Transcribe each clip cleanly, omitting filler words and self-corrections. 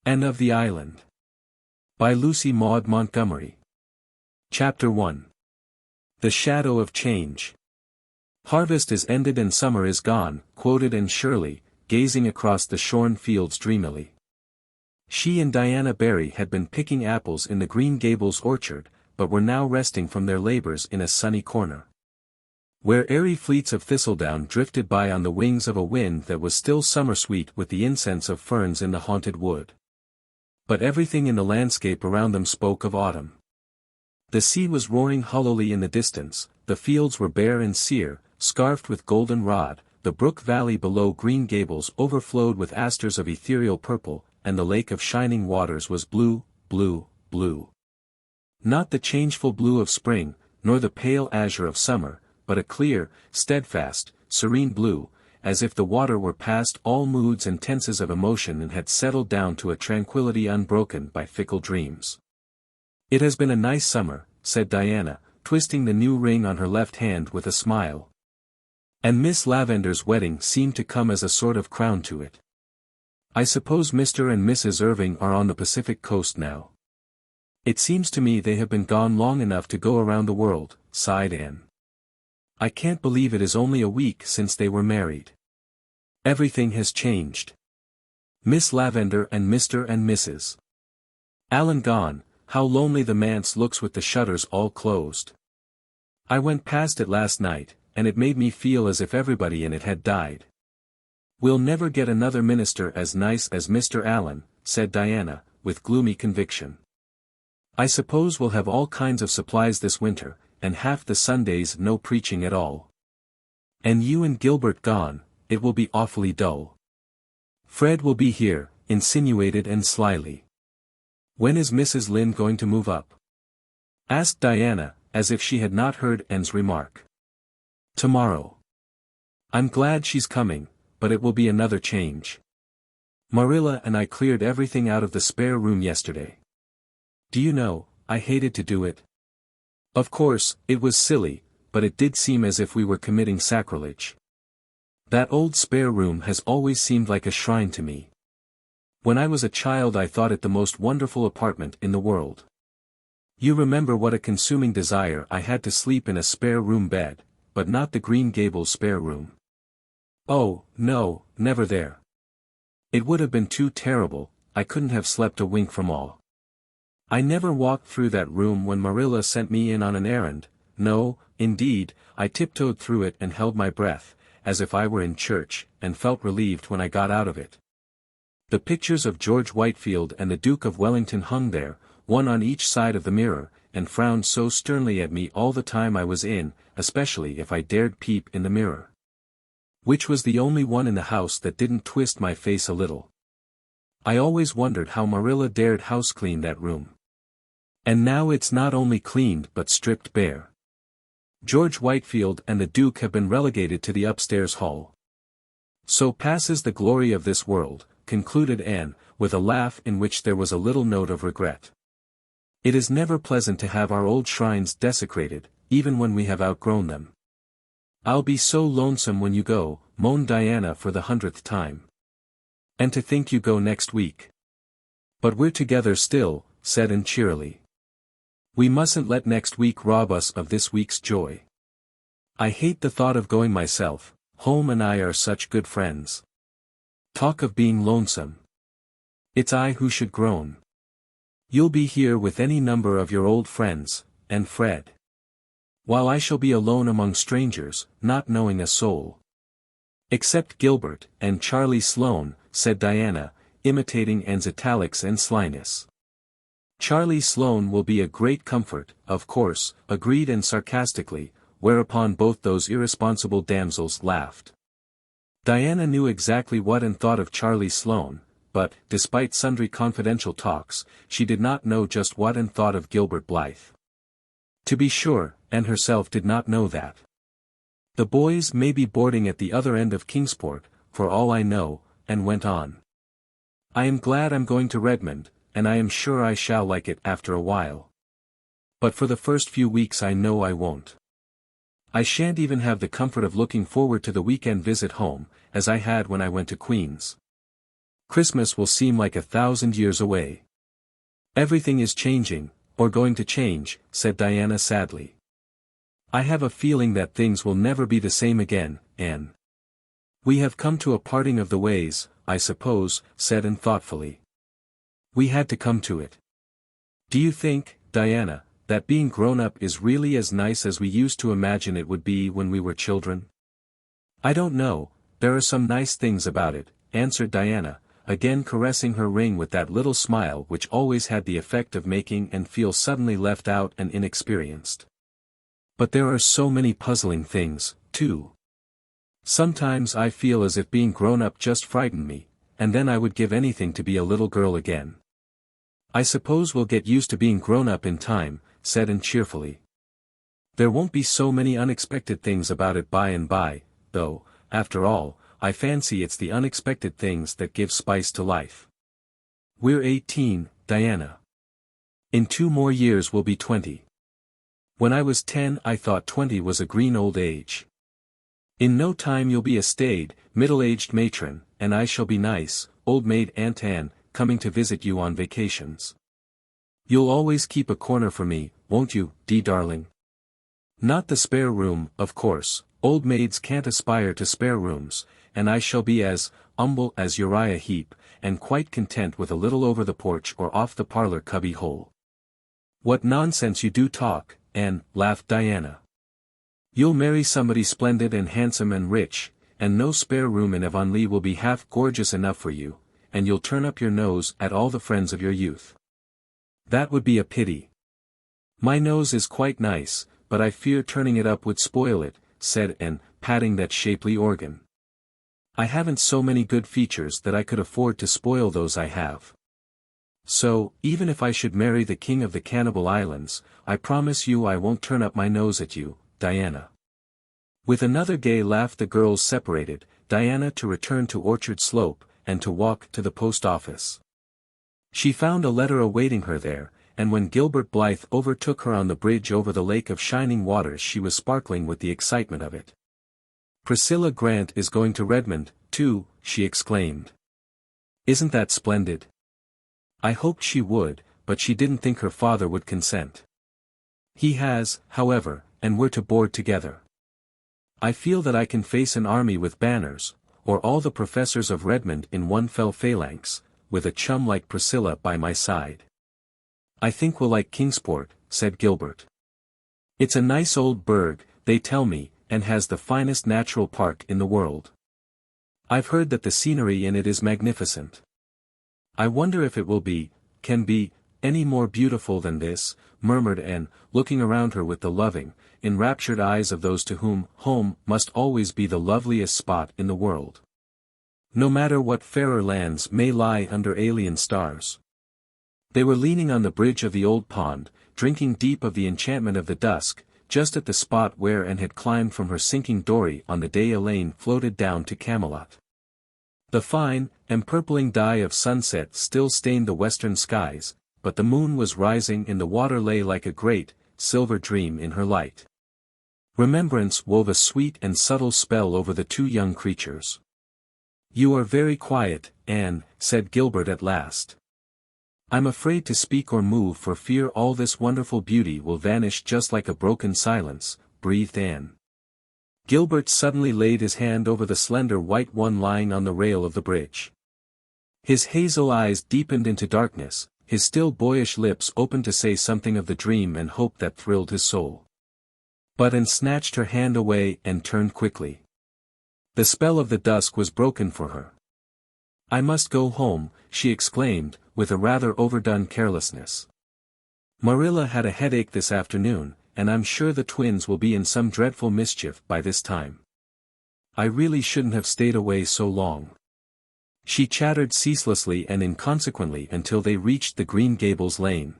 and of the Island. By Lucy Maud Montgomery. Chapter 1. The Shadow of Change. Harvest is ended and summer is gone, quoted and Shirley, gazing across the shorn fields dreamily. She and Diana Barry had been picking apples in the Green Gables orchard, but were now resting from their labors in a sunny corner, where airy fleets of thistledown drifted by on the wings of a wind that was still summer-sweet with the incense of ferns in the haunted wood. But everything in the landscape around them spoke of autumn. The sea was roaring hollowly in the distance, the fields were bare and sere, scarfed with golden-rod, the brook valley below Green Gables overflowed with asters of ethereal purple, and the lake of shining waters was blue, blue, blue. Not the changeful blue of spring, nor the pale azure of summer, but a clear, steadfast, serene blue, as if the water were past all moods and tenses of emotion and had settled down to a tranquility unbroken by fickle dreams. "It has been a nice summer," said Diana, twisting the new ring on her left hand with a smile. "And Miss Lavender's wedding seemed to come as a sort of crown to it. I suppose Mr. and Mrs. Irving are on the Pacific coast now. It seems to me they have been gone long enough to go around the world," sighed Anne. "I can't believe it is only a week since they were married. Everything has changed. Miss Lavender and Mr. and Mrs. Allen gone, how lonely the manse looks with the shutters all closed. I went past it last night, and it made me feel as if everybody in it had died." "We'll never get another minister as nice as Mr. Allen," said Diana, with gloomy conviction. "I suppose we'll have all kinds of supplies this winter, and half the Sundays no preaching at all. And you and Gilbert gone, it will be awfully dull. Fred will be here," insinuated Anne slyly. "When is Mrs. Lynde going to move up?" asked Diana, as if she had not heard Anne's remark. "Tomorrow. I'm glad she's coming, but it will be another change. Marilla and I cleared everything out of the spare room yesterday. Do you know, I hated to do it. Of course, it was silly, but it did seem as if we were committing sacrilege. That old spare room has always seemed like a shrine to me. When I was a child I thought it the most wonderful apartment in the world. You remember what a consuming desire I had to sleep in a spare room bed, but not the Green Gables spare room. Oh, no, never there. It would have been too terrible, I couldn't have slept a wink from all. I never walked through that room when Marilla sent me in on an errand. No, indeed, I tiptoed through it and held my breath, as if I were in church, and felt relieved when I got out of it. The pictures of George Whitefield and the Duke of Wellington hung there, one on each side of the mirror, and frowned so sternly at me all the time I was in, especially if I dared peep in the mirror. Which was the only one in the house that didn't twist my face a little. I always wondered how Marilla dared house-clean that room. And now it's not only cleaned but stripped bare. George Whitefield and the Duke have been relegated to the upstairs hall. So passes the glory of this world," concluded Anne, with a laugh in which there was a little note of regret. "It is never pleasant to have our old shrines desecrated, even when we have outgrown them." "I'll be so lonesome when you go," moaned Diana for the 100th time. "And to think you go next week." "But we're together still," said Anne cheerily. "We mustn't let next week rob us of this week's joy. I hate the thought of going myself, home and I are such good friends. Talk of being lonesome. It's I who should groan. You'll be here with any number of your old friends, and Fred. While I shall be alone among strangers, not knowing a soul. Except Gilbert and Charlie Sloane," said Diana, imitating Anne's italics and slyness. "Charlie Sloane will be a great comfort, of course," agreed Anne sarcastically, whereupon both those irresponsible damsels laughed. Diana knew exactly what Anne thought of Charlie Sloane, but, despite sundry confidential talks, she did not know just what Anne thought of Gilbert Blythe. To be sure, Anne herself did not know that. "The boys may be boarding at the other end of Kingsport, for all I know," Anne went on. "I am glad I'm going to Redmond, and I am sure I shall like it after a while. But for the first few weeks I know I won't. I shan't even have the comfort of looking forward to the weekend visit home, as I had when I went to Queen's. Christmas will seem like 1,000 years away. Everything is changing, or going to change, said Diana sadly. I have a feeling that things will never be the same again, Anne. We have come to a parting of the ways, I suppose, said Anne thoughtfully. We had to come to it. Do you think, Diana, that being grown up is really as nice as we used to imagine it would be when we were children? I don't know, there are some nice things about it, answered Diana, again caressing her ring with that little smile which always had the effect of making Anne feel suddenly left out and inexperienced. But there are so many puzzling things, too. Sometimes I feel as if being grown up just frightened me, and then I would give anything to be a little girl again. I suppose we'll get used to being grown up in time, said Anne cheerfully. There won't be so many unexpected things about it by and by, though, after all, I fancy it's the unexpected things that give spice to life. We're 18, Diana. In 2 more years we'll be 20. When I was 10 I thought 20 was a green old age. In no time you'll be a staid, middle-aged matron, and I shall be nice, old maid Aunt Anne, coming to visit you on vacations. You'll always keep a corner for me, won't you, Dee darling? Not the spare room, of course, old maids can't aspire to spare rooms, and I shall be as humble as Uriah Heep, and quite content with a little over the porch or off the parlor cubby hole. What nonsense you do talk, Anne, laughed Diana. You'll marry somebody splendid and handsome and rich, and no spare room in Avonlea will be half gorgeous enough for you, and you'll turn up your nose at all the friends of your youth. That would be a pity. My nose is quite nice, but I fear turning it up would spoil it, said Anne, patting that shapely organ. I haven't so many good features that I could afford to spoil those I have. So, even if I should marry the king of the Cannibal Islands, I promise you I won't turn up my nose at you, Diana. With another gay laugh the girls separated, Diana to return to Orchard Slope, and to walk to the post office. She found a letter awaiting her there, and when Gilbert Blythe overtook her on the bridge over the lake of shining waters she was sparkling with the excitement of it. Priscilla Grant is going to Redmond, too, she exclaimed. Isn't that splendid? I hoped she would, but she didn't think her father would consent. He has, however, and we're to board together. I feel that I can face an army with banners, or all the professors of Redmond in one fell phalanx, with a chum like Priscilla by my side. I think we'll like Kingsport, said Gilbert. It's a nice old burg, they tell me, and has the finest natural park in the world. I've heard that the scenery in it is magnificent. I wonder if it can be, any more beautiful than this, murmured Anne, looking around her with the loving, enraptured eyes of those to whom home must always be the loveliest spot in the world. No matter what fairer lands may lie under alien stars. They were leaning on the bridge of the old pond, drinking deep of the enchantment of the dusk, just at the spot where Anne had climbed from her sinking dory on the day Elaine floated down to Camelot. The fine, empurpling dye of sunset still stained the western skies, but the moon was rising and the water lay like a great, silver dream in her light. Remembrance wove a sweet and subtle spell over the 2 young creatures. You are very quiet, Anne, said Gilbert at last. I'm afraid to speak or move for fear all this wonderful beauty will vanish just like a broken silence, breathed Anne. Gilbert suddenly laid his hand over the slender white one lying on the rail of the bridge. His hazel eyes deepened into darkness, his still boyish lips opened to say something of the dream and hope that thrilled his soul. But Anne snatched her hand away and turned quickly. The spell of the dusk was broken for her. I must go home, she exclaimed, with a rather overdone carelessness. Marilla had a headache this afternoon, and I'm sure the twins will be in some dreadful mischief by this time. I really shouldn't have stayed away so long. She chattered ceaselessly and inconsequently until they reached the Green Gables lane.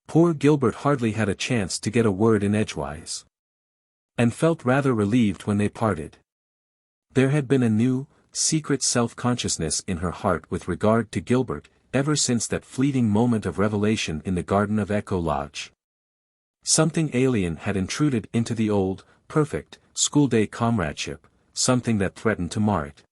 Poor Gilbert hardly had a chance to get a word in edgewise. And felt rather relieved when they parted. There had been a new, secret self-consciousness in her heart with regard to Gilbert, ever since that fleeting moment of revelation in the garden of Echo Lodge. Something alien had intruded into the old, perfect, school-day comradeship, something that threatened to mar it.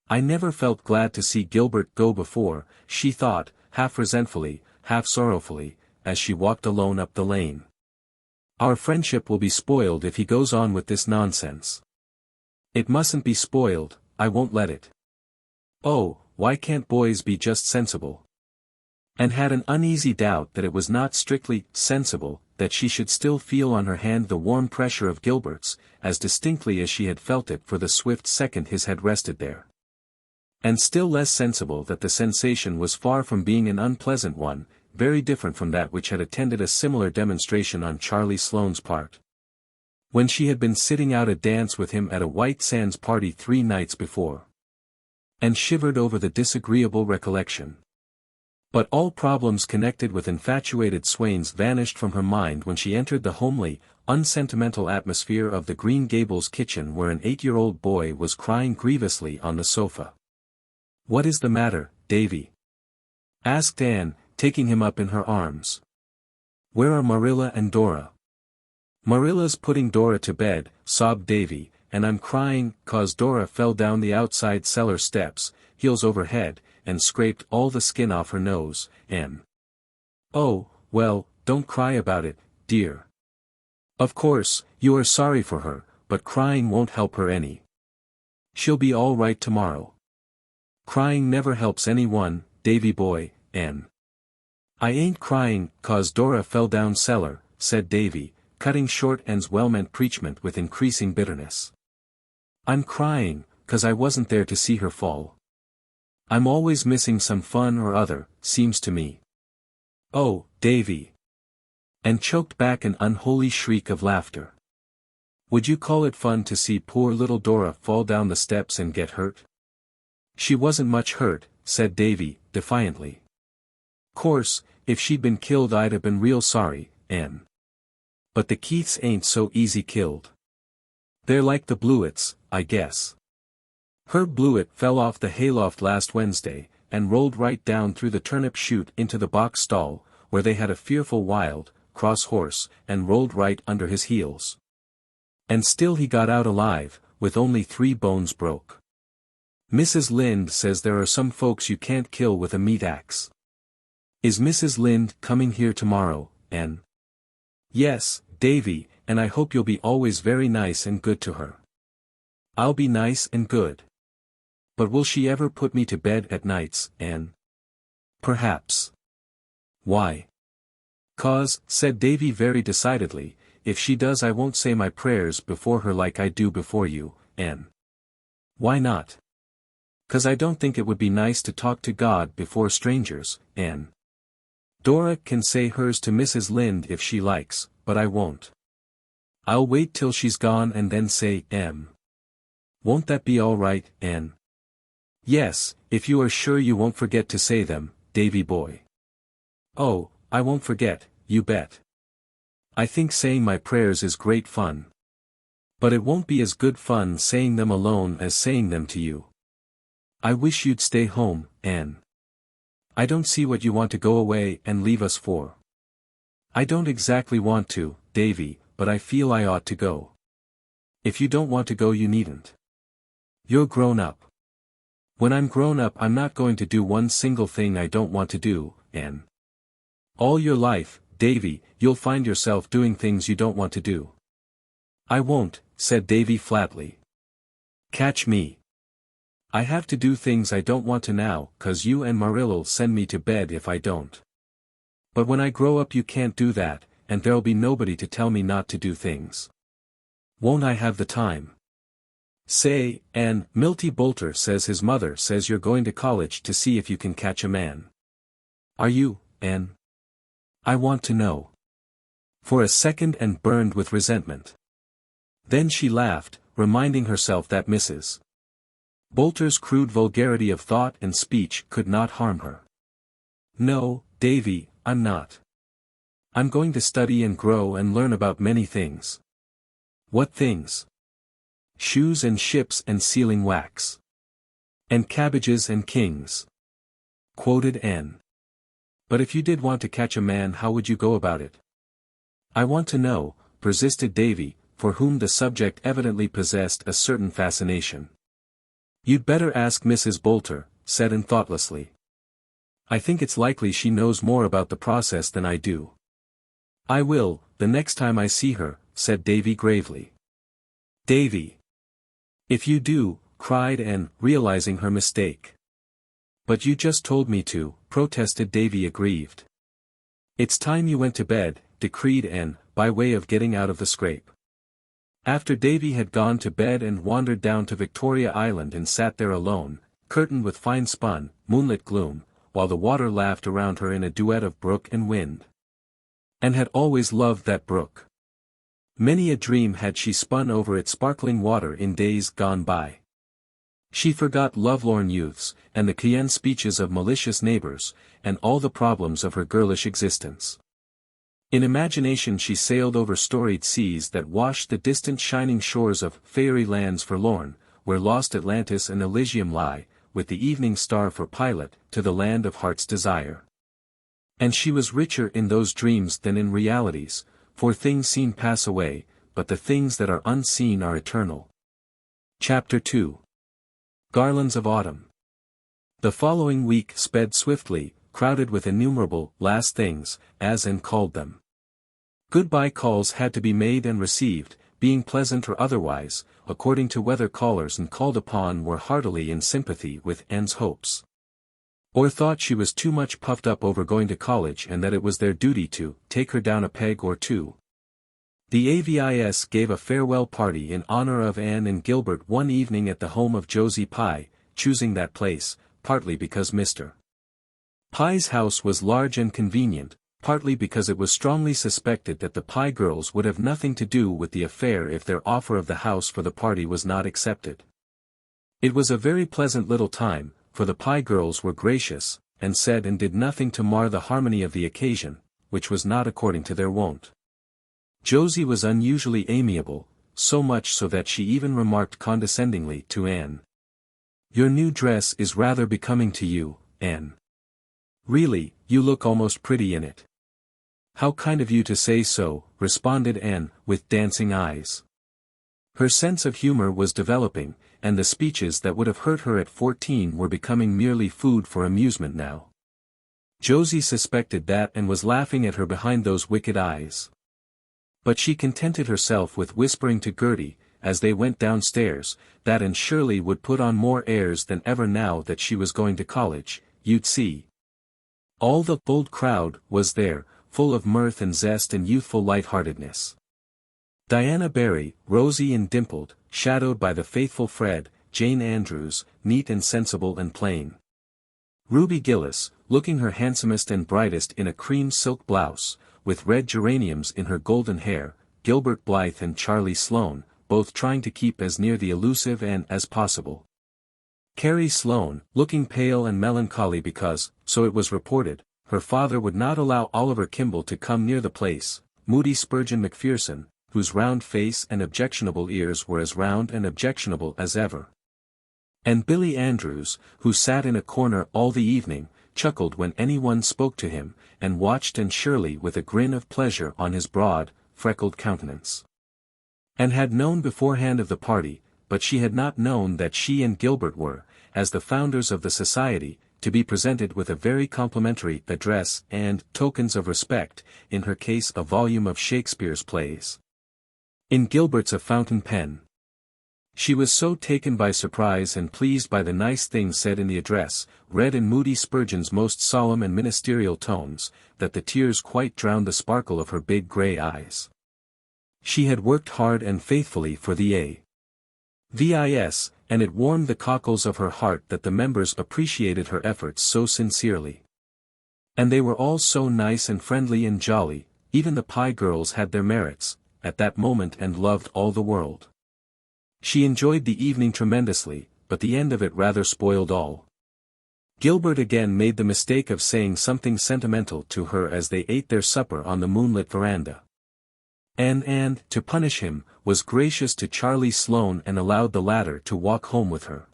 I never felt glad to see Gilbert go before, she thought, half resentfully, half sorrowfully, as she walked alone up the lane. Our friendship will be spoiled if he goes on with this nonsense. It mustn't be spoiled, I won't let it. Oh, why can't boys be just sensible? And had an uneasy doubt that it was not strictly sensible, that she should still feel on her hand the warm pressure of Gilbert's, as distinctly as she had felt it for the swift second his had rested there. And still less sensible that the sensation was far from being an unpleasant one, very different from that which had attended a similar demonstration on Charlie Sloane's part. When she had been sitting out a dance with him at a White Sands party 3 nights before. And shivered over the disagreeable recollection. But all problems connected with infatuated swains vanished from her mind when she entered the homely, unsentimental atmosphere of the Green Gables kitchen where an 8-year-old boy was crying grievously on the sofa. "What is the matter, Davy?" asked Anne, taking him up in her arms. "Where are Marilla and Dora?" "Marilla's putting Dora to bed," sobbed Davy, "and I'm crying 'cause Dora fell down the outside cellar steps, heels over head, and scraped all the skin off her nose, and—" "Oh, well, don't cry about it, dear. Of course, you are sorry for her, but crying won't help her any. She'll be all right tomorrow. Crying never helps anyone, Davy boy, and—" "I ain't crying 'cause Dora fell down cellar," said Davy, cutting short Anne's well-meant preachment with increasing bitterness. "I'm crying, 'cause I wasn't there to see her fall. I'm always missing some fun or other, seems to me. Oh, Davy!" And choked back an unholy shriek of laughter. "Would you call it fun to see poor little Dora fall down the steps and get hurt?" "She wasn't much hurt," said Davy, defiantly. "Course, if she'd been killed I'd have been real sorry, Anne. But the Keiths ain't so easy killed. They're like the Blewetts, I guess. Herb Blewett fell off the hayloft last Wednesday, and rolled right down through the turnip chute into the box stall, where they had a fearful wild, cross horse, and rolled right under his heels. And still he got out alive, with only 3 bones broke. Mrs. Lynde says there are some folks you can't kill with a meat axe. Is Mrs. Lynde coming here tomorrow, Anne?" "Yes, Davy, and I hope you'll be always very nice and good to her." "I'll be nice and good. But will she ever put me to bed at nights, Anne?" "Perhaps." "Why?" "'Cause," said Davy very decidedly, "if she does I won't say my prayers before her like I do before you, Anne." "Why not?" "'Cause I don't think it would be nice to talk to God before strangers, Anne. Dora can say hers to Mrs. Lynde if she likes, but I won't. I'll wait till she's gone and then say M. Won't that be all right, Anne?" "Yes, if you are sure you won't forget to say them, Davy boy." "Oh, I won't forget, you bet. I think saying my prayers is great fun. But it won't be as good fun saying them alone as saying them to you. I wish you'd stay home, Anne. I don't see what you want to go away and leave us for." "I don't exactly want to, Davy, but I feel I ought to go." "If you don't want to go you needn't. You're grown up. When I'm grown up I'm not going to do one single thing I don't want to do, Anne. All your life, Davy, you'll find yourself doing things you don't want to do." "I won't," said Davy flatly. "Catch me. I have to do things I don't want to now, 'cause you and Marilla'll send me to bed if I don't. But when I grow up you can't do that, and there'll be nobody to tell me not to do things. Won't I have the time? Say, Anne, Milty Boulter says his mother says you're going to college to see if you can catch a man. Are you, Anne? I want to know." For a second and burned with resentment. Then she laughed, reminding herself that Mrs. Boulter's crude vulgarity of thought and speech could not harm her. "No, Davy, I'm not. I'm going to study and grow and learn about many things." "What things?" "Shoes and ships and sealing wax. And cabbages and kings," quoted Anne. "But if you did want to catch a man how would you go about it?" "I want to know," persisted Davy, for whom the subject evidently possessed a certain fascination. "You'd better ask Mrs. Boulter," said Anne thoughtlessly. "I think it's likely she knows more about the process than I do." "I will, the next time I see her," said Davy gravely. "Davy! If you do," cried Anne, realizing her mistake. "But you just told me to," protested Davy aggrieved. "It's time you went to bed," decreed Anne, by way of getting out of the scrape. After Davy had gone to bed and wandered down to Victoria Island and sat there alone, curtained with fine spun, moonlit gloom, while the water laughed around her in a duet of brook and wind. Anne had always loved that brook. Many a dream had she spun over its sparkling water in days gone by. She forgot lovelorn youths, and the cayenne speeches of malicious neighbors, and all the problems of her girlish existence. In imagination she sailed over storied seas that washed the distant shining shores of fairy lands forlorn, where lost Atlantis and Elysium lie, with the evening star for pilot, to the land of heart's desire. And she was richer in those dreams than in realities, for things seen pass away, but the things that are unseen are eternal. Chapter 2. Garlands of Autumn. The following week sped swiftly, crowded with innumerable last things, as Anne called them. Goodbye calls had to be made and received, being pleasant or otherwise, according to whether callers and called upon were heartily in sympathy with Anne's hopes, or thought she was too much puffed up over going to college and that it was their duty to take her down a peg or two. The AVIS gave a farewell party in honor of Anne and Gilbert one evening at the home of Josie Pye, choosing that place, partly because Mr. Pye's house was large and convenient, partly because it was strongly suspected that the Pye girls would have nothing to do with the affair if their offer of the house for the party was not accepted. It was a very pleasant little time, for the Pye girls were gracious, and said and did nothing to mar the harmony of the occasion, which was not according to their wont. Josie was unusually amiable, so much so that she even remarked condescendingly to Anne, "Your new dress is rather becoming to you, Anne. Really, you look almost pretty in it." "How kind of you to say so," responded Anne, with dancing eyes. Her sense of humor was developing, and the speeches that would have hurt her at 14 were becoming merely food for amusement now. Josie suspected that and was laughing at her behind those wicked eyes. But she contented herself with whispering to Gertie, as they went downstairs, that Anne Shirley would put on more airs than ever now that she was going to college, you'd see. All the bold crowd was there, full of mirth and zest and youthful light-heartedness. Diana Barry, rosy and dimpled, shadowed by the faithful Fred, Jane Andrews, neat and sensible and plain. Ruby Gillis, looking her handsomest and brightest in a cream silk blouse, with red geraniums in her golden hair, Gilbert Blythe and Charlie Sloane, both trying to keep as near the elusive Anne as possible. Carrie Sloane, looking pale and melancholy because, so it was reported, her father would not allow Oliver Kimball to come near the place, moody Spurgeon McPherson, whose round face and objectionable ears were as round and objectionable as ever. And Billy Andrews, who sat in a corner all the evening, chuckled when anyone spoke to him, and watched Anne Shirley with a grin of pleasure on his broad, freckled countenance. Anne had known beforehand of the party, but she had not known that she and Gilbert were, as the founders of the society, to be presented with a very complimentary address and tokens of respect, in her case a volume of Shakespeare's plays. In Gilbert's a fountain pen. She was so taken by surprise and pleased by the nice things said in the address, read in moody Spurgeon's most solemn and ministerial tones, that the tears quite drowned the sparkle of her big grey eyes. She had worked hard and faithfully for the AVIS, and it warmed the cockles of her heart that the members appreciated her efforts so sincerely. And they were all so nice and friendly and jolly, even the Pye girls had their merits, at that moment and loved all the world. She enjoyed the evening tremendously, but the end of it rather spoiled all. Gilbert again made the mistake of saying something sentimental to her as they ate their supper on the moonlit veranda. And, to punish him, was gracious to Charlie Sloane and allowed the latter to walk home with her.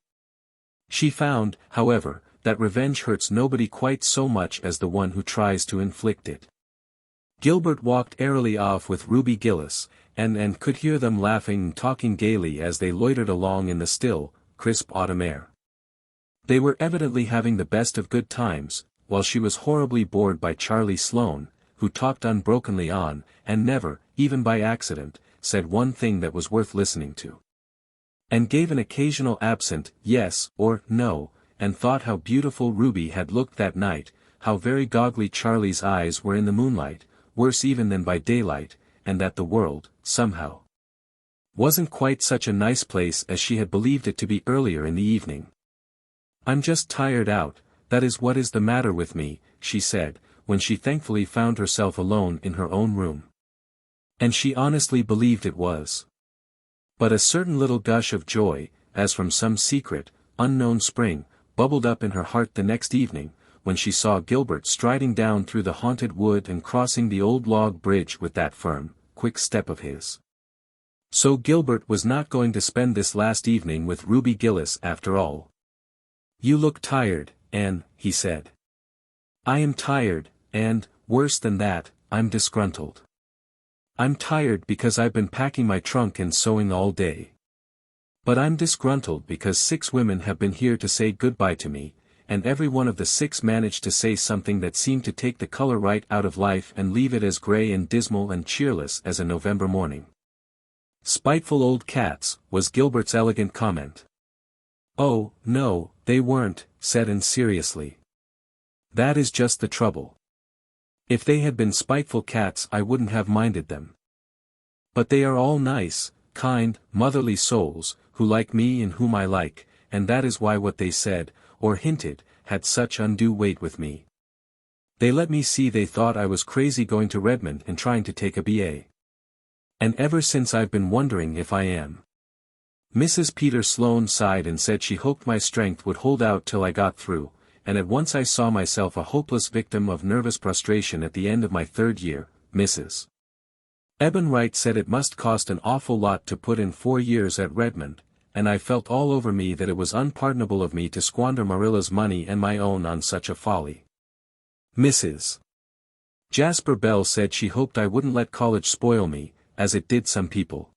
She found, however, that revenge hurts nobody quite so much as the one who tries to inflict it. Gilbert walked airily off with Ruby Gillis, and could hear them laughing and talking gaily as they loitered along in the still, crisp autumn air. They were evidently having the best of good times, while she was horribly bored by Charlie Sloane, who talked unbrokenly on, and never, even by accident, said one thing that was worth listening to. And gave an occasional absent yes or no, and thought how beautiful Ruby had looked that night, how very goggly Charlie's eyes were in the moonlight, worse even than by daylight, and that the world, somehow, wasn't quite such a nice place as she had believed it to be earlier in the evening. "I'm just tired out, that is what is the matter with me," she said, when she thankfully found herself alone in her own room. And she honestly believed it was. But a certain little gush of joy, as from some secret, unknown spring, bubbled up in her heart the next evening, when she saw Gilbert striding down through the haunted wood and crossing the old log bridge with that firm, quick step of his. So Gilbert was not going to spend this last evening with Ruby Gillis after all. "You look tired, Anne," he said. "I am tired, and, worse than that, I'm disgruntled. I'm tired because I've been packing my trunk and sewing all day. But I'm disgruntled because 6 women have been here to say goodbye to me, and every one of the 6 managed to say something that seemed to take the color right out of life and leave it as gray and dismal and cheerless as a November morning." "Spiteful old cats," was Gilbert's elegant comment. "Oh, no, they weren't," said Anne seriously. "That is just the trouble. If they had been spiteful cats I wouldn't have minded them. But they are all nice, kind, motherly souls, who like me and whom I like, and that is why what they said, or hinted, had such undue weight with me. They let me see they thought I was crazy going to Redmond and trying to take a B.A. And ever since I've been wondering if I am." Mrs. Peter Sloane sighed and said she hoped my strength would hold out till I got through, and at once I saw myself a hopeless victim of nervous prostration at the end of my 3rd year. Mrs. Eben Wright said it must cost an awful lot to put in 4 years at Redmond, and I felt all over me that it was unpardonable of me to squander Marilla's money and my own on such a folly. Mrs. Jasper Bell said she hoped I wouldn't let college spoil me, as it did some people.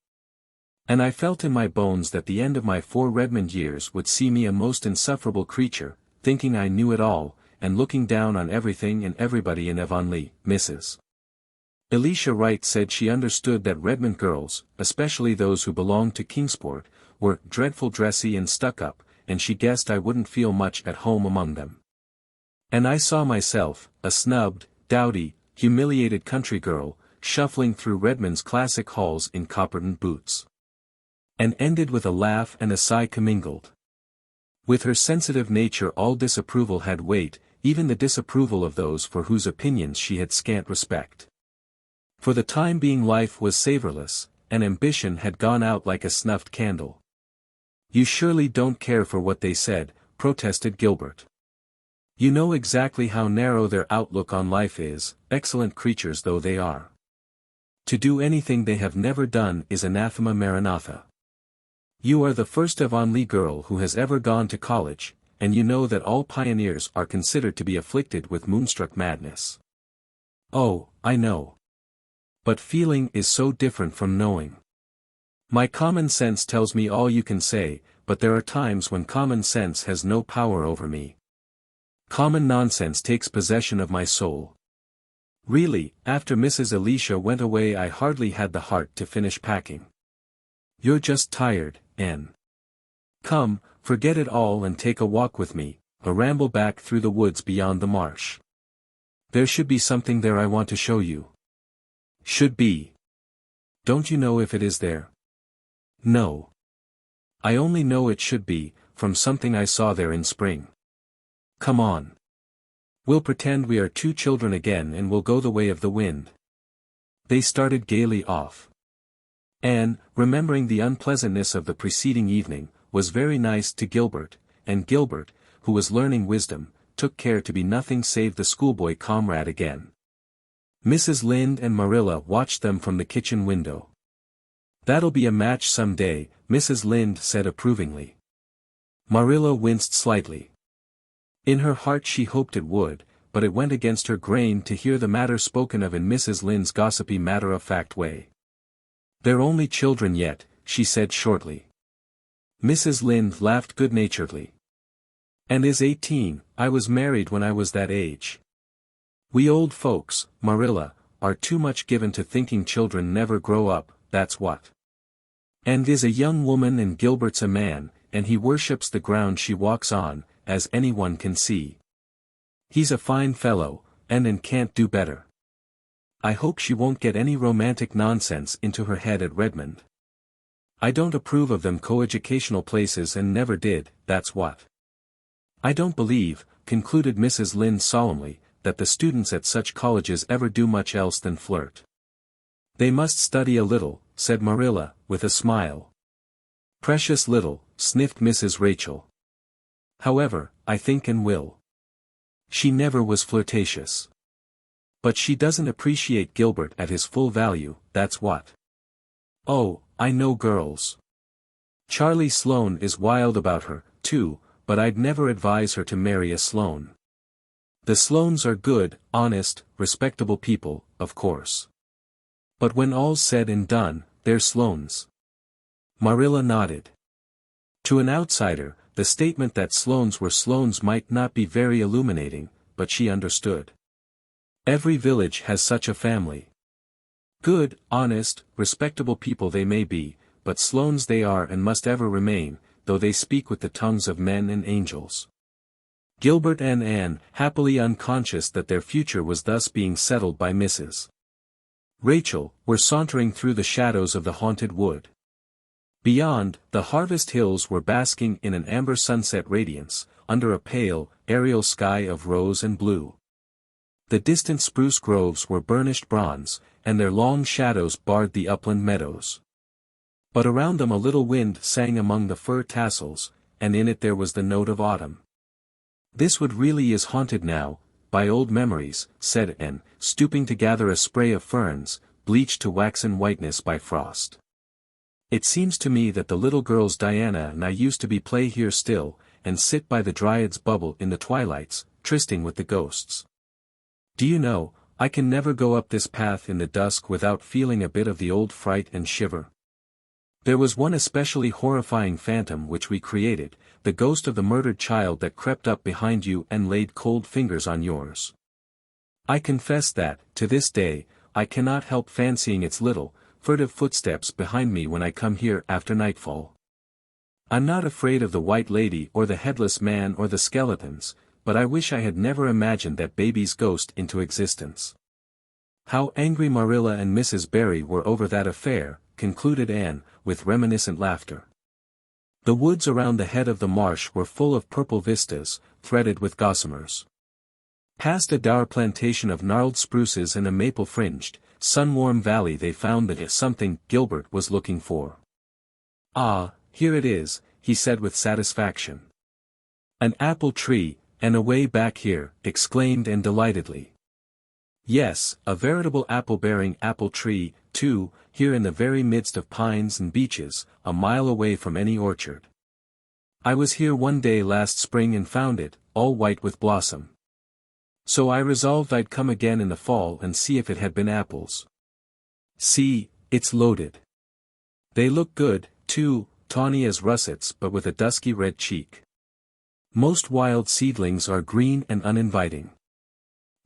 And I felt in my bones that the end of my 4 Redmond years would see me a most insufferable creature, thinking I knew it all, and looking down on everything and everybody in Avonlea. Mrs. Elisha Wright said she understood that Redmond girls, especially those who belonged to Kingsport, were dreadful dressy and stuck-up, and she guessed I wouldn't feel much at home among them. And I saw myself, a snubbed, dowdy, humiliated country girl, shuffling through Redmond's classic halls in copperton boots. And ended with a laugh and a sigh commingled. With her sensitive nature all disapproval had weight, even the disapproval of those for whose opinions she had scant respect. For the time being life was savourless, and ambition had gone out like a snuffed candle. "You surely don't care for what they said," protested Gilbert. "You know exactly how narrow their outlook on life is, excellent creatures though they are. To do anything they have never done is anathema maranatha. You are the first Avonlea girl who has ever gone to college, and you know that all pioneers are considered to be afflicted with moonstruck madness." "Oh, I know. But feeling is so different from knowing. My common sense tells me all you can say, but there are times when common sense has no power over me. Common nonsense takes possession of my soul. Really, after Mrs. Elisha went away I hardly had the heart to finish packing." "You're just tired, Anne. Come, forget it all and take a walk with me, a ramble back through the woods beyond the marsh. There should be something there I want to show you." "Should be? Don't you know if it is there?" "No. I only know it should be, from something I saw there in spring. Come on. We'll pretend we are 2 children again and we'll go the way of the wind." They started gaily off. Anne, remembering the unpleasantness of the preceding evening, was very nice to Gilbert, and Gilbert, who was learning wisdom, took care to be nothing save the schoolboy comrade again. Mrs. Lynde and Marilla watched them from the kitchen window. "That'll be a match some day," Mrs. Lynde said approvingly. Marilla winced slightly. In her heart she hoped it would, but it went against her grain to hear the matter spoken of in Mrs. Lynde's gossipy matter-of-fact way. "They're only children yet," she said shortly. Mrs. Lynde laughed good-naturedly. And is 18, I was married when I was that age. We old folks, Marilla, are too much given to thinking children never grow up, that's what. And is a young woman and Gilbert's a man, and he worships the ground she walks on, as anyone can see. He's a fine fellow, and can't do better. I hope she won't get any romantic nonsense into her head at Redmond. I don't approve of them coeducational places and never did, that's what. I don't believe, concluded Mrs. Lynde solemnly, that the students at such colleges ever do much else than flirt. They must study a little, said Marilla, with a smile. Precious little, sniffed Mrs. Rachel. However, I think and will. She never was flirtatious. But she doesn't appreciate Gilbert at his full value, that's what. Oh, I know girls. Charlie Sloane is wild about her, too, but I'd never advise her to marry a Sloane. The Sloanes are good, honest, respectable people, of course. But when all's said and done, they're Sloanes. Marilla nodded. To an outsider, the statement that Sloanes were Sloanes might not be very illuminating, but she understood. Every village has such a family. Good, honest, respectable people they may be, but Sloanes they are and must ever remain, though they speak with the tongues of men and angels. Gilbert and Anne, happily unconscious that their future was thus being settled by Mrs. Rachel, were sauntering through the shadows of the haunted wood. Beyond, the harvest hills were basking in an amber sunset radiance, under a pale, aerial sky of rose and blue. The distant spruce groves were burnished bronze, and their long shadows barred the upland meadows. But around them a little wind sang among the fir tassels, and in it there was the note of autumn. This wood really is haunted now, by old memories, said Anne, stooping to gather a spray of ferns, bleached to waxen whiteness by frost. It seems to me that the little girls Diana and I used to play here still, and sit by the Dryad's bubble in the twilights, trysting with the ghosts. Do you know, I can never go up this path in the dusk without feeling a bit of the old fright and shiver. There was one especially horrifying phantom which we created, the ghost of the murdered child that crept up behind you and laid cold fingers on yours. I confess that, to this day, I cannot help fancying its little, furtive footsteps behind me when I come here after nightfall. I'm not afraid of the White Lady or the Headless Man or the skeletons, but I wish I had never imagined that baby's ghost into existence. How angry Marilla and Mrs. Barry were over that affair, concluded Anne, with reminiscent laughter. The woods around the head of the marsh were full of purple vistas, threaded with gossamers. Past a dour plantation of gnarled spruces and a maple-fringed, sun-warm valley they found that something Gilbert was looking for. Ah, here it is, he said with satisfaction. An apple tree, and away back here, exclaimed Anne delightedly. Yes, a veritable apple-bearing apple tree, too, here in the very midst of pines and beeches, a mile away from any orchard. I was here one day last spring and found it, all white with blossom. So I resolved I'd come again in the fall and see if it had been apples. See, it's loaded. They look good, too, tawny as russets but with a dusky red cheek. Most wild seedlings are green and uninviting.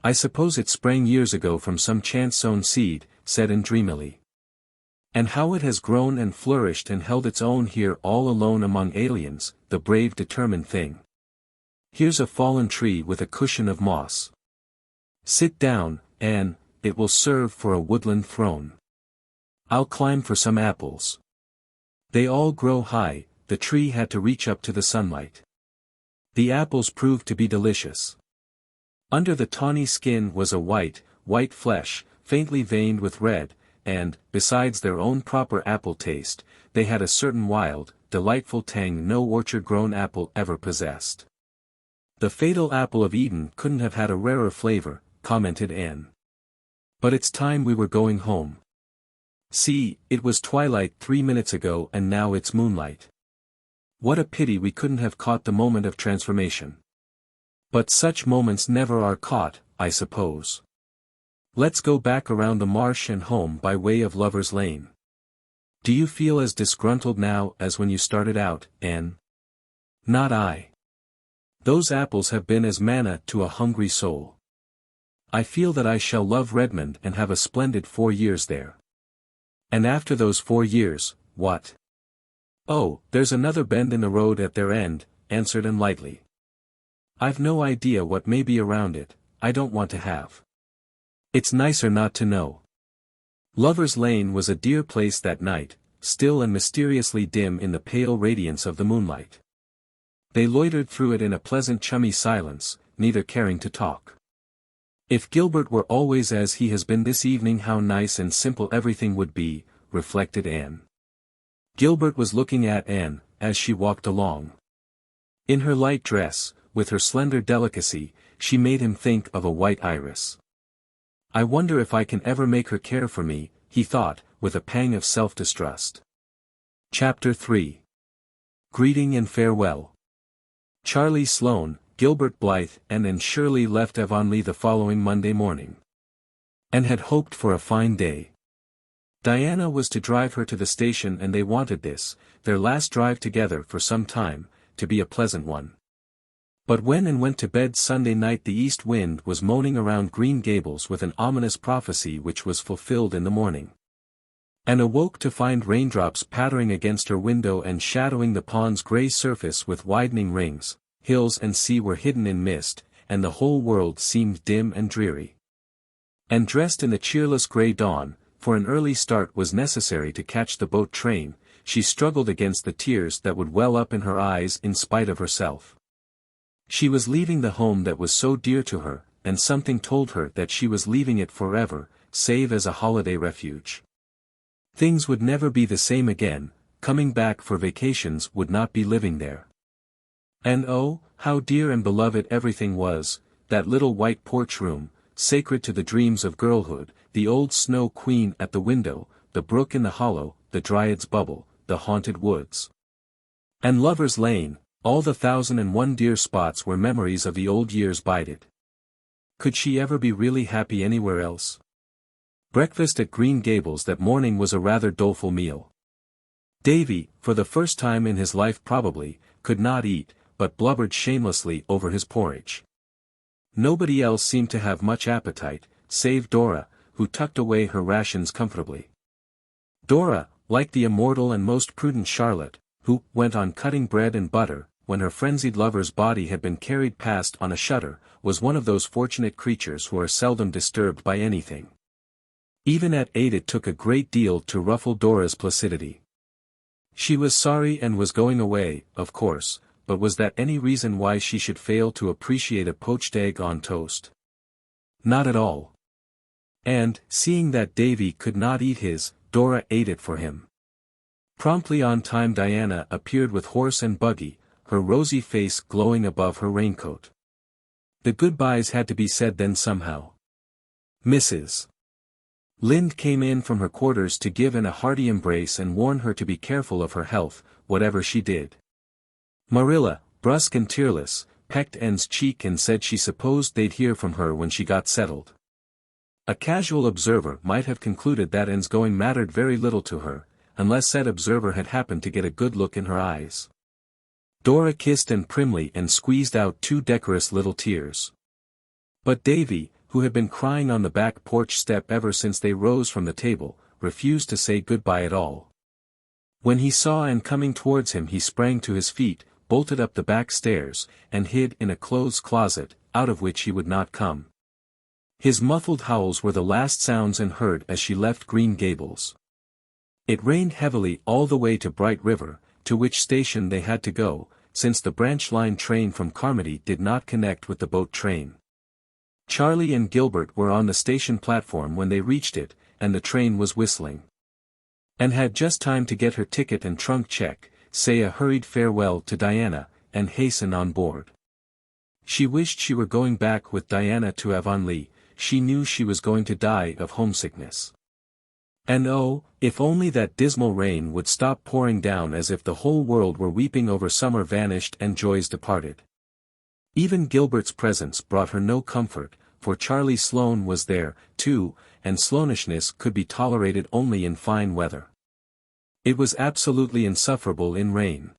I suppose it sprang years ago from some chance-sown seed, said Anne dreamily. And how it has grown and flourished and held its own here all alone among aliens, the brave determined thing. Here's a fallen tree with a cushion of moss. Sit down, Anne, it will serve for a woodland throne. I'll climb for some apples. They all grow high, the tree had to reach up to the sunlight. The apples proved to be delicious. Under the tawny skin was a white flesh, faintly veined with red, and, besides their own proper apple taste, they had a certain wild, delightful tang no orchard-grown apple ever possessed. The fatal apple of Eden couldn't have had a rarer flavor, commented Anne. But it's time we were going home. See, it was twilight 3 minutes ago and now it's moonlight. What a pity we couldn't have caught the moment of transformation. But such moments never are caught, I suppose. Let's go back around the marsh and home by way of Lover's Lane. Do you feel as disgruntled now as when you started out, Anne? Not I. Those apples have been as manna to a hungry soul. I feel that I shall love Redmond and have a splendid 4 years there. And after those 4 years, what? Oh, there's another bend in the road at their end, answered Anne lightly. I've no idea what may be around it, I don't want to have. It's nicer not to know. Lover's Lane was a dear place that night, still and mysteriously dim in the pale radiance of the moonlight. They loitered through it in a pleasant chummy silence, neither caring to talk. If Gilbert were always as he has been this evening, how nice and simple everything would be, reflected Anne. Gilbert was looking at Anne, as she walked along. In her light dress, with her slender delicacy, she made him think of a white iris. I wonder if I can ever make her care for me, he thought, with a pang of self-distrust. Chapter 3. Greeting and Farewell. Charlie Sloane, Gilbert Blythe and Shirley left Avonlea the following Monday morning. And had hoped for a fine day. Diana was to drive her to the station, and they wanted this, their last drive together for some time, to be a pleasant one. But when Anne went to bed Sunday night, the east wind was moaning around Green Gables with an ominous prophecy which was fulfilled in the morning. Anne awoke to find raindrops pattering against her window and shadowing the pond's grey surface with widening rings. Hills and sea were hidden in mist, and the whole world seemed dim and dreary. And dressed in the cheerless grey dawn, for an early start was necessary to catch the boat train, she struggled against the tears that would well up in her eyes in spite of herself. She was leaving the home that was so dear to her, and something told her that she was leaving it forever, save as a holiday refuge. Things would never be the same again, coming back for vacations would not be living there. And oh, how dear and beloved everything was, that little white porch room, sacred to the dreams of girlhood, the old snow queen at the window, the brook in the hollow, the Dryad's bubble, the haunted woods. And Lover's Lane, all the 1,001 dear spots where memories of the old years bided. Could she ever be really happy anywhere else? Breakfast at Green Gables that morning was a rather doleful meal. Davy, for the first time in his life probably, could not eat, but blubbered shamelessly over his porridge. Nobody else seemed to have much appetite, save Dora, who tucked away her rations comfortably. Dora, like the immortal and most prudent Charlotte, who went on cutting bread and butter, when her frenzied lover's body had been carried past on a shutter, was one of those fortunate creatures who are seldom disturbed by anything. Even at 8 it took a great deal to ruffle Dora's placidity. She was sorry and was going away, of course, but was that any reason why she should fail to appreciate a poached egg on toast? Not at all. And, seeing that Davy could not eat his, Dora ate it for him. Promptly on time Diana appeared with horse and buggy, her rosy face glowing above her raincoat. The goodbyes had to be said then somehow. Mrs. Lynde came in from her quarters to give Anne a hearty embrace and warn her to be careful of her health, whatever she did. Marilla, brusque and tearless, pecked Anne's cheek and said she supposed they'd hear from her when she got settled. A casual observer might have concluded that Anne's going mattered very little to her, unless said observer had happened to get a good look in her eyes. Dora kissed Anne primly and squeezed out 2 decorous little tears. But Davy, who had been crying on the back porch step ever since they rose from the table, refused to say goodbye at all. When he saw Anne coming towards him he sprang to his feet, bolted up the back stairs, and hid in a clothes closet, out of which he would not come. His muffled howls were the last sounds Anne heard as she left Green Gables. It rained heavily all the way to Bright River, to which station they had to go, since the branch line train from Carmody did not connect with the boat train. Charlie and Gilbert were on the station platform when they reached it, and the train was whistling. Anne had just time to get her ticket and trunk check, say a hurried farewell to Diana, and hasten on board. She wished she were going back with Diana to Avonlea, she knew she was going to die of homesickness. And oh, if only that dismal rain would stop pouring down as if the whole world were weeping over summer vanished and joys departed. Even Gilbert's presence brought her no comfort, for Charlie Sloane was there, too, and Sloanishness could be tolerated only in fine weather. It was absolutely insufferable in rain.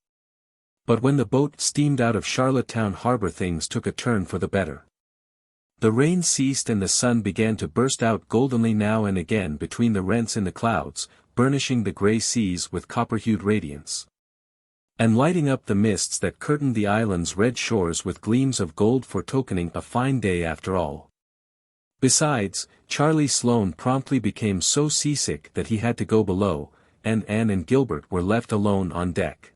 But when the boat steamed out of Charlottetown harbor things took a turn for the better. The rain ceased and the sun began to burst out goldenly now and again between the rents in the clouds, burnishing the grey seas with copper-hued radiance. And lighting up the mists that curtained the island's red shores with gleams of gold foretokening a fine day after all. Besides, Charlie Sloane promptly became so seasick that he had to go below, and Anne and Gilbert were left alone on deck.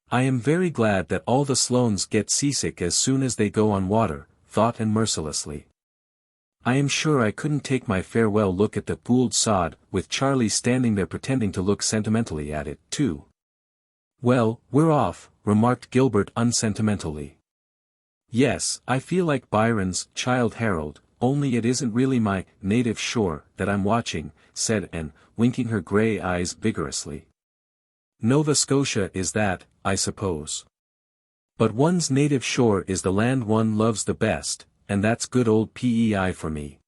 I am very glad that all the Sloanes get seasick as soon as they go on water, thought Anne mercilessly. I am sure I couldn't take my farewell look at the pooled sod, with Charlie standing there pretending to look sentimentally at it, too. Well, we're off, remarked Gilbert unsentimentally. Yes, I feel like Byron's Childe Harold, only it isn't really my native shore that I'm watching, said Anne, winking her grey eyes vigorously. Nova Scotia is that, I suppose. But one's native shore is the land one loves the best, and that's good old PEI for me.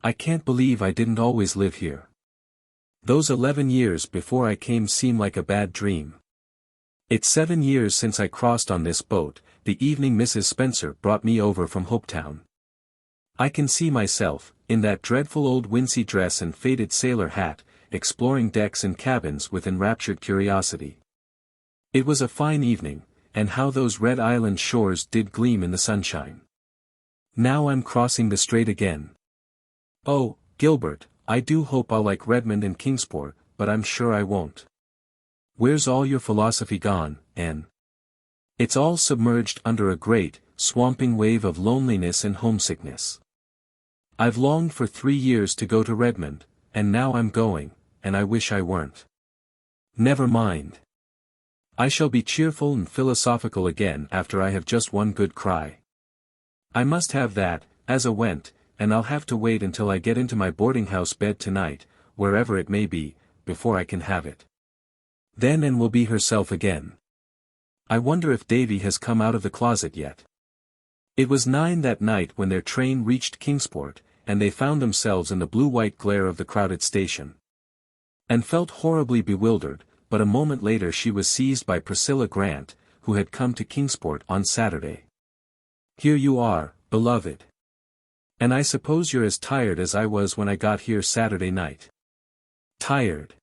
I can't believe I didn't always live here. Those 11 years before I came seem like a bad dream. It's 7 years since I crossed on this boat, the evening Mrs. Spencer brought me over from Hopetown. I can see myself, in that dreadful old wincey dress and faded sailor hat, exploring decks and cabins with enraptured curiosity. It was a fine evening, and how those red island shores did gleam in the sunshine. Now I'm crossing the strait again. Oh, Gilbert, I do hope I'll like Redmond and Kingsport, but I'm sure I won't. Where's all your philosophy gone, Anne? It's all submerged under a great, swamping wave of loneliness and homesickness. I've longed for 3 years to go to Redmond, and now I'm going, and I wish I weren't. Never mind. I shall be cheerful and philosophical again after I have just one good cry. I must have that, as a went, and I'll have to wait until I get into my boarding-house bed tonight, wherever it may be, before I can have it. Then Anne will be herself again. I wonder if Davy has come out of the closet yet. It was 9 that night when their train reached Kingsport, and they found themselves in the blue-white glare of the crowded station. Anne felt horribly bewildered, but a moment later she was seized by Priscilla Grant, who had come to Kingsport on Saturday. Here you are, beloved. And I suppose you're as tired as I was when I got here Saturday night. Tired?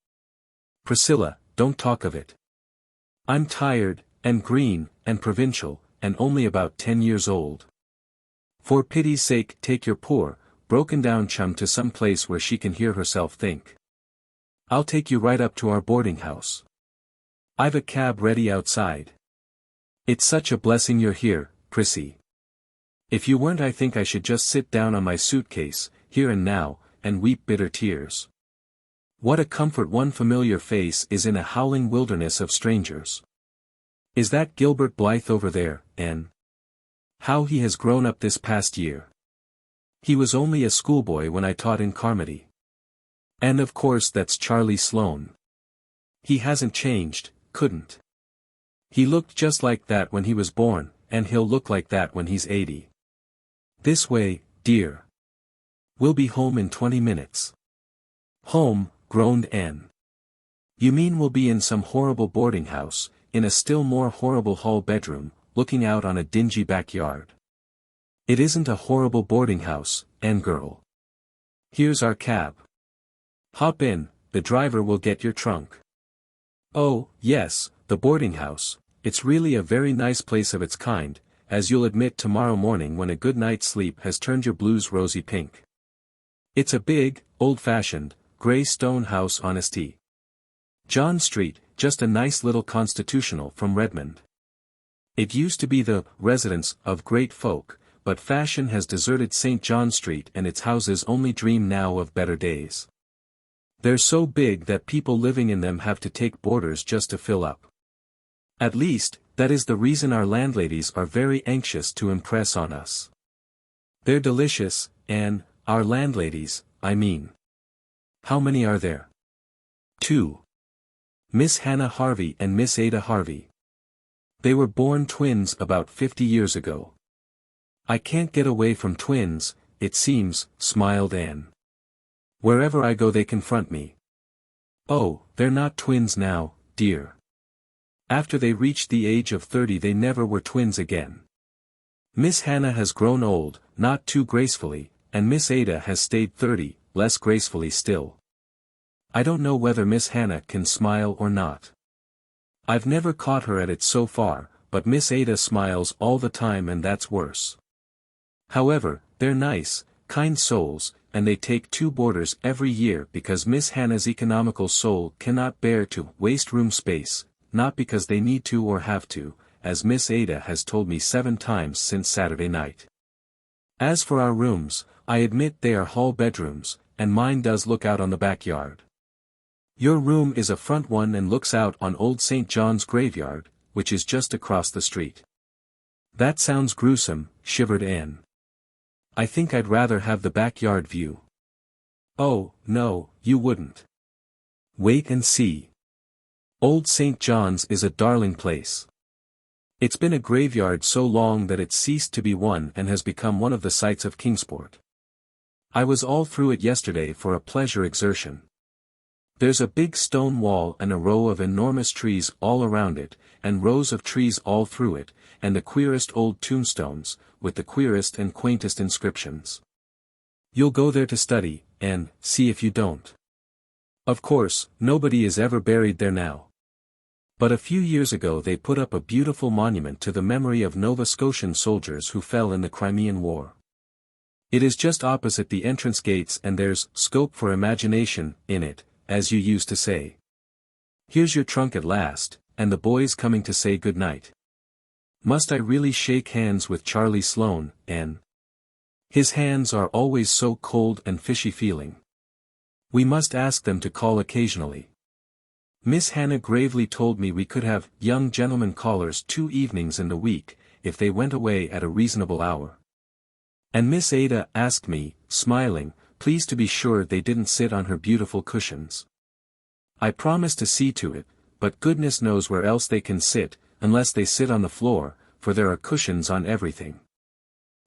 Priscilla, don't talk of it. I'm tired, and green, and provincial, and only about 10 years old. For pity's sake take your poor, broken-down chum to some place where she can hear herself think. I'll take you right up to our boarding-house. I've a cab ready outside. It's such a blessing you're here, Prissy. If you weren't I think I should just sit down on my suitcase, here and now, and weep bitter tears. What a comfort one familiar face is in a howling wilderness of strangers. Is that Gilbert Blythe over there, Anne? How he has grown up this past year. He was only a schoolboy when I taught in Carmody. And of course that's Charlie Sloane. He hasn't changed, couldn't. He looked just like that when he was born, and he'll look like that when he's 80. This way, dear. We'll be home in 20 minutes. Home, groaned Anne. You mean we'll be in some horrible boarding house, in a still more horrible hall bedroom, looking out on a dingy backyard. It isn't a horrible boarding house, Anne girl. Here's our cab. Hop in, the driver will get your trunk. Oh, yes, the boarding house, it's really a very nice place of its kind, as you'll admit tomorrow morning when a good night's sleep has turned your blues rosy pink. It's a big, old-fashioned, grey stone house on St. John Street, just a nice little constitutional from Redmond. It used to be the residence of great folk, but fashion has deserted St. John Street and its houses only dream now of better days. They're so big that people living in them have to take boarders just to fill up. At least, that is the reason our landladies are very anxious to impress on us. They're delicious, and, our landladies, I mean. How many are there? 2. Miss Hannah Harvey and Miss Ada Harvey. They were born twins about 50 years ago. I can't get away from twins, it seems, smiled Anne. Wherever I go they confront me. Oh, they're not twins now, dear. After they reached the age of 30 they never were twins again. Miss Hannah has grown old, not too gracefully, and Miss Ada has stayed 30, less gracefully still. I don't know whether Miss Hannah can smile or not. I've never caught her at it so far, but Miss Ada smiles all the time and that's worse. However, they're nice, kind souls, and they take 2 boarders every year because Miss Hannah's economical soul cannot bear to waste room space, not because they need to or have to, as Miss Ada has told me 7 times since Saturday night. As for our rooms, I admit they are hall bedrooms, and mine does look out on the backyard. Your room is a front one and looks out on Old St. John's graveyard, which is just across the street. That sounds gruesome, shivered Anne. I think I'd rather have the backyard view. Oh, no, you wouldn't. Wait and see. Old St. John's is a darling place. It's been a graveyard so long that it ceased to be one and has become one of the sights of Kingsport. I was all through it yesterday for a pleasure exertion. There's a big stone wall and a row of enormous trees all around it, and rows of trees all through it, and the queerest old tombstones, with the queerest and quaintest inscriptions. You'll go there to study, and see if you don't. Of course, nobody is ever buried there now. But a few years ago they put up a beautiful monument to the memory of Nova Scotian soldiers who fell in the Crimean War. It is just opposite the entrance gates and there's scope for imagination in it, as you used to say. Here's your trunk at last, and the boys coming to say good night. Must I really shake hands with Charlie Sloane, Anne? His hands are always so cold and fishy feeling. We must ask them to call occasionally. Miss Hannah gravely told me we could have young gentlemen callers 2 evenings in the week, if they went away at a reasonable hour. And Miss Ada asked me, smiling, please to be sure they didn't sit on her beautiful cushions. I promised to see to it, but goodness knows where else they can sit, unless they sit on the floor, for there are cushions on everything.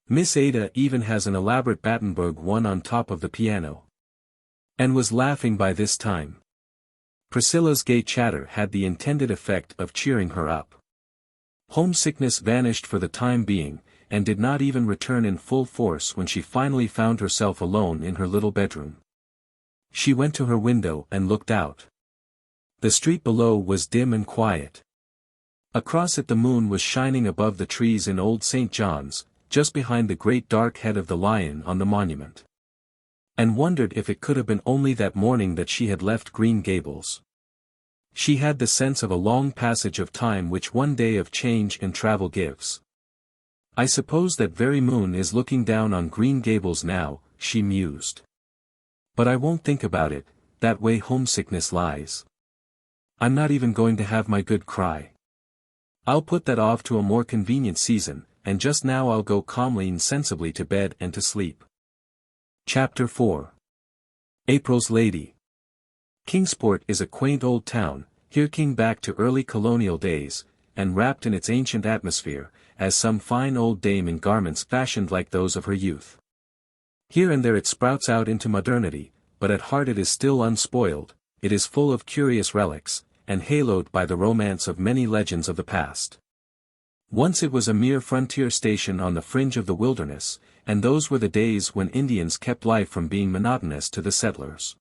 Miss Ada even has an elaborate Battenberg one on top of the piano. And was laughing by this time. Priscilla's gay chatter had the intended effect of cheering her up. Homesickness vanished for the time being, and did not even return in full force when she finally found herself alone in her little bedroom. She went to her window and looked out. The street below was dim and quiet. Across it the moon was shining above the trees in Old St. John's, just behind the great dark head of the lion on the monument. And wondered if it could have been only that morning that she had left Green Gables. She had the sense of a long passage of time which one day of change and travel gives. I suppose that very moon is looking down on Green Gables now, she mused. But I won't think about it, that way homesickness lies. I'm not even going to have my good cry. I'll put that off to a more convenient season, and just now I'll go calmly and sensibly to bed and to sleep. Chapter 4. April's Lady. Kingsport is a quaint old town, harking back to early colonial days, and wrapped in its ancient atmosphere, as some fine old dame in garments fashioned like those of her youth. Here and there it sprouts out into modernity, but at heart it is still unspoiled, it is full of curious relics, and haloed by the romance of many legends of the past. Once it was a mere frontier station on the fringe of the wilderness, and those were the days when Indians kept life from being monotonous to the settlers.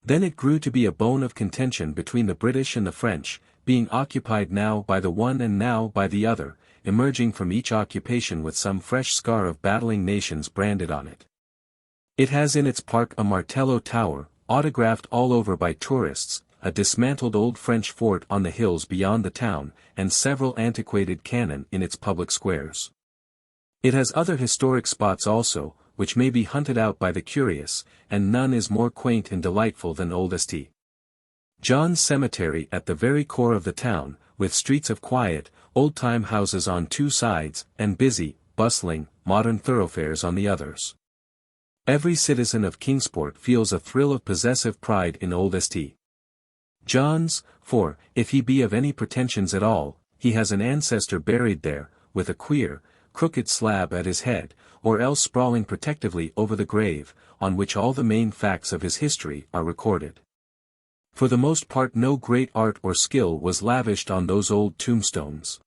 Then it grew to be a bone of contention between the British and the French, being occupied now by the one and now by the other, emerging from each occupation with some fresh scar of battling nations branded on it. It has in its park a Martello Tower, autographed all over by tourists, a dismantled old French fort on the hills beyond the town, and several antiquated cannon in its public squares. It has other historic spots also, which may be hunted out by the curious, and none is more quaint and delightful than Old St. John's Cemetery at the very core of the town, with streets of quiet, old-time houses on 2 sides, and busy, bustling, modern thoroughfares on the others. Every citizen of Kingsport feels a thrill of possessive pride in Old St. John's, for, if he be of any pretensions at all, he has an ancestor buried there, with a queer, crooked slab at his head, or else sprawling protectively over the grave, on which all the main facts of his history are recorded. For the most part no great art or skill was lavished on those old tombstones.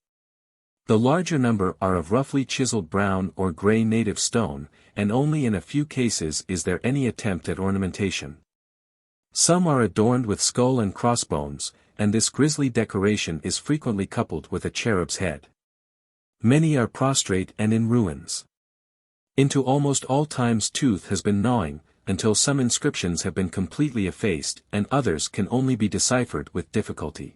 The larger number are of roughly chiseled brown or gray native stone, and only in a few cases is there any attempt at ornamentation. Some are adorned with skull and crossbones, and this grisly decoration is frequently coupled with a cherub's head. Many are prostrate and in ruins. Into almost all time's tooth has been gnawing, until some inscriptions have been completely effaced and others can only be deciphered with difficulty.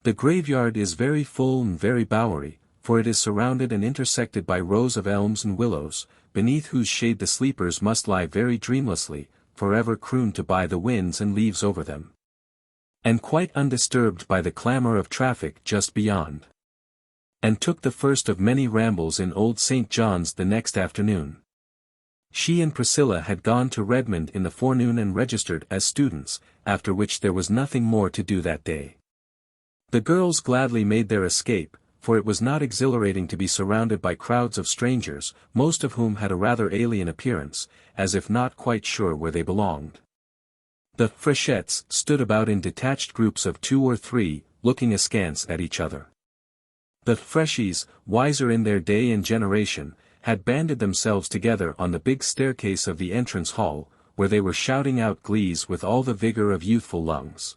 The graveyard is very full and very bowery, for it is surrounded and intersected by rows of elms and willows, beneath whose shade the sleepers must lie very dreamlessly, forever crooned to by the winds and leaves over them, and quite undisturbed by the clamor of traffic just beyond. And took the first of many rambles in Old St. John's the next afternoon. She and Priscilla had gone to Redmond in the forenoon and registered as students, after which there was nothing more to do that day. The girls gladly made their escape, for it was not exhilarating to be surrounded by crowds of strangers, most of whom had a rather alien appearance, as if not quite sure where they belonged. The freshettes stood about in detached groups of 2 or 3, looking askance at each other. The freshies, wiser in their day and generation, had banded themselves together on the big staircase of the entrance hall, where they were shouting out glees with all the vigor of youthful lungs.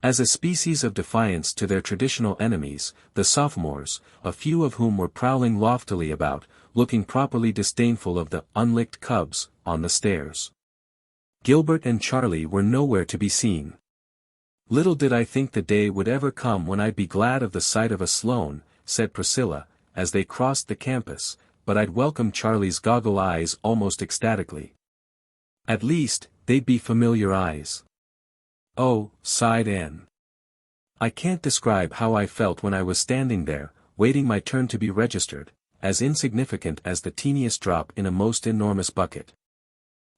As a species of defiance to their traditional enemies, the sophomores, a few of whom were prowling loftily about, looking properly disdainful of the unlicked cubs, on the stairs. Gilbert and Charlie were nowhere to be seen. Little did I think the day would ever come when I'd be glad of the sight of a Sloane, said Priscilla, as they crossed the campus, but I'd welcome Charlie's goggle eyes almost ecstatically. At least, they'd be familiar eyes. Oh, sighed Anne. I can't describe how I felt when I was standing there, waiting my turn to be registered, as insignificant as the teeniest drop in a most enormous bucket.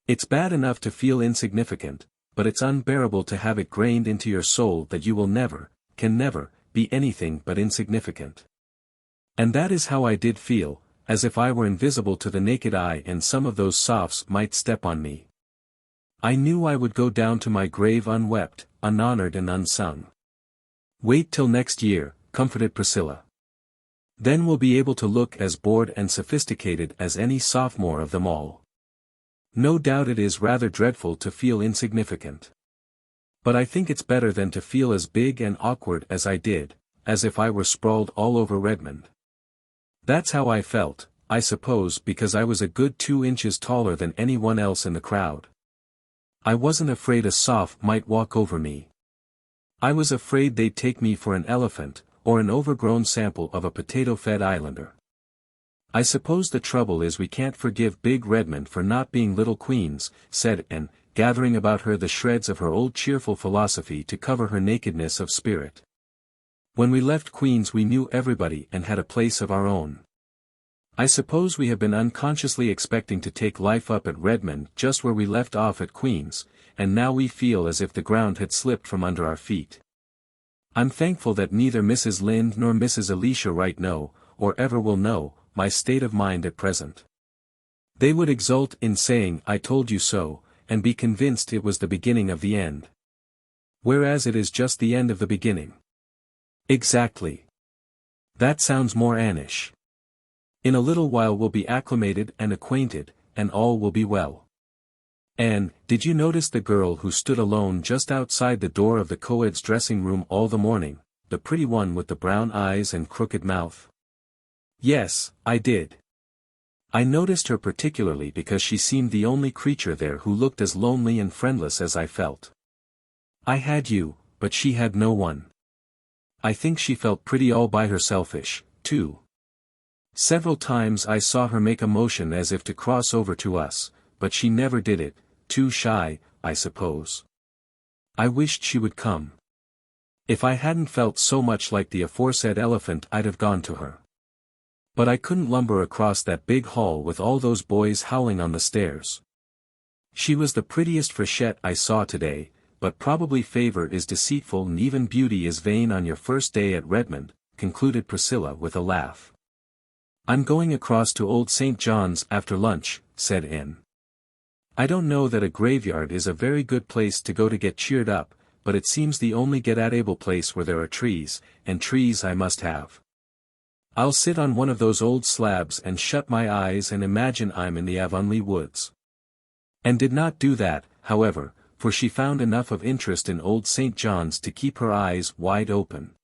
It's bad enough to feel insignificant, but it's unbearable to have it grained into your soul that you will never, can never, be anything but insignificant. And that is how I did feel, as if I were invisible to the naked eye and some of those sophs might step on me. I knew I would go down to my grave unwept, unhonored and unsung. Wait till next year, comforted Priscilla. Then we'll be able to look as bored and sophisticated as any sophomore of them all. No doubt it is rather dreadful to feel insignificant. But I think it's better than to feel as big and awkward as I did, as if I were sprawled all over Redmond. That's how I felt, I suppose because I was a good 2 inches taller than anyone else in the crowd. I wasn't afraid a soph might walk over me. I was afraid they'd take me for an elephant, or an overgrown sample of a potato-fed islander. I suppose the trouble is we can't forgive Big Redmond for not being Little Queens, said Anne, gathering about her the shreds of her old cheerful philosophy to cover her nakedness of spirit. When we left Queens we knew everybody and had a place of our own. I suppose we have been unconsciously expecting to take life up at Redmond just where we left off at Queens, and now we feel as if the ground had slipped from under our feet. I'm thankful that neither Mrs. Lynde nor Mrs. Elisha Wright know, or ever will know, my state of mind at present. They would exult in saying I told you so, and be convinced it was the beginning of the end. Whereas it is just the end of the beginning. Exactly. That sounds more Annish. In a little while we'll be acclimated and acquainted, and all will be well. Anne, did you notice the girl who stood alone just outside the door of the co-ed's dressing room all the morning, the pretty one with the brown eyes and crooked mouth? Yes, I did. I noticed her particularly because she seemed the only creature there who looked as lonely and friendless as I felt. I had you, but she had no one. I think she felt pretty all by herselfish, too. Several times I saw her make a motion as if to cross over to us, but she never did it, too shy, I suppose. I wished she would come. If I hadn't felt so much like the aforesaid elephant I'd have gone to her. But I couldn't lumber across that big hall with all those boys howling on the stairs. She was the prettiest freshette I saw today, but probably favor is deceitful and even beauty is vain on your first day at Redmond, concluded Priscilla with a laugh. I'm going across to Old St. John's after lunch, said Anne. I don't know that a graveyard is a very good place to go to get cheered up, but it seems the only get-at-able place where there are trees, and trees I must have. I'll sit on one of those old slabs and shut my eyes and imagine I'm in the Avonlea woods. And did not do that, however, for she found enough of interest in old St. John's to keep her eyes wide open.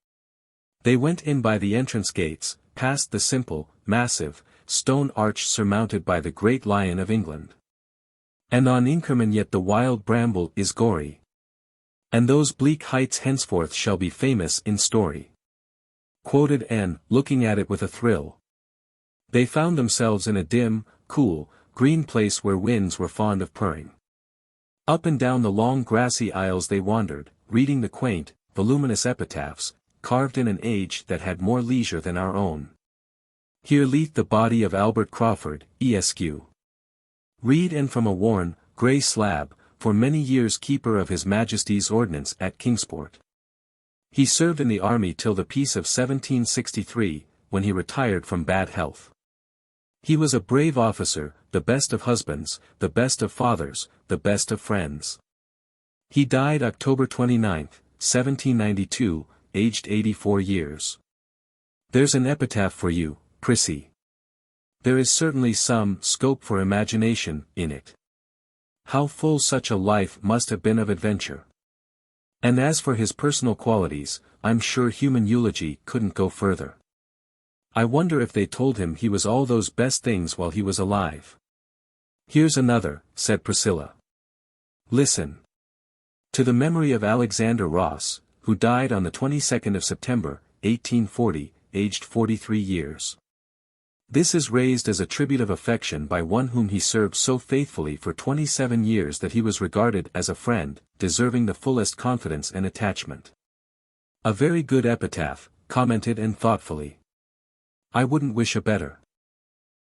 They went in by the entrance gates, past the simple, massive, stone arch surmounted by the great Lion of England. And on Inkerman yet the wild bramble is gory. And those bleak heights henceforth shall be famous in story. Quoted Anne, looking at it with a thrill. They found themselves in a dim, cool, green place where winds were fond of purring. Up and down the long grassy aisles they wandered, reading the quaint, voluminous epitaphs, carved in an age that had more leisure than our own. Here leath the body of Albert Crawford, Esq. Read and from a worn, grey slab, for many years keeper of His Majesty's ordnance at Kingsport. He served in the army till the peace of 1763, when he retired from bad health. He was a brave officer, the best of husbands, the best of fathers, the best of friends. He died October 29, 1792, aged 84 years. There's an epitaph for you, Prissy. There is certainly some scope for imagination in it. How full such a life must have been of adventure. And as for his personal qualities, I'm sure human eulogy couldn't go further. I wonder if they told him he was all those best things while he was alive. Here's another, said Priscilla. Listen. To the memory of Alexander Ross, who died on the 22nd of September, 1840, aged 43 years. This is raised as a tribute of affection by one whom he served so faithfully for 27 years that he was regarded as a friend, deserving the fullest confidence and attachment. A very good epitaph, commented and thoughtfully. I wouldn't wish a better.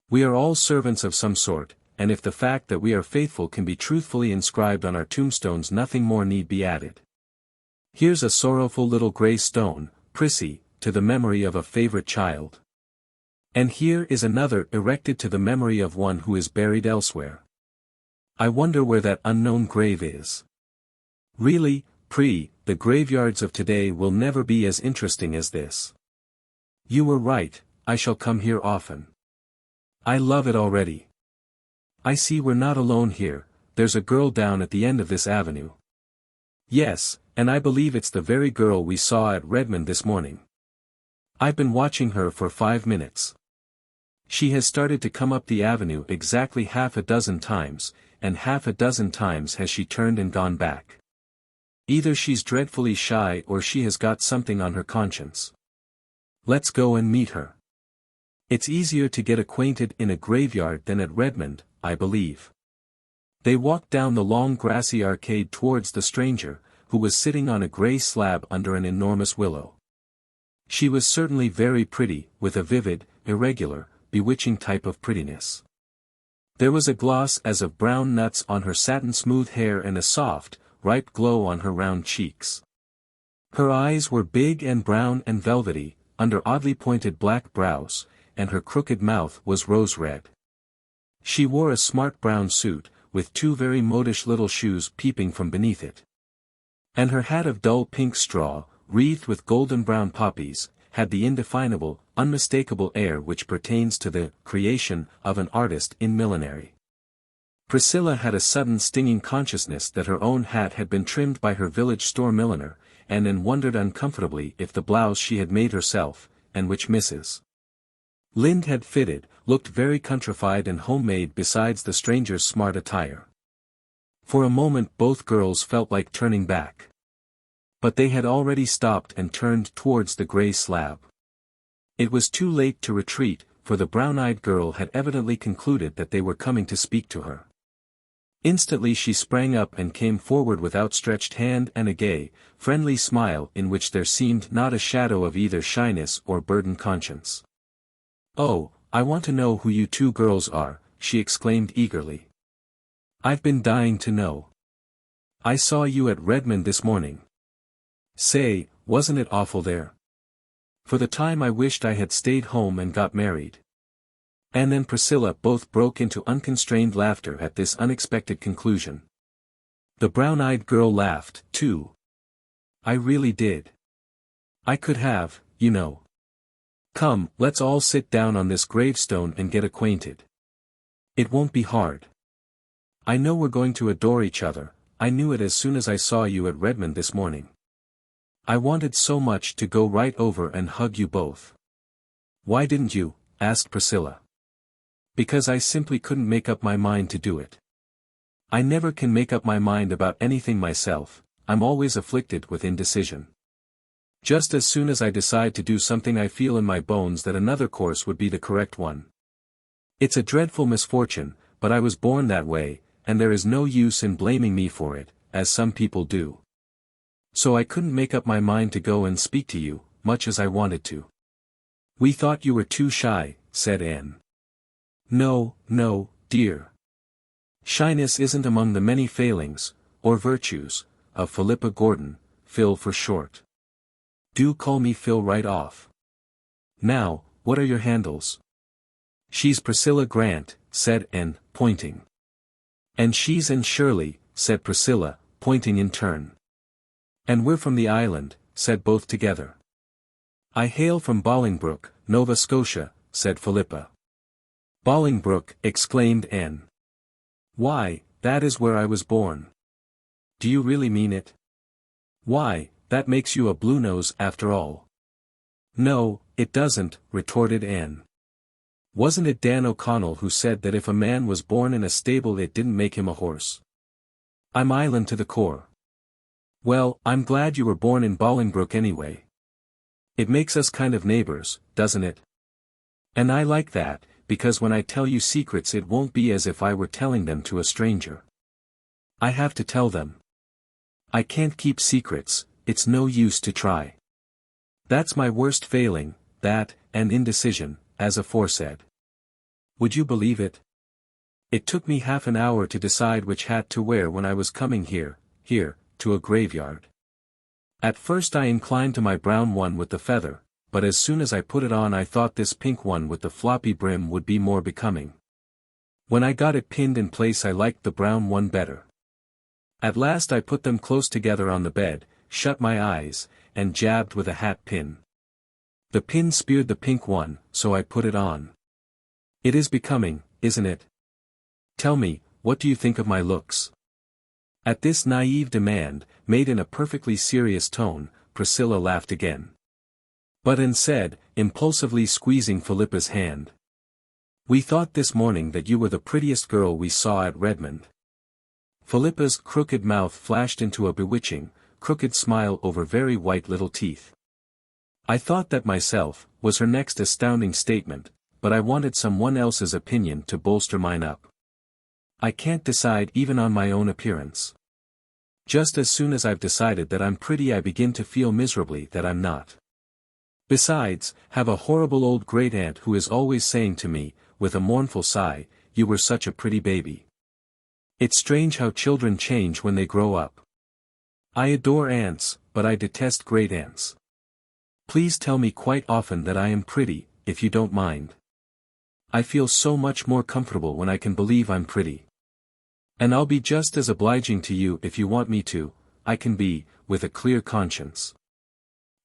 We are all servants of some sort, and if the fact that we are faithful can be truthfully inscribed on our tombstones, nothing more need be added. Here's a sorrowful little grey stone, Prissy, to the memory of a favourite child. And here is another erected to the memory of one who is buried elsewhere. I wonder where that unknown grave is. Really, the graveyards of today will never be as interesting as this. You were right, I shall come here often. I love it already. I see we're not alone here, there's a girl down at the end of this avenue. Yes, and I believe it's the very girl we saw at Redmond this morning. I've been watching her for 5 minutes. She has started to come up the avenue exactly half a dozen times, and half a dozen times has she turned and gone back. Either she's dreadfully shy or she has got something on her conscience. Let's go and meet her. It's easier to get acquainted in a graveyard than at Redmond, I believe. They walked down the long grassy arcade towards the stranger, who was sitting on a grey slab under an enormous willow. She was certainly very pretty, with a vivid, irregular, bewitching type of prettiness. There was a gloss as of brown nuts on her satin-smooth hair and a soft, ripe glow on her round cheeks. Her eyes were big and brown and velvety, under oddly pointed black brows, and her crooked mouth was rose-red. She wore a smart brown suit, with 2 very modish little shoes peeping from beneath it. And her hat of dull pink straw, wreathed with golden-brown poppies, had the indefinable, unmistakable air which pertains to the creation of an artist in millinery. Priscilla had a sudden stinging consciousness that her own hat had been trimmed by her village store milliner, and then wondered uncomfortably if the blouse she had made herself, and which Mrs. Lind had fitted, looked very countrified and homemade besides the stranger's smart attire. For a moment both girls felt like turning back. But they had already stopped and turned towards the grey slab. It was too late to retreat, for the brown-eyed girl had evidently concluded that they were coming to speak to her. Instantly she sprang up and came forward with outstretched hand and a gay, friendly smile in which there seemed not a shadow of either shyness or burdened conscience. "Oh, I want to know who you 2 girls are," she exclaimed eagerly. "I've been dying to know. I saw you at Redmond this morning. Say, wasn't it awful there? For the time I wished I had stayed home and got married." Anne and Priscilla both broke into unconstrained laughter at this unexpected conclusion. The brown-eyed girl laughed, too. I really did. I could have, you know. Come, let's all sit down on this gravestone and get acquainted. It won't be hard. I know we're going to adore each other. I knew it as soon as I saw you at Redmond this morning. I wanted so much to go right over and hug you both. Why didn't you? Asked Priscilla. Because I simply couldn't make up my mind to do it. I never can make up my mind about anything myself. I'm always afflicted with indecision. Just as soon as I decide to do something I feel in my bones that another course would be the correct one. It's a dreadful misfortune, but I was born that way, and there is no use in blaming me for it, as some people do. So I couldn't make up my mind to go and speak to you, much as I wanted to. We thought you were too shy, said Anne. No, no, dear. Shyness isn't among the many failings, or virtues, of Philippa Gordon, Phil for short. Do call me Phil right off. Now, what are your handles? She's Priscilla Grant, said Anne, pointing. And she's Anne Shirley, said Priscilla, pointing in turn. And we're from the island, said both together. I hail from Bolingbroke, Nova Scotia, said Philippa. Bolingbroke, exclaimed Anne. Why, that is where I was born. Do you really mean it? Why, that makes you a Bluenose after all. No, it doesn't, retorted Anne. Wasn't it Dan O'Connell who said that if a man was born in a stable it didn't make him a horse? I'm island to the core. Well, I'm glad you were born in Bolingbroke anyway. It makes us kind of neighbors, doesn't it? And I like that, because when I tell you secrets it won't be as if I were telling them to a stranger. I have to tell them. I can't keep secrets, it's no use to try. That's my worst failing, that, and indecision, as aforesaid. Would you believe it? It took me half an hour to decide which hat to wear when I was coming here, to a graveyard. At first I inclined to my brown one with the feather, but as soon as I put it on I thought this pink one with the floppy brim would be more becoming. When I got it pinned in place I liked the brown one better. At last I put them close together on the bed, shut my eyes, and jabbed with a hat pin. The pin speared the pink one, so I put it on. It is becoming, isn't it? Tell me, what do you think of my looks? At this naive demand, made in a perfectly serious tone, Priscilla laughed again. But Anne said, impulsively squeezing Philippa's hand. We thought this morning that you were the prettiest girl we saw at Redmond. Philippa's crooked mouth flashed into a bewitching, crooked smile over very white little teeth. I thought that myself, was her next astounding statement, but I wanted someone else's opinion to bolster mine up. I can't decide even on my own appearance. Just as soon as I've decided that I'm pretty I begin to feel miserably that I'm not. Besides, have a horrible old great-aunt who is always saying to me, with a mournful sigh, you were such a pretty baby. It's strange how children change when they grow up. I adore aunts, but I detest great-aunts. Please tell me quite often that I am pretty, if you don't mind. I feel so much more comfortable when I can believe I'm pretty. And I'll be just as obliging to you if you want me to, I can be, with a clear conscience.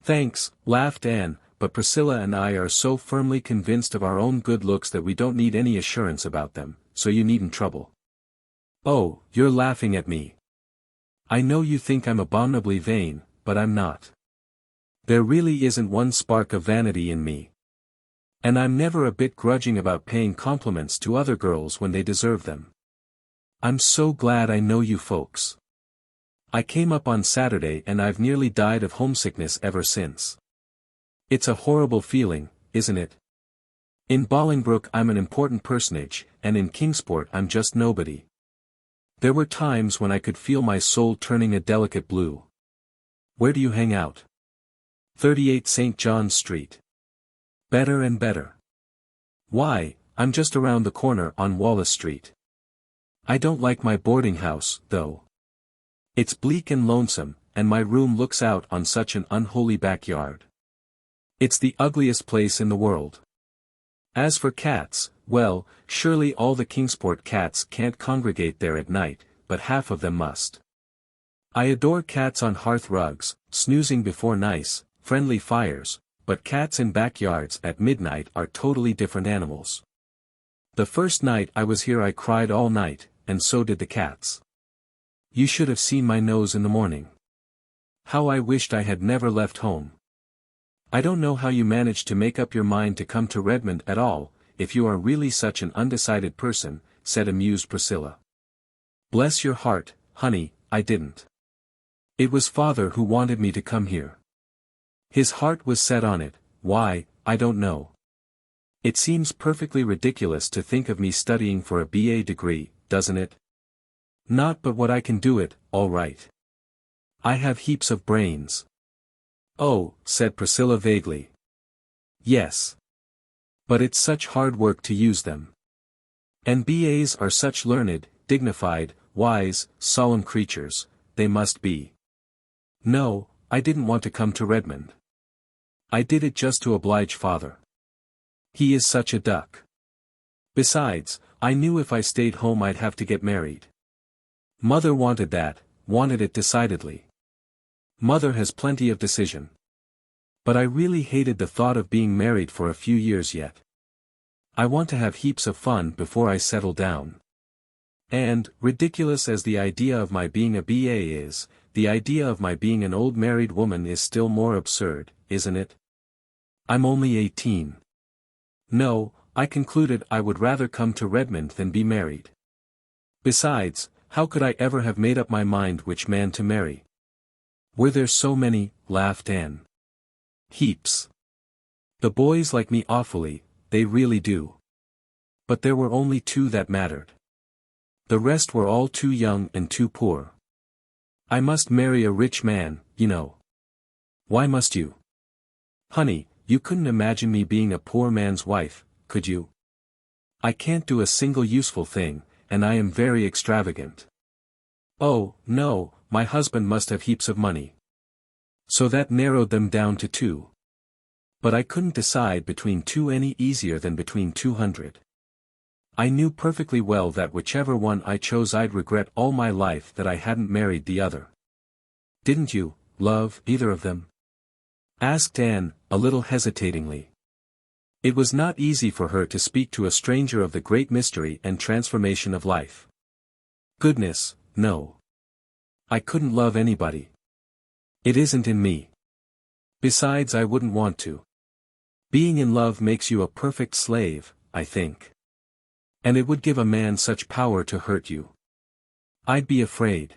Thanks, laughed Anne, but Priscilla and I are so firmly convinced of our own good looks that we don't need any assurance about them, so you needn't trouble. Oh, you're laughing at me. I know you think I'm abominably vain, but I'm not. There really isn't one spark of vanity in me. And I'm never a bit grudging about paying compliments to other girls when they deserve them. I'm so glad I know you folks. I came up on Saturday and I've nearly died of homesickness ever since. It's a horrible feeling, isn't it? In Bolingbroke I'm an important personage, and in Kingsport I'm just nobody. There were times when I could feel my soul turning a delicate blue. Where do you hang out? 38 St. John's Street. Better and better. Why, I'm just around the corner on Wallace Street. I don't like my boarding house, though. It's bleak and lonesome, and my room looks out on such an unholy backyard. It's the ugliest place in the world. As for cats, well, surely all the Kingsport cats can't congregate there at night, but half of them must. I adore cats on hearth rugs, snoozing before nice, friendly fires, but cats in backyards at midnight are totally different animals. The first night I was here I cried all night, and so did the cats. You should have seen my nose in the morning. How I wished I had never left home. I don't know how you managed to make up your mind to come to Redmond at all, if you are really such an undecided person, said amused Priscilla. Bless your heart, honey, I didn't. It was father who wanted me to come here. His heart was set on it, why, I don't know. It seems perfectly ridiculous to think of me studying for a BA degree, doesn't it? Not but what I can do it, all right. I have heaps of brains. Oh, said Priscilla vaguely. Yes. But it's such hard work to use them. And BAs are such learned, dignified, wise, solemn creatures, they must be. No, I didn't want to come to Redmond. I did it just to oblige father. He is such a duck. Besides, I knew if I stayed home I'd have to get married. Mother wanted that, wanted it decidedly. Mother has plenty of decision. But I really hated the thought of being married for a few years yet. I want to have heaps of fun before I settle down. And, ridiculous as the idea of my being a BA is, the idea of my being an old married woman is still more absurd, isn't it? I'm only 18. No, I concluded I would rather come to Redmond than be married. Besides, how could I ever have made up my mind which man to marry? Were there so many, laughed Anne. Heaps. The boys like me awfully, they really do. But there were only two that mattered. The rest were all too young and too poor. I must marry a rich man, you know. Why must you? Honey, you couldn't imagine me being a poor man's wife, could you? I can't do a single useful thing, and I am very extravagant. Oh, no, my husband must have heaps of money. So that narrowed them down to two. But I couldn't decide between two any easier than between 200. I knew perfectly well that whichever one I chose I'd regret all my life that I hadn't married the other. Didn't you, love, either of them? Asked Anne, a little hesitatingly. It was not easy for her to speak to a stranger of the great mystery and transformation of life. Goodness, no. I couldn't love anybody. It isn't in me. Besides, I wouldn't want to. Being in love makes you a perfect slave, I think. And it would give a man such power to hurt you. I'd be afraid.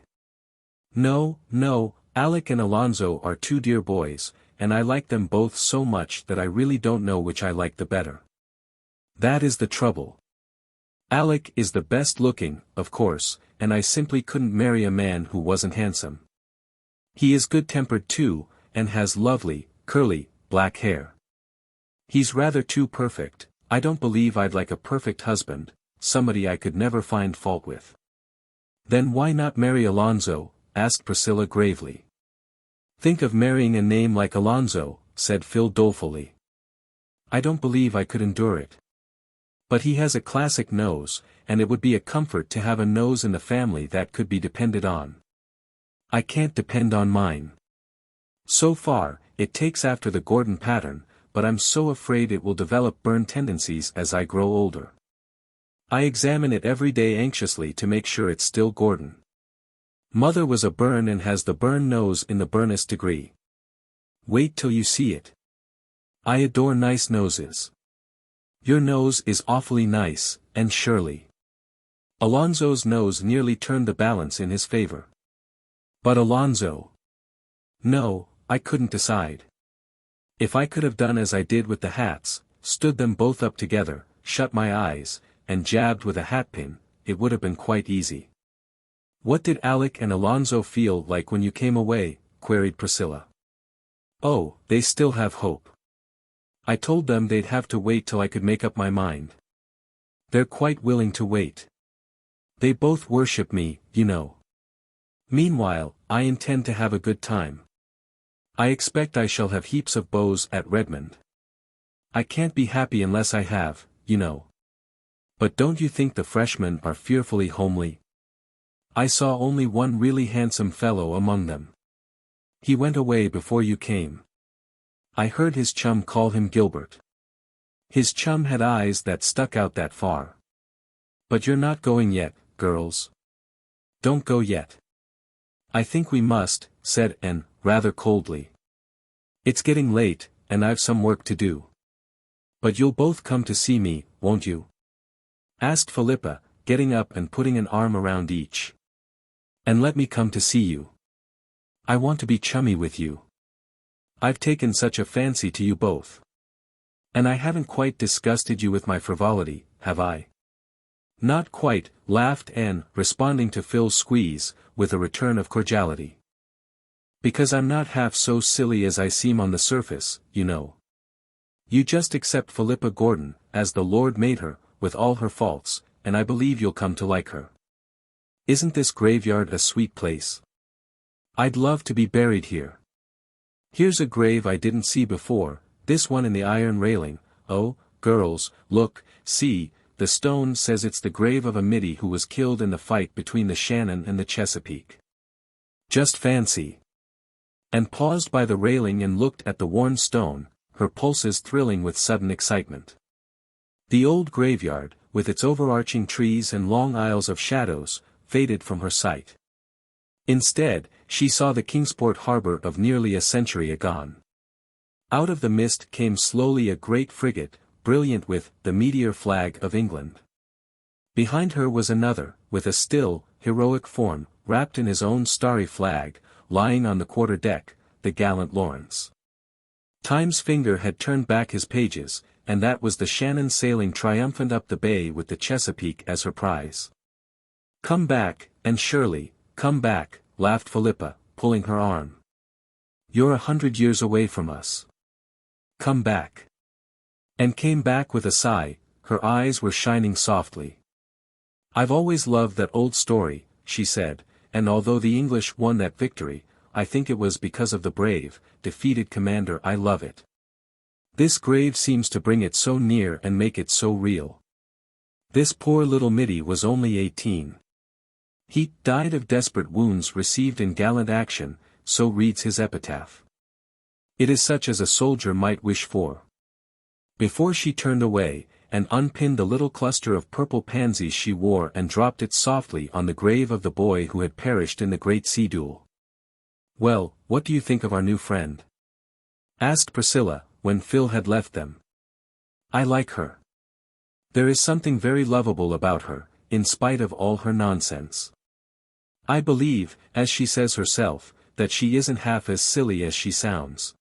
No, no, Alec and Alonzo are two dear boys, and I like them both so much that I really don't know which I like the better. That is the trouble. Alec is the best looking, of course, and I simply couldn't marry a man who wasn't handsome. He is good-tempered too, and has lovely, curly, black hair. He's rather too perfect. I don't believe I'd like a perfect husband, somebody I could never find fault with. Then why not marry Alonzo? Asked Priscilla gravely. Think of marrying a name like Alonzo, said Phil dolefully. I don't believe I could endure it. But he has a classic nose, and it would be a comfort to have a nose in the family that could be depended on. I can't depend on mine. So far, it takes after the Gordon pattern, but I'm so afraid it will develop burn tendencies as I grow older. I examine it every day anxiously to make sure it's still Gordon. Mother was a Byrne and has the Byrne nose in the Byrnest degree. Wait till you see it. I adore nice noses. Your nose is awfully nice, and Shirley. Alonzo's nose nearly turned the balance in his favor. But Alonzo. No, I couldn't decide. If I could have done as I did with the hats, stood them both up together, shut my eyes, and jabbed with a hatpin, it would have been quite easy. What did Alec and Alonzo feel like when you came away? Queried Priscilla. Oh, they still have hope. I told them they'd have to wait till I could make up my mind. They're quite willing to wait. They both worship me, you know. Meanwhile, I intend to have a good time. I expect I shall have heaps of beaux at Redmond. I can't be happy unless I have, you know. But don't you think the freshmen are fearfully homely? I saw only one really handsome fellow among them. He went away before you came. I heard his chum call him Gilbert. His chum had eyes that stuck out that far. But you're not going yet, girls. Don't go yet. I think we must, said Anne, rather coldly. It's getting late, and I've some work to do. But you'll both come to see me, won't you? Asked Philippa, getting up and putting an arm around each. And let me come to see you. I want to be chummy with you. I've taken such a fancy to you both. And I haven't quite disgusted you with my frivolity, have I? Not quite, laughed Anne, responding to Phil's squeeze, with a return of cordiality. Because I'm not half so silly as I seem on the surface, you know. You just accept Philippa Gordon, as the Lord made her, with all her faults, and I believe you'll come to like her. Isn't this graveyard a sweet place? I'd love to be buried here. Here's a grave I didn't see before, this one in the iron railing. Oh, girls, look, see, the stone says it's the grave of a middy who was killed in the fight between the Shannon and the Chesapeake. Just fancy. And paused by the railing and looked at the worn stone, her pulses thrilling with sudden excitement. The old graveyard, with its overarching trees and long aisles of shadows, faded from her sight. Instead, she saw the Kingsport harbor of nearly a century agone. Out of the mist came slowly a great frigate, brilliant with the meteor flag of England. Behind her was another, with a still, heroic form, wrapped in his own starry flag, lying on the quarter-deck, the gallant Lawrence. Time's finger had turned back his pages, and that was the Shannon sailing triumphant up the bay with the Chesapeake as her prize. Come back, and Shirley, come back, laughed Philippa, pulling her arm. You're 100 years away from us. Come back. And came back with a sigh, her eyes were shining softly. I've always loved that old story, she said, and although the English won that victory, I think it was because of the brave, defeated commander. I love it. This grave seems to bring it so near and make it so real. This poor little middy was only 18. He died of desperate wounds received in gallant action, so reads his epitaph. It is such as a soldier might wish for. Before she turned away, and unpinned the little cluster of purple pansies she wore and dropped it softly on the grave of the boy who had perished in the great sea duel. Well, what do you think of our new friend? Asked Priscilla, when Phil had left them. I like her. There is something very lovable about her, in spite of all her nonsense. I believe, as she says herself, that she isn't half as silly as she sounds.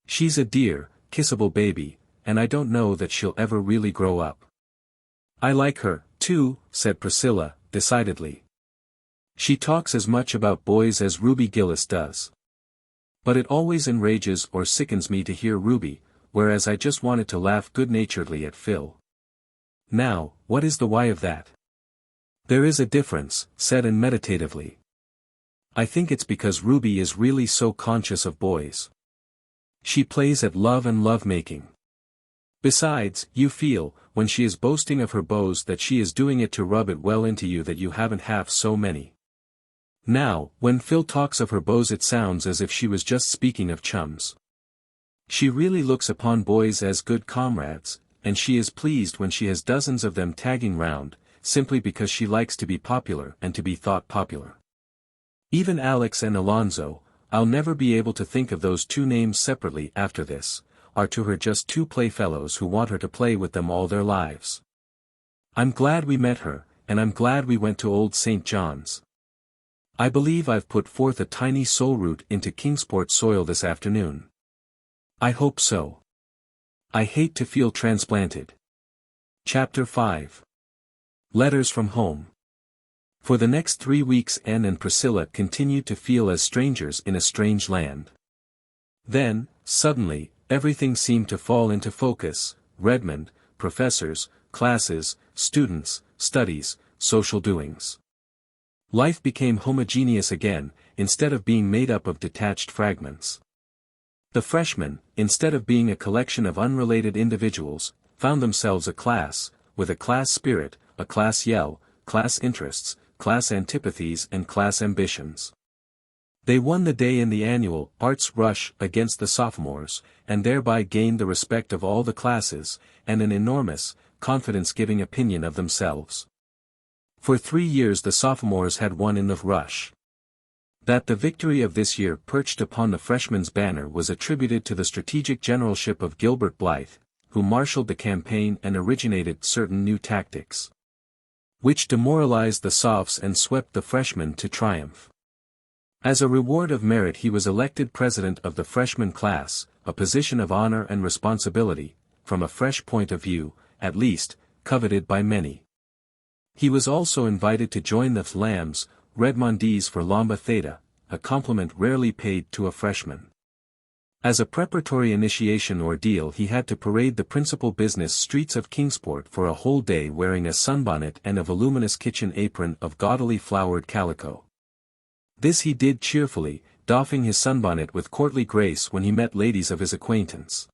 She's a dear, kissable baby, and I don't know that she'll ever really grow up. I like her, too, said Priscilla, decidedly. She talks as much about boys as Ruby Gillis does. But it always enrages or sickens me to hear Ruby, whereas I just wanted to laugh good-naturedly at Phil. Now, what is the why of that? There is a difference, said Anne meditatively. I think it's because Ruby is really so conscious of boys. She plays at love and love-making. Besides, you feel, when she is boasting of her beaux, that she is doing it to rub it well into you that you haven't half so many. Now, when Phil talks of her beaux it sounds as if she was just speaking of chums. She really looks upon boys as good comrades, and she is pleased when she has dozens of them tagging round, simply because she likes to be popular and to be thought popular. Even Alex and Alonzo, I'll never be able to think of those two names separately after this, are to her just two playfellows who want her to play with them all their lives. I'm glad we met her, and I'm glad we went to old St. John's. I believe I've put forth a tiny soul root into Kingsport soil this afternoon. I hope so. I hate to feel transplanted. Chapter 5. Letters from Home. For the next 3 weeks Anne and Priscilla continued to feel as strangers in a strange land. Then, suddenly, everything seemed to fall into focus: Redmond, professors, classes, students, studies, social doings. Life became homogeneous again, instead of being made up of detached fragments. The freshmen, instead of being a collection of unrelated individuals, found themselves a class, with a class spirit, a class yell, class interests, class antipathies and class ambitions. They won the day in the annual arts rush against the sophomores, and thereby gained the respect of all the classes, and an enormous, confidence-giving opinion of themselves. For 3 years the sophomores had won in the rush. That the victory of this year perched upon the freshmen's banner was attributed to the strategic generalship of Gilbert Blythe, who marshaled the campaign and originated certain new tactics, which demoralized the sophs and swept the freshmen to triumph. As a reward of merit he was elected president of the freshman class, a position of honor and responsibility, from a fresh point of view, at least, coveted by many. He was also invited to join the Lambs, Redmondees for Lambda Theta, a compliment rarely paid to a freshman. As a preparatory initiation ordeal he had to parade the principal business streets of Kingsport for a whole day wearing a sunbonnet and a voluminous kitchen apron of gaudily flowered calico. This he did cheerfully, doffing his sunbonnet with courtly grace when he met ladies of his acquaintance.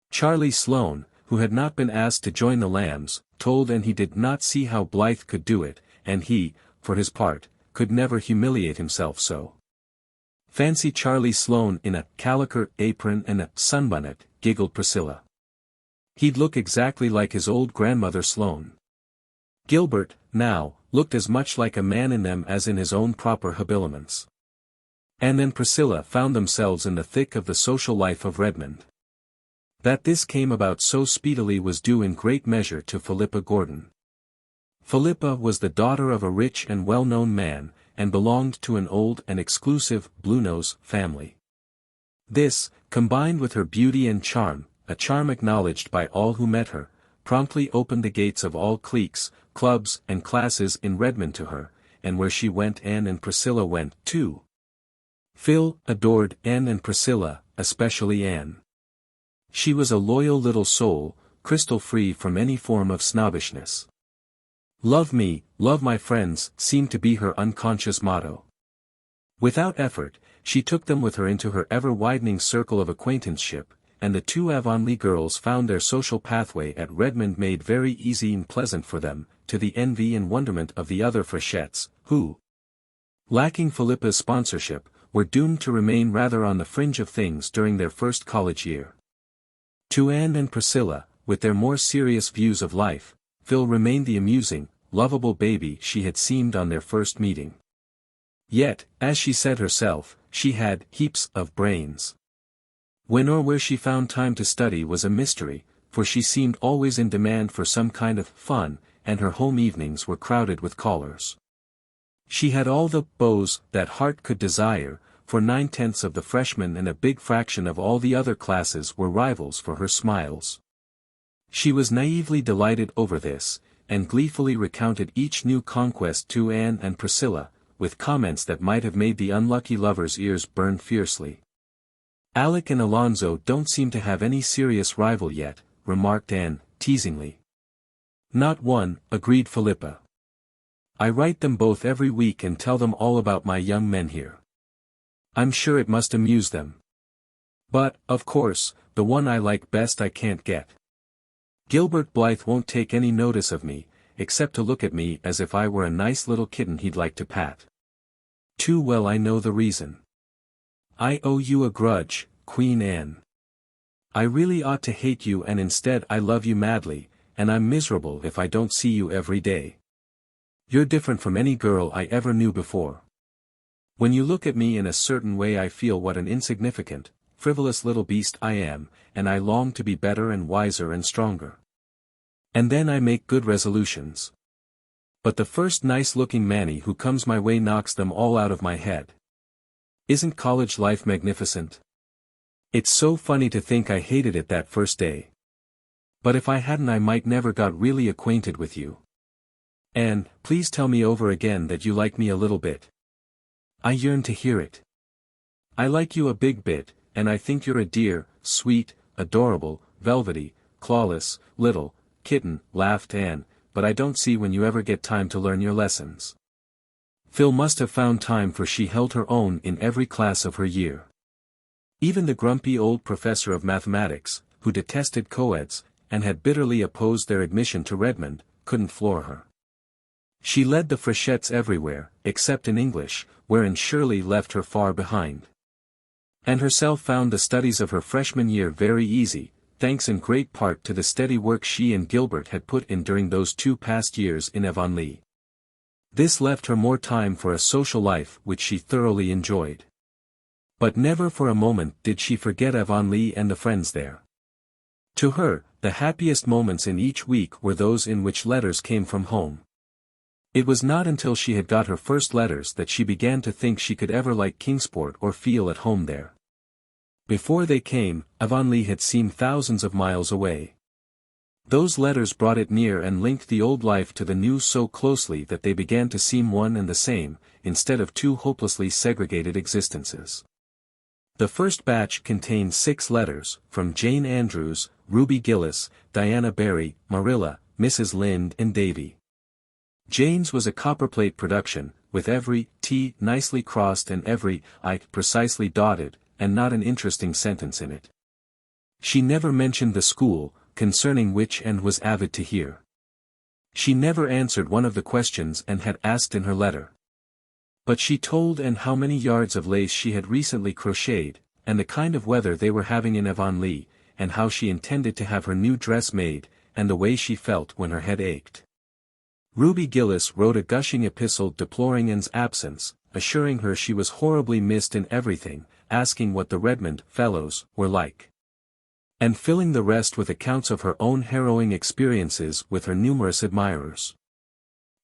Charlie Sloane, who had not been asked to join the Lambs, told and he did not see how Blythe could do it, and he, for his part, could never humiliate himself so. Fancy Charlie Sloane in a calico apron and a sunbonnet, giggled Priscilla. He'd look exactly like his old grandmother Sloane. Gilbert, now, looked as much like a man in them as in his own proper habiliments. And then Priscilla found themselves in the thick of the social life of Redmond. That this came about so speedily was due in great measure to Philippa Gordon. Philippa was the daughter of a rich and well-known man, and belonged to an old and exclusive Bluenose family. This, combined with her beauty and charm, a charm acknowledged by all who met her, promptly opened the gates of all cliques, clubs and classes in Redmond to her, and where she went Anne and Priscilla went too. Phil adored Anne and Priscilla, especially Anne. She was a loyal little soul, crystal-free from any form of snobbishness. "Love me, love my friends," seemed to be her unconscious motto. Without effort, she took them with her into her ever-widening circle of acquaintanceship, and the two Avonlea girls found their social pathway at Redmond made very easy and pleasant for them, to the envy and wonderment of the other freshettes, who, lacking Philippa's sponsorship, were doomed to remain rather on the fringe of things during their first college year. To Anne and Priscilla, with their more serious views of life, Phil remained the amusing, lovable baby she had seemed on their first meeting. Yet, as she said herself, she had heaps of brains. When or where she found time to study was a mystery, for she seemed always in demand for some kind of fun, and her home evenings were crowded with callers. She had all the beaux that heart could desire, for 9/10 of the freshmen and a big fraction of all the other classes were rivals for her smiles. She was naively delighted over this, and gleefully recounted each new conquest to Anne and Priscilla, with comments that might have made the unlucky lovers' ears burn fiercely. "Alec and Alonzo don't seem to have any serious rival yet," remarked Anne, teasingly. "Not one," agreed Philippa. "I write them both every week and tell them all about my young men here. I'm sure it must amuse them. But, of course, the one I like best I can't get. Gilbert Blythe won't take any notice of me, except to look at me as if I were a nice little kitten he'd like to pat. Too well I know the reason. I owe you a grudge, Queen Anne. I really ought to hate you and instead I love you madly, and I'm miserable if I don't see you every day. You're different from any girl I ever knew before. When you look at me in a certain way I feel what an insignificant, frivolous little beast I am, and I long to be better and wiser and stronger. And then I make good resolutions. But the first nice-looking manny who comes my way knocks them all out of my head. Isn't college life magnificent? It's so funny to think I hated it that first day. But if I hadn't I might never got really acquainted with you. And, please tell me over again that you like me a little bit. I yearn to hear it. I like you a big bit, and I think you're a dear, sweet, adorable, velvety, clawless, little kitten," laughed Anne, "but I don't see when you ever get time to learn your lessons." Phil must have found time for she held her own in every class of her year. Even the grumpy old professor of mathematics, who detested coeds, and had bitterly opposed their admission to Redmond, couldn't floor her. She led the Freshettes everywhere, except in English, wherein Shirley left her far behind. And herself found the studies of her freshman year very easy, thanks in great part to the steady work she and Gilbert had put in during those 2 past years in Avonlea. This left her more time for a social life which she thoroughly enjoyed. But never for a moment did she forget Avonlea and the friends there. To her, the happiest moments in each week were those in which letters came from home. It was not until she had got her first letters that she began to think she could ever like Kingsport or feel at home there. Before they came, Avonlea had seemed thousands of miles away. Those letters brought it near and linked the old life to the new so closely that they began to seem one and the same, instead of 2 hopelessly segregated existences. The first batch contained 6 letters, from Jane Andrews, Ruby Gillis, Diana Barry, Marilla, Mrs. Lynde and Davy. Jane's was a copperplate production, with every T nicely crossed and every I precisely dotted, and not an interesting sentence in it. She never mentioned the school, concerning which and was avid to hear. She never answered one of the questions and had asked in her letter. But she told and how many yards of lace she had recently crocheted, and the kind of weather they were having in Avonlea, and how she intended to have her new dress made, and the way she felt when her head ached. Ruby Gillis wrote a gushing epistle deploring Anne's absence, assuring her she was horribly missed in everything, asking what the Redmond fellows were like, and filling the rest with accounts of her own harrowing experiences with her numerous admirers.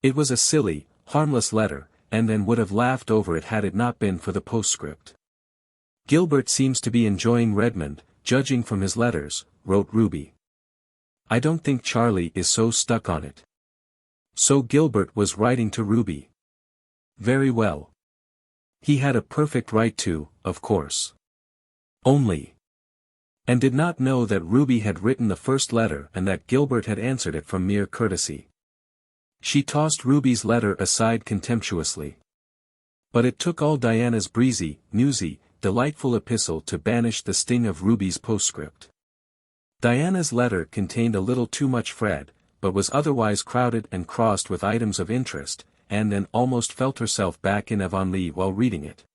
It was a silly, harmless letter, and Anne would have laughed over it had it not been for the postscript. Gilbert seems to be enjoying Redmond, judging from his letters, wrote Ruby. I don't think Charlie is so stuck on it. So Gilbert was writing to Ruby. Very well. He had a perfect right to, of course. Only. And did not know that Ruby had written the first letter and that Gilbert had answered it from mere courtesy. She tossed Ruby's letter aside contemptuously. But it took all Diana's breezy, newsy, delightful epistle to banish the sting of Ruby's postscript. Diana's letter contained a little too much Fred, but was otherwise crowded and crossed with items of interest, and Anne almost felt herself back in Avonlea while reading it.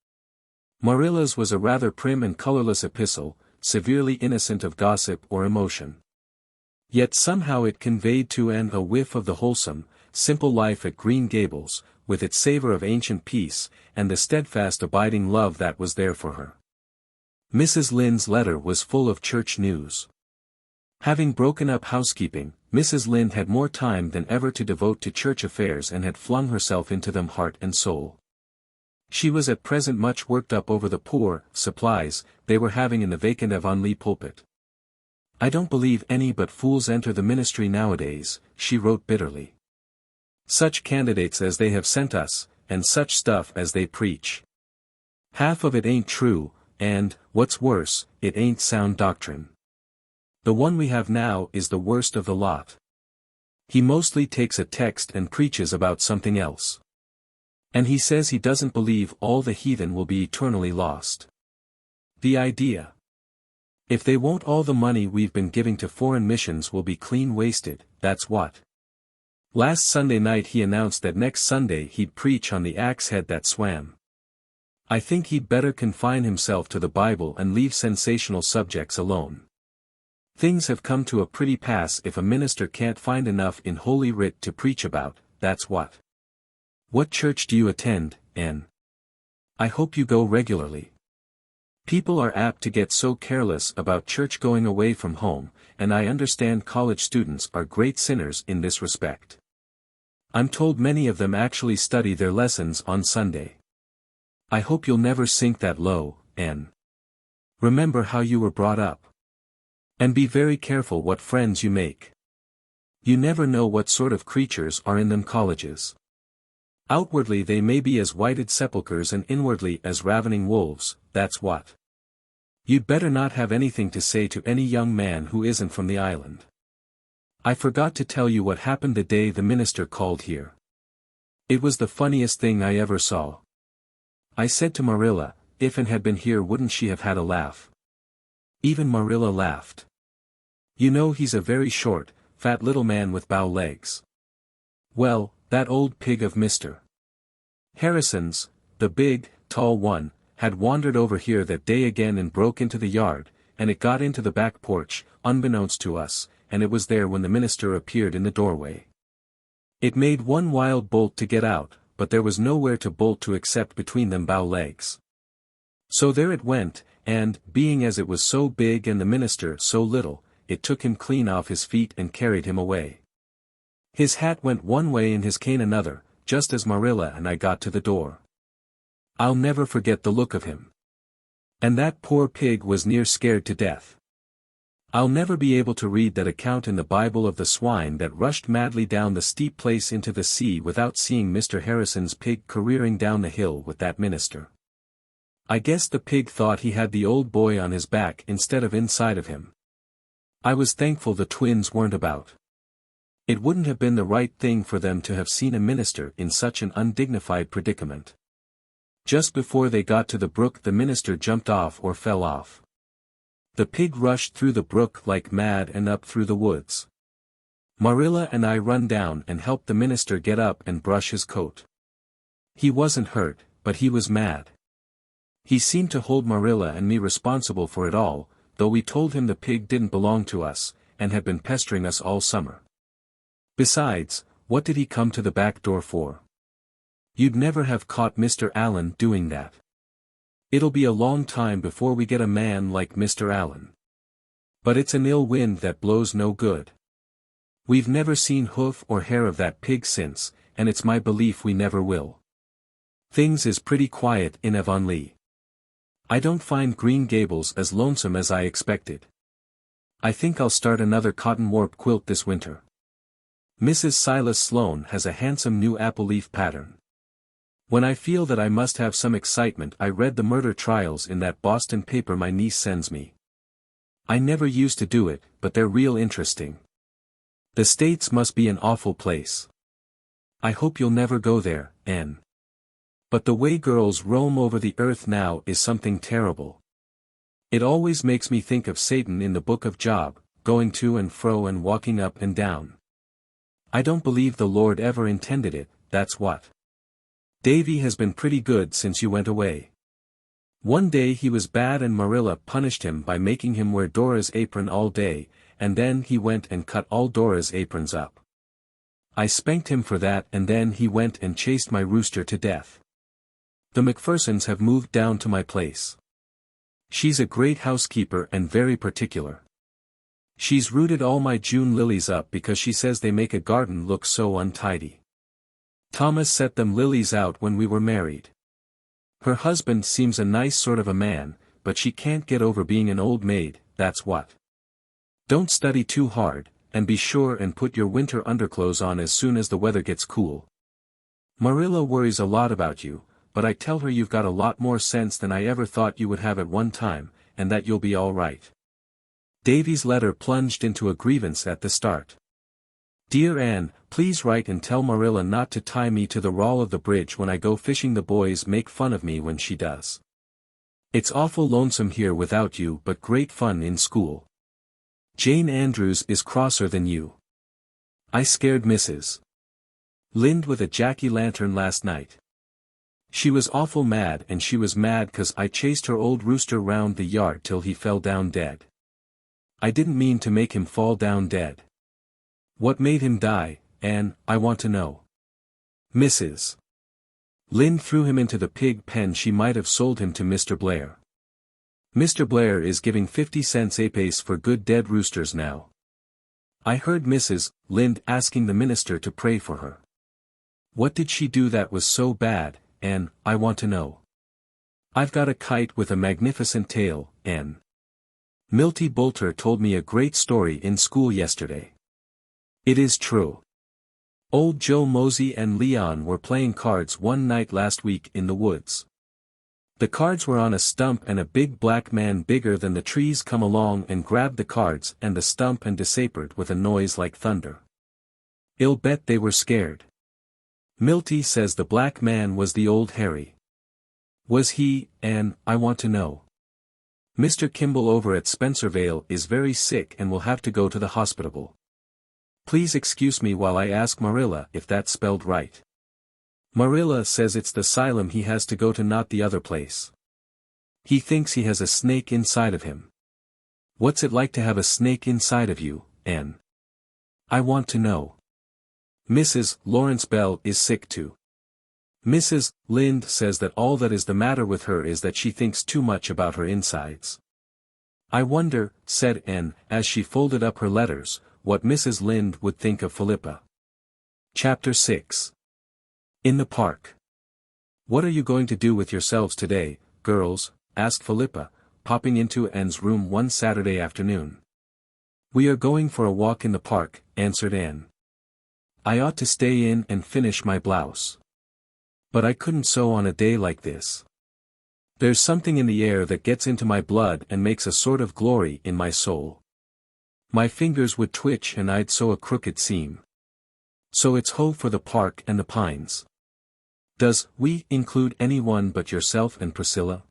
Marilla's was a rather prim and colorless epistle, severely innocent of gossip or emotion. Yet somehow it conveyed to Anne a whiff of the wholesome, simple life at Green Gables, with its savor of ancient peace, and the steadfast abiding love that was there for her. Mrs. Lynde's letter was full of church news. Having broken up housekeeping, Mrs. Lynde had more time than ever to devote to church affairs and had flung herself into them heart and soul. She was at present much worked up over the poor supplies they were having in the vacant Avonlea pulpit. I don't believe any but fools enter the ministry nowadays, she wrote bitterly. Such candidates as they have sent us, and such stuff as they preach. Half of it ain't true, and, what's worse, it ain't sound doctrine. The one we have now is the worst of the lot. He mostly takes a text and preaches about something else. And he says he doesn't believe all the heathen will be eternally lost. The idea. If they won't, all the money we've been giving to foreign missions will be clean wasted, that's what. Last Sunday night he announced that next Sunday he'd preach on the axe head that swam. I think he'd better confine himself to the Bible and leave sensational subjects alone. Things have come to a pretty pass if a minister can't find enough in Holy Writ to preach about, that's what. What church do you attend, Anne? I hope you go regularly. People are apt to get so careless about church going away from home, and I understand college students are great sinners in this respect. I'm told many of them actually study their lessons on Sunday. I hope you'll never sink that low, Anne. Remember how you were brought up. And be very careful what friends you make. You never know what sort of creatures are in them colleges. Outwardly they may be as whited sepulchres and inwardly as ravening wolves, that's what. You'd better not have anything to say to any young man who isn't from the island. I forgot to tell you what happened the day the minister called here. It was the funniest thing I ever saw. I said to Marilla, if Anne had been here wouldn't she have had a laugh? Even Marilla laughed. You know he's a very short, fat little man with bow legs. Well, that old pig of Mr. Harrison's, the big, tall one, had wandered over here that day again and broke into the yard, and it got into the back porch, unbeknownst to us, and it was there when the minister appeared in the doorway. It made one wild bolt to get out, but there was nowhere to bolt to except between them bow legs. So there it went, and, being as it was so big and the minister so little, it took him clean off his feet and carried him away. His hat went one way and his cane another, just as Marilla and I got to the door. I'll never forget the look of him. And that poor pig was near scared to death. I'll never be able to read that account in the Bible of the swine that rushed madly down the steep place into the sea without seeing Mr. Harrison's pig careering down the hill with that minister. I guess the pig thought he had the old boy on his back instead of inside of him. I was thankful the twins weren't about. It wouldn't have been the right thing for them to have seen a minister in such an undignified predicament. Just before they got to the brook the minister jumped off or fell off. The pig rushed through the brook like mad and up through the woods. Marilla and I run down and helped the minister get up and brush his coat. He wasn't hurt, but he was mad. He seemed to hold Marilla and me responsible for it all, though we told him the pig didn't belong to us, and had been pestering us all summer. Besides, what did he come to the back door for? You'd never have caught Mr. Allen doing that. It'll be a long time before we get a man like Mr. Allen. But it's an ill wind that blows no good. We've never seen hoof or hair of that pig since, and it's my belief we never will. Things is pretty quiet in Avonlea. I don't find Green Gables as lonesome as I expected. I think I'll start another cotton warp quilt this winter. Mrs. Silas Sloane has a handsome new apple leaf pattern. When I feel that I must have some excitement I read the murder trials in that Boston paper my niece sends me. I never used to do it, but they're real interesting. The States must be an awful place. I hope you'll never go there, Anne. But the way girls roam over the earth now is something terrible. It always makes me think of Satan in the book of Job, going to and fro and walking up and down. I don't believe the Lord ever intended it, that's what. Davy has been pretty good since you went away. One day he was bad and Marilla punished him by making him wear Dora's apron all day, and then he went and cut all Dora's aprons up. I spanked him for that and then he went and chased my rooster to death. The McPhersons have moved down to my place. She's a great housekeeper and very particular. She's rooted all my June lilies up because she says they make a garden look so untidy. Thomas set them lilies out when we were married. Her husband seems a nice sort of a man, but she can't get over being an old maid, that's what. Don't study too hard, and be sure and put your winter underclothes on as soon as the weather gets cool. Marilla worries a lot about you, but I tell her you've got a lot more sense than I ever thought you would have at one time, and that you'll be all right. Davy's letter plunged into a grievance at the start. Dear Anne, please write and tell Marilla not to tie me to the rowel of the bridge when I go fishing. The boys make fun of me when she does. It's awful lonesome here without you but great fun in school. Jane Andrews is crosser than you. I scared Mrs. Lind with a jack-o'-lantern last night. She was awful mad and she was mad 'cause I chased her old rooster round the yard till he fell down dead. I didn't mean to make him fall down dead. What made him die, Anne, I want to know. Mrs. Lind threw him into the pig pen. She might have sold him to Mr. Blair. Mr. Blair is giving 50 cents apiece for good dead roosters now. I heard Mrs. Lind asking the minister to pray for her. What did she do that was so bad, Anne, I want to know. I've got a kite with a magnificent tail, Anne. Milty Boulter told me a great story in school yesterday. It is true. Old Joe Mosey and Leon were playing cards one night last week in the woods. The cards were on a stump and a big black man bigger than the trees come along and grabbed the cards and the stump and disapered with a noise like thunder. I'll bet they were scared. Milty says the black man was the old Harry. Was he, Anne, I want to know. Mr. Kimball over at Spencervale is very sick and will have to go to the hospital. Please excuse me while I ask Marilla if that's spelled right. Marilla says it's the asylum he has to go to, not the other place. He thinks he has a snake inside of him. What's it like to have a snake inside of you, Anne? I want to know. Mrs. Lawrence Bell is sick too. Mrs. Lynde says that all that is the matter with her is that she thinks too much about her insides. I wonder, said Anne, as she folded up her letters, what Mrs. Lynde would think of Philippa. Chapter 6. In the park. What are you going to do with yourselves today, girls? Asked Philippa, popping into Anne's room one Saturday afternoon. We are going for a walk in the park, answered Anne. I ought to stay in and finish my blouse. But I couldn't sew on a day like this. There's something in the air that gets into my blood and makes a sort of glory in my soul. My fingers would twitch and I'd sew a crooked seam. So it's ho for the park and the pines. Does we include anyone but yourself and Priscilla?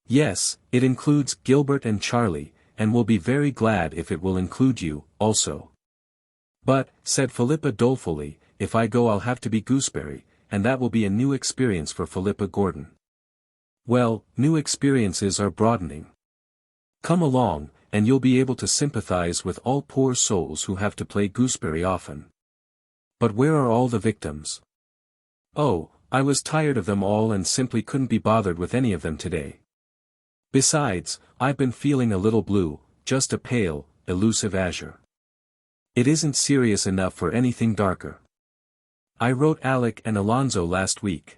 Yes, it includes Gilbert and Charlie, and we'll be very glad if it will include you, also. But, said Philippa dolefully, if I go I'll have to be gooseberry, and that will be a new experience for Philippa Gordon. Well, new experiences are broadening. Come along, and you'll be able to sympathize with all poor souls who have to play gooseberry often. But where are all the victims? Oh, I was tired of them all and simply couldn't be bothered with any of them today. Besides, I've been feeling a little blue, just a pale, elusive azure. It isn't serious enough for anything darker. I wrote Alec and Alonzo last week.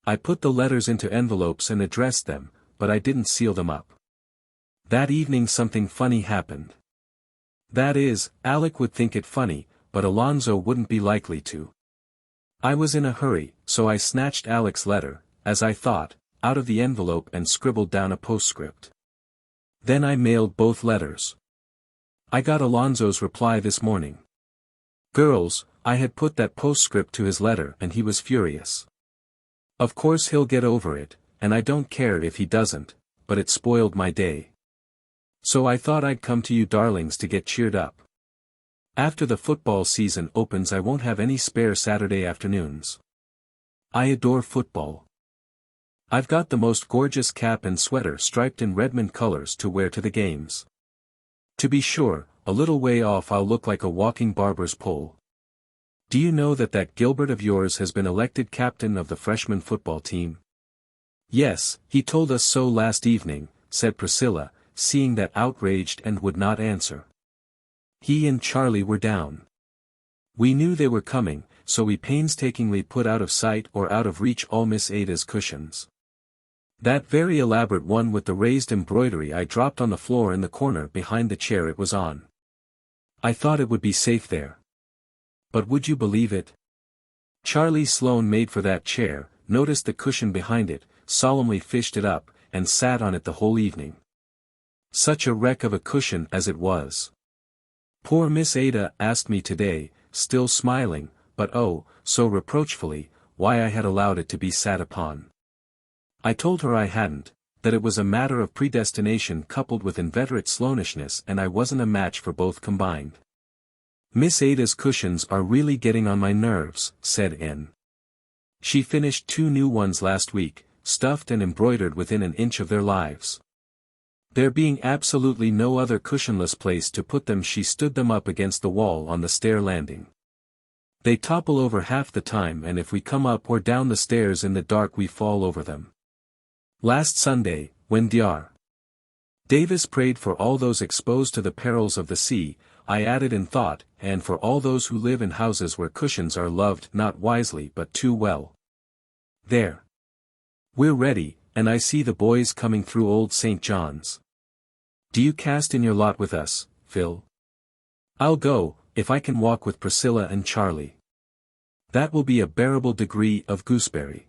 I put the letters into envelopes and addressed them, but I didn't seal them up. That evening something funny happened. That is, Alec would think it funny, but Alonzo wouldn't be likely to. I was in a hurry, so I snatched Alec's letter, as I thought, out of the envelope and scribbled down a postscript. Then I mailed both letters. I got Alonzo's reply this morning. Girls, I had put that postscript to his letter and he was furious. Of course he'll get over it, and I don't care if he doesn't, but it spoiled my day. So I thought I'd come to you darlings to get cheered up. After the football season opens I won't have any spare Saturday afternoons. I adore football. I've got the most gorgeous cap and sweater striped in Redmond colors to wear to the games. To be sure, a little way off I'll look like a walking barber's pole. Do you know that Gilbert of yours has been elected captain of the freshman football team? Yes, he told us so last evening, said Priscilla, seeing that outraged and would not answer. He and Charlie were down. We knew they were coming, so we painstakingly put out of sight or out of reach all Miss Ada's cushions. That very elaborate one with the raised embroidery I dropped on the floor in the corner behind the chair it was on. I thought it would be safe there. But would you believe it? Charlie Sloane made for that chair, noticed the cushion behind it, solemnly fished it up, and sat on it the whole evening. Such a wreck of a cushion as it was. Poor Miss Ada asked me today, still smiling, but oh, so reproachfully, why I had allowed it to be sat upon. I told her I hadn't, that it was a matter of predestination coupled with inveterate Sloanishness and I wasn't a match for both combined. Miss Ada's cushions are really getting on my nerves, said Anne. She finished 2 new ones last week, stuffed and embroidered within an inch of their lives. There being absolutely no other cushionless place to put them, she stood them up against the wall on the stair landing. They topple over half the time, and if we come up or down the stairs in the dark we fall over them. Last Sunday, when Dr. Davis prayed for all those exposed to the perils of the sea, I added in thought, and for all those who live in houses where cushions are loved not wisely but too well. There. We're ready, and I see the boys coming through Old St. John's. Do you cast in your lot with us, Phil? I'll go, if I can walk with Priscilla and Charlie. That will be a bearable degree of gooseberry.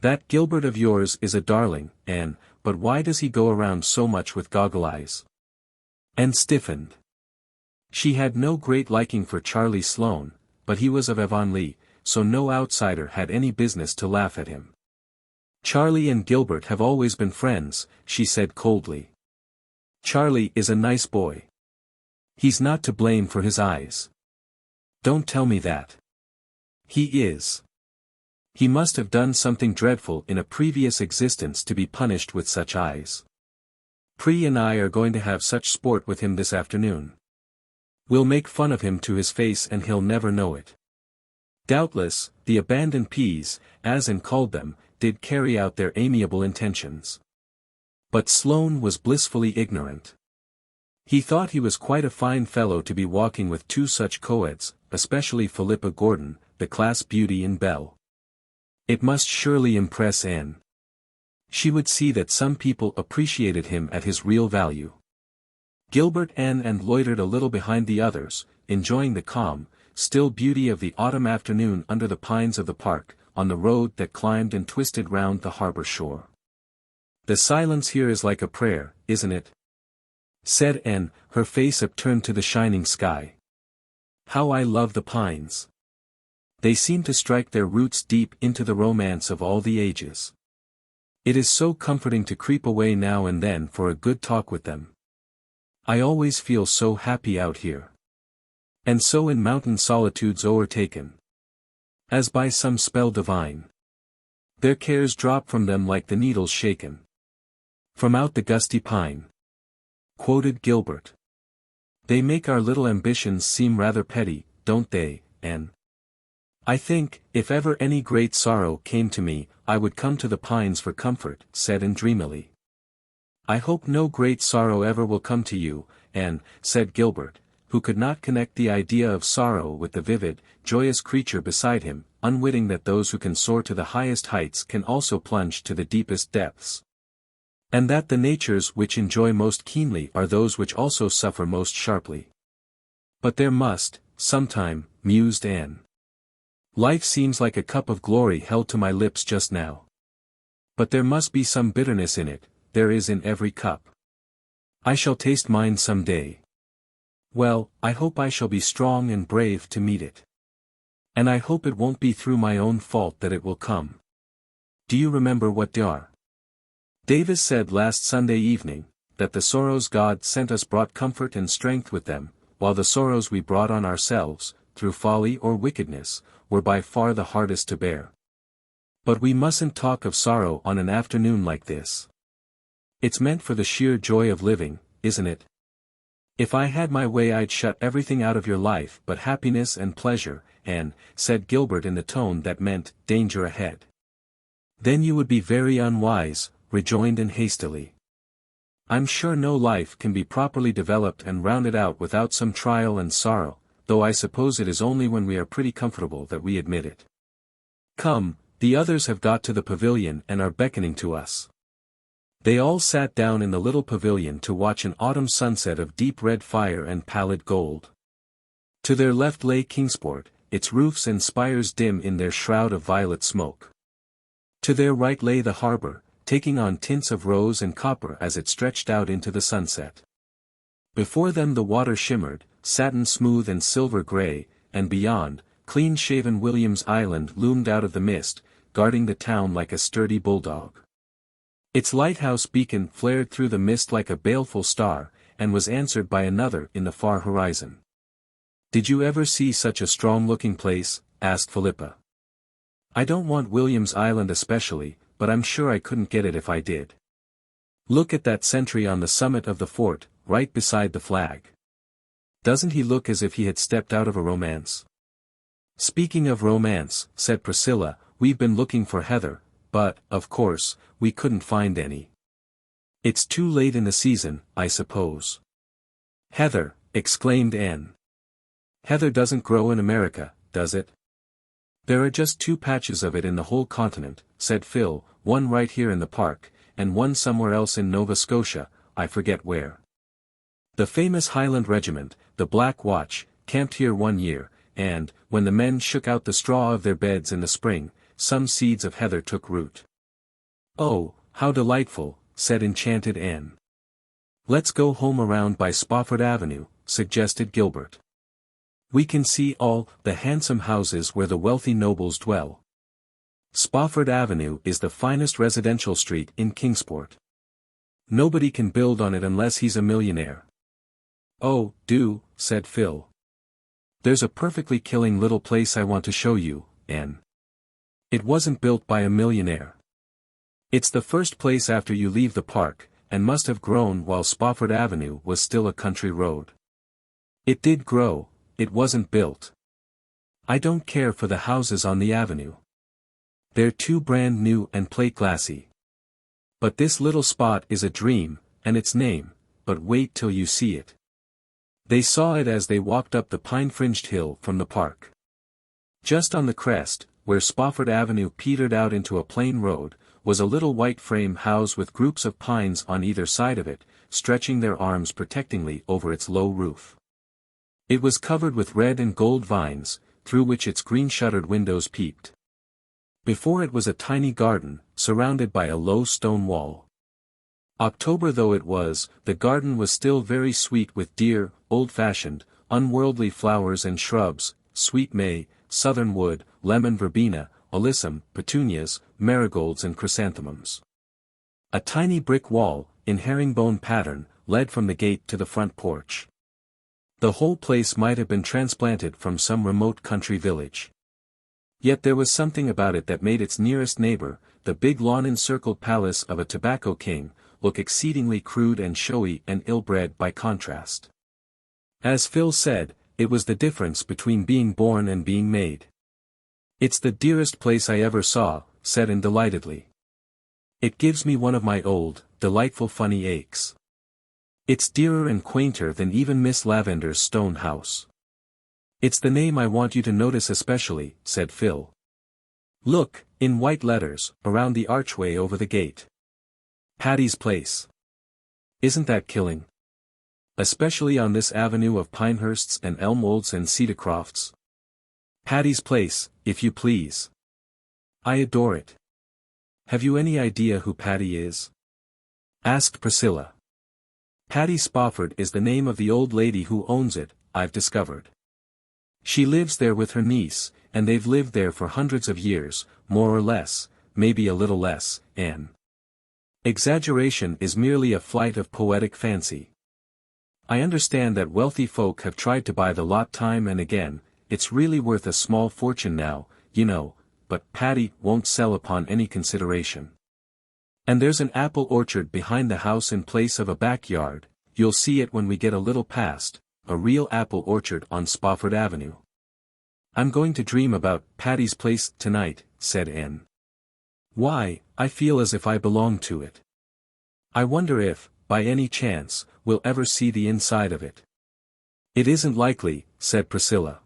That Gilbert of yours is a darling, Anne, but why does he go around so much with goggle eyes? And stiffened. She had no great liking for Charlie Sloane, but he was of Avonlea, so no outsider had any business to laugh at him. Charlie and Gilbert have always been friends, she said coldly. Charlie is a nice boy. He's not to blame for his eyes. Don't tell me that. He is. He must have done something dreadful in a previous existence to be punished with such eyes. Pri and I are going to have such sport with him this afternoon. We'll make fun of him to his face and he'll never know it. Doubtless, the abandoned Ps, as Anne called them, did carry out their amiable intentions. But Sloane was blissfully ignorant. He thought he was quite a fine fellow to be walking with two such co-eds, especially Philippa Gordon, the class beauty in Belle. It must surely impress Anne. She would see that some people appreciated him at his real value. Gilbert and loitered a little behind the others, enjoying the calm, still beauty of the autumn afternoon under the pines of the park, on the road that climbed and twisted round the harbor shore. The silence here is like a prayer, isn't it? Said Anne, her face upturned to the shining sky. How I love the pines. They seem to strike their roots deep into the romance of all the ages. It is so comforting to creep away now and then for a good talk with them. I always feel so happy out here. And so in mountain solitudes o'ertaken, as by some spell divine. Their cares drop from them like the needles shaken from out the gusty pine. Quoted Gilbert. They make our little ambitions seem rather petty, don't they, Anne? I think, if ever any great sorrow came to me, I would come to the pines for comfort, said Anne dreamily. I hope no great sorrow ever will come to you, Anne, said Gilbert, who could not connect the idea of sorrow with the vivid, joyous creature beside him, unwitting that those who can soar to the highest heights can also plunge to the deepest depths. And that the natures which enjoy most keenly are those which also suffer most sharply. But there must, sometime, mused Anne. Life seems like a cup of glory held to my lips just now. But there must be some bitterness in it, there is in every cup. I shall taste mine some day. Well, I hope I shall be strong and brave to meet it. And I hope it won't be through my own fault that it will come. Do you remember what Dr. Davis said last Sunday evening, that the sorrows God sent us brought comfort and strength with them, while the sorrows we brought on ourselves, through folly or wickedness, were by far the hardest to bear. But we mustn't talk of sorrow on an afternoon like this. It's meant for the sheer joy of living, isn't it? If I had my way I'd shut everything out of your life but happiness and pleasure, Anne, said Gilbert in the tone that meant, danger ahead. Then you would be very unwise, rejoined Anne hastily. I'm sure no life can be properly developed and rounded out without some trial and sorrow, though I suppose it is only when we are pretty comfortable that we admit it. Come, the others have got to the pavilion and are beckoning to us. They all sat down in the little pavilion to watch an autumn sunset of deep red fire and pallid gold. To their left lay Kingsport, its roofs and spires dim in their shroud of violet smoke. To their right lay the harbor, taking on tints of rose and copper as it stretched out into the sunset. Before them the water shimmered, satin smooth and silver gray, and beyond, clean-shaven William's Island loomed out of the mist, guarding the town like a sturdy bulldog. Its lighthouse beacon flared through the mist like a baleful star, and was answered by another in the far horizon. Did you ever see such a strong-looking place? Asked Philippa. I don't want William's Island especially, but I'm sure I couldn't get it if I did. Look at that sentry on the summit of the fort, right beside the flag. Doesn't he look as if he had stepped out of a romance? Speaking of romance, said Priscilla, we've been looking for Heather, but, of course, we couldn't find any. It's too late in the season, I suppose. Heather, exclaimed Anne. Heather doesn't grow in America, does it? There are just 2 patches of it in the whole continent, said Phil, one right here in the park, and one somewhere else in Nova Scotia, I forget where. The famous Highland Regiment, the Black Watch, camped here one year, and, when the men shook out the straw of their beds in the spring, some seeds of heather took root. Oh, how delightful, said enchanted Anne. Let's go home around by Spofford Avenue, suggested Gilbert. We can see all the handsome houses where the wealthy nobles dwell. Spofford Avenue is the finest residential street in Kingsport. Nobody can build on it unless he's a millionaire. Oh, do, said Phil. There's a perfectly killing little place I want to show you, Anne. It wasn't built by a millionaire. It's the first place after you leave the park, and must have grown while Spofford Avenue was still a country road. It did grow, it wasn't built. I don't care for the houses on the avenue. They're too brand new and plate glassy. But this little spot is a dream, and its name, but wait till you see it. They saw it as they walked up the pine-fringed hill from the park. Just on the crest, where Spofford Avenue petered out into a plain road, was a little white frame house with groups of pines on either side of it, stretching their arms protectingly over its low roof. It was covered with red and gold vines, through which its green-shuttered windows peeped. Before it was a tiny garden, surrounded by a low stone wall. October though it was, the garden was still very sweet with dear, old-fashioned, unworldly flowers and shrubs, sweet may, southernwood, lemon verbena, alyssum, petunias, marigolds and chrysanthemums. A tiny brick wall, in herringbone pattern, led from the gate to the front porch. The whole place might have been transplanted from some remote country village. Yet there was something about it that made its nearest neighbor, the big lawn-encircled palace of a tobacco king, look exceedingly crude and showy and ill-bred by contrast. As Phil said, it was the difference between being born and being made. It's the dearest place I ever saw, said Anne delightedly. It gives me one of my old, delightful funny aches. It's dearer and quainter than even Miss Lavender's stone house. It's the name I want you to notice especially, said Phil. Look, in white letters, around the archway over the gate. Patty's Place. Isn't that killing? Especially on this avenue of Pinehursts and Elmwolds and Cedarcrofts. Patty's Place, if you please. I adore it. Have you any idea who Patty is? Asked Priscilla. Patty Spofford is the name of the old lady who owns it, I've discovered. She lives there with her niece, and they've lived there for hundreds of years, more or less, maybe a little less, Anne. Exaggeration is merely a flight of poetic fancy. I understand that wealthy folk have tried to buy the lot time and again, it's really worth a small fortune now, you know, but Patty won't sell upon any consideration. And there's an apple orchard behind the house in place of a backyard, you'll see it when we get a little past, a real apple orchard on Spofford Avenue. I'm going to dream about Patty's Place tonight, said Anne. Why, I feel as if I belonged to it. I wonder if, by any chance, we'll ever see the inside of it. It isn't likely, said Priscilla.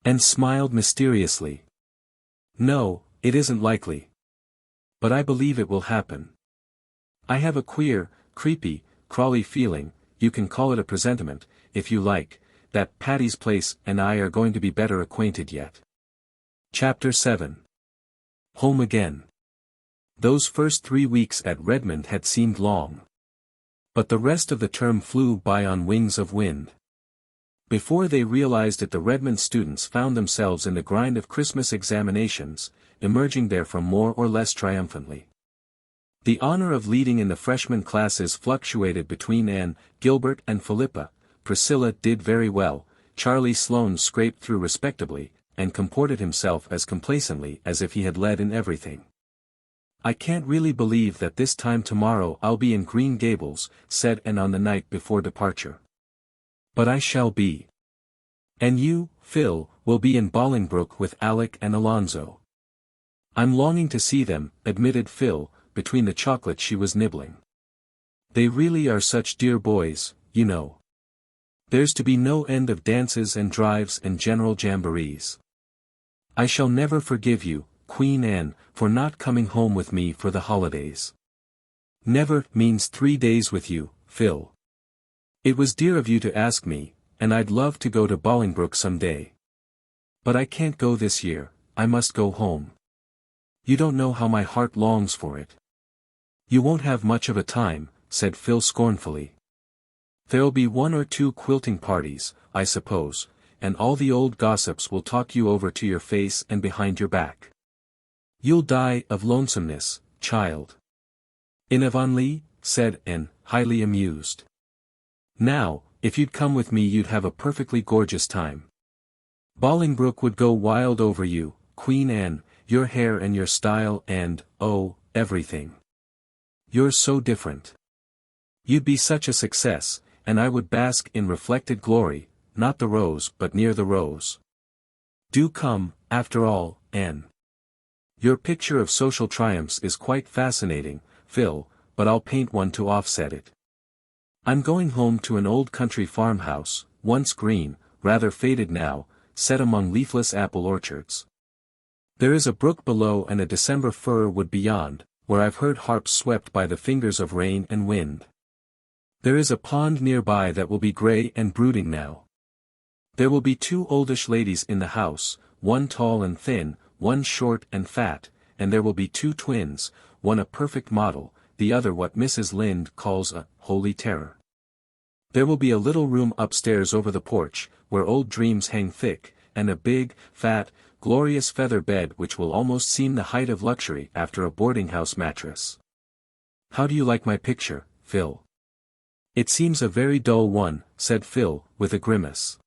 And smiled mysteriously. No, it isn't likely. But I believe it will happen. I have a queer, creepy, crawly feeling, you can call it a presentiment, if you like, that Patty's Place and I are going to be better acquainted yet. Chapter 7. Home again. Those first 3 weeks at Redmond had seemed long. But the rest of the term flew by on wings of wind. Before they realized it, the Redmond students found themselves in the grind of Christmas examinations, emerging therefrom more or less triumphantly. The honor of leading in the freshman classes fluctuated between Anne, Gilbert and Philippa. Priscilla did very well, Charlie Sloane scraped through respectably, and comported himself as complacently as if he had led in everything. I can't really believe that this time tomorrow I'll be in Green Gables, said Anne on the night before departure. But I shall be. And you, Phil, will be in Bolingbroke with Alec and Alonzo. I'm longing to see them, admitted Phil, between the chocolate she was nibbling. They really are such dear boys, you know. There's to be no end of dances and drives and general jamborees. I shall never forgive you, Queen Anne, for not coming home with me for the holidays. Never means 3 days with you, Phil. It was dear of you to ask me, and I'd love to go to Bolingbroke some day. But I can't go this year, I must go home. You don't know how my heart longs for it. You won't have much of a time, said Phil scornfully. There'll be 1 or 2 quilting parties, I suppose, and all the old gossips will talk you over to your face and behind your back. You'll die of lonesomeness, child. In Avonlea, said Anne, highly amused. Now, If you'd come with me you'd have a perfectly gorgeous time. Bolingbroke would go wild over you, Queen Anne, your hair and your style and, oh, everything. You're so different. You'd be such a success, and I would bask in reflected glory, not the rose but near the rose. Do come, after all, Anne. Your picture of social triumphs is quite fascinating, Phil, but I'll paint one to offset it. I'm going home to an old country farmhouse, once green, rather faded now, set among leafless apple orchards. There is a brook below and a December fir wood beyond, where I've heard harps swept by the fingers of rain and wind. There is a pond nearby that will be grey and brooding now. There will be 2 oldish ladies in the house, one tall and thin, one short and fat, and there will be 2 twins, one a perfect model, the other what Mrs. Lynde calls a holy terror. There will be a little room upstairs over the porch, where old dreams hang thick, and a big, fat, glorious feather bed which will almost seem the height of luxury after a boarding-house mattress. How do you like my picture, Phil? It seems a very dull one, said Phil, with a grimace.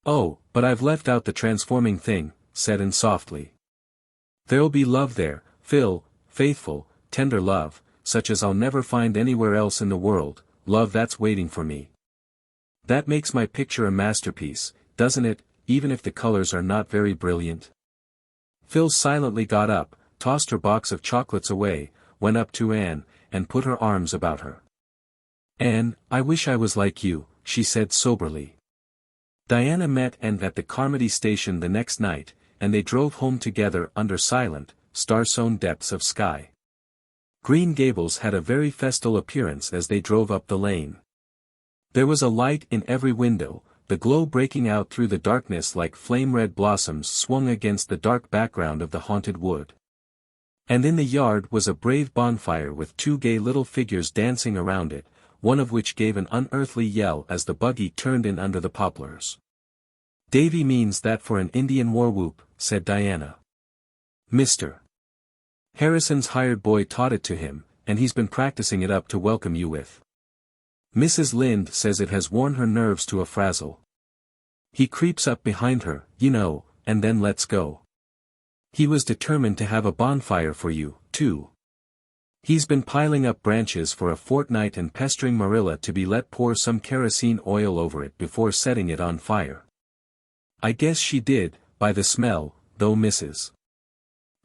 Oh, but I've left out the transforming thing, said Anne softly. There'll be love there, Phil, faithful, tender love, such as I'll never find anywhere else in the world, love that's waiting for me. That makes my picture a masterpiece, doesn't it, even if the colors are not very brilliant? Phil silently got up, tossed her box of chocolates away, went up to Anne, and put her arms about her. Anne, I wish I was like you, she said soberly. Diana met Anne at the Carmody station the next night, and they drove home together under silent, star-sown depths of sky. Green Gables had a very festal appearance as they drove up the lane. There was a light in every window, the glow breaking out through the darkness like flame-red blossoms swung against the dark background of the haunted wood. And in the yard was a brave bonfire with 2 gay little figures dancing around it, one of which gave an unearthly yell as the buggy turned in under the poplars. Davy means that for an Indian war whoop, said Diana. Mr. Harrison's hired boy taught it to him, and he's been practicing it up to welcome you with. Mrs. Lynde says it has worn her nerves to a frazzle. He creeps up behind her, you know, and then lets go. He was determined to have a bonfire for you, too. He's been piling up branches for a fortnight and pestering Marilla to be let pour some kerosene oil over it before setting it on fire. I guess she did, by the smell, though Mrs.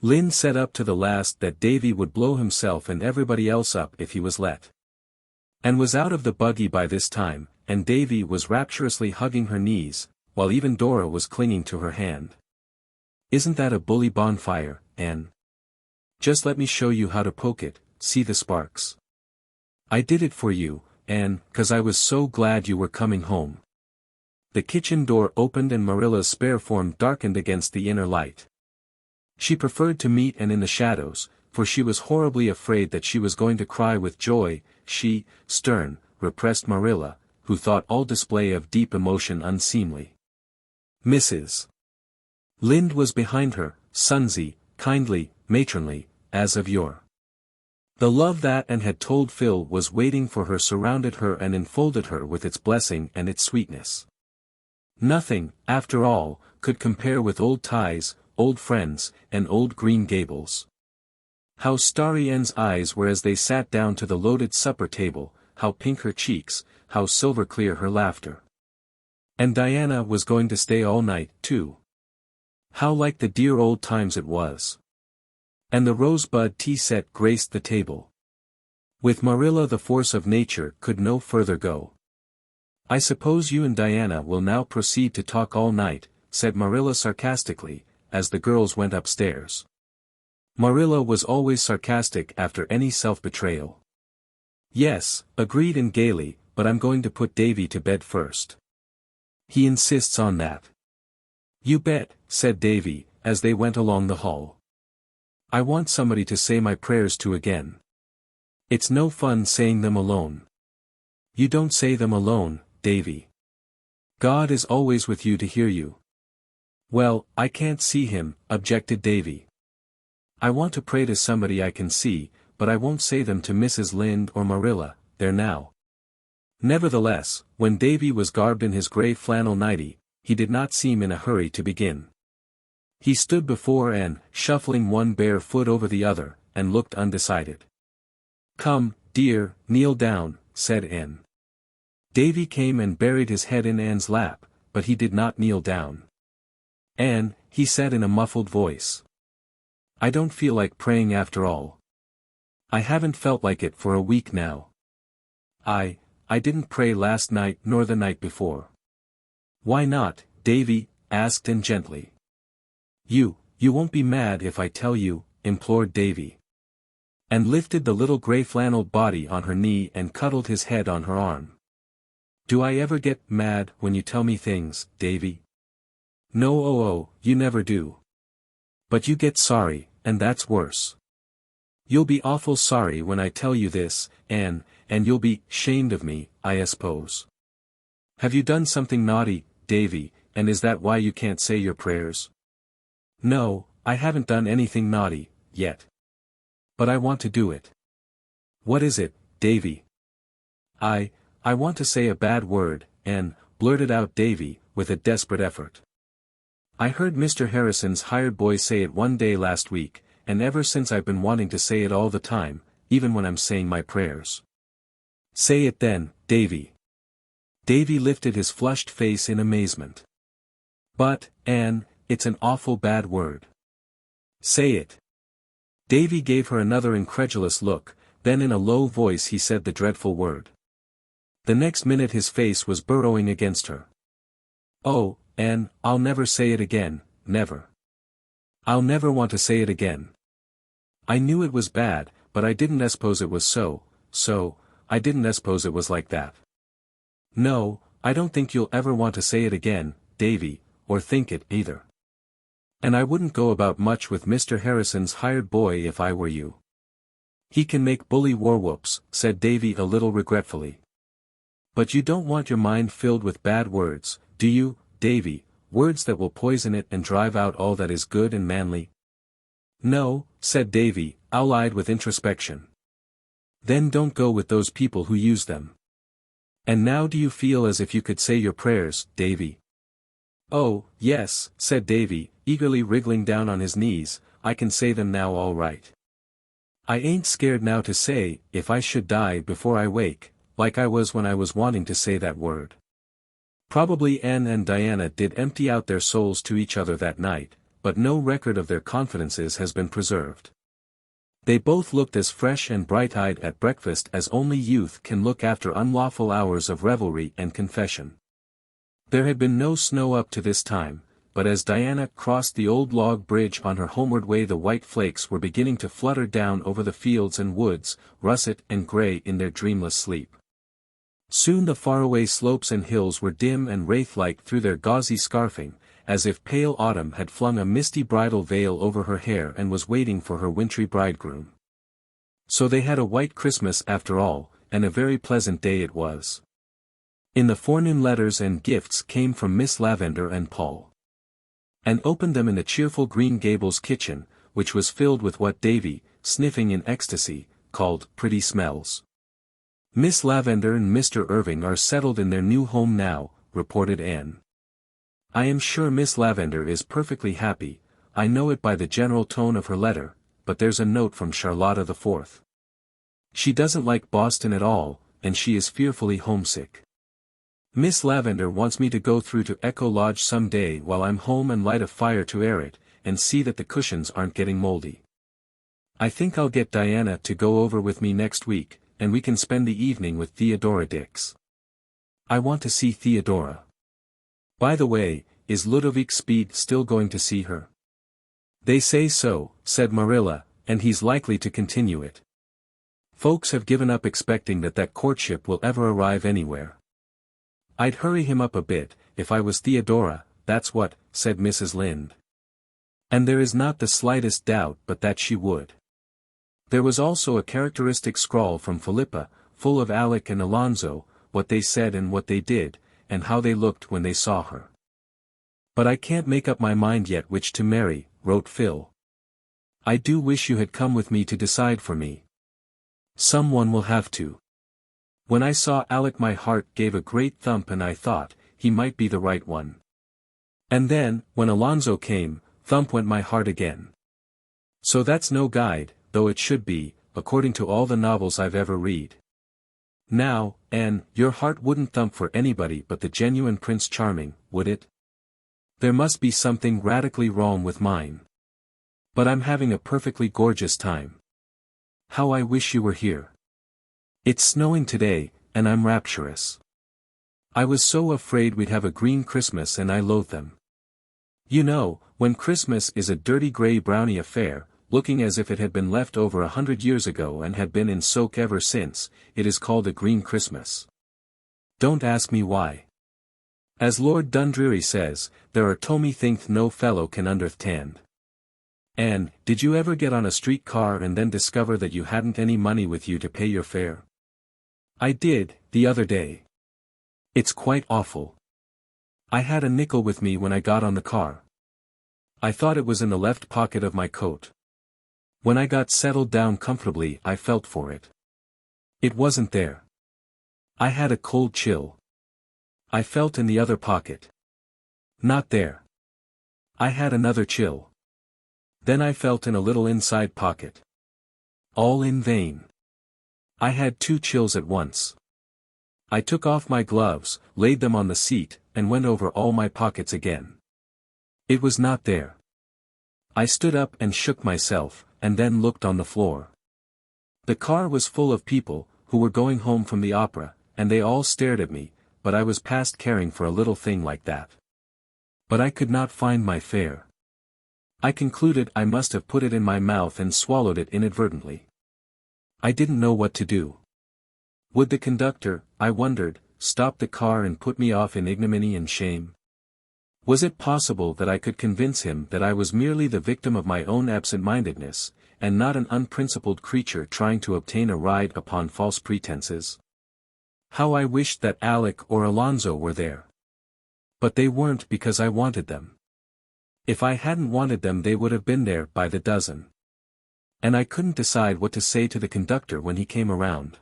Lynde said up to the last that Davy would blow himself and everybody else up if he was let. And was out of the buggy by this time, and Davy was rapturously hugging her knees, while even Dora was clinging to her hand. Isn't that a bully bonfire, Anne? Just let me show you how to poke it, see the sparks. I did it for you, Anne, 'cause I was so glad you were coming home. The kitchen door opened and Marilla's spare form darkened against the inner light. She preferred to meet Anne in the shadows, for she was horribly afraid that she was going to cry with joy. She, stern, repressed Marilla, who thought all display of deep emotion unseemly. Mrs. Lynde was behind her, sonsy, kindly, matronly, as of yore. The love that Anne had told Phil was waiting for her surrounded her and enfolded her with its blessing and its sweetness. Nothing, after all, could compare with old ties, old friends, and old Green Gables. How starry Anne's eyes were as they sat down to the loaded supper table, how pink her cheeks, how silver clear her laughter. And Diana was going to stay all night, too. How like the dear old times it was. And the rosebud tea set graced the table. With Marilla the force of nature could no further go. I suppose you and Diana will now proceed to talk all night, said Marilla sarcastically, as the girls went upstairs. Marilla was always sarcastic after any self-betrayal. Yes, agreed Anne gaily, but I'm going to put Davy to bed first. He insists on that. You bet, said Davy, as they went along the hall. I want somebody to say my prayers to again. It's no fun saying them alone. You don't say them alone, Davy. God is always with you to hear you. Well, I can't see him, objected Davy. I want to pray to somebody I can see, but I won't say them to Mrs. Lynde or Marilla, there now. Nevertheless, when Davy was garbed in his grey flannel nightie, he did not seem in a hurry to begin. He stood before Anne, shuffling one bare foot over the other, and looked undecided. "Come, dear, kneel down," said Anne. Davy came and buried his head in Anne's lap, but he did not kneel down. "Anne," he said in a muffled voice. "I don't feel like praying after all. I haven't felt like it for a week now. I didn't pray last night nor the night before." "Why not?" Davy asked Anne gently. You won't be mad if I tell you," implored Davy. And lifted the little grey flannel body on her knee and cuddled his head on her arm. "Do I ever get mad when you tell me things, Davy?" "No, oh, you never do. But you get sorry, and that's worse. You'll be awful sorry when I tell you this, Anne, and you'll be 'shamed of me, I suppose. Have you done something naughty, Davy, and is that why you can't say your prayers?" "No, I haven't done anything naughty, yet. But I want to do it." "What is it, Davy?" I want to say a bad word," Anne blurted out Davy, with a desperate effort. "I heard Mr. Harrison's hired boy say it one day last week, and ever since I've been wanting to say it all the time, even when I'm saying my prayers." "Say it then, Davy." Davy lifted his flushed face in amazement. "But, Anne, it's an awful bad word." "Say it." Davy gave her another incredulous look, then in a low voice he said the dreadful word. The next minute his face was burrowing against her. "Oh, Anne, I'll never say it again, never. I'll never want to say it again. I knew it was bad, but I didn't suppose it was so, I didn't suppose it was like that." "No, I don't think you'll ever want to say it again, Davy, or think it either. And I wouldn't go about much with Mr. Harrison's hired boy if I were you. He can make bully war-whoops," said Davy a little regretfully. "But you don't want your mind filled with bad words, do you, Davy, words that will poison it and drive out all that is good and manly?" "No," said Davy, owl-eyed with introspection. "Then don't go with those people who use them. And now do you feel as if you could say your prayers, Davy?" "Oh, yes," said Davy, eagerly wriggling down on his knees, "I can say them now all right. I ain't scared now to say, if I should die before I wake, like I was when I was wanting to say that word." Probably Anne and Diana did empty out their souls to each other that night, but no record of their confidences has been preserved. They both looked as fresh and bright-eyed at breakfast as only youth can look after unlawful hours of revelry and confession. There had been no snow up to this time, but as Diana crossed the old log bridge on her homeward way the white flakes were beginning to flutter down over the fields and woods, russet and grey in their dreamless sleep. Soon the faraway slopes and hills were dim and wraith-like through their gauzy scarfing, as if pale autumn had flung a misty bridal veil over her hair and was waiting for her wintry bridegroom. So they had a white Christmas after all, and a very pleasant day it was. In the forenoon letters and gifts came from Miss Lavendar and Paul. And opened them in the cheerful Green Gables kitchen, which was filled with what Davy, sniffing in ecstasy, called pretty smells. "Miss Lavendar and Mr. Irving are settled in their new home now," reported Anne. "I am sure Miss Lavendar is perfectly happy, I know it by the general tone of her letter, but there's a note from Charlotta the Fourth. She doesn't like Boston at all, and she is fearfully homesick. Miss Lavendar wants me to go through to Echo Lodge some day while I'm home and light a fire to air it, and see that the cushions aren't getting moldy. I think I'll get Diana to go over with me next week, and we can spend the evening with Theodora Dix. I want to see Theodora. By the way, is Ludovic Speed still going to see her?" "They say so," said Marilla, "and he's likely to continue it. Folks have given up expecting that courtship will ever arrive anywhere." "I'd hurry him up a bit, if I was Theodora, that's what," said Mrs. Lynde. And there is not the slightest doubt but that she would. There was also a characteristic scrawl from Philippa, full of Alec and Alonzo, what they said and what they did, and how they looked when they saw her. "But I can't make up my mind yet which to marry," wrote Phil. "I do wish you had come with me to decide for me. Someone will have to." When I saw Alec my heart gave a great thump and I thought, he might be the right one. And then, when Alonzo came, thump went my heart again. So that's no guide, though it should be, according to all the novels I've ever read. Now, Anne, your heart wouldn't thump for anybody but the genuine Prince Charming, would it? There must be something radically wrong with mine. But I'm having a perfectly gorgeous time. How I wish you were here. It's snowing today, and I'm rapturous. I was so afraid we'd have a green Christmas and I loathe them. You know, when Christmas is a dirty grey-browny affair, looking as if it had been left over 100 years ago and had been in soak ever since, it is called a green Christmas. Don't ask me why. As Lord Dundreary says, there are to me think no fellow can understand. And, did you ever get on a street car and then discover that you hadn't any money with you to pay your fare? I did, the other day. It's quite awful. I had a nickel with me when I got on the car. I thought it was in the left pocket of my coat. When I got settled down comfortably I felt for it. It wasn't there. I had a cold chill. I felt in the other pocket. Not there. I had another chill. Then I felt in a little inside pocket. All in vain. I had 2 chills at once. I took off my gloves, laid them on the seat, and went over all my pockets again. It was not there. I stood up and shook myself, and then looked on the floor. The car was full of people, who were going home from the opera, and they all stared at me, but I was past caring for a little thing like that. But I could not find my fare. I concluded I must have put it in my mouth and swallowed it inadvertently. I didn't know what to do. Would the conductor, I wondered, stop the car and put me off in ignominy and shame? Was it possible that I could convince him that I was merely the victim of my own absent-mindedness, and not an unprincipled creature trying to obtain a ride upon false pretenses? How I wished that Alec or Alonzo were there. But they weren't because I wanted them. If I hadn't wanted them they would have been there by the dozen. And I couldn't decide what to say to the conductor when he came around.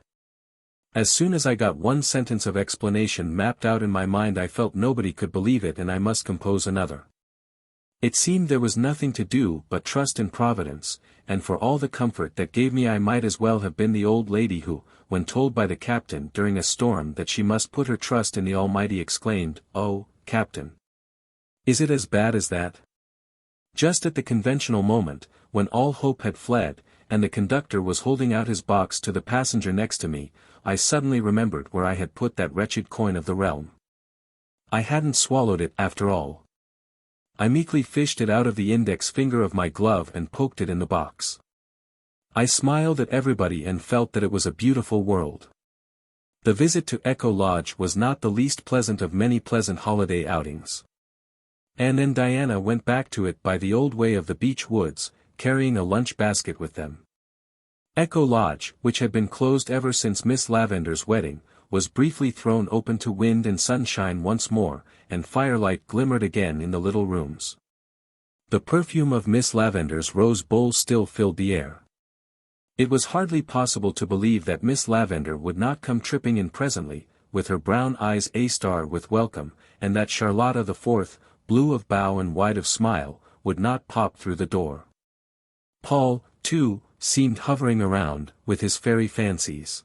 As soon as I got one sentence of explanation mapped out in my mind I felt nobody could believe it and I must compose another. It seemed there was nothing to do but trust in Providence, and for all the comfort that gave me I might as well have been the old lady who, when told by the captain during a storm that she must put her trust in the Almighty exclaimed, "Oh, Captain! Is it as bad as that?" Just at the conventional moment, when all hope had fled, and the conductor was holding out his box to the passenger next to me, I suddenly remembered where I had put that wretched coin of the realm. I hadn't swallowed it after all. I meekly fished it out of the index finger of my glove and poked it in the box. I smiled at everybody and felt that it was a beautiful world. The visit to Echo Lodge was not the least pleasant of many pleasant holiday outings. Anne and Diana went back to it by the old way of the beech woods, carrying a lunch basket with them. Echo Lodge, which had been closed ever since Miss Lavender's wedding, was briefly thrown open to wind and sunshine once more, and firelight glimmered again in the little rooms. The perfume of Miss Lavender's rose bowl still filled the air. It was hardly possible to believe that Miss Lavender would not come tripping in presently, with her brown eyes a-star with welcome, and that Charlotta the Fourth, blue of bow and wide of smile, would not pop through the door. Paul, too, seemed hovering around, with his fairy fancies.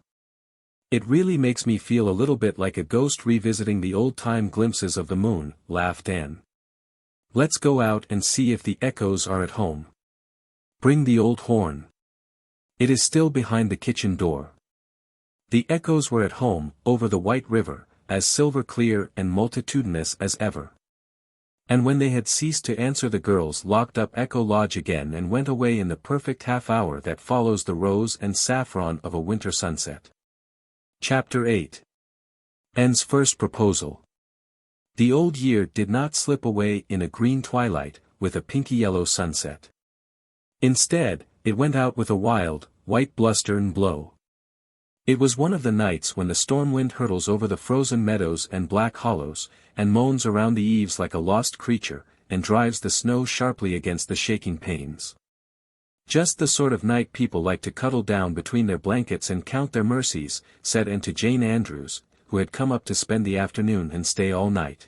"It really makes me feel a little bit like a ghost revisiting the old-time glimpses of the moon," laughed Anne. "Let's go out and see if the echoes are at home. Bring the old horn. It is still behind the kitchen door." The echoes were at home, over the White River, as silver clear and multitudinous as ever. And when they had ceased to answer the girls locked up Echo Lodge again and went away in the perfect half-hour that follows the rose and saffron of a winter sunset. Chapter 8. Anne's first proposal. The old year did not slip away in a green twilight, with a pinky-yellow sunset. Instead, it went out with a wild, white bluster and blow. It was one of the nights when the storm wind hurtles over the frozen meadows and black hollows, and moans around the eaves like a lost creature, and drives the snow sharply against the shaking panes. Just the sort of night people like to cuddle down between their blankets and count their mercies, said Anne to Jane Andrews, who had come up to spend the afternoon and stay all night.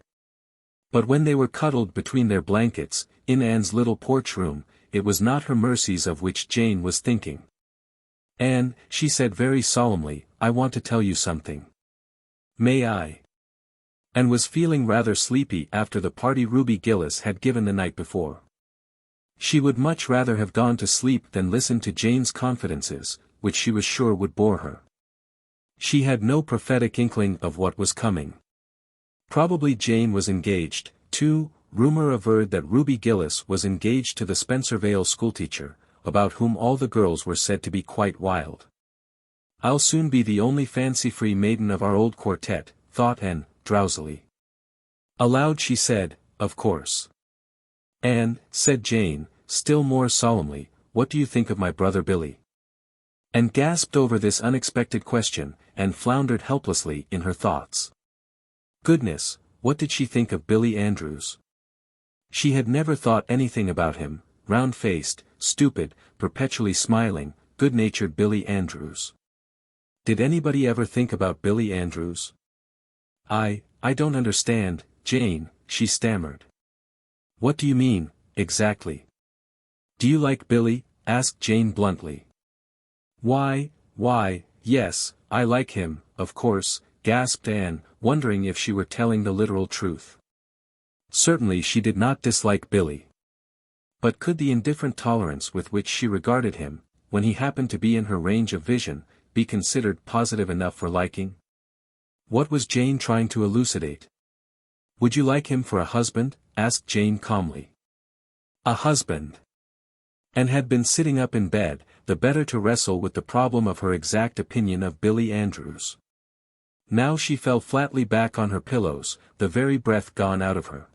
But when they were cuddled between their blankets, in Anne's little porch room, it was not her mercies of which Jane was thinking. "Anne," she said very solemnly, "I want to tell you something." "May I?" Anne was feeling rather sleepy after the party Ruby Gillis had given the night before. She would much rather have gone to sleep than listen to Jane's confidences, which she was sure would bore her. She had no prophetic inkling of what was coming. Probably Jane was engaged, too. Rumor averred that Ruby Gillis was engaged to the Spencervale schoolteacher, about whom all the girls were said to be quite wild. "I'll soon be the only fancy-free maiden of our old quartet," thought Anne, drowsily. Aloud she said, "Of course." "Anne," said Jane, still more solemnly, "what do you think of my brother Billy?" Anne gasped over this unexpected question, and floundered helplessly in her thoughts. Goodness, what did she think of Billy Andrews? She had never thought anything about him, round-faced, stupid, perpetually smiling, good-natured Billy Andrews. Did anybody ever think about Billy Andrews? I don't understand, Jane," she stammered. "What do you mean, exactly?" "Do you like Billy?" asked Jane bluntly. Why, yes, I like him, of course," gasped Anne, wondering if she were telling the literal truth. Certainly she did not dislike Billy. But could the indifferent tolerance with which she regarded him, when he happened to be in her range of vision, be considered positive enough for liking? What was Jane trying to elucidate? "Would you like him for a husband?" asked Jane calmly. A husband. And had been sitting up in bed, the better to wrestle with the problem of her exact opinion of Billy Andrews. Now she fell flatly back on her pillows, the very breath gone out of her.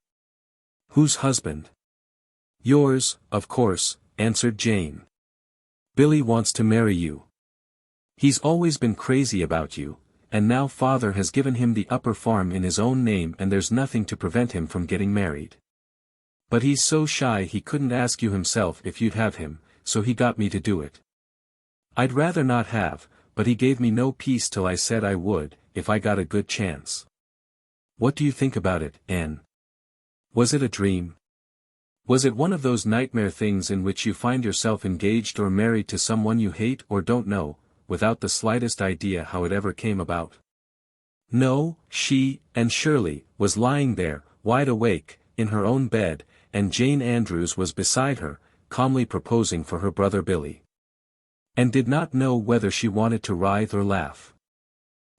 "Whose husband?" "Yours, of course," answered Jane. "Billy wants to marry you. He's always been crazy about you, and now father has given him the upper farm in his own name and there's nothing to prevent him from getting married. But he's so shy he couldn't ask you himself if you'd have him, so he got me to do it. I'd rather not have, but he gave me no peace till I said I would, if I got a good chance. What do you think about it, Anne? Was it a dream? Was it one of those nightmare things in which you find yourself engaged or married to someone you hate or don't know, without the slightest idea how it ever came about?" No, she, and Shirley, was lying there, wide awake, in her own bed, and Jane Andrews was beside her, calmly proposing for her brother Billy. And did not know whether she wanted to writhe or laugh.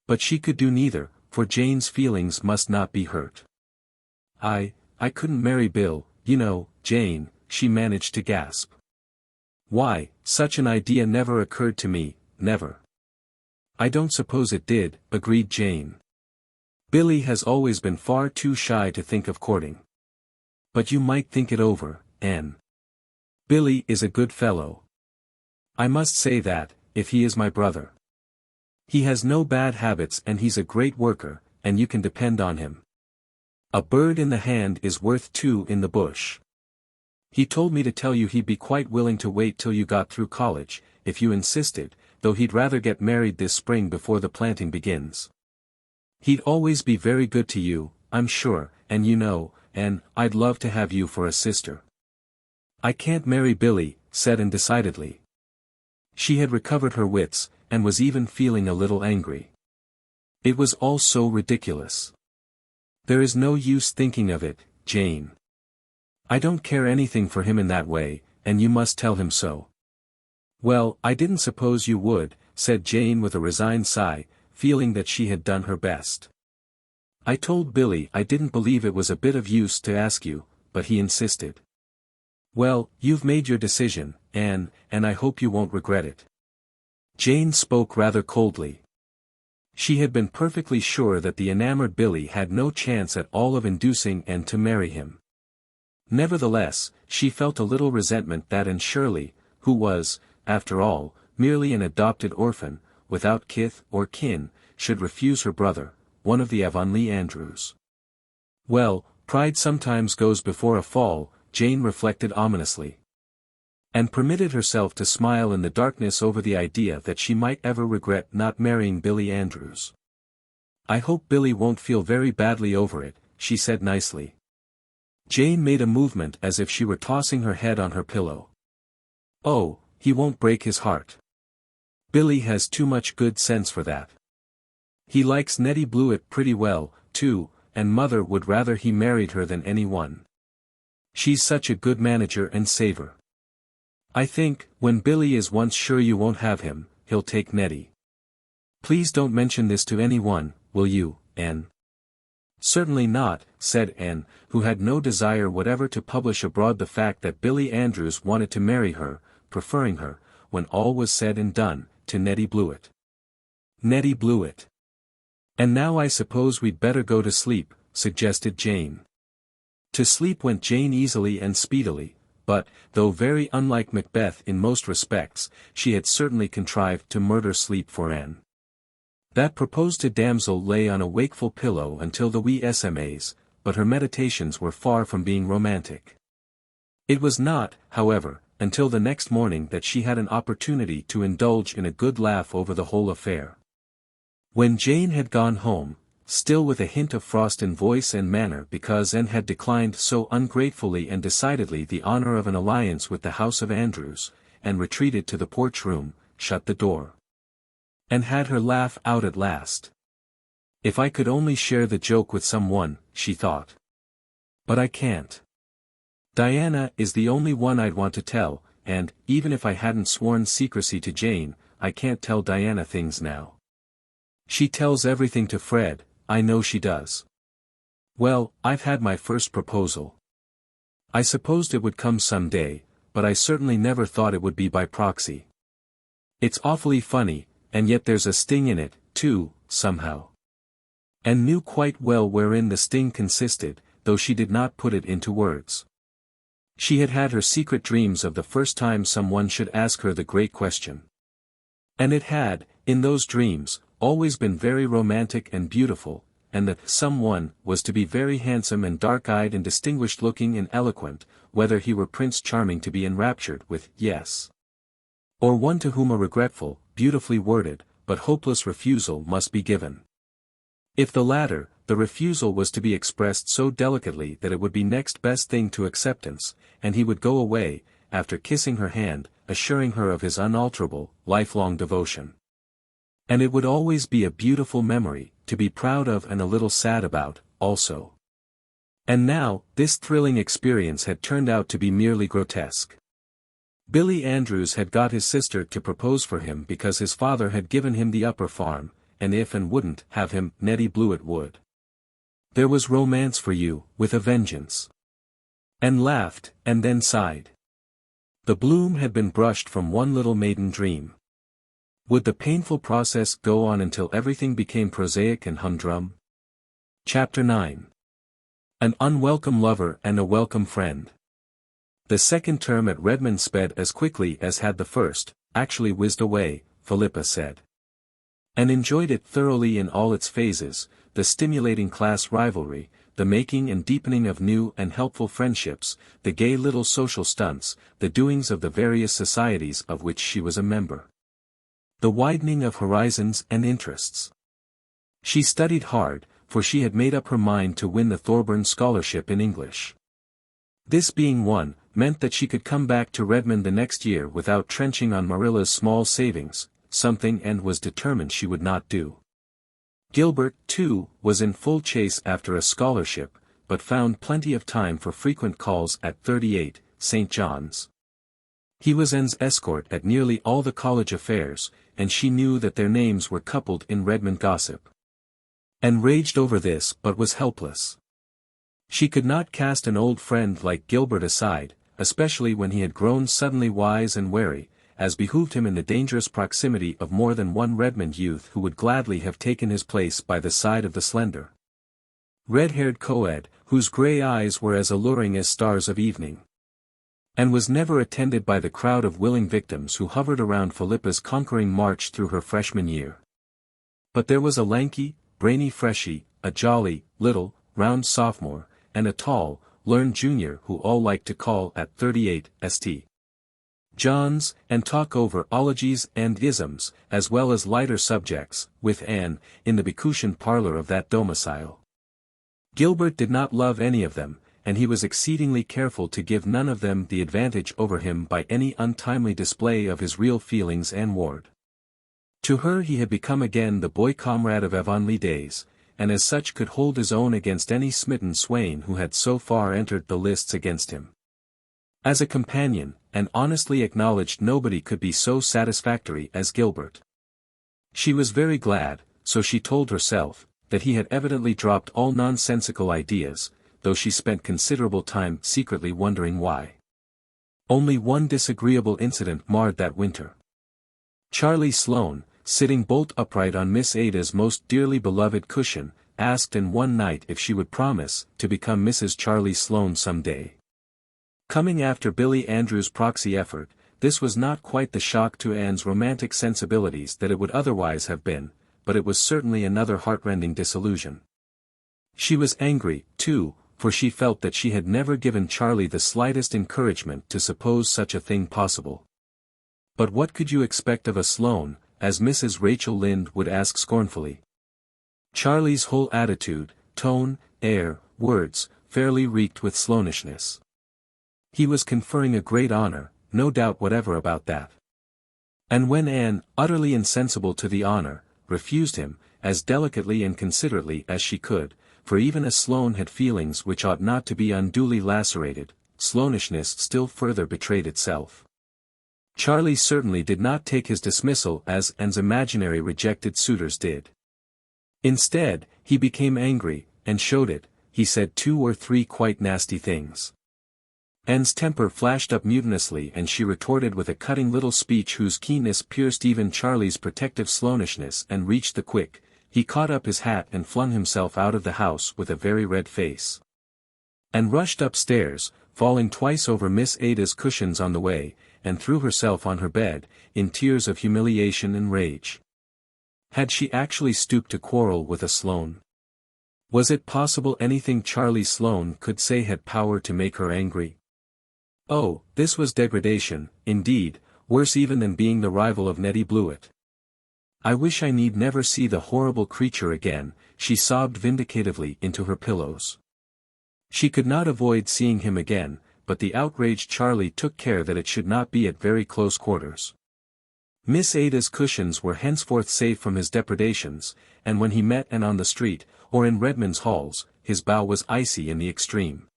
But she could do neither, for Jane's feelings must not be hurt. I couldn't marry Bill, you know, Jane," she managed to gasp. "Why, such an idea never occurred to me, never." "I don't suppose it did," agreed Jane. "Billy has always been far too shy to think of courting. But you might think it over, Anne. Billy is a good fellow. I must say that, if he is my brother. He has no bad habits and he's a great worker, and you can depend on him. A bird in the hand is worth two in the bush. He told me to tell you he'd be quite willing to wait till you got through college, if you insisted, though he'd rather get married this spring before the planting begins. He'd always be very good to you, I'm sure, and you know, and I'd love to have you for a sister." "I can't marry Billy," said Anne decidedly. She had recovered her wits, and was even feeling a little angry. It was all so ridiculous. "There is no use thinking of it, Jane. I don't care anything for him in that way, and you must tell him so." "Well, I didn't suppose you would," said Jane with a resigned sigh, feeling that she had done her best. "I told Billy I didn't believe it was a bit of use to ask you, but he insisted." "Well, you've made your decision, Anne, and I hope you won't regret it." Jane spoke rather coldly. She had been perfectly sure that the enamored Billy had no chance at all of inducing Anne to marry him. Nevertheless, she felt a little resentment that Anne Shirley, who was, after all, merely an adopted orphan, without kith or kin, should refuse her brother, one of the Avonlea Andrews. Well, pride sometimes goes before a fall, Jane reflected ominously. and permitted herself to smile in the darkness over the idea that she might ever regret not marrying Billy Andrews. "I hope Billy won't feel very badly over it," she said nicely. Jane made a movement as if she were tossing her head on her pillow. "Oh, he won't break his heart. Billy has too much good sense for that. He likes Nettie Blewett pretty well, too, and Mother would rather he married her than anyone. She's such a good manager and saver. I think, when Billy is once sure you won't have him, he'll take Nettie. Please don't mention this to anyone, will you, Anne?" "Certainly not," said Anne, who had no desire whatever to publish abroad the fact that Billy Andrews wanted to marry her, preferring her, when all was said and done, to Nettie Blewett. Nettie Blewett. "And now I suppose we'd better go to sleep," suggested Jane. To sleep went Jane easily and speedily, but, though very unlike Macbeth in most respects, she had certainly contrived to murder sleep for Anne. That proposed-to damsel lay on a wakeful pillow until the wee SMAs, but her meditations were far from being romantic. It was not, however, until the next morning that she had an opportunity to indulge in a good laugh over the whole affair. When Jane had gone home, still with a hint of frost in voice and manner because Anne had declined so ungratefully and decidedly the honor of an alliance with the house of Andrews, and retreated to the porch room, shut the door, and had her laugh out at last. "If I could only share the joke with someone," she thought. "But I can't. Diana is the only one I'd want to tell, and, even if I hadn't sworn secrecy to Jane, I can't tell Diana things now. She tells everything to Fred, I know she does. Well, I've had my first proposal. I supposed it would come some day, but I certainly never thought it would be by proxy. It's awfully funny, and yet there's a sting in it, too, somehow." And knew quite well wherein the sting consisted, though she did not put it into words. She had had her secret dreams of the first time someone should ask her the great question. And it had, in those dreams, always been very romantic and beautiful, and that someone was to be very handsome and dark-eyed and distinguished-looking and eloquent, whether he were Prince Charming to be enraptured with yes, or one to whom a regretful, beautifully worded, but hopeless refusal must be given. If the latter, the refusal was to be expressed so delicately that it would be next best thing to acceptance, and he would go away, after kissing her hand, assuring her of his unalterable, lifelong devotion. And it would always be a beautiful memory, to be proud of and a little sad about, also. And now, this thrilling experience had turned out to be merely grotesque. Billy Andrews had got his sister to propose for him because his father had given him the upper farm, and if and wouldn't have him, Nettie Blewett would. There was romance for you, with a vengeance. And laughed, and then sighed. The bloom had been brushed from one little maiden dream. Would the painful process go on until everything became prosaic and humdrum? Chapter 9. An unwelcome lover and a welcome friend. The second term at Redmond sped as quickly as had the first, actually whizzed away, Philippa said. And enjoyed it thoroughly in all its phases, the stimulating class rivalry, the making and deepening of new and helpful friendships, the gay little social stunts, the doings of the various societies of which she was a member. The widening of horizons and interests. She studied hard, for she had made up her mind to win the Thorburn Scholarship in English. This being won, meant that she could come back to Redmond the next year without trenching on Marilla's small savings, something Anne was determined she would not do. Gilbert, too, was in full chase after a scholarship, but found plenty of time for frequent calls at 38, St. John's. He was Anne's escort at nearly all the college affairs, and she knew that their names were coupled in Redmond gossip. Anne raged over this but was helpless. She could not cast an old friend like Gilbert aside, especially when he had grown suddenly wise and wary, as behooved him in the dangerous proximity of more than one Redmond youth who would gladly have taken his place by the side of the slender, red-haired co-ed, whose grey eyes were as alluring as stars of evening. And was never attended by the crowd of willing victims who hovered around Philippa's conquering march through her freshman year. But there was a lanky, brainy freshie, a jolly, little, round sophomore, and a tall, learned junior who all liked to call at 38 St. Johns, and talk over ologies and isms, as well as lighter subjects, with Anne, in the Becution parlor of that domicile. Gilbert did not love any of them, and he was exceedingly careful to give none of them the advantage over him by any untimely display of his real feelings and ward. To her he had become again the boy comrade of Avonlea days, and as such could hold his own against any smitten swain who had so far entered the lists against him. As a companion, and honestly acknowledged nobody could be so satisfactory as Gilbert. She was very glad, so she told herself, that he had evidently dropped all nonsensical ideas, though she spent considerable time secretly wondering why. Only one disagreeable incident marred that winter. Charlie Sloane, sitting bolt upright on Miss Ada's most dearly beloved cushion, asked in one night if she would promise to become Mrs. Charlie Sloane some day. Coming after Billy Andrews' proxy effort, this was not quite the shock to Anne's romantic sensibilities that it would otherwise have been, but it was certainly another heartrending disillusion. She was angry, too, for she felt that she had never given Charlie the slightest encouragement to suppose such a thing possible. But what could you expect of a Sloane, as Mrs. Rachel Lynde would ask scornfully? Charlie's whole attitude, tone, air, words, fairly reeked with Sloanishness. He was conferring a great honor, no doubt whatever about that. And when Anne, utterly insensible to the honor, refused him, as delicately and considerately as she could, for even a Sloane had feelings which ought not to be unduly lacerated, Sloanishness still further betrayed itself. Charlie certainly did not take his dismissal as Anne's imaginary rejected suitors did. Instead, he became angry, and showed it. He said 2 or 3 quite nasty things. Anne's temper flashed up mutinously and she retorted with a cutting little speech whose keenness pierced even Charlie's protective Sloanishness and reached the quick. He caught up his hat and flung himself out of the house with a very red face. And rushed upstairs, falling twice over Miss Ada's cushions on the way, and threw herself on her bed, in tears of humiliation and rage. Had she actually stooped to quarrel with a Sloane? Was it possible anything Charlie Sloane could say had power to make her angry? Oh, this was degradation, indeed, worse even than being the rival of Nettie Blewett. I wish I need never see the horrible creature again, she sobbed vindicatively into her pillows. She could not avoid seeing him again, but the outraged Charlie took care that it should not be at very close quarters. Miss Ada's cushions were henceforth safe from his depredations, and when he met Anne on the street, or in Redmond's halls, his bow was icy in the extreme.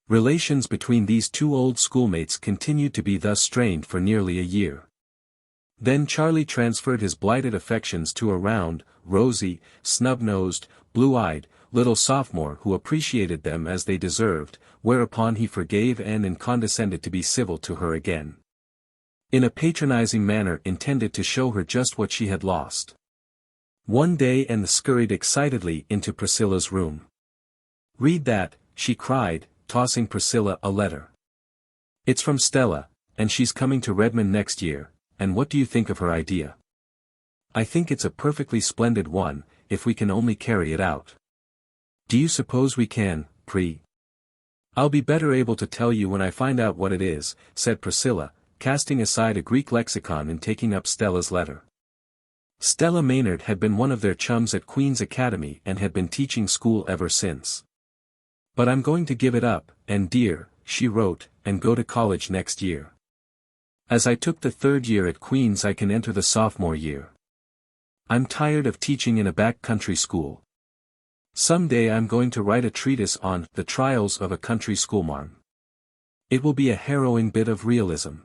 Relations between these 2 old schoolmates continued to be thus strained for nearly a year. Then Charlie transferred his blighted affections to a round, rosy, snub-nosed, blue-eyed, little sophomore who appreciated them as they deserved, whereupon he forgave Anne and condescended to be civil to her again. In a patronizing manner intended to show her just what she had lost. One day Anne scurried excitedly into Priscilla's room. "Read that," she cried, tossing Priscilla a letter. "It's from Stella, and she's coming to Redmond next year, and what do you think of her idea?" "I think it's a perfectly splendid one, if we can only carry it out." "Do you suppose we can, Pri?" "I'll be better able to tell you when I find out what it is," said Priscilla, casting aside a Greek lexicon and taking up Stella's letter. Stella Maynard had been one of their chums at Queen's Academy and had been teaching school ever since. "But I'm going to give it up, and dear," she wrote, "and go to college next year. As I took the 3rd year at Queen's I can enter the sophomore year. I'm tired of teaching in a back country school. Some day I'm going to write a treatise on the trials of a country schoolmarm. It will be a harrowing bit of realism.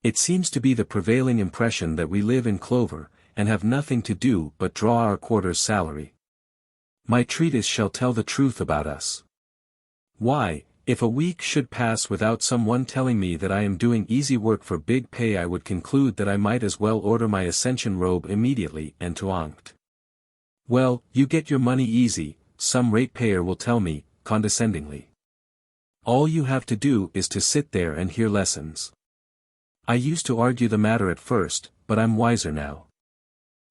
It seems to be the prevailing impression that we live in clover, and have nothing to do but draw our quarter's salary. My treatise shall tell the truth about us. Why, if a week should pass without someone telling me that I am doing easy work for big pay I would conclude that I might as well order my ascension robe immediately and to onct. Well, you get your money easy, some ratepayer will tell me, condescendingly. All you have to do is to sit there and hear lessons. I used to argue the matter at first, but I'm wiser now.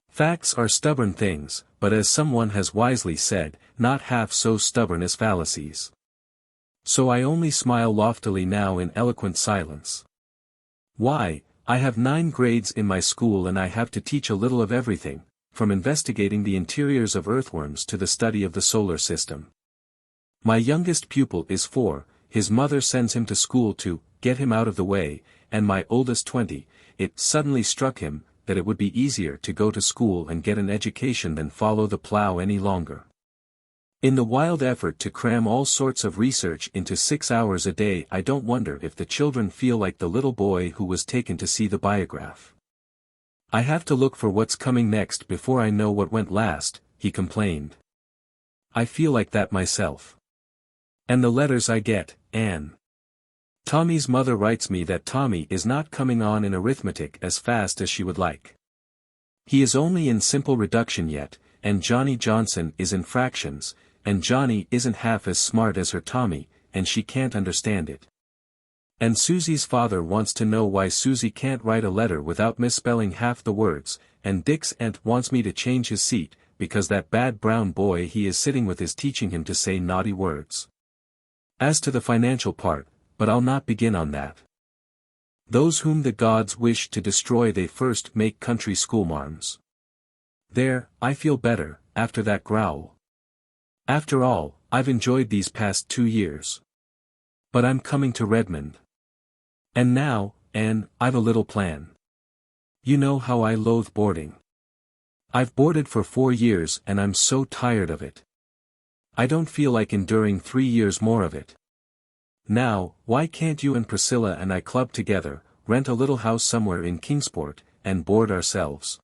Facts are stubborn things, but as someone has wisely said, not half so stubborn as fallacies. So I only smile loftily now in eloquent silence. Why, I have 9 grades in my school and I have to teach a little of everything, from investigating the interiors of earthworms to the study of the solar system. My youngest pupil is 4, his mother sends him to school to get him out of the way, and my oldest 20, it suddenly struck him that it would be easier to go to school and get an education than follow the plow any longer. In the wild effort to cram all sorts of research into 6 hours a day, I don't wonder if the children feel like the little boy who was taken to see the biograph. I have to look for what's coming next before I know what went last, he complained. I feel like that myself. And the letters I get, Anne. Tommy's mother writes me that Tommy is not coming on in arithmetic as fast as she would like. He is only in simple reduction yet, and Johnny Johnson is in fractions, and Johnny isn't half as smart as her Tommy, and she can't understand it. And Susie's father wants to know why Susie can't write a letter without misspelling half the words, and Dick's aunt wants me to change his seat, because that bad brown boy he is sitting with is teaching him to say naughty words. As to the financial part, but I'll not begin on that. Those whom the gods wish to destroy they first make country schoolmarms. There, I feel better, after that growl. After all, I've enjoyed these past 2 years. But I'm coming to Redmond. And now, Anne, I've a little plan. You know how I loathe boarding. I've boarded for 4 years and I'm so tired of it. I don't feel like enduring 3 years more of it. Now, why can't you and Priscilla and I club together, rent a little house somewhere in Kingsport, and board ourselves?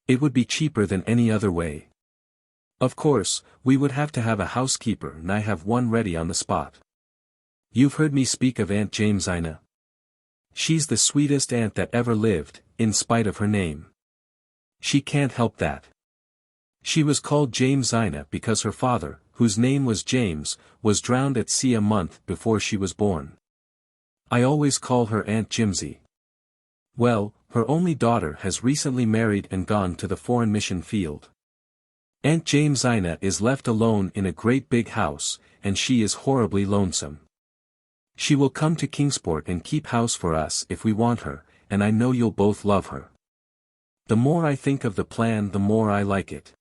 It would be cheaper than any other way. Of course, we would have to have a housekeeper and I have one ready on the spot. You've heard me speak of Aunt Jamesina. She's the sweetest aunt that ever lived, in spite of her name. She can't help that. She was called Jamesina because her father, whose name was James, was drowned at sea a month before she was born. I always call her Aunt Jimsy. Well, her only daughter has recently married and gone to the foreign mission field. Aunt Jamesina is left alone in a great big house, and she is horribly lonesome. She will come to Kingsport and keep house for us if we want her, and I know you'll both love her. The more I think of the plan the more I like it.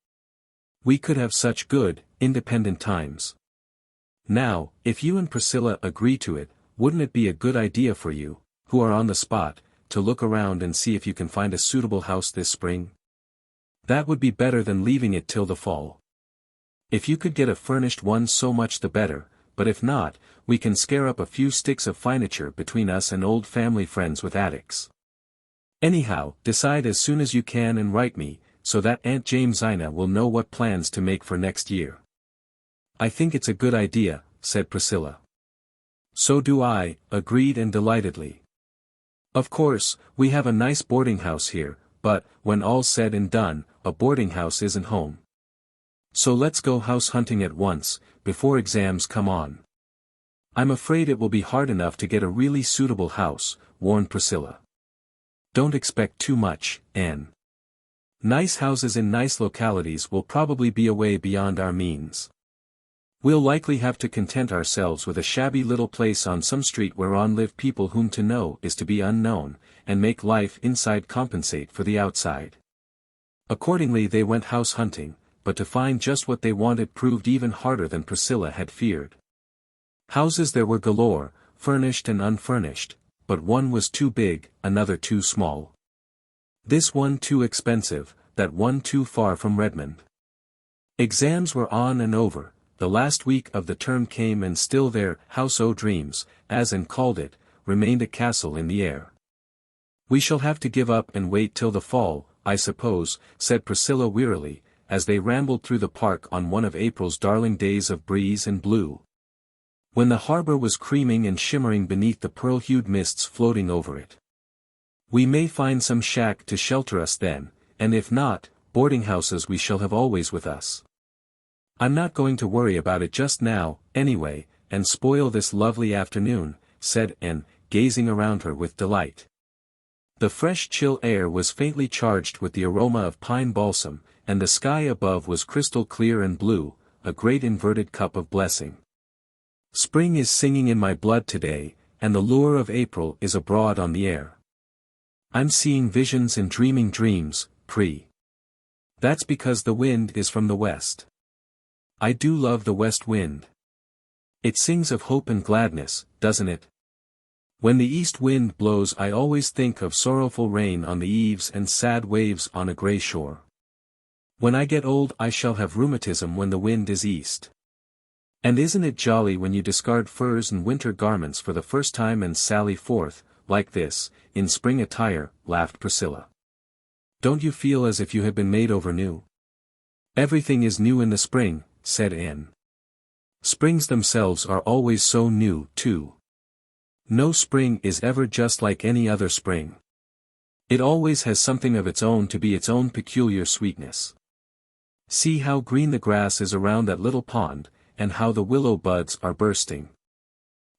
We could have such good, independent times. Now, if you and Priscilla agree to it, wouldn't it be a good idea for you, who are on the spot, to look around and see if you can find a suitable house this spring? That would be better than leaving it till the fall. If you could get a furnished one so much the better, but if not, we can scare up a few sticks of furniture between us and old family friends with attics. Anyhow, decide as soon as you can and write me, so that Aunt Jamesina will know what plans to make for next year. I think it's a good idea, said Priscilla. So do I, agreed and delightedly. Of course, we have a nice boarding house here, but, when all's said and done, a boarding house isn't home. So let's go house hunting at once, before exams come on. I'm afraid it will be hard enough to get a really suitable house, warned Priscilla. Don't expect too much, Anne. Nice houses in nice localities will probably be away beyond our means. We'll likely have to content ourselves with a shabby little place on some street whereon live people whom to know is to be unknown, and make life inside compensate for the outside. Accordingly they went house hunting, but to find just what they wanted proved even harder than Priscilla had feared. Houses there were galore, furnished and unfurnished, but one was too big, another too small. This one too expensive, that one too far from Redmond. Exams were on and over, the last week of the term came and still their house o' dreams, as Anne called it, remained a castle in the air. We shall have to give up and wait till the fall, I suppose, said Priscilla wearily, as they rambled through the park on one of April's darling days of breeze and blue. When the harbor was creaming and shimmering beneath the pearl-hued mists floating over it. We may find some shack to shelter us then, and if not, boarding houses we shall have always with us. I'm not going to worry about it just now, anyway, and spoil this lovely afternoon, said Anne, gazing around her with delight. The fresh chill air was faintly charged with the aroma of pine balsam, and the sky above was crystal clear and blue, a great inverted cup of blessing. Spring is singing in my blood today, and the lure of April is abroad on the air. I'm seeing visions and dreaming dreams, Pri. That's because the wind is from the west. I do love the west wind. It sings of hope and gladness, doesn't it? When the east wind blows I always think of sorrowful rain on the eaves and sad waves on a grey shore. When I get old I shall have rheumatism when the wind is east. And isn't it jolly when you discard furs and winter garments for the first time and sally forth, like this, in spring attire, laughed Priscilla. Don't you feel as if you had been made over new? Everything is new in the spring, said Anne. Springs themselves are always so new, too. No spring is ever just like any other spring. It always has something of its own to be its own peculiar sweetness. See how green the grass is around that little pond, and how the willow buds are bursting.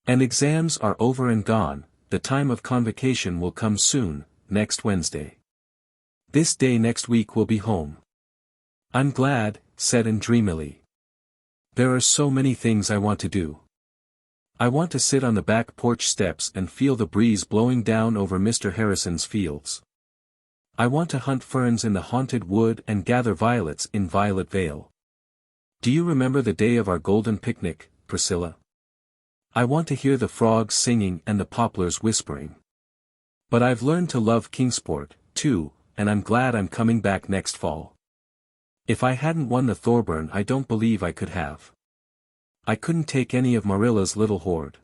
And exams are over and gone, the time of convocation will come soon, next Wednesday. This day next week we'll be home. I'm glad, said Anne dreamily. There are so many things I want to do. I want to sit on the back porch steps and feel the breeze blowing down over Mr. Harrison's fields. I want to hunt ferns in the haunted wood and gather violets in Violet Vale. Do you remember the day of our golden picnic, Priscilla? I want to hear the frogs singing and the poplars whispering. But I've learned to love Kingsport, too, and I'm glad I'm coming back next fall. If I hadn't won the Thorburn I don't believe I could have. I couldn't take any of Marilla's little hoard.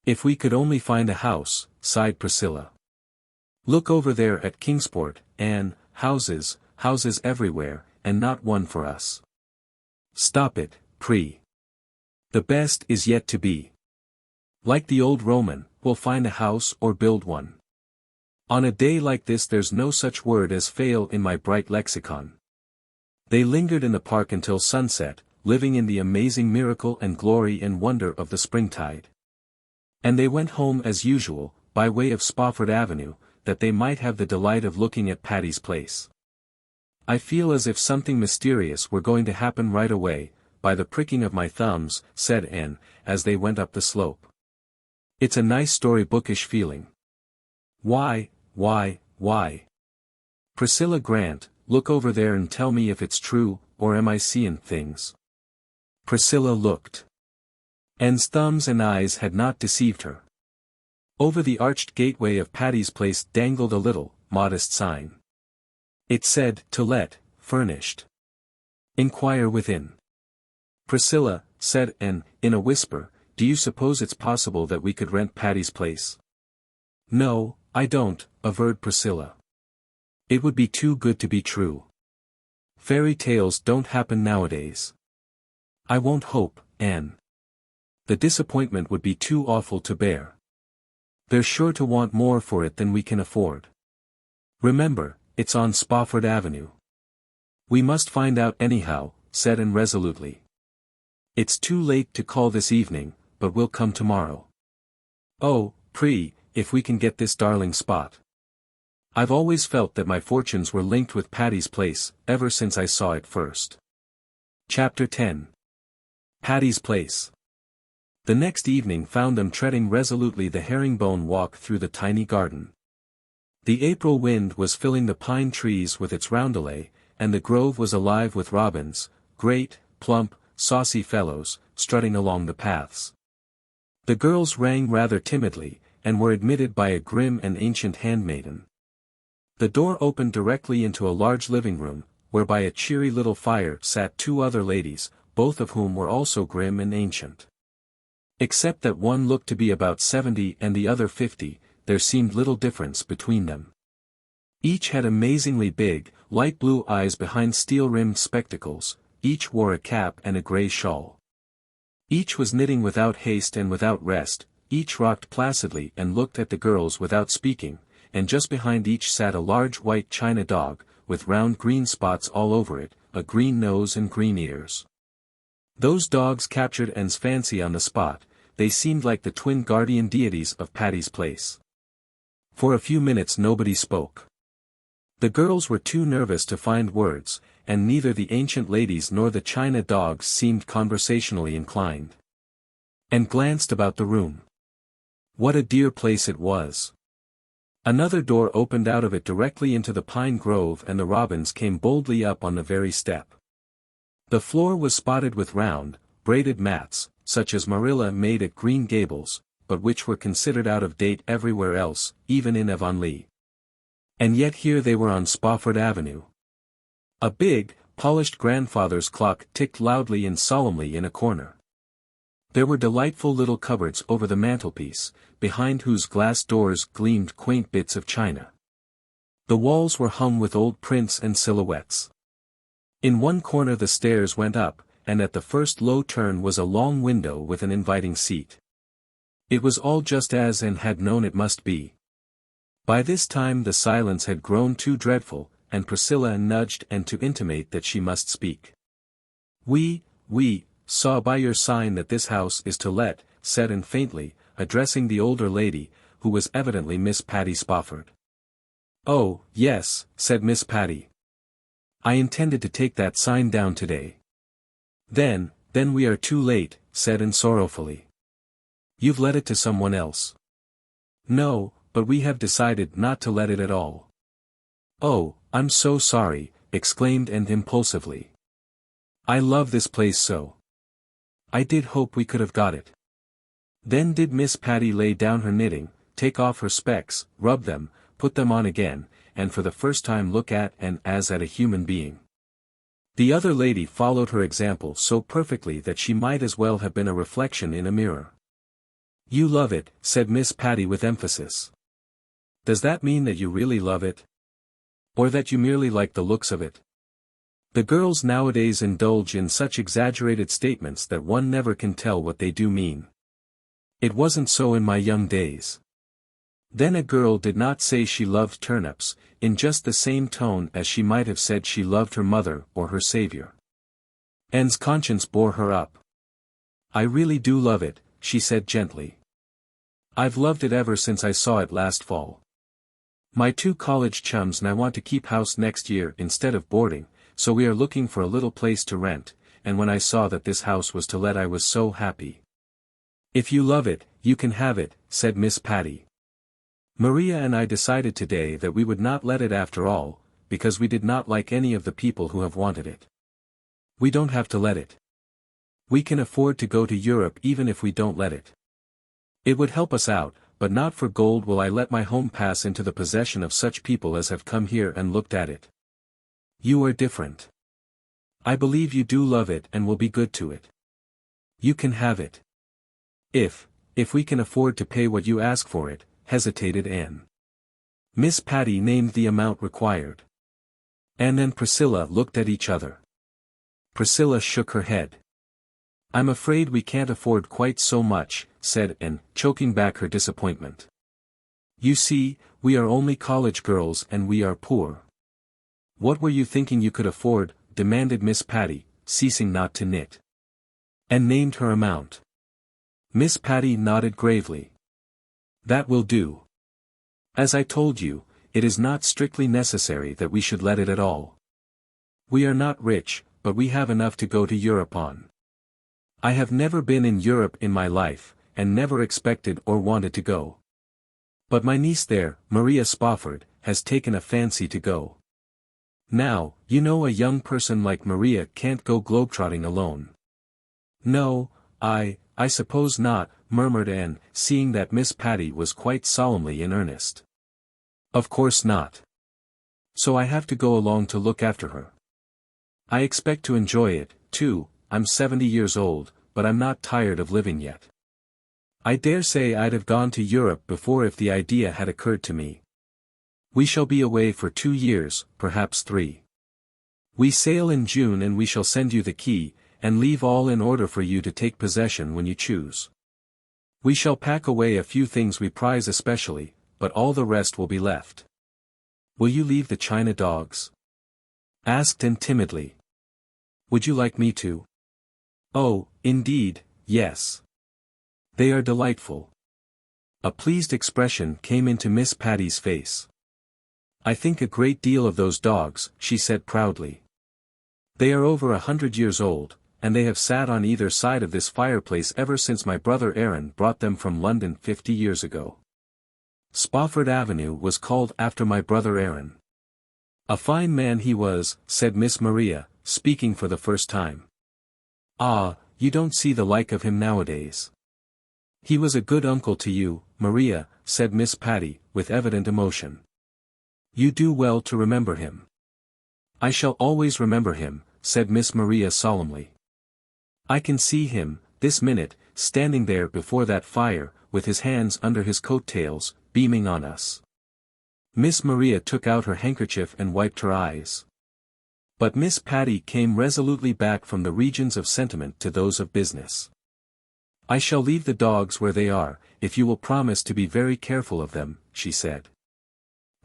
If we could only find a house, sighed Priscilla. Look over there at Kingsport, Anne, houses everywhere, and not one for us. Stop it, Pri. The best is yet to be. Like the old Roman, we'll find a house or build one. On a day like this there's no such word as fail in my bright lexicon. They lingered in the park until sunset, living in the amazing miracle and glory and wonder of the springtide. And they went home as usual, by way of Spofford Avenue, that they might have the delight of looking at Patty's Place. I feel as if something mysterious were going to happen right away, by the pricking of my thumbs, said Anne, as they went up the slope. It's a nice storybookish feeling. Why? Priscilla Grant, look over there and tell me if it's true, or am I seeing things? Priscilla looked. Anne's thumbs and eyes had not deceived her. Over the arched gateway of Patty's Place dangled a little, modest sign. It said, "To let, furnished. Inquire within." Priscilla, said Anne, in a whisper, do you suppose it's possible that we could rent Patty's Place? No, I don't, averred Priscilla. It would be too good to be true. Fairy tales don't happen nowadays. I won't hope, Anne. The disappointment would be too awful to bear. They're sure to want more for it than we can afford. Remember, it's on Spofford Avenue. We must find out anyhow, said Anne resolutely. It's too late to call this evening, but we'll come tomorrow. Oh, Pri, if we can get this darling spot. I've always felt that my fortunes were linked with Patty's Place, ever since I saw it first. Chapter 10. Patty's Place. The next evening found them treading resolutely the herringbone walk through the tiny garden. The April wind was filling the pine trees with its roundelay, and the grove was alive with robins, great, plump, saucy fellows, strutting along the paths. The girls rang rather timidly, and were admitted by a grim and ancient handmaiden. The door opened directly into a large living room, where by a cheery little fire sat two other ladies, both of whom were also grim and ancient. Except that one looked to be about 70 and the other 50, there seemed little difference between them. Each had amazingly big, light blue eyes behind steel-rimmed spectacles, each wore a cap and a grey shawl. Each was knitting without haste and without rest, each rocked placidly and looked at the girls without speaking, and just behind each sat a large white china dog, with round green spots all over it, a green nose and green ears. Those dogs captured Anne's fancy on the spot, they seemed like the twin guardian deities of Patty's Place. For a few minutes nobody spoke. The girls were too nervous to find words, and neither the ancient ladies nor the china dogs seemed conversationally inclined. Anne glanced about the room. What a dear place it was. Another door opened out of it directly into the pine grove, and the robins came boldly up on the very step. The floor was spotted with round, braided mats, such as Marilla made at Green Gables, but which were considered out of date everywhere else, even in Avonlea. And yet here they were on Spofford Avenue. A big, polished grandfather's clock ticked loudly and solemnly in a corner. There were delightful little cupboards over the mantelpiece, behind whose glass doors gleamed quaint bits of china. The walls were hung with old prints and silhouettes. In one corner the stairs went up, and at the first low turn was a long window with an inviting seat. It was all just as Anne had known it must be. By this time the silence had grown too dreadful, and Priscilla nudged Anne to intimate that she must speak. We saw by your sign that this house is to let," said Anne faintly, addressing the older lady, who was evidently Miss Patty Spofford. "Oh, yes," said Miss Patty. "I intended to take that sign down today." Then we are too late," said Anne sorrowfully. "You've let it to someone else." "No, but we have decided not to let it at all." "Oh, I'm so sorry," exclaimed Anne impulsively. "I love this place so. I did hope we could have got it." Then did Miss Patty lay down her knitting, take off her specs, rub them, put them on again, and for the first time look at Anne as at a human being. The other lady followed her example so perfectly that she might as well have been a reflection in a mirror. "You love it," said Miss Patty with emphasis. "Does that mean that you really love it? Or that you merely like the looks of it?" The girls nowadays indulge in such exaggerated statements that one never can tell what they do mean. It wasn't so in my young days. Then a girl did not say she loved turnips, in just the same tone as she might have said she loved her mother or her savior. Anne's conscience bore her up. "I really do love it," she said gently. "I've loved it ever since I saw it last fall. My 2 college chums and I want to keep house next year instead of boarding, so we are looking for a little place to rent, and when I saw that this house was to let I was so happy." "If you love it, you can have it," said Miss Patty. "Maria and I decided today that we would not let it after all, because we did not like any of the people who have wanted it. We don't have to let it. We can afford to go to Europe even if we don't let it. It would help us out, but not for gold will I let my home pass into the possession of such people as have come here and looked at it. You are different. I believe you do love it and will be good to it. You can have it. If we can afford to pay what you ask for it," hesitated Anne. Miss Patty named the amount required. Anne and Priscilla looked at each other. Priscilla shook her head. "I'm afraid we can't afford quite so much," said Anne, choking back her disappointment. "You see, we are only college girls and we are poor." "What were you thinking you could afford?" demanded Miss Patty, ceasing not to knit. And named her amount. Miss Patty nodded gravely. "That will do. As I told you, it is not strictly necessary that we should let it at all. We are not rich, but we have enough to go to Europe on. I have never been in Europe in my life, and never expected or wanted to go. But my niece there, Maria Spofford, has taken a fancy to go. Now, you know a young person like Maria can't go globetrotting alone." "No, I suppose not," murmured Anne, seeing that Miss Patty was quite solemnly in earnest. "Of course not. So I have to go along to look after her. I expect to enjoy it, too. I'm 70 years old, but I'm not tired of living yet. I dare say I'd have gone to Europe before if the idea had occurred to me. We shall be away for 2 years, perhaps 3. We sail in June and we shall send you the key, and leave all in order for you to take possession when you choose. We shall pack away a few things we prize especially, but all the rest will be left." "Will you leave the china dogs?" asked Anne timidly. "Would you like me to?" "Oh, indeed, yes. They are delightful." A pleased expression came into Miss Patty's face. "I think a great deal of those dogs," she said proudly. "They are over 100 years old, and they have sat on either side of this fireplace ever since my brother Aaron brought them from London 50 years ago. Spofford Avenue was called after my brother Aaron. A fine man he was, said Miss Maria, speaking for the first time. Ah, you don't see the like of him nowadays. He was a good uncle to you, Maria, said Miss Patty, with evident emotion. You do well to remember him. I shall always remember him, said Miss Maria solemnly. I can see him, this minute, standing there before that fire, with his hands under his coat-tails, beaming on us. Miss Maria took out her handkerchief and wiped her eyes. But Miss Patty came resolutely back from the regions of sentiment to those of business. I shall leave the dogs where they are, if you will promise to be very careful of them, she said.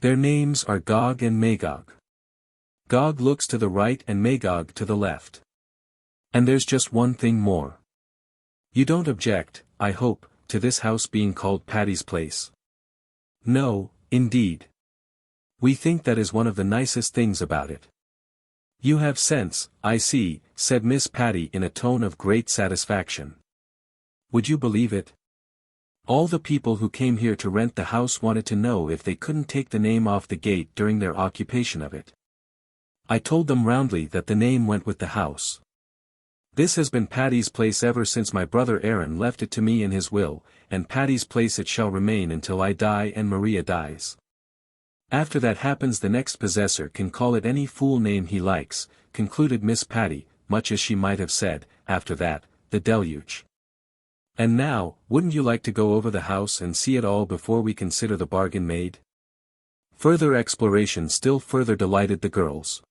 Their names are Gog and Magog. Gog looks to the right and Magog to the left. And there's just one thing more. You don't object, I hope, to this house being called Patty's Place? No, indeed. We think that is one of the nicest things about it. You have sense, I see, said Miss Patty in a tone of great satisfaction. Would you believe it? All the people who came here to rent the house wanted to know if they couldn't take the name off the gate during their occupation of it. I told them roundly that the name went with the house. This has been Patty's Place ever since my brother Aaron left it to me in his will, and Patty's Place it shall remain until I die and Maria dies. After that happens the next possessor can call it any fool name he likes, concluded Miss Patty, much as she might have said, after that, the deluge. And now, wouldn't you like to go over the house and see it all before we consider the bargain made? Further exploration still further delighted the girls.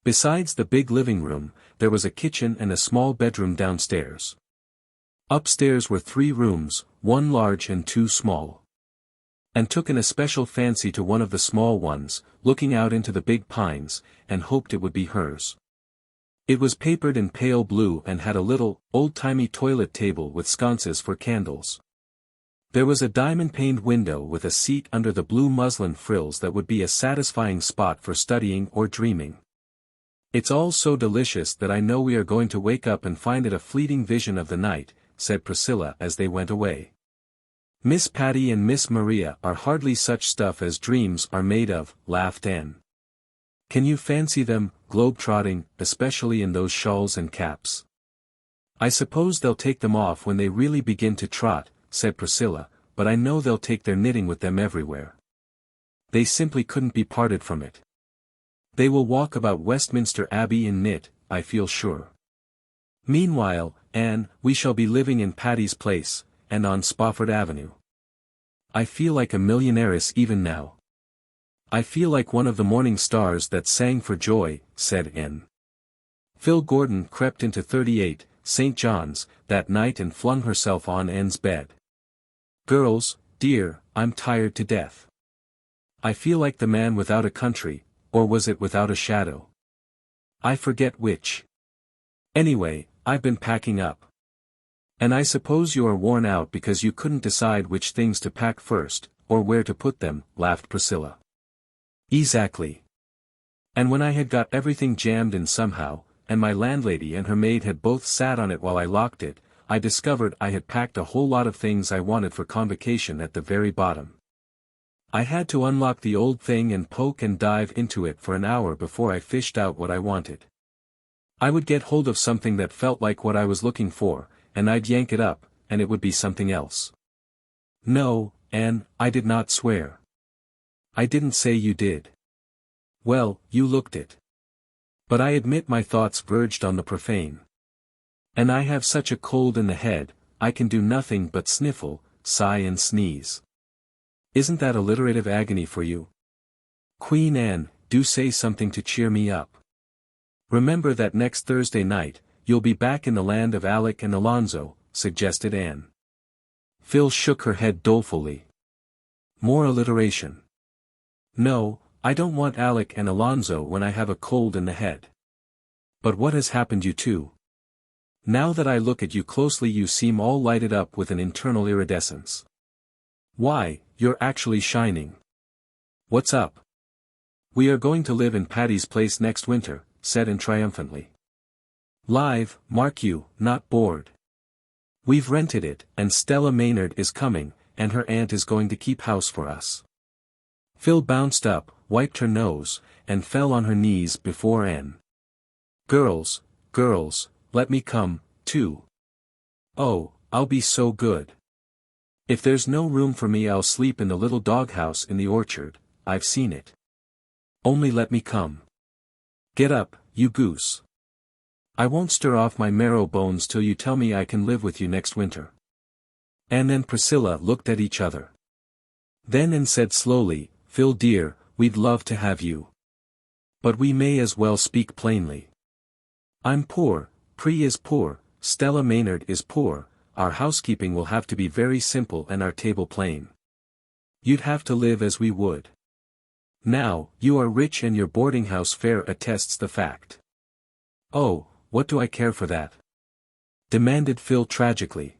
Besides the big living room, there was a kitchen and a small bedroom downstairs. Upstairs were 3 rooms, 1 large and 2 small. Anne took an especial fancy to one of the small ones, looking out into the big pines, and hoped it would be hers. It was papered in pale blue and had a little, old-timey toilet table with sconces for candles. There was a diamond-paned window with a seat under the blue muslin frills that would be a satisfying spot for studying or dreaming. It's all so delicious that I know we are going to wake up and find it a fleeting vision of the night, said Priscilla as they went away. Miss Patty and Miss Maria are hardly such stuff as dreams are made of, laughed Anne. Can you fancy them, globe-trotting, especially in those shawls and caps? I suppose they'll take them off when they really begin to trot, said Priscilla, but I know they'll take their knitting with them everywhere. They simply couldn't be parted from it. They will walk about Westminster Abbey in knit, I feel sure. Meanwhile, Anne, we shall be living in Patty's Place, and on Spofford Avenue. I feel like a millionairess even now. I feel like one of the morning stars that sang for joy, said Anne. Phil Gordon crept into 38, St. John's, that night and flung herself on Anne's bed. Girls, dear, I'm tired to death. I feel like the man without a country, or was it without a shadow? I forget which. Anyway, I've been packing up. And I suppose you are worn out because you couldn't decide which things to pack first, or where to put them, laughed Priscilla. Exactly. And when I had got everything jammed in somehow, and my landlady and her maid had both sat on it while I locked it, I discovered I had packed a whole lot of things I wanted for convocation at the very bottom. I had to unlock the old thing and poke and dive into it for an hour before I fished out what I wanted. I would get hold of something that felt like what I was looking for, and I'd yank it up, and it would be something else. No, Anne, I did not swear. I didn't say you did. Well, you looked it. But I admit my thoughts verged on the profane. And I have such a cold in the head, I can do nothing but sniffle, sigh and sneeze. Isn't that alliterative agony for you? Queen Anne, do say something to cheer me up. Remember that next Thursday night, you'll be back in the land of Alec and Alonzo, suggested Anne. Phil shook her head dolefully. More alliteration. No, I don't want Alec and Alonzo when I have a cold in the head. But what has happened you two? Now that I look at you closely you seem all lighted up with an internal iridescence. Why, you're actually shining. What's up? We are going to live in Patty's Place next winter, said Anne triumphantly. Live, mark you, not bored. We've rented it, and Stella Maynard is coming, and her aunt is going to keep house for us." Phil bounced up, wiped her nose, and fell on her knees before Anne. Girls, let me come, too. Oh, I'll be so good. If there's no room for me I'll sleep in the little doghouse in the orchard, I've seen it. Only let me come. Get up, you goose. I won't stir off my marrow bones till you tell me I can live with you next winter." Anne and Priscilla looked at each other. Then Anne said slowly, "Phil dear, we'd love to have you. But we may as well speak plainly. I'm poor, Pri is poor, Stella Maynard is poor, our housekeeping will have to be very simple and our table plain. You'd have to live as we would. Now, you are rich and your boarding house fare attests the fact." "Oh, what do I care for that?" demanded Phil tragically.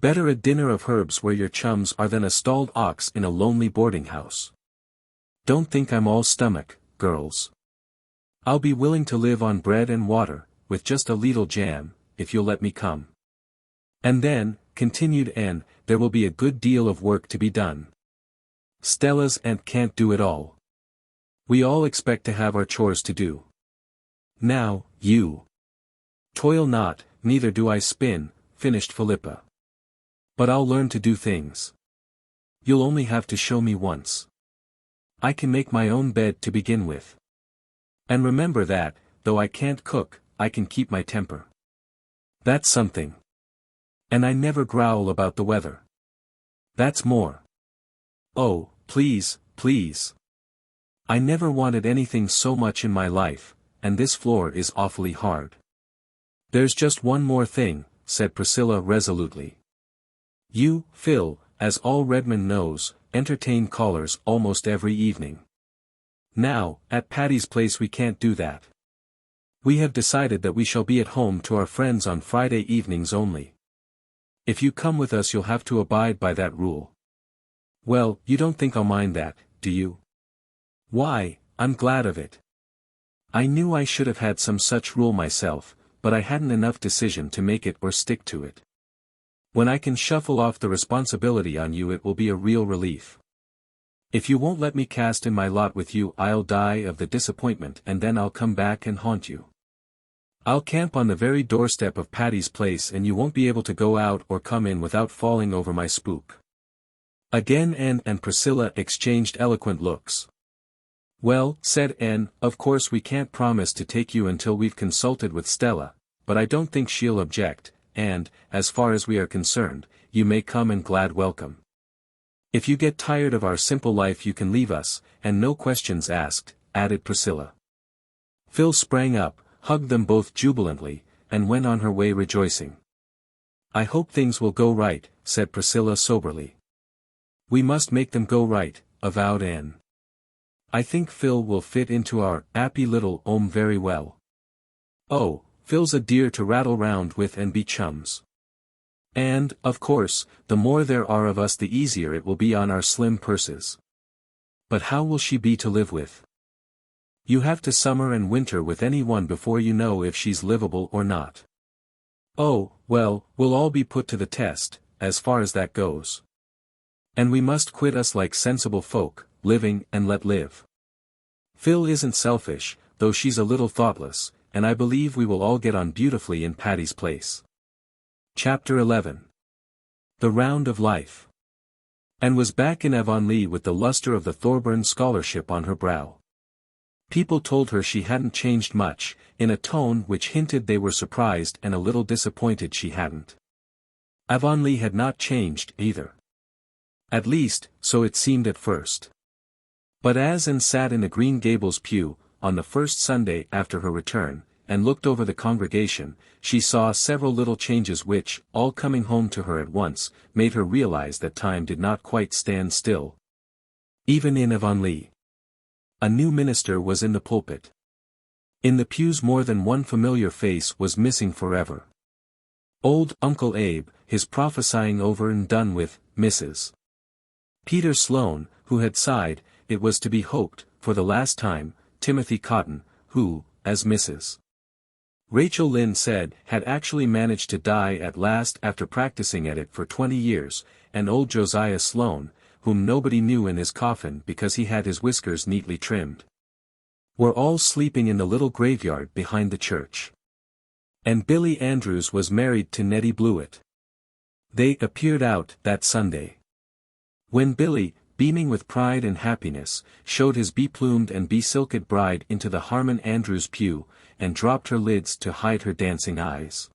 "Better a dinner of herbs where your chums are than a stalled ox in a lonely boarding house. Don't think I'm all stomach, girls. I'll be willing to live on bread and water, with just a leetle jam, if you'll let me come. And then," continued Anne, "there will be a good deal of work to be done. Stella's aunt can't do it all. We all expect to have our chores to do. Now, you toil not, neither do I spin," finished Philippa. "But I'll learn to do things. You'll only have to show me once. I can make my own bed to begin with. And remember that, though I can't cook, I can keep my temper. That's something. And I never growl about the weather. That's more. Oh, please, please. I never wanted anything so much in my life, and this floor is awfully hard." "There's just one more thing," said Priscilla resolutely. "You, Phil, as all Redmond knows, entertain callers almost every evening. Now, at Patty's place we can't do that. We have decided that we shall be at home to our friends on Friday evenings only. If you come with us you'll have to abide by that rule. Well, you don't think I'll mind that, do you?" "Why, I'm glad of it. I knew I should have had some such rule myself, but I hadn't enough decision to make it or stick to it. When I can shuffle off the responsibility on you it will be a real relief. If you won't let me cast in my lot with you I'll die of the disappointment and then I'll come back and haunt you. I'll camp on the very doorstep of Patty's place and you won't be able to go out or come in without falling over my spook." Again Anne and Priscilla exchanged eloquent looks. "Well," said Anne, "of course we can't promise to take you until we've consulted with Stella, but I don't think she'll object, and, as far as we are concerned, you may come and glad welcome. If you get tired of our simple life you can leave us, and no questions asked," added Priscilla. Phil sprang up, hugged them both jubilantly, and went on her way rejoicing. "I hope things will go right," said Priscilla soberly. "We must make them go right," avowed Anne. "I think Phil will fit into our 'appy little 'ome very well. Oh, Phil's a dear to rattle round with and be chums. And, of course, the more there are of us the easier it will be on our slim purses. But how will she be to live with? You have to summer and winter with any one before you know if she's livable or not. Oh, well, we'll all be put to the test, as far as that goes. And we must quit us like sensible folk, living and let live. Phil isn't selfish, though she's a little thoughtless, and I believe we will all get on beautifully in Patty's place." Chapter 11. The Round of Life. Anne was back in Avonlea with the luster of the Thorburn Scholarship on her brow. People told her she hadn't changed much, in a tone which hinted they were surprised and a little disappointed she hadn't. Avonlea had not changed either. At least, so it seemed at first. But as Anne sat in the Green Gables pew, on the first Sunday after her return, and looked over the congregation, she saw several little changes which, all coming home to her at once, made her realize that time did not quite stand still. Even in Avonlea. A new minister was in the pulpit. In the pews more than one familiar face was missing forever. Old Uncle Abe, his prophesying over and done with, Mrs. Peter Sloane, who had sighed, it was to be hoped, for the last time, Timothy Cotton, who, as Mrs. Rachel Lynde said, had actually managed to die at last after practicing at it for 20 years, and old Josiah Sloane, whom nobody knew in his coffin because he had his whiskers neatly trimmed, were all sleeping in the little graveyard behind the church. And Billy Andrews was married to Nettie Blewett. They appeared out that Sunday. When Billy, beaming with pride and happiness, showed his beplumed and besilked bride into the Harmon Andrews pew, and dropped her lids to hide her dancing eyes,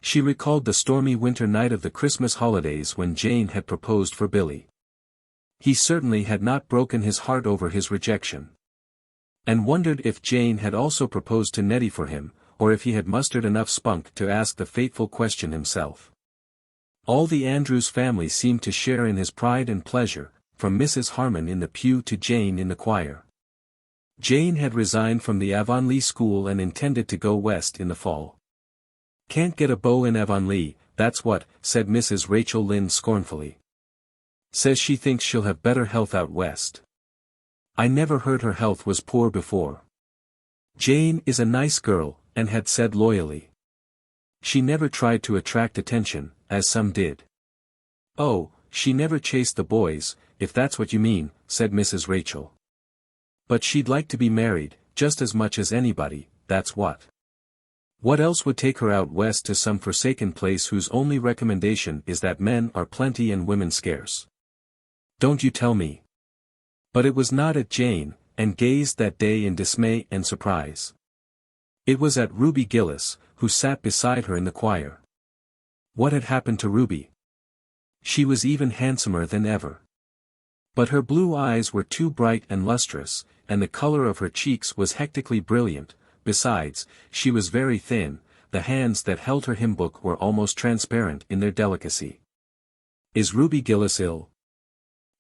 she recalled the stormy winter night of the Christmas holidays when Jane had proposed for Billy. He certainly had not broken his heart over his rejection. And wondered if Jane had also proposed to Nettie for him, or if he had mustered enough spunk to ask the fateful question himself. All the Andrews family seemed to share in his pride and pleasure, from Mrs. Harmon in the pew to Jane in the choir. Jane had resigned from the Avonlea school and intended to go west in the fall. "Can't get a beau in Avonlea, that's what," said Mrs. Rachel Lynde scornfully. "Says she thinks she'll have better health out west. I never heard her health was poor before." Jane is a nice girl, and had said loyally. She never tried to attract attention, as some did. "Oh, she never chased the boys, if that's what you mean," said Mrs. Rachel. "But she'd like to be married, just as much as anybody, that's what. What else would take her out west to some forsaken place whose only recommendation is that men are plenty and women scarce? Don't you tell me." But it was not at Jane, and gazed that day in dismay and surprise. It was at Ruby Gillis, who sat beside her in the choir. What had happened to Ruby? She was even handsomer than ever. But her blue eyes were too bright and lustrous, and the color of her cheeks was hectically brilliant. Besides, she was very thin, the hands that held her hymn book were almost transparent in their delicacy. "Is Ruby Gillis ill?"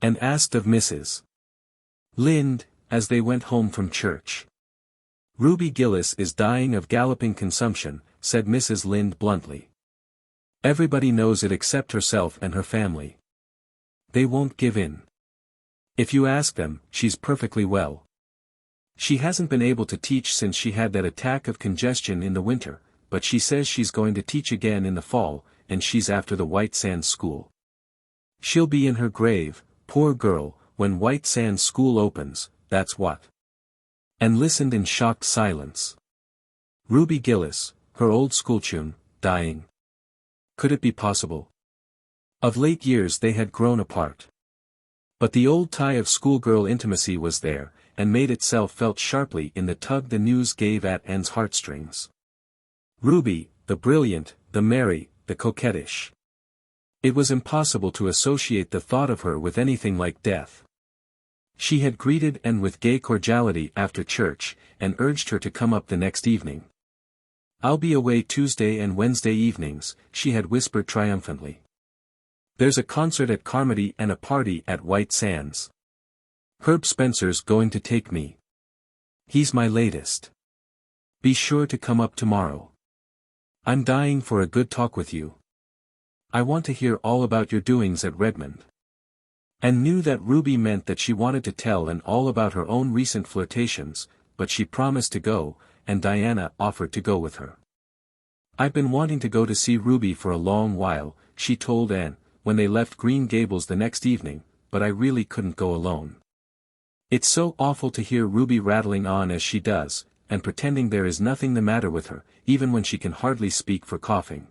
and asked of Mrs. Lynde, as they went home from church. "Ruby Gillis is dying of galloping consumption," said Mrs. Lynde bluntly. "Everybody knows it except herself and her family. They won't give in. If you ask them, she's perfectly well. She hasn't been able to teach since she had that attack of congestion in the winter, but she says she's going to teach again in the fall, and she's after the White Sands School. She'll be in her grave, poor girl, when White Sands School opens, that's what." And listened in shocked silence. Ruby Gillis, her old schoolchum, dying. Could it be possible? Of late years they had grown apart. But the old tie of schoolgirl intimacy was there, and made itself felt sharply in the tug the news gave at Anne's heartstrings. Ruby, the brilliant, the merry, the coquettish. It was impossible to associate the thought of her with anything like death. She had greeted Anne with gay cordiality after church, and urged her to come up the next evening. "I'll be away Tuesday and Wednesday evenings," she had whispered triumphantly. "There's a concert at Carmody and a party at White Sands. Herb Spencer's going to take me. He's my latest. Be sure to come up tomorrow. I'm dying for a good talk with you. I want to hear all about your doings at Redmond." And knew that Ruby meant that she wanted to tell Anne all about her own recent flirtations, but she promised to go, and Diana offered to go with her. "I've been wanting to go to see Ruby for a long while," she told Anne, when they left Green Gables the next evening, "but I really couldn't go alone. It's so awful to hear Ruby rattling on as she does, and pretending there is nothing the matter with her, even when she can hardly speak for coughing.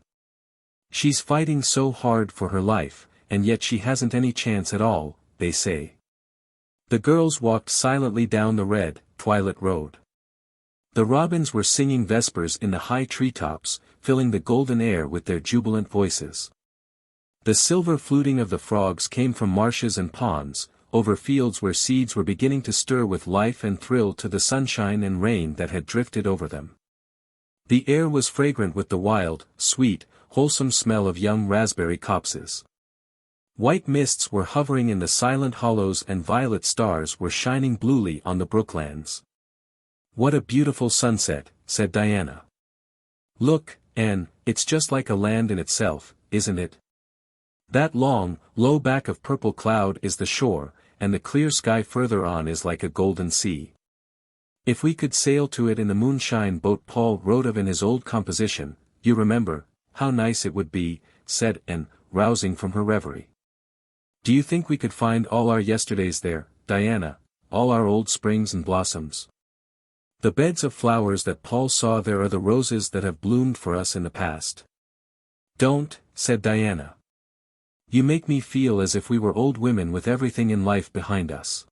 She's fighting so hard for her life, and yet she hasn't any chance at all, they say." The girls walked silently down the red, twilit road. The robins were singing vespers in the high treetops, filling the golden air with their jubilant voices. The silver fluting of the frogs came from marshes and ponds, over fields where seeds were beginning to stir with life and thrill to the sunshine and rain that had drifted over them. The air was fragrant with the wild, sweet, wholesome smell of young raspberry copses. White mists were hovering in the silent hollows and violet stars were shining bluely on the brooklands. "What a beautiful sunset," said Diana. "Look, Anne, it's just like a land in itself, isn't it? That long, low back of purple cloud is the shore, and the clear sky further on is like a golden sea. If we could sail to it in the moonshine boat Paul wrote of in his old composition, you remember, how nice it would be, said Anne, rousing from her reverie. Do you think we could find all our yesterdays there, Diana, all our old springs and blossoms? The beds of flowers that Paul saw there are the roses that have bloomed for us in the past. Don't, said Diana. You make me feel as if we were old women with everything in life behind us.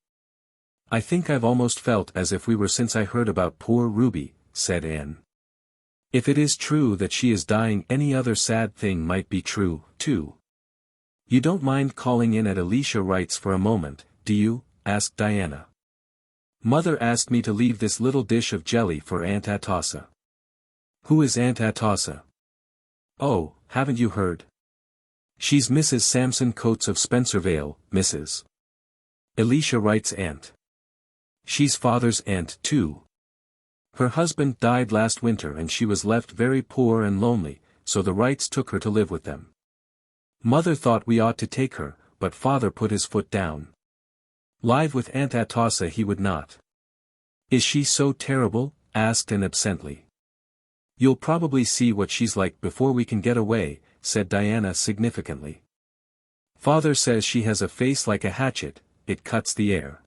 I think I've almost felt as if we were since I heard about poor Ruby, said Anne. If it is true that she is dying, any other sad thing might be true, too. You don't mind calling in at Alicia Wright's for a moment, do you? Asked Diana. Mother asked me to leave this little dish of jelly for Aunt Atossa. Who is Aunt Atossa? Oh, haven't you heard? She's Mrs. Samson Coates of Spencervale, Mrs. Alicia Wright's aunt. She's father's aunt, too. Her husband died last winter and she was left very poor and lonely, so the Wrights took her to live with them. Mother thought we ought to take her, but father put his foot down. Live with Aunt Atossa he would not. Is she so terrible? Asked Anne absently. You'll probably see what she's like before we can get away, said Diana significantly. Father says she has a face like a hatchet, it cuts the air.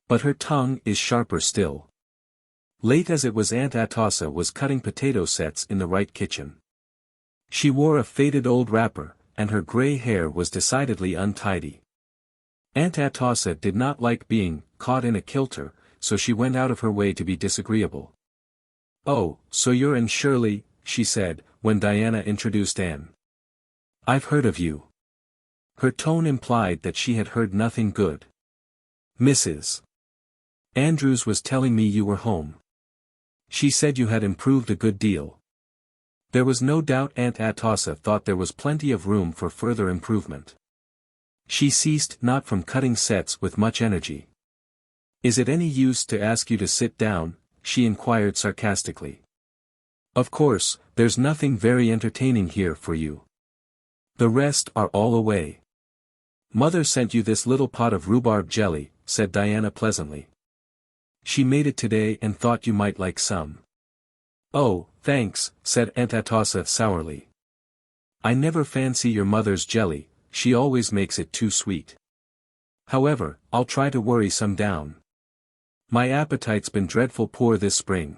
But her tongue is sharper still. Late as it was, Aunt Atossa was cutting potato sets in the Wright kitchen. She wore a faded old wrapper, and her gray hair was decidedly untidy. Aunt Atossa did not like being caught in a kilter, so she went out of her way to be disagreeable. Oh, so you're Anne Shirley, she said, when Diana introduced Anne. I've heard of you. Her tone implied that she had heard nothing good. Mrs. Andrews was telling me you were home. She said you had improved a good deal. There was no doubt Aunt Atossa thought there was plenty of room for further improvement. She ceased not from cutting sets with much energy. Is it any use to ask you to sit down? She inquired sarcastically. Of course, there's nothing very entertaining here for you. The rest are all away. Mother sent you this little pot of rhubarb jelly, said Diana pleasantly. She made it today and thought you might like some. Oh, thanks, said Aunt Atossa sourly. I never fancy your mother's jelly, she always makes it too sweet. However, I'll try to worry some down. My appetite's been dreadful poor this spring.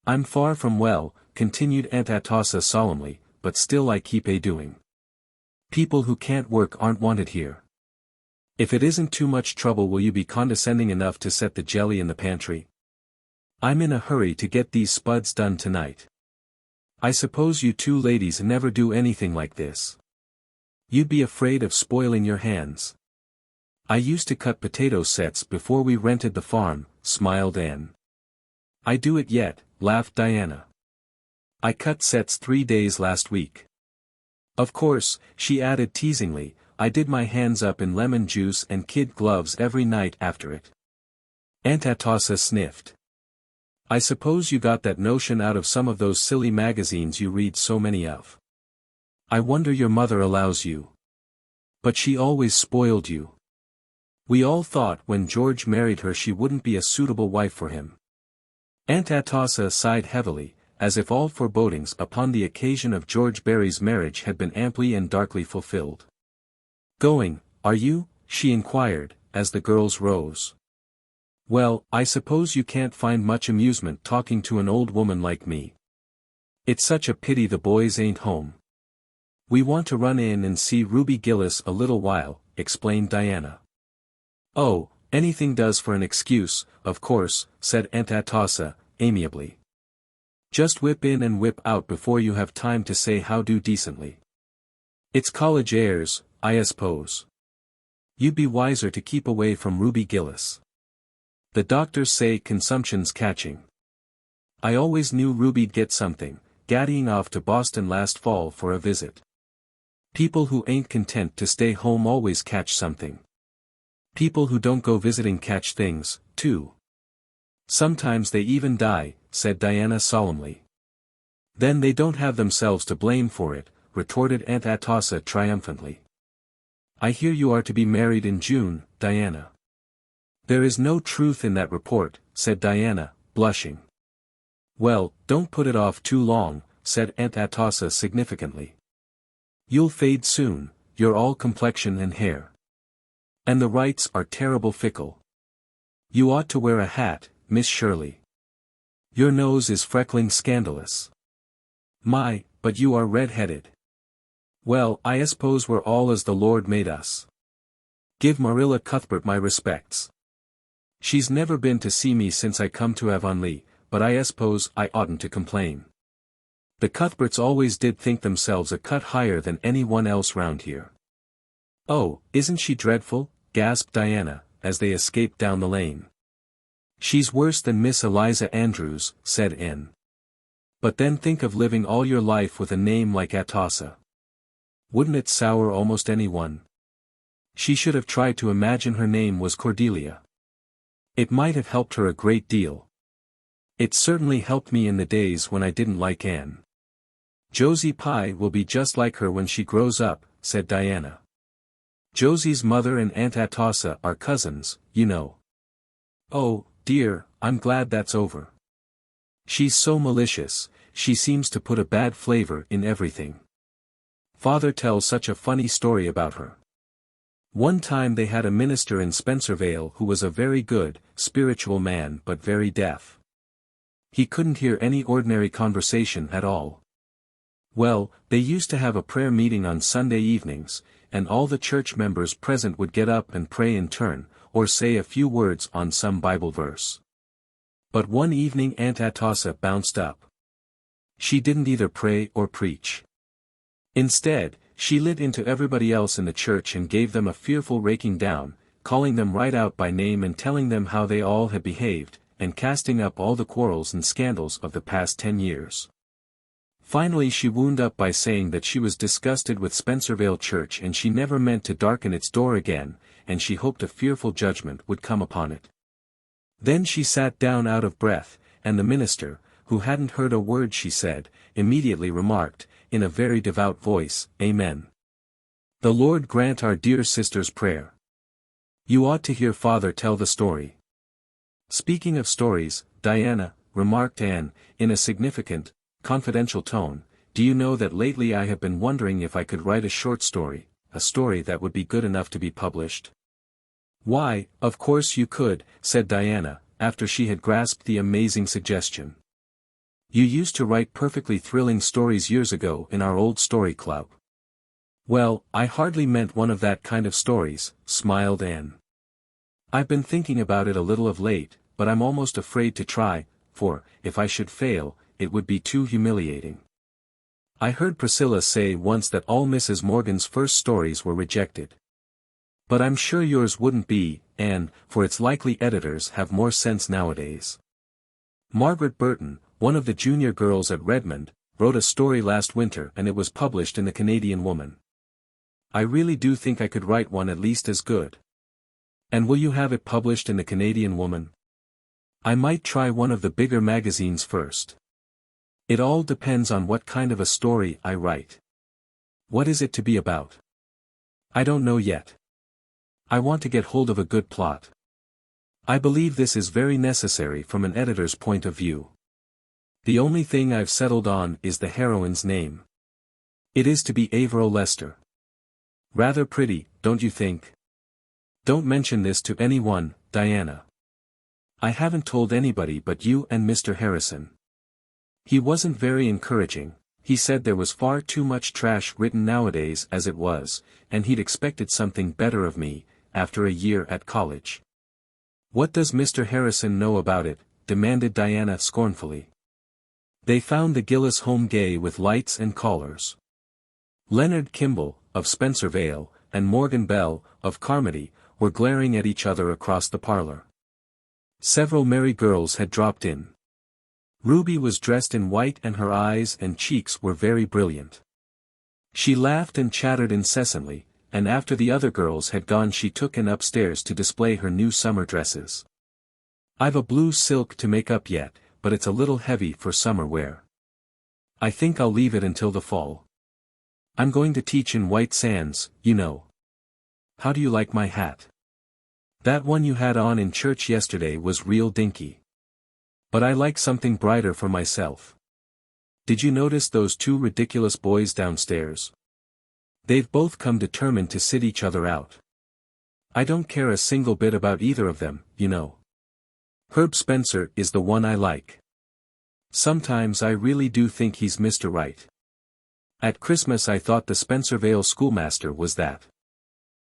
I'm far from well, continued Aunt Atossa solemnly, but still I keep doing. People who can't work aren't wanted here. If it isn't too much trouble, will you be condescending enough to set the jelly in the pantry? I'm in a hurry to get these spuds done tonight. I suppose you two ladies never do anything like this. You'd be afraid of spoiling your hands. I used to cut potato sets before we rented the farm, smiled Anne. I do it yet, laughed Diana. I cut sets 3 days last week. Of course, she added teasingly, I did my hands up in lemon juice and kid gloves every night after it. Aunt Atossa sniffed. I suppose you got that notion out of some of those silly magazines you read so many of. I wonder your mother allows you. But she always spoiled you. We all thought when George married her she wouldn't be a suitable wife for him. Aunt Atossa sighed heavily, as if all forebodings upon the occasion of George Barry's marriage had been amply and darkly fulfilled. Going, are you? She inquired, as the girls rose. Well, I suppose you can't find much amusement talking to an old woman like me. It's such a pity the boys ain't home. We want to run in and see Ruby Gillis a little while, explained Diana. Oh, anything does for an excuse, of course, said Aunt Atossa, amiably. Just whip in and whip out before you have time to say how do decently. It's college airs, I suppose. You'd be wiser to keep away from Ruby Gillis. The doctors say consumption's catching. I always knew Ruby'd get something, gaddying off to Boston last fall for a visit. People who ain't content to stay home always catch something. People who don't go visiting catch things, too. Sometimes they even die, said Diana solemnly. Then they don't have themselves to blame for it, retorted Aunt Atossa triumphantly. I hear you are to be married in June, Diana. There is no truth in that report, said Diana, blushing. Well, don't put it off too long, said Aunt Atossa significantly. You'll fade soon, you're all complexion and hair. And the rights are terrible fickle. You ought to wear a hat, Miss Shirley. Your nose is freckling scandalous. My, but you are red-headed. Well, I suppose we're all as the Lord made us. Give Marilla Cuthbert my respects. She's never been to see me since I come to Avonlea, but I suppose I oughtn't to complain. The Cuthberts always did think themselves a cut higher than anyone else round here. Oh, isn't she dreadful? Gasped Diana, as they escaped down the lane. She's worse than Miss Eliza Andrews, said Anne. But then think of living all your life with a name like Atossa. Wouldn't it sour almost anyone? She should have tried to imagine her name was Cordelia. It might have helped her a great deal. It certainly helped me in the days when I didn't like Anne. Josie Pye will be just like her when she grows up, said Diana. Josie's mother and Aunt Atossa are cousins, you know. Oh, dear, I'm glad that's over. She's so malicious, she seems to put a bad flavor in everything. Father tells such a funny story about her. One time they had a minister in Spencervale who was a very good, spiritual man but very deaf. He couldn't hear any ordinary conversation at all. Well, they used to have a prayer meeting on Sunday evenings, and all the church members present would get up and pray in turn, or say a few words on some Bible verse. But one evening Aunt Atossa bounced up. She didn't either pray or preach. Instead, she lit into everybody else in the church and gave them a fearful raking down, calling them right out by name and telling them how they all had behaved, and casting up all the quarrels and scandals of the past 10 years. Finally she wound up by saying that she was disgusted with Spencervale Church and she never meant to darken its door again, and she hoped a fearful judgment would come upon it. Then she sat down out of breath, and the minister, who hadn't heard a word she said, immediately remarked, in a very devout voice, Amen. The Lord grant our dear sister's prayer. You ought to hear Father tell the story. Speaking of stories, Diana, remarked Anne, in a significant, confidential tone, do you know that lately I have been wondering if I could write a short story, a story that would be good enough to be published? Why, of course you could, said Diana, after she had grasped the amazing suggestion. You used to write perfectly thrilling stories years ago in our old story club. Well, I hardly meant one of that kind of stories, smiled Anne. I've been thinking about it a little of late, but I'm almost afraid to try, for, if I should fail, it would be too humiliating. I heard Priscilla say once that all Mrs. Morgan's first stories were rejected. But I'm sure yours wouldn't be, Anne, for it's likely editors have more sense nowadays. Margaret Burton, one of the junior girls at Redmond, wrote a story last winter and it was published in the Canadian Woman. I really do think I could write one at least as good. And will you have it published in the Canadian Woman? I might try one of the bigger magazines first. It all depends on what kind of a story I write. What is it to be about? I don't know yet. I want to get hold of a good plot. I believe this is very necessary from an editor's point of view. The only thing I've settled on is the heroine's name. It is to be Averill Lester. Rather pretty, don't you think? Don't mention this to anyone, Diana. I haven't told anybody but you and Mr. Harrison. He wasn't very encouraging, he said there was far too much trash written nowadays as it was, and he'd expected something better of me, after a year at college. What does Mr. Harrison know about it? Demanded Diana scornfully. They found the Gillis home gay with lights and callers. Leonard Kimball, of Spencervale, and Morgan Bell, of Carmody, were glaring at each other across the parlor. Several merry girls had dropped in. Ruby was dressed in white and her eyes and cheeks were very brilliant. She laughed and chattered incessantly, and after the other girls had gone she took Anne upstairs to display her new summer dresses. I've a blue silk to make up yet, but it's a little heavy for summer wear. I think I'll leave it until the fall. I'm going to teach in White Sands, you know. How do you like my hat? That one you had on in church yesterday was real dinky. But I like something brighter for myself. Did you notice those two ridiculous boys downstairs? They've both come determined to sit each other out. I don't care a single bit about either of them, you know. Herb Spencer is the one I like. Sometimes I really do think he's Mr. Right. At Christmas I thought the Spencervale schoolmaster was that.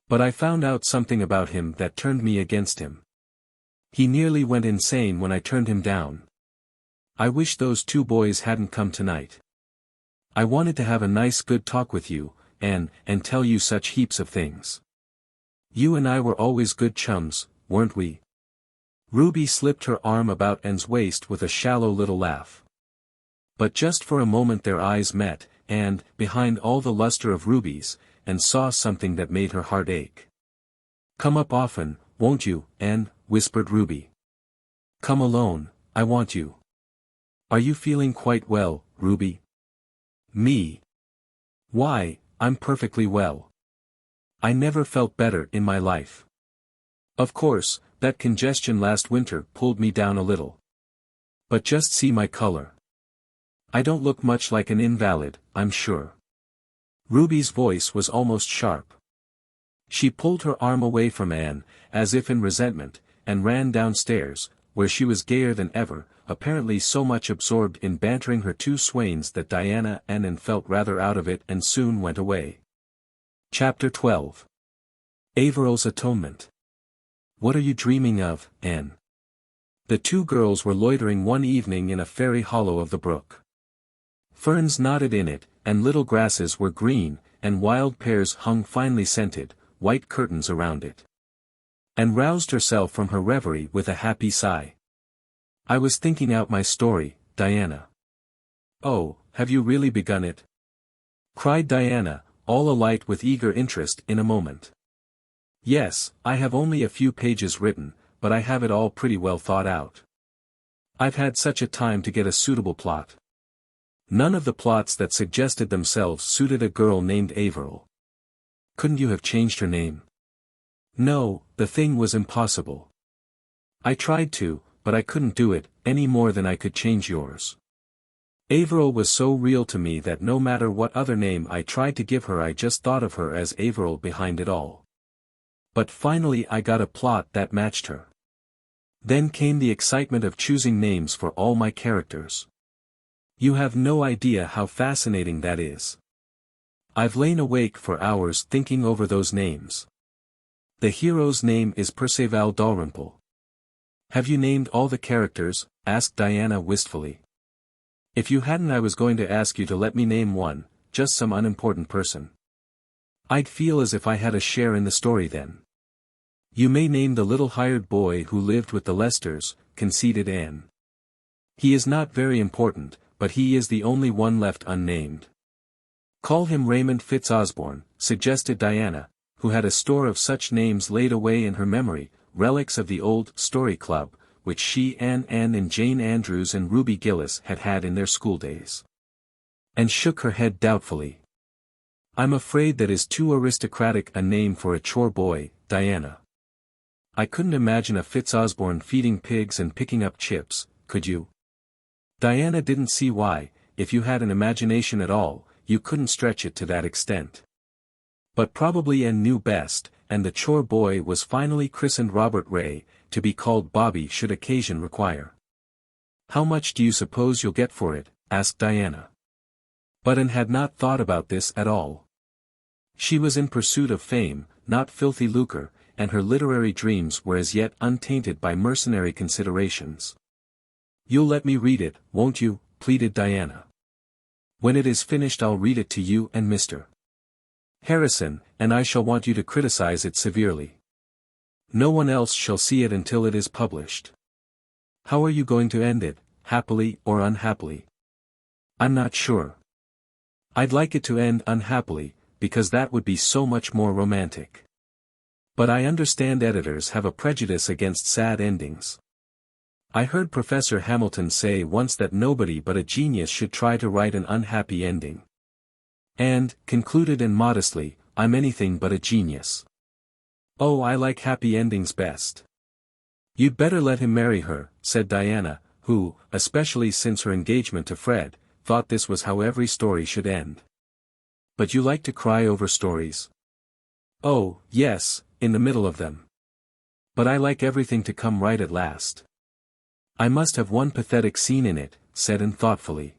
But I found out something about him that turned me against him. He nearly went insane when I turned him down. I wish those two boys hadn't come tonight. I wanted to have a nice good talk with you, and tell you such heaps of things. You and I were always good chums, weren't we? Ruby slipped her arm about Anne's waist with a shallow little laugh. But just for a moment their eyes met, and, behind all the luster of Ruby's, Anne saw something that made her heart ache. "Come up often, won't you, Anne?" whispered Ruby. "Come alone, I want you." "Are you feeling quite well, Ruby?" "Me? Why, I'm perfectly well. I never felt better in my life. Of course, that congestion last winter pulled me down a little. But just see my color. I don't look much like an invalid, I'm sure." Ruby's voice was almost sharp. She pulled her arm away from Anne, as if in resentment, and ran downstairs, where she was gayer than ever, apparently so much absorbed in bantering her two swains that Diana and Anne felt rather out of it and soon went away. Chapter 12. Averil's Atonement. "What are you dreaming of, Anne?" The two girls were loitering one evening in a fairy hollow of the brook. Ferns nodded in it, and little grasses were green, and wild pears hung finely scented, white curtains around it. Anne roused herself from her reverie with a happy sigh. "I was thinking out my story, Diana." "Oh, have you really begun it?" cried Diana, all alight with eager interest in a moment. "Yes, I have only a few pages written, but I have it all pretty well thought out. I've had such a time to get a suitable plot. None of the plots that suggested themselves suited a girl named Averil." "Couldn't you have changed her name?" "No, the thing was impossible. I tried to, but I couldn't do it, any more than I could change yours. Averil was so real to me that no matter what other name I tried to give her I just thought of her as Averil behind it all. But finally I got a plot that matched her. Then came the excitement of choosing names for all my characters. You have no idea how fascinating that is. I've lain awake for hours thinking over those names. The hero's name is Perceval Dalrymple." "Have you named all the characters?" asked Diana wistfully. "If you hadn't I was going to ask you to let me name one, just some unimportant person. I'd feel as if I had a share in the story then." "You may name the little hired boy who lived with the Lesters," conceded Anne. "He is not very important, but he is the only one left unnamed." "Call him Raymond Fitzosborne," suggested Diana, who had a store of such names laid away in her memory, relics of the old Story Club, which she Anne and Jane Andrews and Ruby Gillis had had in their schooldays. And shook her head doubtfully. "I'm afraid that is too aristocratic a name for a chore boy, Diana. I couldn't imagine a Fitzosborne feeding pigs and picking up chips, could you?" Diana didn't see why, if you had an imagination at all, you couldn't stretch it to that extent. But probably Anne knew best, and the chore boy was finally christened Robert Ray, to be called Bobby should occasion require. "How much do you suppose you'll get for it?" asked Diana. But Anne had not thought about this at all. She was in pursuit of fame, not filthy lucre, and her literary dreams were as yet untainted by mercenary considerations. "You'll let me read it, won't you?" pleaded Diana. "When it is finished I'll read it to you and Mr. Harrison, and I shall want you to criticize it severely. No one else shall see it until it is published. How are you going to end it, happily or unhappily?" "I'm not sure. I'd like it to end unhappily, because that would be so much more romantic. But I understand editors have a prejudice against sad endings. I heard Professor Hamilton say once that nobody but a genius should try to write an unhappy ending. And, concluded and modestly, I'm anything but a genius. Oh, I like happy endings best." "You'd better let him marry her," said Diana, who, especially since her engagement to Fred, thought this was how every story should end. But you like to cry over stories? Oh, yes, in the middle of them. But I like everything to come right at last. I must have one pathetic scene in it, said Anne thoughtfully.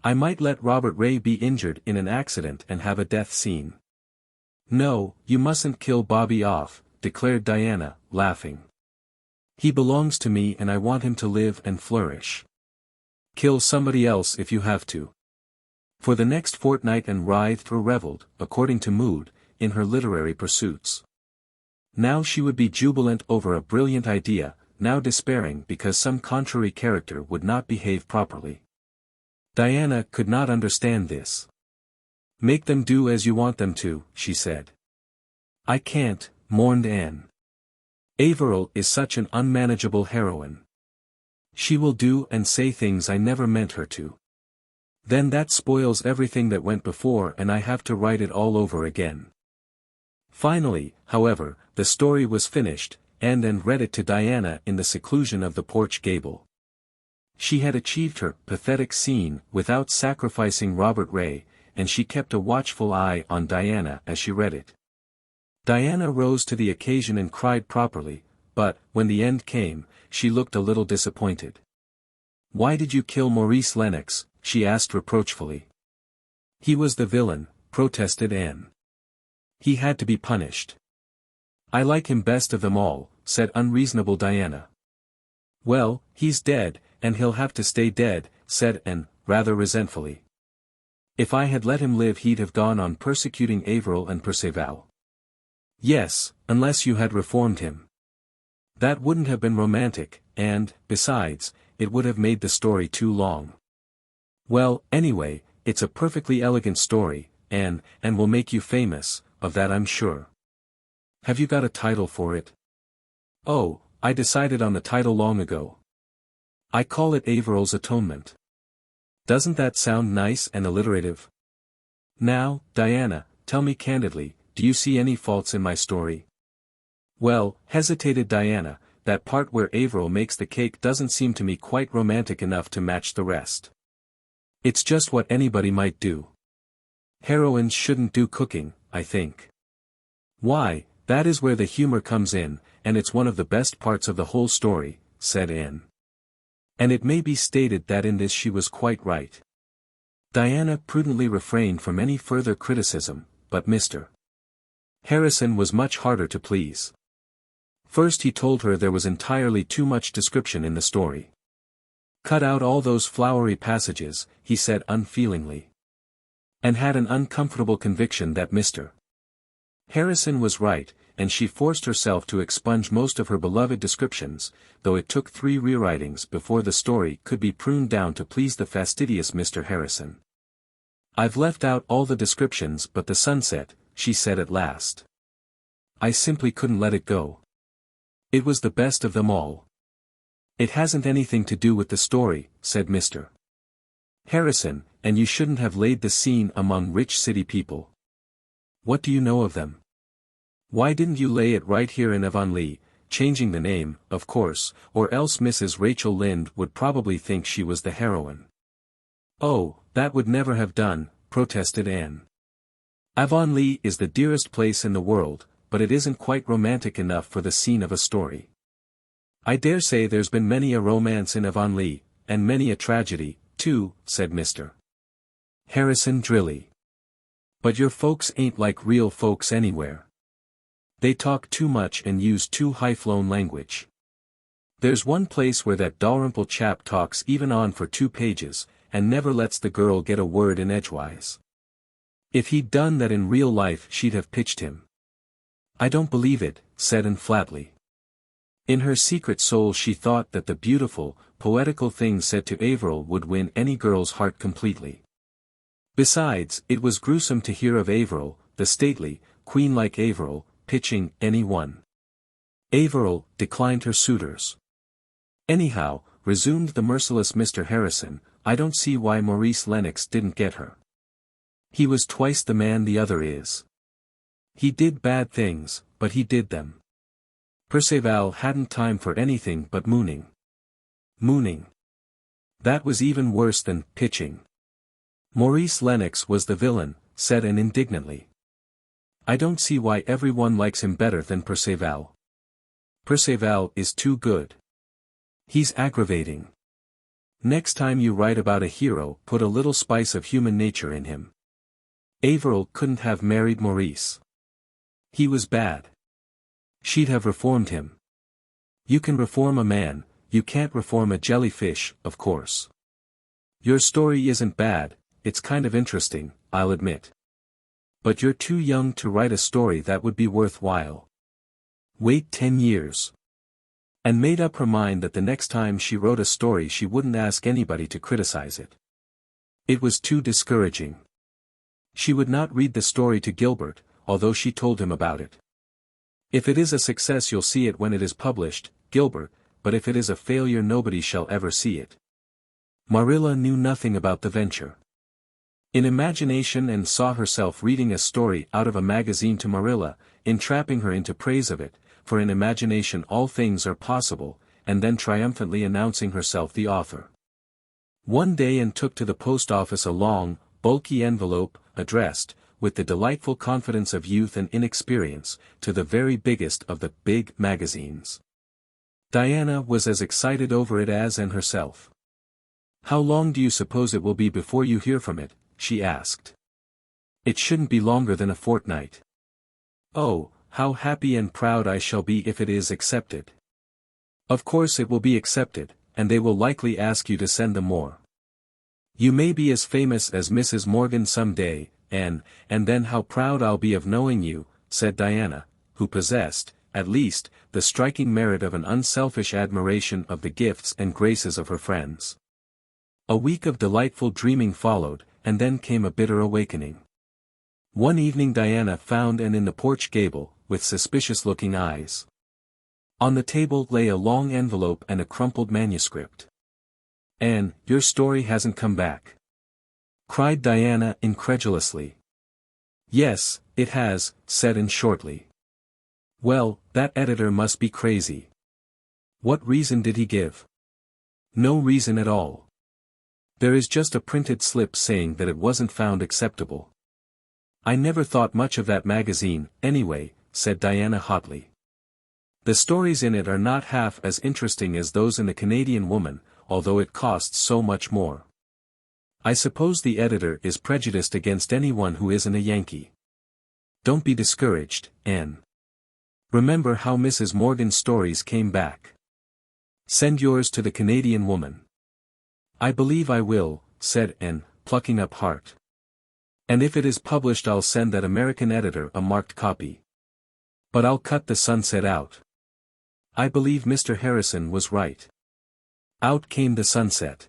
I might let Robert Ray be injured in an accident and have a death scene. No, you mustn't kill Bobby off, declared Diana, laughing. He belongs to me and I want him to live and flourish. Kill somebody else if you have to. For the next fortnight Anne writhed or revelled, according to mood, in her literary pursuits. Now she would be jubilant over a brilliant idea, now despairing because some contrary character would not behave properly. Diana could not understand this. Make them do as you want them to, she said. I can't, mourned Anne. Averill is such an unmanageable heroine. She will do and say things I never meant her to. Then that spoils everything that went before and I have to write it all over again. Finally, however, the story was finished, and Anne read it to Diana in the seclusion of the porch gable. She had achieved her pathetic scene without sacrificing Robert Ray, and she kept a watchful eye on Diana as she read it. Diana rose to the occasion and cried properly, but, when the end came, she looked a little disappointed. Why did you kill Maurice Lennox? She asked reproachfully. He was the villain, protested Anne. He had to be punished. I like him best of them all, said unreasonable Diana. Well, he's dead, and he'll have to stay dead, said Anne, rather resentfully. If I had let him live he'd have gone on persecuting Averill and Perceval. Yes, unless you had reformed him. That wouldn't have been romantic, and, besides, it would have made the story too long. Well, anyway, it's a perfectly elegant story, Anne, and will make you famous, of that I'm sure. Have you got a title for it? Oh, I decided on the title long ago. I call it Averill's Atonement. Doesn't that sound nice and alliterative? Now, Diana, tell me candidly, do you see any faults in my story? Well, hesitated Diana, that part where Averill makes the cake doesn't seem to me quite romantic enough to match the rest. It's just what anybody might do. Heroines shouldn't do cooking, I think. Why, that is where the humor comes in, and it's one of the best parts of the whole story, said Anne. And it may be stated that in this she was quite right. Diana prudently refrained from any further criticism, but Mr. Harrison was much harder to please. First he told her there was entirely too much description in the story. Cut out all those flowery passages, he said unfeelingly. And had an uncomfortable conviction that Mr. Harrison was right, and she forced herself to expunge most of her beloved descriptions, though it took 3 rewritings before the story could be pruned down to please the fastidious Mr. Harrison. I've left out all the descriptions but the sunset, she said at last. I simply couldn't let it go. It was the best of them all. It hasn't anything to do with the story, said Mr. Harrison, and you shouldn't have laid the scene among rich city people. What do you know of them? Why didn't you lay it right here in Avonlea, changing the name, of course, or else Mrs. Rachel Lynde would probably think she was the heroine. Oh, that would never have done, protested Anne. Avonlea is the dearest place in the world, but it isn't quite romantic enough for the scene of a story. I dare say there's been many a romance in Avonlea, and many a tragedy, too, said Mr. Harrison drily. But your folks ain't like real folks anywhere. They talk too much and use too high-flown language. There's one place where that Dalrymple chap talks even on for 2 pages, and never lets the girl get a word in edgewise. If he'd done that in real life she'd have pitched him. I don't believe it, said Anne flatly. In her secret soul she thought that the beautiful, poetical things said to Averill would win any girl's heart completely. Besides, it was gruesome to hear of Averill, the stately, queen-like Averill, pitching any one. Averill declined her suitors. Anyhow, resumed the merciless Mr. Harrison, I don't see why Maurice Lennox didn't get her. He was twice the man the other is. He did bad things, but he did them. Perceval hadn't time for anything but mooning. Mooning. That was even worse than pitching. Maurice Lennox was the villain, said Anne indignantly. I don't see why everyone likes him better than Perceval. Perceval is too good. He's aggravating. Next time you write about a hero, put a little spice of human nature in him. Averill couldn't have married Maurice. He was bad. She'd have reformed him. You can reform a man, you can't reform a jellyfish, of course. Your story isn't bad, it's kind of interesting, I'll admit. But you're too young to write a story that would be worthwhile. Wait 10 years. And made up her mind that the next time she wrote a story she wouldn't ask anybody to criticize it. It was too discouraging. She would not read the story to Gilbert, although she told him about it. If it is a success you'll see it when it is published, Gilbert, but if it is a failure nobody shall ever see it. Marilla knew nothing about the venture. In imagination Anne saw herself reading a story out of a magazine to Marilla, entrapping her into praise of it, for in imagination all things are possible, and then triumphantly announcing herself the author. One day Anne took to the post office a long, bulky envelope, addressed, with the delightful confidence of youth and inexperience, to the very biggest of the big magazines. Diana was as excited over it as Anne herself. How long do you suppose it will be before you hear from it? She asked. It shouldn't be longer than a fortnight. Oh, how happy and proud I shall be if it is accepted. Of course it will be accepted, and they will likely ask you to send them more. You may be as famous as Mrs. Morgan some day, Anne, and then how proud I'll be of knowing you, said Diana, who possessed, at least, the striking merit of an unselfish admiration of the gifts and graces of her friends. A week of delightful dreaming followed, and then came a bitter awakening. One evening Diana found Anne in the porch gable, with suspicious-looking eyes. On the table lay a long envelope and a crumpled manuscript. Anne, your story hasn't come back, cried Diana incredulously. Yes, it has, said Anne shortly. Well, that editor must be crazy. What reason did he give? No reason at all. There is just a printed slip saying that it wasn't found acceptable. I never thought much of that magazine, anyway, said Diana hotly. The stories in it are not half as interesting as those in the Canadian Woman, although it costs so much more. I suppose the editor is prejudiced against anyone who isn't a Yankee. Don't be discouraged, Anne. Remember how Mrs. Morgan's stories came back. Send yours to the Canadian Woman. I believe I will, said Anne, plucking up heart. And if it is published I'll send that American editor a marked copy. But I'll cut the sunset out. I believe Mr. Harrison was right. Out came the sunset.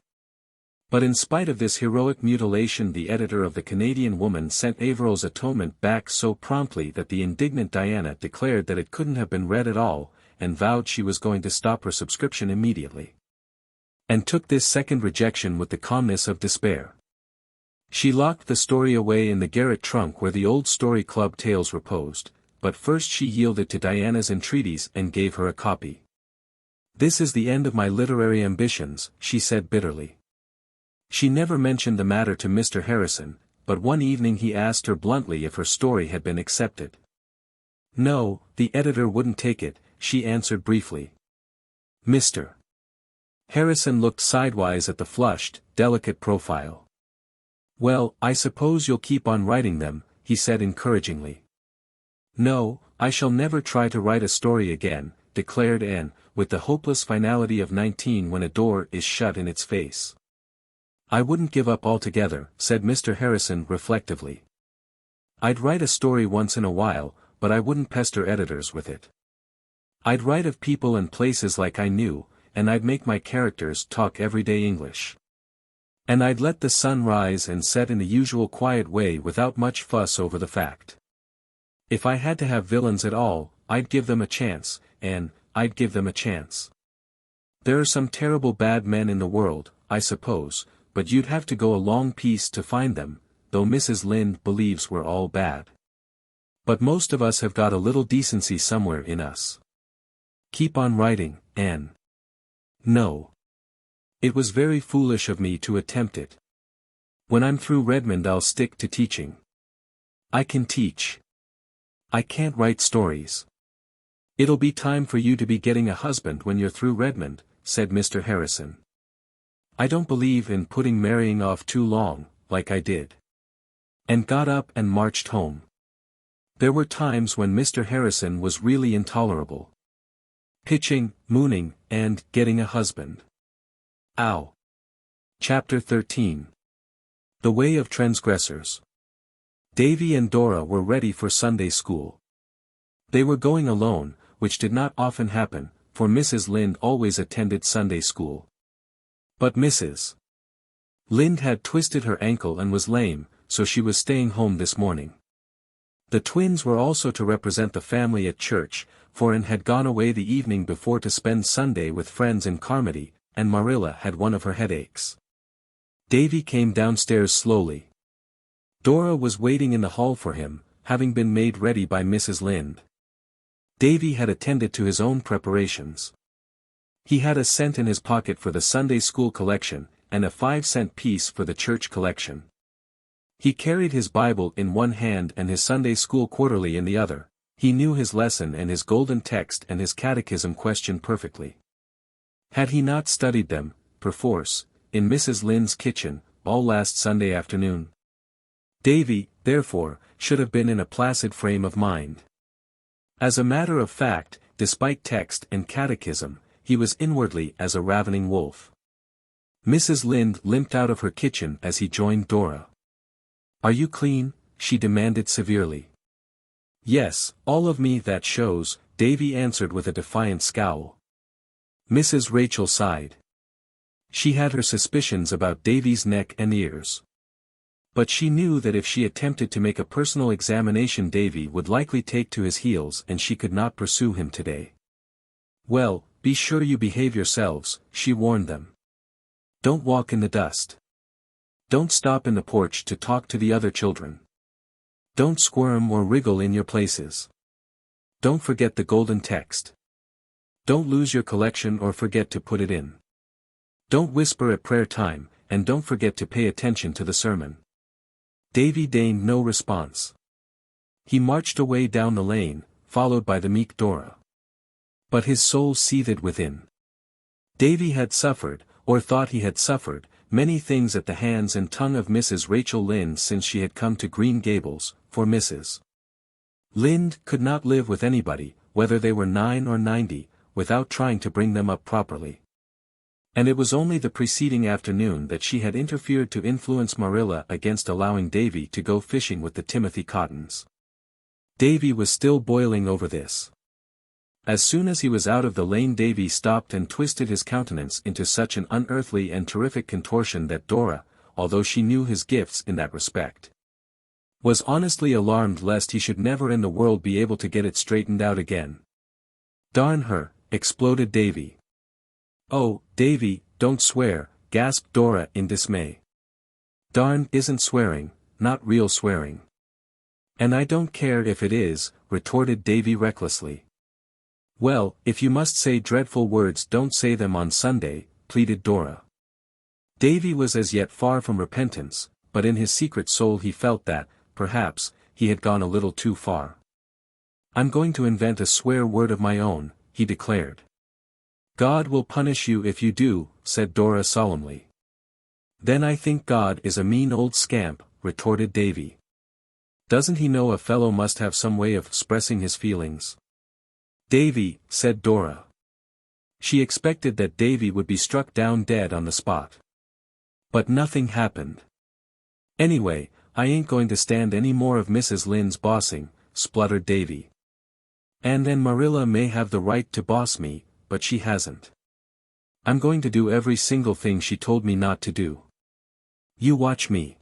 But in spite of this heroic mutilation the editor of the Canadian Woman sent Averill's atonement back so promptly that the indignant Diana declared that it couldn't have been read at all, and vowed she was going to stop her subscription immediately. And took this second rejection with the calmness of despair. She locked the story away in the garret trunk where the old Story Club tales reposed, but first she yielded to Diana's entreaties and gave her a copy. This is the end of my literary ambitions, she said bitterly. She never mentioned the matter to Mr. Harrison, but one evening he asked her bluntly if her story had been accepted. No, the editor wouldn't take it, she answered briefly. Mr. Harrison looked sidewise at the flushed, delicate profile. Well, I suppose you'll keep on writing them, he said encouragingly. No, I shall never try to write a story again, declared Anne, with the hopeless finality of 19 when a door is shut in its face. I wouldn't give up altogether, said Mr. Harrison reflectively. I'd write a story once in a while, but I wouldn't pester editors with it. I'd write of people and places like I knew, and I'd make my characters talk everyday English. And I'd let the sun rise and set in the usual quiet way without much fuss over the fact. If I had to have villains at all, I'd give them a chance, and I'd give them a chance. There are some terrible bad men in the world, I suppose, but you'd have to go a long piece to find them, though Mrs. Lynde believes we're all bad. But most of us have got a little decency somewhere in us. Keep on writing, Anne. No. It was very foolish of me to attempt it. When I'm through Redmond I'll stick to teaching. I can teach. I can't write stories. It'll be time for you to be getting a husband when you're through Redmond, said Mr. Harrison. I don't believe in putting marrying off too long, like I did. And got up and marched home. There were times when Mr. Harrison was really intolerable. Pitching, mooning, and getting a husband. Ow. Chapter 13. The Way of Transgressors. Davy and Dora were ready for Sunday school. They were going alone, which did not often happen, for Mrs. Lynde always attended Sunday school. But Mrs. Lynde had twisted her ankle and was lame, so she was staying home this morning. The twins were also to represent the family at church, for Anne had gone away the evening before to spend Sunday with friends in Carmody, and Marilla had one of her headaches. Davy came downstairs slowly. Dora was waiting in the hall for him, having been made ready by Mrs. Lynde. Davy had attended to his own preparations. He had a cent in his pocket for the Sunday school collection, and a 5-cent piece for the church collection. He carried his Bible in one hand and his Sunday school quarterly in the other. He knew his lesson and his golden text and his catechism question perfectly. Had he not studied them, perforce, in Mrs. Lynde's kitchen, all last Sunday afternoon? Davy, therefore, should have been in a placid frame of mind. As a matter of fact, despite text and catechism, he was inwardly as a ravening wolf. Mrs. Lynde limped out of her kitchen as he joined Dora. "Are you clean?" she demanded severely. "Yes, all of me that shows," Davy answered with a defiant scowl. Mrs. Rachel sighed. She had her suspicions about Davy's neck and ears. But she knew that if she attempted to make a personal examination Davy would likely take to his heels and she could not pursue him today. "Well, be sure you behave yourselves," she warned them. "Don't walk in the dust. Don't stop in the porch to talk to the other children. Don't squirm or wriggle in your places. Don't forget the golden text. Don't lose your collection or forget to put it in. Don't whisper at prayer time, and don't forget to pay attention to the sermon." Davy deigned no response. He marched away down the lane, followed by the meek Dora. But his soul seethed within. Davy had suffered, or thought he had suffered, many things at the hands and tongue of Mrs. Rachel Lynde since she had come to Green Gables, for Mrs. Lynde could not live with anybody, whether they were 9 or 90, without trying to bring them up properly. And it was only the preceding afternoon that she had interfered to influence Marilla against allowing Davy to go fishing with the Timothy Cottons. Davy was still boiling over this. As soon as he was out of the lane Davy stopped and twisted his countenance into such an unearthly and terrific contortion that Dora, although she knew his gifts in that respect, was honestly alarmed lest he should never in the world be able to get it straightened out again. "Darn her," exploded Davy. "Oh, Davy, don't swear," gasped Dora in dismay. "Darn isn't swearing, not real swearing." "And I don't care if it is," retorted Davy recklessly. "Well, if you must say dreadful words don't say them on Sunday," pleaded Dora. Davy was as yet far from repentance, but in his secret soul he felt that, perhaps, he had gone a little too far. "I'm going to invent a swear word of my own," he declared. "God will punish you if you do," said Dora solemnly. "Then I think God is a mean old scamp," retorted Davy. "Doesn't he know a fellow must have some way of expressing his feelings?" "Davy," said Dora. She expected that Davy would be struck down dead on the spot. But nothing happened. "Anyway, I ain't going to stand any more of Mrs. Lynde's bossing," spluttered Davy. "And then Marilla may have the right to boss me, but she hasn't. I'm going to do every single thing she told me not to do. You watch me."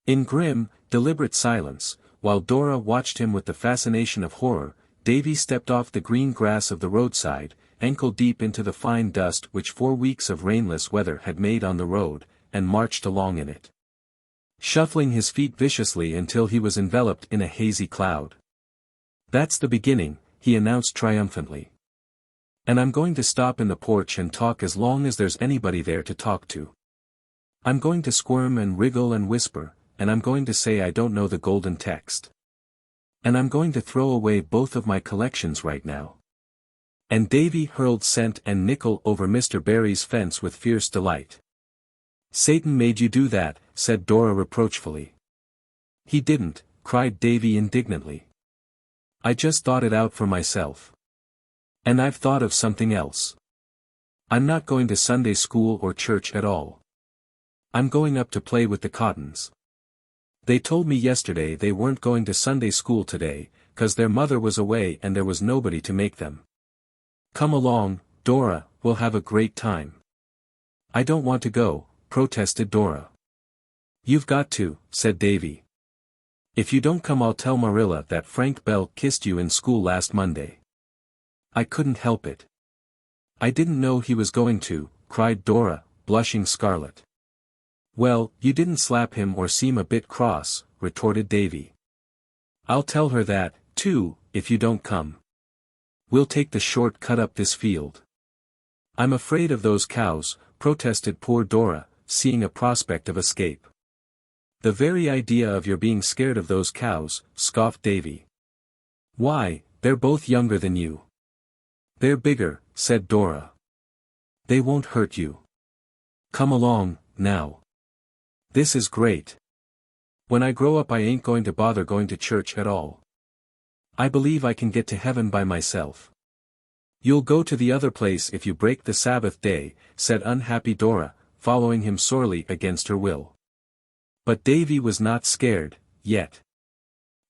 In grim, deliberate silence, while Dora watched him with the fascination of horror, Davy stepped off the green grass of the roadside, ankle deep into the fine dust which 4 weeks of rainless weather had made on the road, and marched along in it, shuffling his feet viciously until he was enveloped in a hazy cloud. "That's the beginning," he announced triumphantly. And I'm going to stop in the porch and talk as long as there's anybody there to talk to. I'm going to squirm and wriggle and whisper, and I'm going to say I don't know the golden text. And I'm going to throw away both of my collections right now. And Davy hurled cent and nickel over Mr. Barry's fence with fierce delight. Satan made you do that, said Dora reproachfully. He didn't, cried Davy indignantly. I just thought it out for myself. And I've thought of something else. I'm not going to Sunday school or church at all. I'm going up to play with the Cottons. They told me yesterday they weren't going to Sunday school today, 'cause their mother was away and there was nobody to make them. Come along, Dora, we'll have a great time. I don't want to go, protested Dora. You've got to, said Davy. If you don't come I'll tell Marilla that Frank Bell kissed you in school last Monday. I couldn't help it. I didn't know he was going to, cried Dora, blushing scarlet. Well, you didn't slap him or seem a bit cross, retorted Davy. I'll tell her that, too, if you don't come. We'll take the short cut up this field. I'm afraid of those cows, protested poor Dora, seeing a prospect of escape. The very idea of your being scared of those cows, scoffed Davy. Why, they're both younger than you. They're bigger, said Dora. They won't hurt you. Come along, now. This is great. When I grow up I ain't going to bother going to church at all. I believe I can get to heaven by myself. You'll go to the other place if you break the Sabbath day, said unhappy Dora, following him sorely against her will. But Davy was not scared, yet.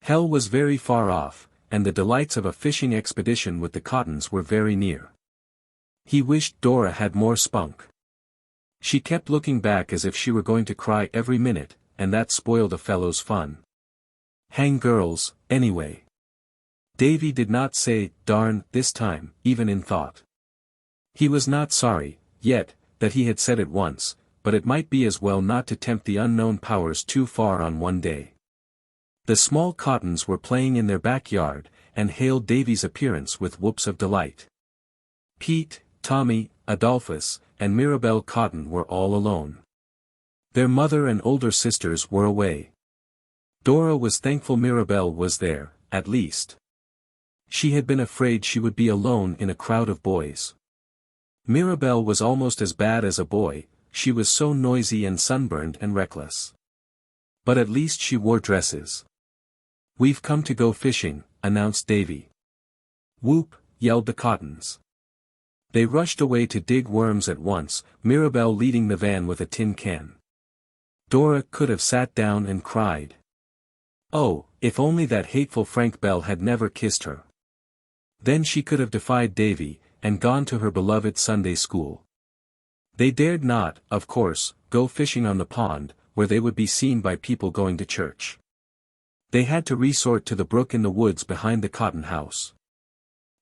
Hell was very far off, and the delights of a fishing expedition with the Cottons were very near. He wished Dora had more spunk. She kept looking back as if she were going to cry every minute, and that spoiled a fellow's fun. Hang girls, anyway. Davy did not say, darn, this time, even in thought. He was not sorry, yet, that he had said it once, but it might be as well not to tempt the unknown powers too far on one day. The small Cottons were playing in their backyard, and hailed Davy's appearance with whoops of delight. Pete, Tommy, Adolphus, and Mirabel Cotton were all alone. Their mother and older sisters were away. Dora was thankful Mirabel was there, at least. She had been afraid she would be alone in a crowd of boys. Mirabel was almost as bad as a boy, she was so noisy and sunburned and reckless. But at least she wore dresses. We've come to go fishing, announced Davy. Whoop, yelled the Cottons. They rushed away to dig worms at once, Mirabel leading the van with a tin can. Dora could have sat down and cried. Oh, if only that hateful Frank Bell had never kissed her. Then she could have defied Davy, and gone to her beloved Sunday school. They dared not, of course, go fishing on the pond, where they would be seen by people going to church. They had to resort to the brook in the woods behind the cotton house.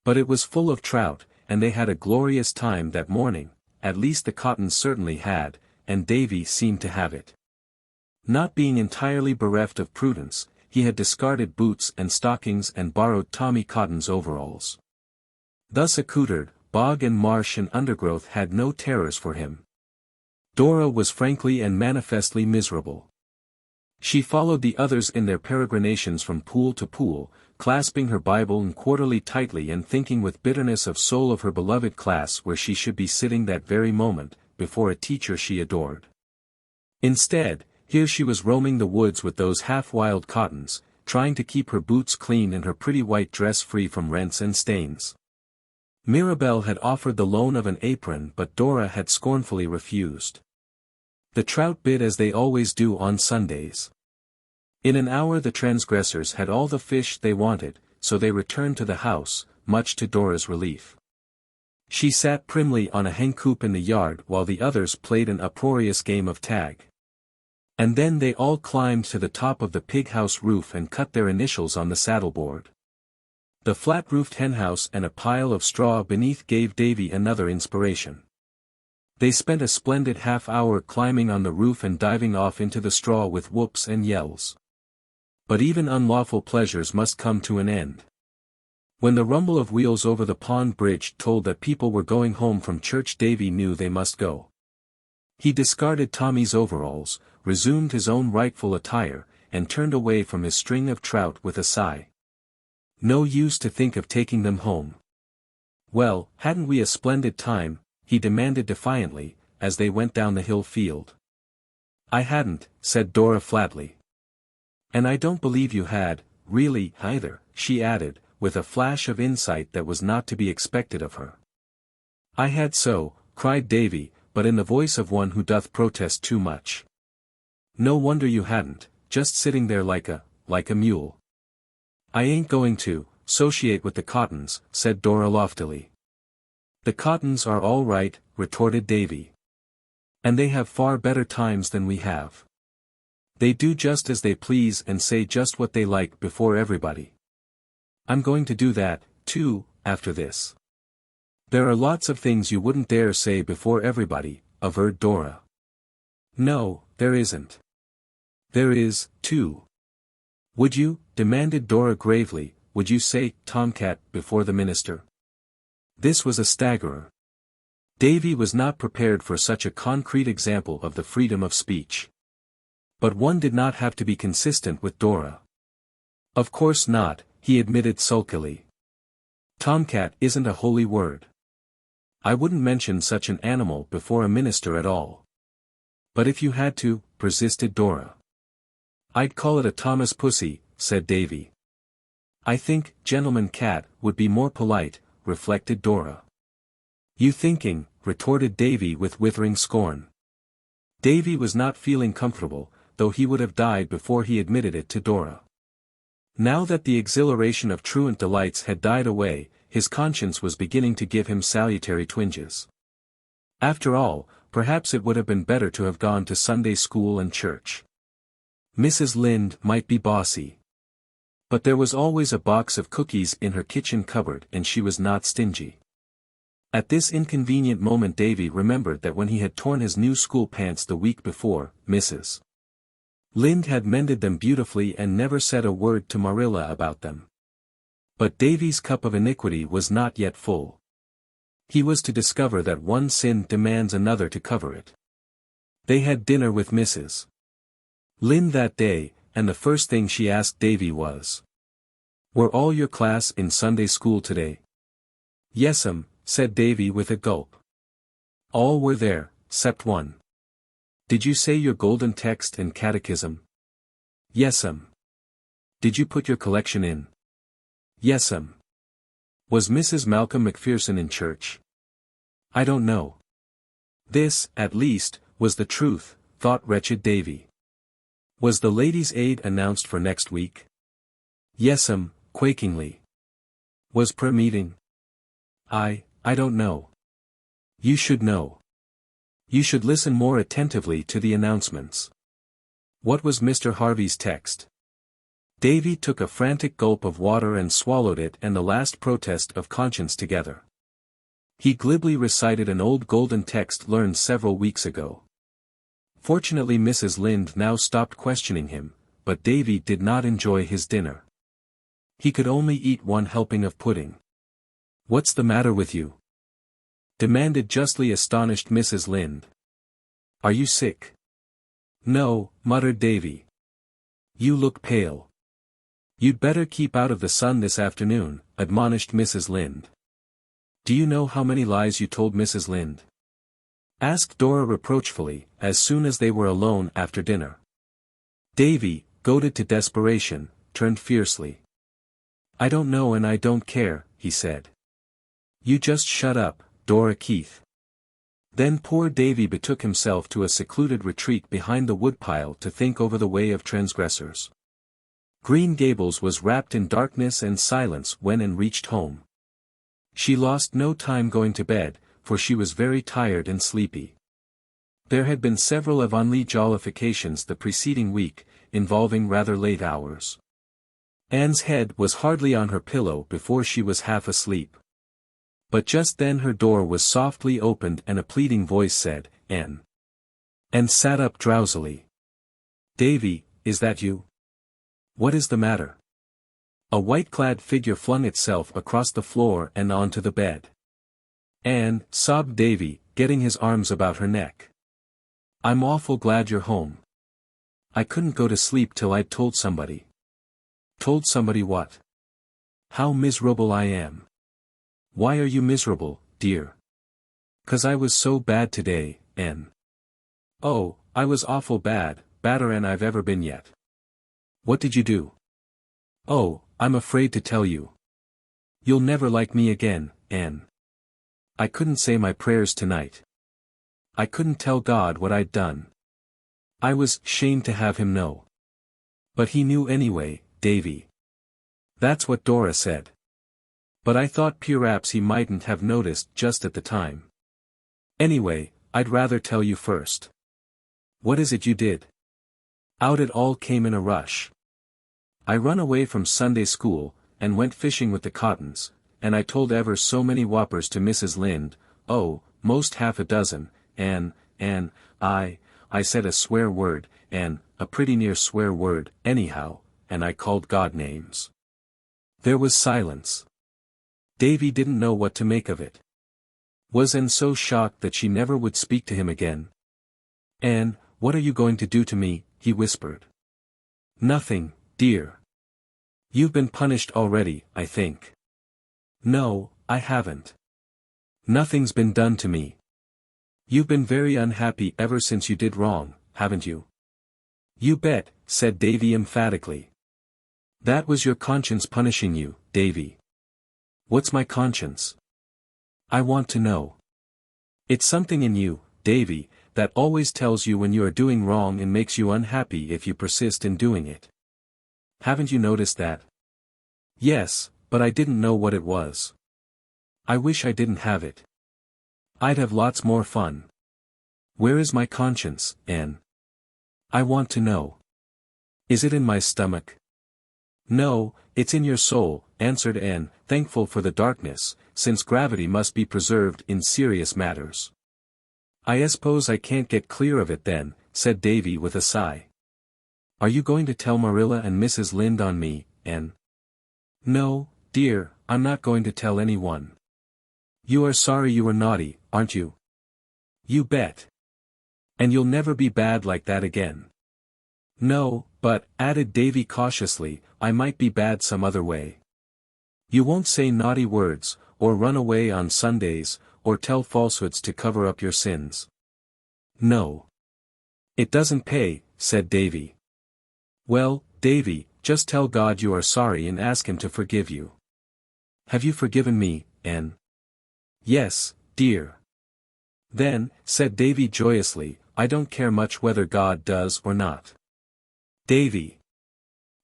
But it was full of trout, and they had a glorious time that morning, at least the Cottons certainly had, and Davy seemed to have it. Not being entirely bereft of prudence, he had discarded boots and stockings and borrowed Tommy Cotton's overalls. Thus accoutred, bog and marsh and undergrowth had no terrors for him. Dora was frankly and manifestly miserable. She followed the others in their peregrinations from pool to pool, clasping her Bible and quarterly tightly and thinking with bitterness of soul of her beloved class where she should be sitting that very moment, before a teacher she adored. Instead, here she was roaming the woods with those half-wild Cottons, trying to keep her boots clean and her pretty white dress free from rents and stains. Mirabel had offered the loan of an apron but Dora had scornfully refused. The trout bit as they always do on Sundays. In an hour the transgressors had all the fish they wanted, so they returned to the house, much to Dora's relief. She sat primly on a hencoop in the yard while the others played an uproarious game of tag. And then they all climbed to the top of the pig-house roof and cut their initials on the saddleboard. The flat-roofed henhouse and a pile of straw beneath gave Davy another inspiration. They spent a splendid half-hour climbing on the roof and diving off into the straw with whoops and yells. But even unlawful pleasures must come to an end. When the rumble of wheels over the pond bridge told that people were going home from church, Davy knew they must go. He discarded Tommy's overalls, resumed his own rightful attire, and turned away from his string of trout with a sigh. No use to think of taking them home. Well, hadn't we a splendid time? He demanded defiantly, as they went down the hill field. I hadn't, said Dora flatly. And I don't believe you had, really, either, she added, with a flash of insight that was not to be expected of her. I had so, cried Davy, but in the voice of one who doth protest too much. No wonder you hadn't, just sitting there like a mule. I ain't going to associate with the Cottons, said Dora loftily. The Cottons are all right, retorted Davy. And they have far better times than we have. They do just as they please and say just what they like before everybody. I'm going to do that, too, after this. There are lots of things you wouldn't dare say before everybody, averred Dora. No, there isn't. There is, too. Would you, demanded Dora gravely, would you say, Tomcat, before the minister? This was a staggerer. Davy was not prepared for such a concrete example of the freedom of speech. But one did not have to be consistent with Dora. Of course not, he admitted sulkily. Tomcat isn't a holy word. I wouldn't mention such an animal before a minister at all. But if you had to, persisted Dora. I'd call it a Thomas pussy, said Davy. I think, gentleman cat, would be more polite, reflected Dora. You thinking, retorted Davy with withering scorn. Davy was not feeling comfortable, though he would have died before he admitted it to Dora. Now that the exhilaration of truant delights had died away, his conscience was beginning to give him salutary twinges. After all, perhaps it would have been better to have gone to Sunday school and church. Mrs. Lynde might be bossy. But there was always a box of cookies in her kitchen cupboard and she was not stingy. At this inconvenient moment Davy remembered that when he had torn his new school pants the week before, Mrs. Lynde had mended them beautifully and never said a word to Marilla about them. But Davy's cup of iniquity was not yet full. He was to discover that one sin demands another to cover it. They had dinner with Mrs. Lynde that day, and the first thing she asked Davy was, "Were all your class in Sunday school today?" "Yes'm," said Davy with a gulp. "All were there, 'cept one." "Did you say your golden text and catechism?" "Yes'm." "Did you put your collection in?" "Yes'm." "Was Mrs. Malcolm McPherson in church?" "I don't know." This, at least, was the truth, thought wretched Davy. Was the Ladies' Aid announced for next week? "Yes'm," quakingly. "Was prayer meeting?" I don't know." "You should know. You should listen more attentively to the announcements." "What was Mr. Harvey's text?" Davy took a frantic gulp of water and swallowed it and the last protest of conscience together. He glibly recited an old golden text learned several weeks ago. Fortunately Mrs. Lynde now stopped questioning him, but Davy did not enjoy his dinner. He could only eat one helping of pudding. "What's the matter with you?" demanded justly astonished Mrs. Lynde. "Are you sick?" "No," muttered Davy. "You look pale." "You'd better keep out of the sun this afternoon," admonished Mrs. Lynde. "Do you know how many lies you told Mrs. Lynde?" asked Dora reproachfully, as soon as they were alone after dinner. Davy, goaded to desperation, turned fiercely. "I don't know and I don't care," he said. "You just shut up, Dora Keith." Then poor Davy betook himself to a secluded retreat behind the woodpile to think over the way of transgressors. Green Gables was wrapped in darkness and silence when Anne reached home. She lost no time going to bed, for she was very tired and sleepy. There had been several Avonlea jollifications the preceding week, involving rather late hours. Anne's head was hardly on her pillow before she was half asleep. But just then her door was softly opened and a pleading voice said, "Anne." Anne sat up drowsily. "Davy, is that you? What is the matter?" A white-clad figure flung itself across the floor and onto the bed. "Anne," sobbed Davy, getting his arms about her neck. "I'm awful glad you're home. I couldn't go to sleep till I'd told somebody." "Told somebody what?" "How miserable I am." "Why are you miserable, dear?" "'Cause I was so bad today, Anne." "Oh, I was awful bad, badder'n I've ever been yet." "What did you do?" "Oh, I'm afraid to tell you. You'll never like me again, Anne. I couldn't say my prayers tonight. I couldn't tell God what I'd done. I was 'shamed to have him know. But he knew anyway, Davy. That's what Dora said. But I thought p'raps he mightn't have noticed just at the time. Anyway, I'd rather tell you first." "What is it you did?" "Out it all came in a rush. I run away from Sunday school, and went fishing with the Cottons, and I told ever so many whoppers to Mrs. Lynde, oh, most half a dozen, and, I said a swear word, and, a pretty near swear word, anyhow, and I called God names." There was silence. Davy didn't know what to make of it. Was Anne so shocked that she never would speak to him again? "Anne, what are you going to do to me?" he whispered. "Nothing, dear. You've been punished already, I think." "No, I haven't. Nothing's been done to me." "You've been very unhappy ever since you did wrong, haven't you?" "You bet," said Davy emphatically. "That was your conscience punishing you, Davy." "What's my conscience?" "I want to know." "It's something in you, Davy, that always tells you when you are doing wrong and makes you unhappy if you persist in doing it. Haven't you noticed that?" "Yes, but I didn't know what it was. I wish I didn't have it. I'd have lots more fun." "Where is my conscience, Anne?" "I want to know." "Is it in my stomach?" "No, it's in your soul," answered Anne, thankful for the darkness, since gravity must be preserved in serious matters. "I suppose I can't get clear of it then," said Davy with a sigh. "Are you going to tell Marilla and Mrs. Lynde on me, Anne?" "No, dear, I'm not going to tell anyone." "You are sorry you were naughty, aren't you?" "You bet. And you'll never be bad like that again." "No, but," added Davy cautiously, "I might be bad some other way." "You won't say naughty words, or run away on Sundays, or tell falsehoods to cover up your sins?" "No. It doesn't pay," said Davy. "Well, Davy, just tell God you are sorry and ask him to forgive you." "Have you forgiven me, Anne?" "Yes, dear." "Then," said Davy joyously, "I don't care much whether God does or not." "Davy."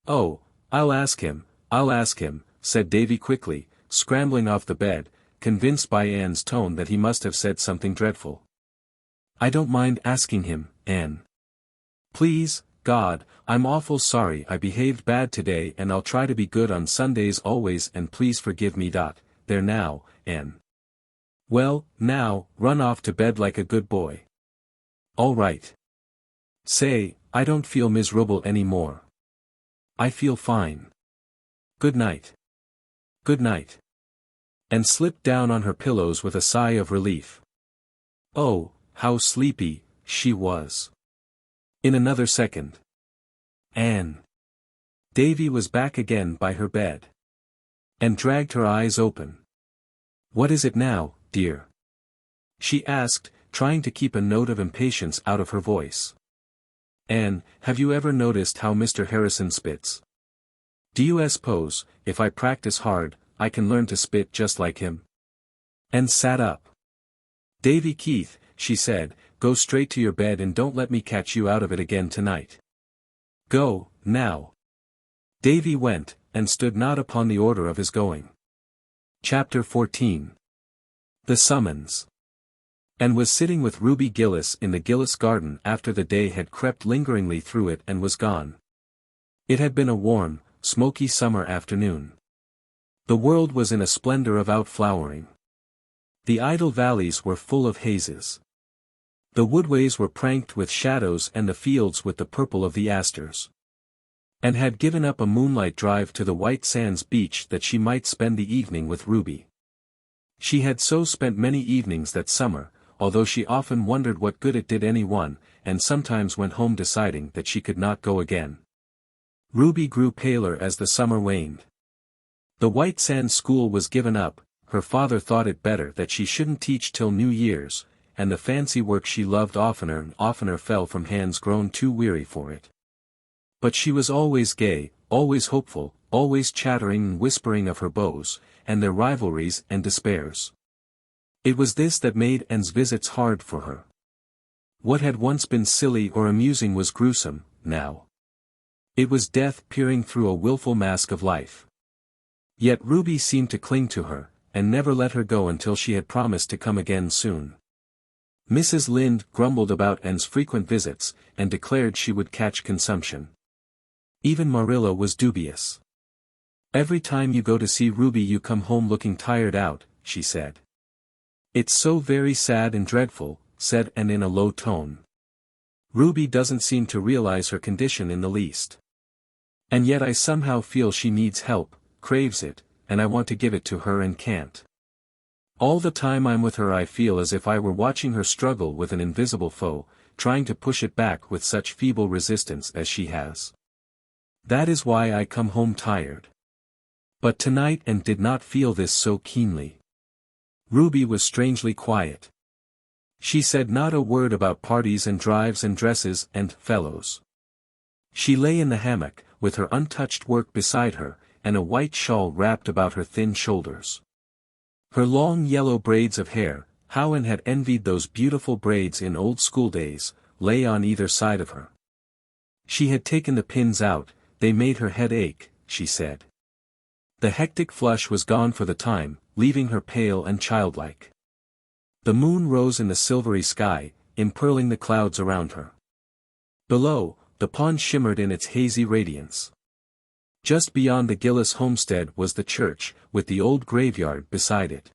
"Oh, I'll ask him," said Davy quickly, scrambling off the bed, convinced by Anne's tone that he must have said something dreadful. "I don't mind asking him, Anne. Please, God, I'm awful sorry I behaved bad today and I'll try to be good on Sundays always and please forgive me. There now, Anne. Well, now, run off to bed like a good boy." "All right. Say, I don't feel miserable any more. I feel fine. Good night." "Good night." And slipped down on her pillows with a sigh of relief. Oh, how sleepy she was. In another second. Anne. Davy was back again by her bed. And dragged her eyes open. "What is it now, dear?" she asked, trying to keep a note of impatience out of her voice. "Anne, have you ever noticed how Mr. Harrison spits? Do you suppose, if I practice hard, I can learn to spit just like him?" And sat up. "Davy Keith," she said, "go straight to your bed and don't let me catch you out of it again tonight. Go, now." Davy went, and stood not upon the order of his going. Chapter 14. The Summons. And was sitting with Ruby Gillis in the Gillis garden after the day had crept lingeringly through it and was gone. It had been a warm, smoky summer afternoon. The world was in a splendor of outflowering. The idle valleys were full of hazes. The woodways were pranked with shadows and the fields with the purple of the asters. and had given up a moonlight drive to the White Sands beach that she might spend the evening with Ruby. She had so spent many evenings that summer, although she often wondered what good it did anyone, and sometimes went home deciding that she could not go again. Ruby grew paler as the summer waned. The White Sands school was given up. Her father thought it better that she shouldn't teach till New Year's, and the fancy work she loved oftener and oftener fell from hands grown too weary for it. But she was always gay, always hopeful, always chattering and whispering of her beaux, and their rivalries and despairs. It was this that made Anne's visits hard for her. What had once been silly or amusing was gruesome, now. It was death peering through a wilful mask of life. Yet Ruby seemed to cling to her, and never let her go until she had promised to come again soon. Mrs. Lynde grumbled about Anne's frequent visits, and declared she would catch consumption. Even Marilla was dubious. "Every time you go to see Ruby you come home looking tired out," she said. "It's so very sad and dreadful," said Anne in a low tone. "Ruby doesn't seem to realize her condition in the least. And yet I somehow feel she needs help, craves it, and I want to give it to her and can't. All the time I'm with her I feel as if I were watching her struggle with an invisible foe, trying to push it back with such feeble resistance as she has. That is why I come home tired." But tonight Anne did not feel this so keenly. Ruby was strangely quiet. She said not a word about parties and drives and dresses and fellows. She lay in the hammock, with her untouched work beside her, and a white shawl wrapped about her thin shoulders. Her long yellow braids of hair, how Anne had envied those beautiful braids in old school days, lay on either side of her. She had taken the pins out, they made her head ache, she said. The hectic flush was gone for the time, leaving her pale and childlike. The moon rose in the silvery sky, empearling the clouds around her. Below, the pond shimmered in its hazy radiance. Just beyond the Gillis homestead was the church, with the old graveyard beside it.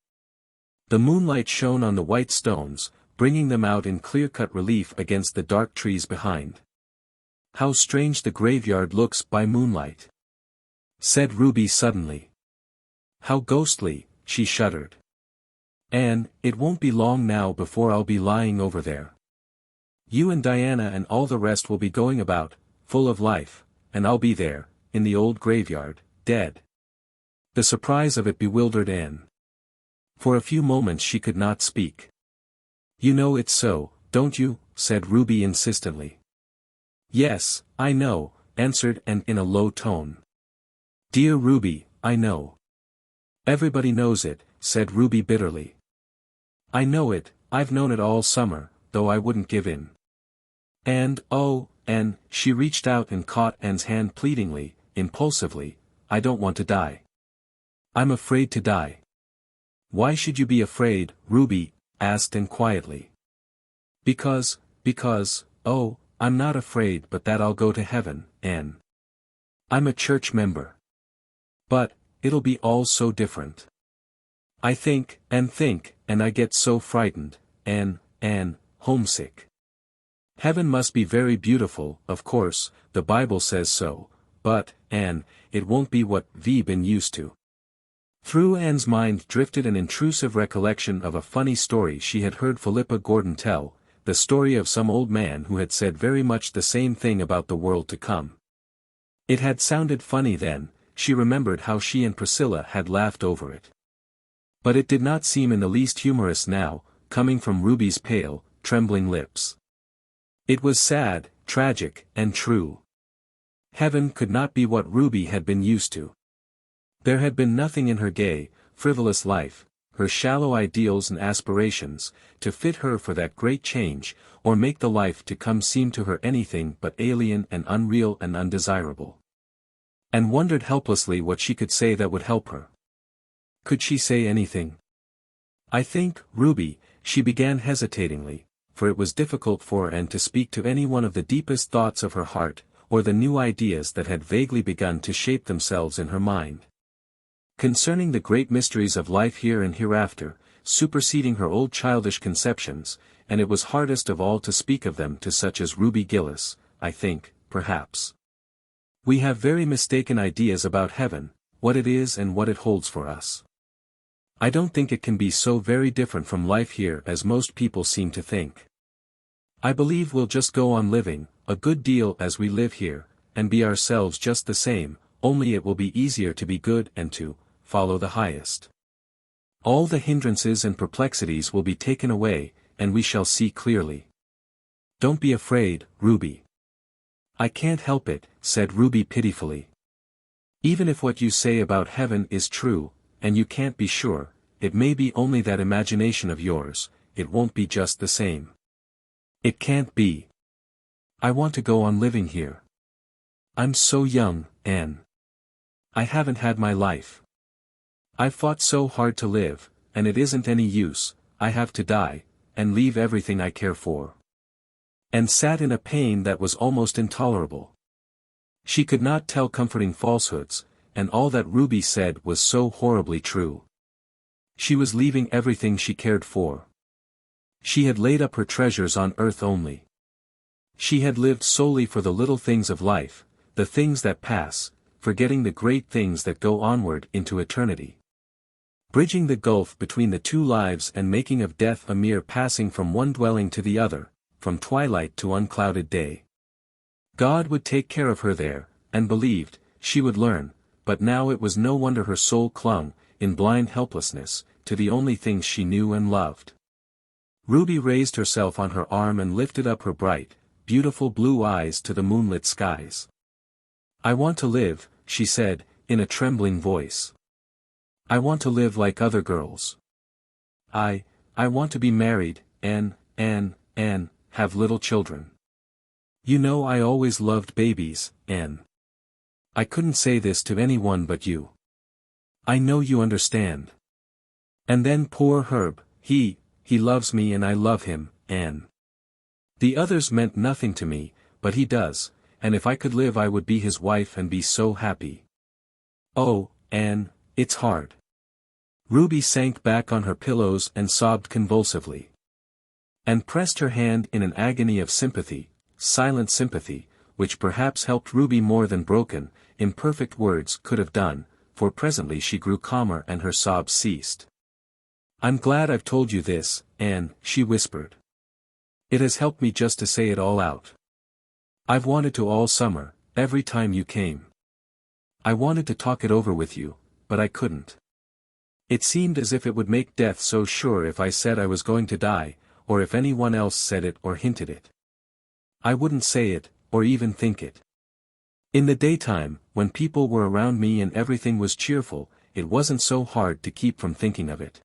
The moonlight shone on the white stones, bringing them out in clear-cut relief against the dark trees behind. "How strange the graveyard looks by moonlight," said Ruby suddenly. "How ghostly," she shuddered. "Anne, it won't be long now before I'll be lying over there. You and Diana and all the rest will be going about, full of life, and I'll be there, in the old graveyard, dead." The surprise of it bewildered Anne. For a few moments she could not speak. "You know it's so, don't you?" said Ruby insistently. "Yes, I know," answered Anne in a low tone. "Dear Ruby, I know." "Everybody knows it," said Ruby bitterly. "I know it, I've known it all summer, though I wouldn't give in. And, oh, Anne," she reached out and caught Anne's hand pleadingly, impulsively, "I don't want to die. I'm afraid to die." "Why should you be afraid, Ruby?" asked Anne quietly. Because, oh, I'm not afraid but that I'll go to heaven, Anne. I'm a church member. But, it'll be all so different. I think, and I get so frightened, Anne, homesick. Heaven must be very beautiful, of course, the Bible says so, but, Anne, it won't be what we've been used to. Through Anne's mind drifted an intrusive recollection of a funny story she had heard Philippa Gordon tell, the story of some old man who had said very much the same thing about the world to come. It had sounded funny then, she remembered how she and Priscilla had laughed over it. But it did not seem in the least humorous now, coming from Ruby's pale, trembling lips. It was sad, tragic, and true. Heaven could not be what Ruby had been used to. There had been nothing in her gay, frivolous life, her shallow ideals and aspirations, to fit her for that great change, or make the life to come seem to her anything but alien and unreal and undesirable. And wondered helplessly what she could say that would help her. Could she say anything? "I think, Ruby," she began hesitatingly, for it was difficult for Anne to speak to any one of the deepest thoughts of her heart, or the new ideas that had vaguely begun to shape themselves in her mind. Concerning the great mysteries of life here and hereafter, superseding her old childish conceptions, and it was hardest of all to speak of them to such as Ruby Gillis, I think, perhaps. We have very mistaken ideas about heaven, what it is and what it holds for us. I don't think it can be so very different from life here as most people seem to think. I believe we'll just go on living, a good deal as we live here, and be ourselves just the same, only it will be easier to be good and to follow the highest. All the hindrances and perplexities will be taken away, and we shall see clearly. Don't be afraid, Ruby. I can't help it, said Ruby pitifully. Even if what you say about heaven is true, and you can't be sure, it may be only that imagination of yours, it won't be just the same. It can't be. I want to go on living here. I'm so young, Anne. I haven't had my life. I've fought so hard to live, and it isn't any use, I have to die, and leave everything I care for. And sat in a pain that was almost intolerable. She could not tell comforting falsehoods, and all that Ruby said was so horribly true. She was leaving everything she cared for. She had laid up her treasures on earth only. She had lived solely for the little things of life, the things that pass, forgetting the great things that go onward into eternity. Bridging the gulf between the two lives and making of death a mere passing from one dwelling to the other, from twilight to unclouded day. God would take care of her there, and believed, she would learn, but now it was no wonder her soul clung, in blind helplessness, to the only things she knew and loved. Ruby raised herself on her arm and lifted up her bright, beautiful blue eyes to the moonlit skies. I want to live, she said, in a trembling voice. I want to live like other girls. I want to be married, and have little children. You know I always loved babies, Anne. I couldn't say this to anyone but you. I know you understand. And then poor Herb, he loves me and I love him, Anne. The others meant nothing to me, but he does, and if I could live I would be his wife and be so happy. Oh, Anne, it's hard. Ruby sank back on her pillows and sobbed convulsively. And pressed her hand in an agony of sympathy, silent sympathy, which perhaps helped Ruby more than broken, imperfect words could have done, for presently she grew calmer and her sobs ceased. I'm glad I've told you this, Anne, she whispered. It has helped me just to say it all out. I've wanted to all summer, every time you came. I wanted to talk it over with you, but I couldn't. It seemed as if it would make death so sure if I said I was going to die, or if anyone else said it or hinted it. I wouldn't say it, or even think it. In the daytime, when people were around me and everything was cheerful, it wasn't so hard to keep from thinking of it.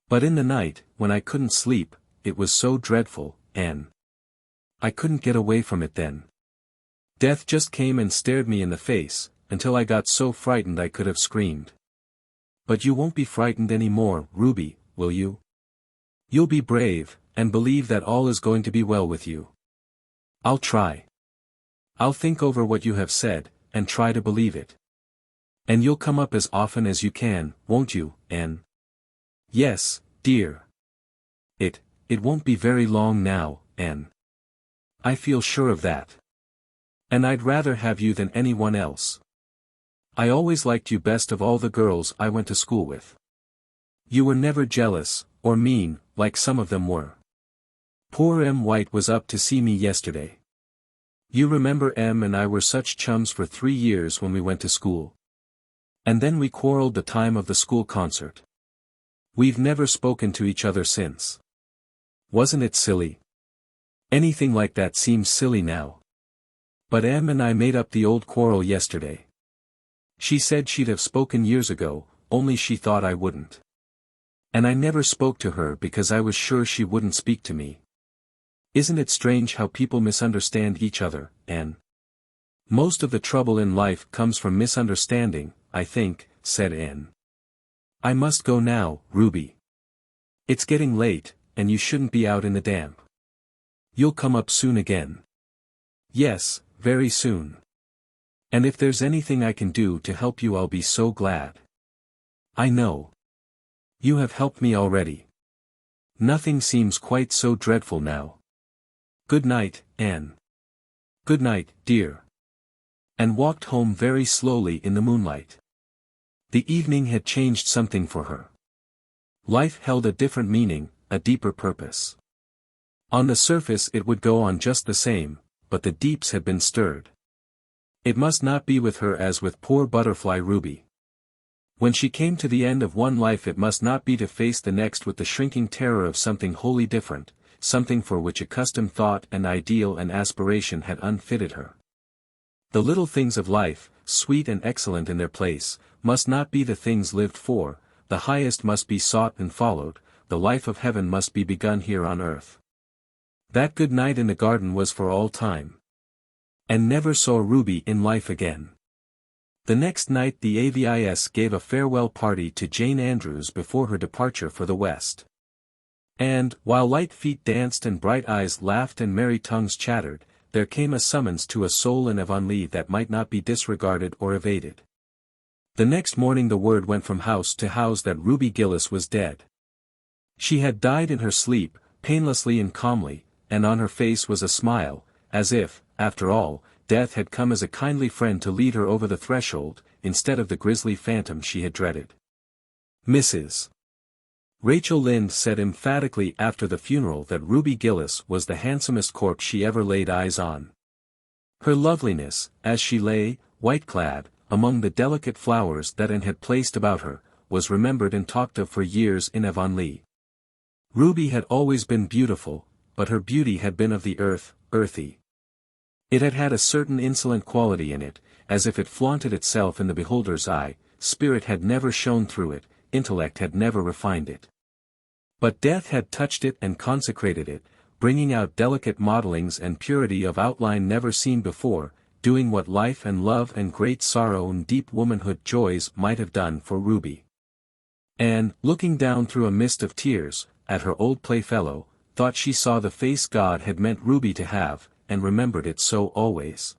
But in the night, when I couldn't sleep, it was so dreadful, Anne. I couldn't get away from it then. Death just came and stared me in the face, until I got so frightened I could have screamed. But you won't be frightened any more, Ruby, will you? You'll be brave, and believe that all is going to be well with you. I'll try. I'll think over what you have said, and try to believe it. And you'll come up as often as you can, won't you, Anne? Yes, dear. It won't be very long now, Anne. I feel sure of that. And I'd rather have you than anyone else. I always liked you best of all the girls I went to school with. You were never jealous, or mean, like some of them were. Poor Em White was up to see me yesterday. You remember Em and I were such chums for 3 years when we went to school. And then we quarreled the time of the school concert. We've never spoken to each other since. Wasn't it silly? Anything like that seems silly now. But Em and I made up the old quarrel yesterday. She said she'd have spoken years ago, only she thought I wouldn't. And I never spoke to her because I was sure she wouldn't speak to me. Isn't it strange how people misunderstand each other, Anne? Most of the trouble in life comes from misunderstanding, I think, said Anne. I must go now, Ruby. It's getting late, and you shouldn't be out in the damp. You'll come up soon again. Yes, very soon. And if there's anything I can do to help you I'll be so glad. I know. You have helped me already. Nothing seems quite so dreadful now. Good night, Anne. Good night, dear. and walked home very slowly in the moonlight. The evening had changed something for her. Life held a different meaning, a deeper purpose. On the surface it would go on just the same, but the deeps had been stirred. It must not be with her as with poor butterfly Ruby. When she came to the end of one life it must not be to face the next with the shrinking terror of something wholly different, something for which accustomed thought and ideal and aspiration had unfitted her. The little things of life, sweet and excellent in their place, must not be the things lived for, the highest must be sought and followed, the life of heaven must be begun here on earth. That good night in the garden was for all time. And never saw Ruby in life again. The next night the AVIS gave a farewell party to Jane Andrews before her departure for the West. And, while light feet danced and bright eyes laughed and merry tongues chattered, there came a summons to a soul in Avonlea that might not be disregarded or evaded. The next morning the word went from house to house that Ruby Gillis was dead. She had died in her sleep, painlessly and calmly, and on her face was a smile, as if, after all, death had come as a kindly friend to lead her over the threshold, instead of the grisly phantom she had dreaded. Mrs. Rachel Lynde said emphatically after the funeral that Ruby Gillis was the handsomest corpse she ever laid eyes on. Her loveliness, as she lay, white-clad, among the delicate flowers that Anne had placed about her, was remembered and talked of for years in Avonlea. Ruby had always been beautiful, but her beauty had been of the earthy. It had had a certain insolent quality in it, as if it flaunted itself in the beholder's eye, spirit had never shone through it, intellect had never refined it. But death had touched it and consecrated it, bringing out delicate modellings and purity of outline never seen before, doing what life and love and great sorrow and deep womanhood joys might have done for Ruby. And, looking down through a mist of tears, at her old playfellow, thought she saw the face God had meant Ruby to have, and remembered it so always.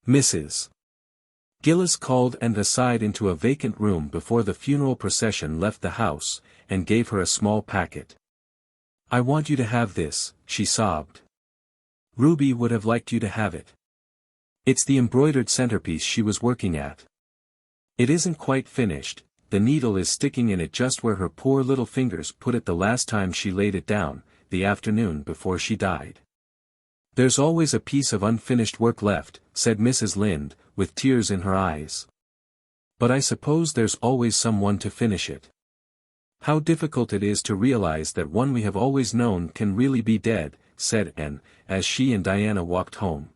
Mrs. Gillis called Anne aside into a vacant room before the funeral procession left the house, and gave her a small packet. "I want you to have this," she sobbed. "Ruby would have liked you to have it. It's the embroidered centerpiece she was working at. It isn't quite finished, the needle is sticking in it just where her poor little fingers put it the last time she laid it down, the afternoon before she died. There's always a piece of unfinished work left," said Mrs. Lynde, with tears in her eyes. "But I suppose there's always someone to finish it. How difficult it is to realize that one we have always known can really be dead," said Anne, as she and Diana walked home.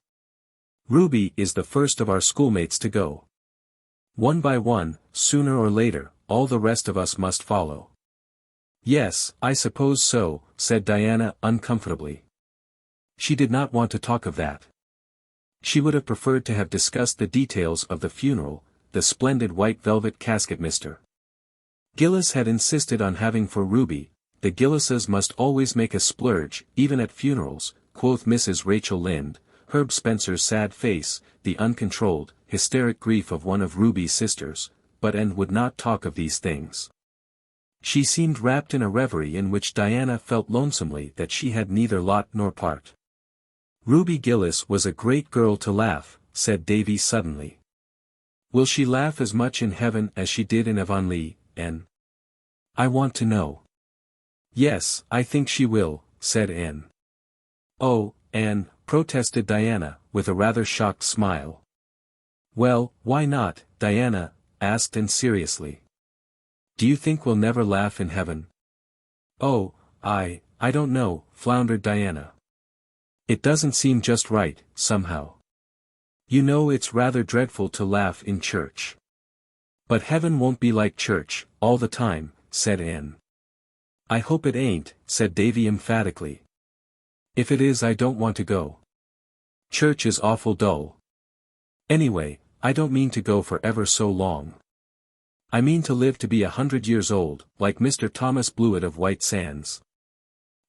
"Ruby is the first of our schoolmates to go. One by one, sooner or later, all the rest of us must follow." "Yes, I suppose so," said Diana uncomfortably. She did not want to talk of that. She would have preferred to have discussed the details of the funeral, the splendid white velvet casket Mr. Gillis had insisted on having for Ruby. "The Gillises must always make a splurge, even at funerals," quoth Mrs. Rachel Lynde, Herb Spencer's sad face, the uncontrolled, hysteric grief of one of Ruby's sisters, but Anne would not talk of these things. She seemed wrapped in a reverie in which Diana felt lonesomely that she had neither lot nor part. "Ruby Gillis was a great girl to laugh," said Davy suddenly. "Will she laugh as much in heaven as she did in Avonlea, Anne? I want to know." "Yes, I think she will," said Anne. "Oh, Anne," protested Diana, with a rather shocked smile. "Well, why not?" Diana asked Anne seriously. "Do you think we'll never laugh in heaven?" "Oh, I don't know," floundered Diana. "It doesn't seem just right, somehow. You know it's rather dreadful to laugh in church." "But heaven won't be like church, all the time," said Anne. "I hope it ain't," said Davy emphatically. "If it is I don't want to go. Church is awful dull. Anyway, I don't mean to go for ever so long. I mean to live to be 100 years old, like Mr. Thomas Blewett of White Sands.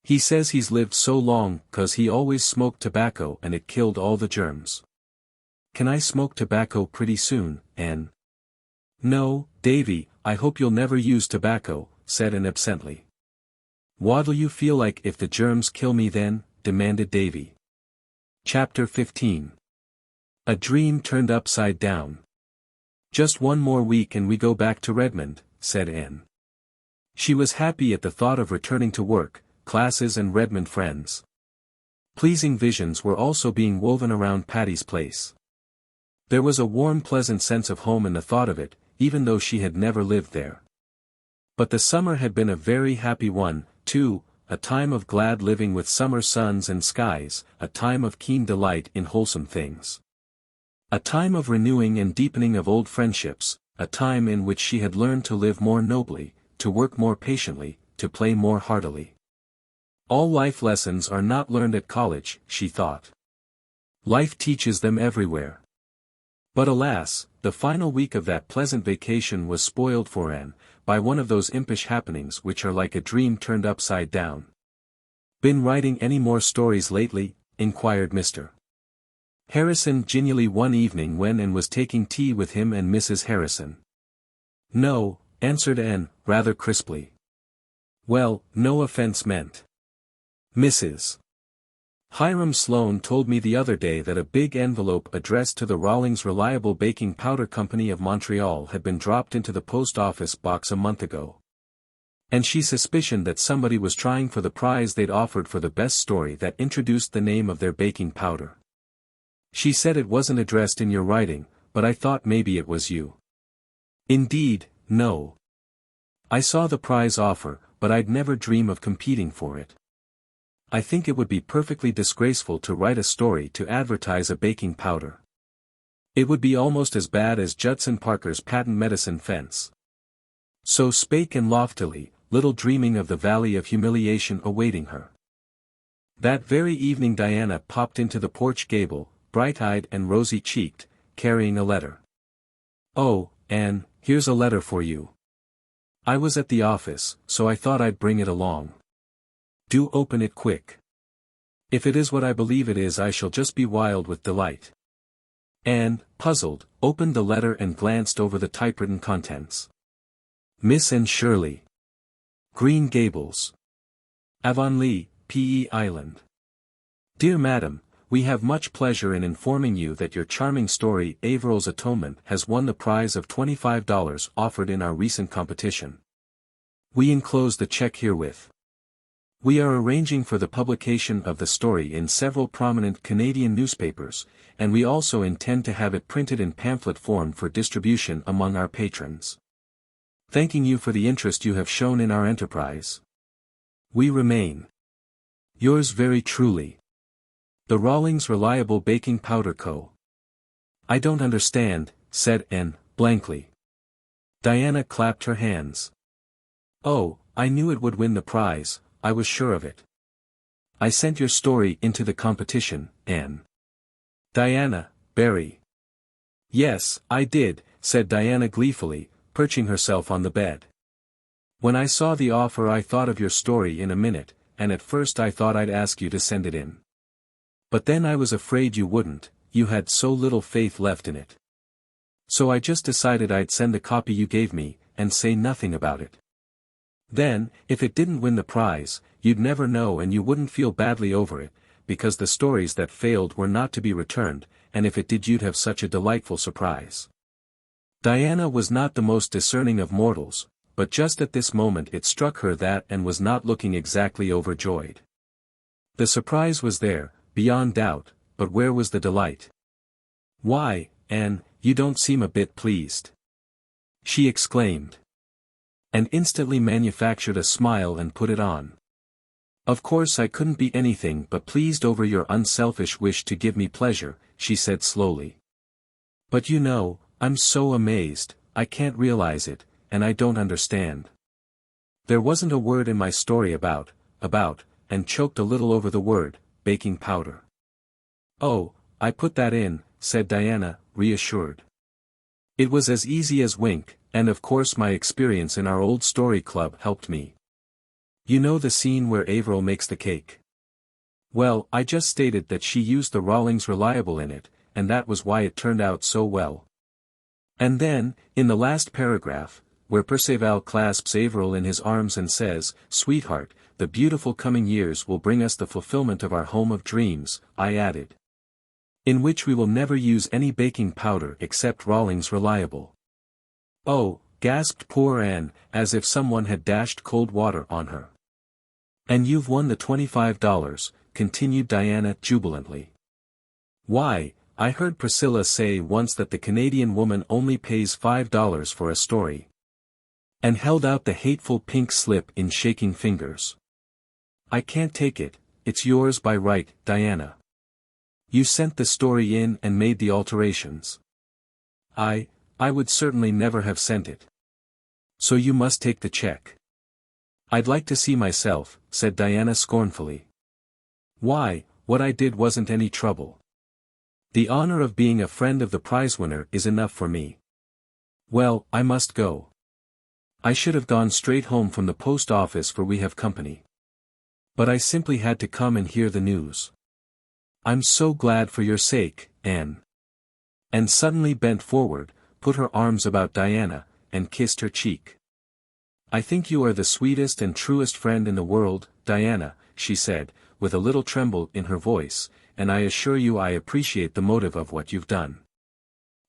He says he's lived so long 'cause he always smoked tobacco and it killed all the germs. Can I smoke tobacco pretty soon, Anne?" "No, Davy, I hope you'll never use tobacco," said Anne absently. "What'll you feel like if the germs kill me then?" demanded Davy. Chapter 15. A dream turned upside down. Just one more week and we go back to Redmond, said Anne. She was happy at the thought of returning to work, classes and Redmond friends. Pleasing visions were also being woven around Patty's Place. There was a warm pleasant sense of home in the thought of it, even though she had never lived there. But the summer had been a very happy one, too, a time of glad living with summer suns and skies, a time of keen delight in wholesome things. A time of renewing and deepening of old friendships, a time in which she had learned to live more nobly, to work more patiently, to play more heartily. All life lessons are not learned at college, she thought. Life teaches them everywhere. But alas, the final week of that pleasant vacation was spoiled for Anne, by one of those impish happenings which are like a dream turned upside down. "Been writing any more stories lately?" inquired Mr. Harrison genially one evening when Anne was taking tea with him and Mrs. Harrison. "No," answered Anne, rather crisply. "Well, no offense meant. Mrs. Hiram Sloane told me the other day that a big envelope addressed to the Rawlings Reliable Baking Powder Company of Montreal had been dropped into the post office box a month ago. And she suspicioned that somebody was trying for the prize they'd offered for the best story that introduced the name of their baking powder. She said it wasn't addressed in your writing, but I thought maybe it was you." "Indeed, no. I saw the prize offer, but I'd never dream of competing for it. I think it would be perfectly disgraceful to write a story to advertise a baking powder. It would be almost as bad as Judson Parker's patent medicine fence." So spake Anne loftily, little dreaming of the valley of humiliation awaiting her. That very evening Diana popped into the porch gable, bright-eyed and rosy-cheeked, carrying a letter. "Oh, Anne, here's a letter for you. I was at the office, so I thought I'd bring it along. Do open it quick. If it is what I believe it is I shall just be wild with delight." Anne, puzzled, opened the letter and glanced over the typewritten contents. "Miss and Shirley. Green Gables. Avonlea, P.E. Island. Dear Madam, we have much pleasure in informing you that your charming story Averil's Atonement has won the prize of $25 offered in our recent competition. We enclose the check herewith. We are arranging for the publication of the story in several prominent Canadian newspapers, and we also intend to have it printed in pamphlet form for distribution among our patrons. Thanking you for the interest you have shown in our enterprise. We remain. Yours very truly. The Rawlings Reliable Baking Powder Co. "I don't understand," said Anne, blankly. Diana clapped her hands. "Oh, I knew it would win the prize, I was sure of it. I sent your story into the competition, Anne." "Diana, Barry." "Yes, I did," said Diana gleefully, perching herself on the bed. "When I saw the offer I thought of your story in a minute, and at first I thought I'd ask you to send it in. But then I was afraid you wouldn't, you had so little faith left in it. So I just decided I'd send the copy you gave me, and say nothing about it. Then, if it didn't win the prize, you'd never know and you wouldn't feel badly over it, because the stories that failed were not to be returned, and if it did you'd have such a delightful surprise." Diana was not the most discerning of mortals, but just at this moment it struck her that Anne was not looking exactly overjoyed. The surprise was there, beyond doubt, but where was the delight? "Why, Anne, you don't seem a bit pleased," she exclaimed. And instantly manufactured a smile and put it on. "Of course I couldn't be anything but pleased over your unselfish wish to give me pleasure," she said slowly. "But you know, I'm so amazed, I can't realize it, and I don't understand. There wasn't a word in my story about, and choked a little over the word, baking powder." "Oh, I put that in," said Diana, reassured. "It was as easy as wink, and of course my experience in our old story club helped me. You know the scene where Averil makes the cake? Well, I just stated that she used the Rawlings Reliable in it, and that was why it turned out so well. And then, in the last paragraph, where Perceval clasps Averil in his arms and says, 'Sweetheart, the beautiful coming years will bring us the fulfillment of our home of dreams,' I added, In which we will never use any baking powder except Rawlings Reliable. Oh, gasped poor Anne, as if someone had dashed cold water on her. And you've won the $25, continued Diana jubilantly. Why, I heard Priscilla say once that the Canadian woman only pays $5 for a story. And held out the hateful pink slip in shaking fingers. I can't take it, it's yours by right, Diana. You sent the story in and made the alterations. I would certainly never have sent it. So you must take the check. I'd like to see myself, said Diana scornfully. Why, what I did wasn't any trouble. The honor of being a friend of the prize winner is enough for me. Well, I must go. I should have gone straight home from the post office for we have company. But I simply had to come and hear the news. I'm so glad for your sake, Anne. And suddenly bent forward, put her arms about Diana, and kissed her cheek. I think you are the sweetest and truest friend in the world, Diana, she said, with a little tremble in her voice, and I assure you I appreciate the motive of what you've done.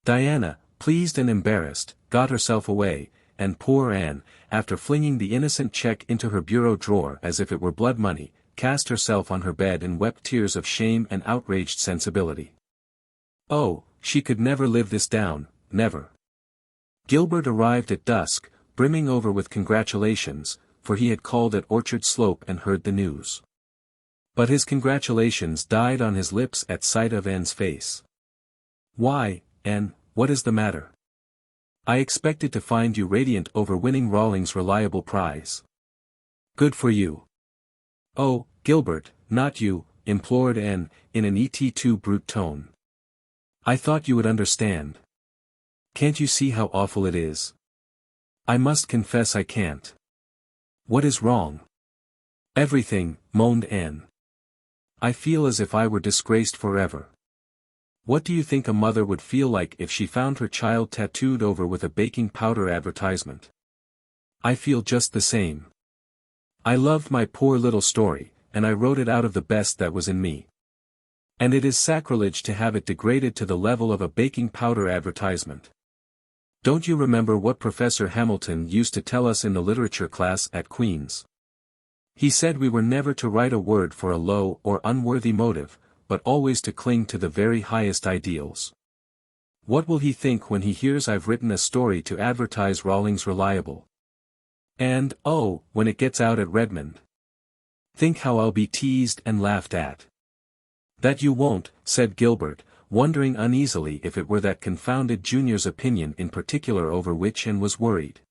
Diana, pleased and embarrassed, got herself away, and poor Anne, after flinging the innocent check into her bureau drawer as if it were blood money, cast herself on her bed and wept tears of shame and outraged sensibility. Oh, she could never live this down, never. Gilbert arrived at dusk, brimming over with congratulations, for he had called at Orchard Slope and heard the news. But his congratulations died on his lips at sight of Anne's face. Why, Anne, what is the matter? I expected to find you radiant over winning Rawlings Reliable Prize. Good for you. Oh, Gilbert, not you, implored Anne, in an et tu brute tone. I thought you would understand. Can't you see how awful it is? I must confess I can't. What is wrong? Everything, moaned Anne. I feel as if I were disgraced forever. What do you think a mother would feel like if she found her child tattooed over with a baking powder advertisement? I feel just the same. I loved my poor little story, and I wrote it out of the best that was in me. And it is sacrilege to have it degraded to the level of a baking powder advertisement. Don't you remember what Professor Hamilton used to tell us in the literature class at Queen's? He said we were never to write a word for a low or unworthy motive, but always to cling to the very highest ideals. What will he think when he hears I've written a story to advertise Rawlings Reliable? And, oh, when it gets out at Redmond. Think how I'll be teased and laughed at. That you won't, said Gilbert, wondering uneasily if it were that confounded junior's opinion in particular over which Anne was worried.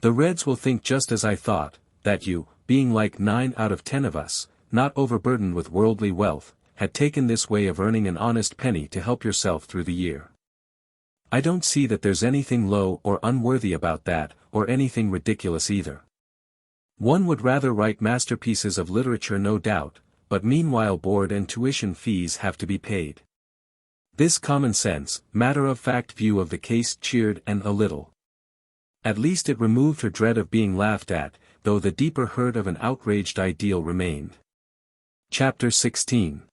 The Reds will think just as I thought, that you, being like 9 out of 10 of us, not overburdened with worldly wealth, had taken this way of earning an honest penny to help yourself through the year. I don't see that there's anything low or unworthy about that, or anything ridiculous either. One would rather write masterpieces of literature no doubt, but meanwhile board and tuition fees have to be paid. This common-sense, matter-of-fact view of the case cheered Anne a little. At least it removed her dread of being laughed at, though the deeper hurt of an outraged ideal remained. Chapter 16.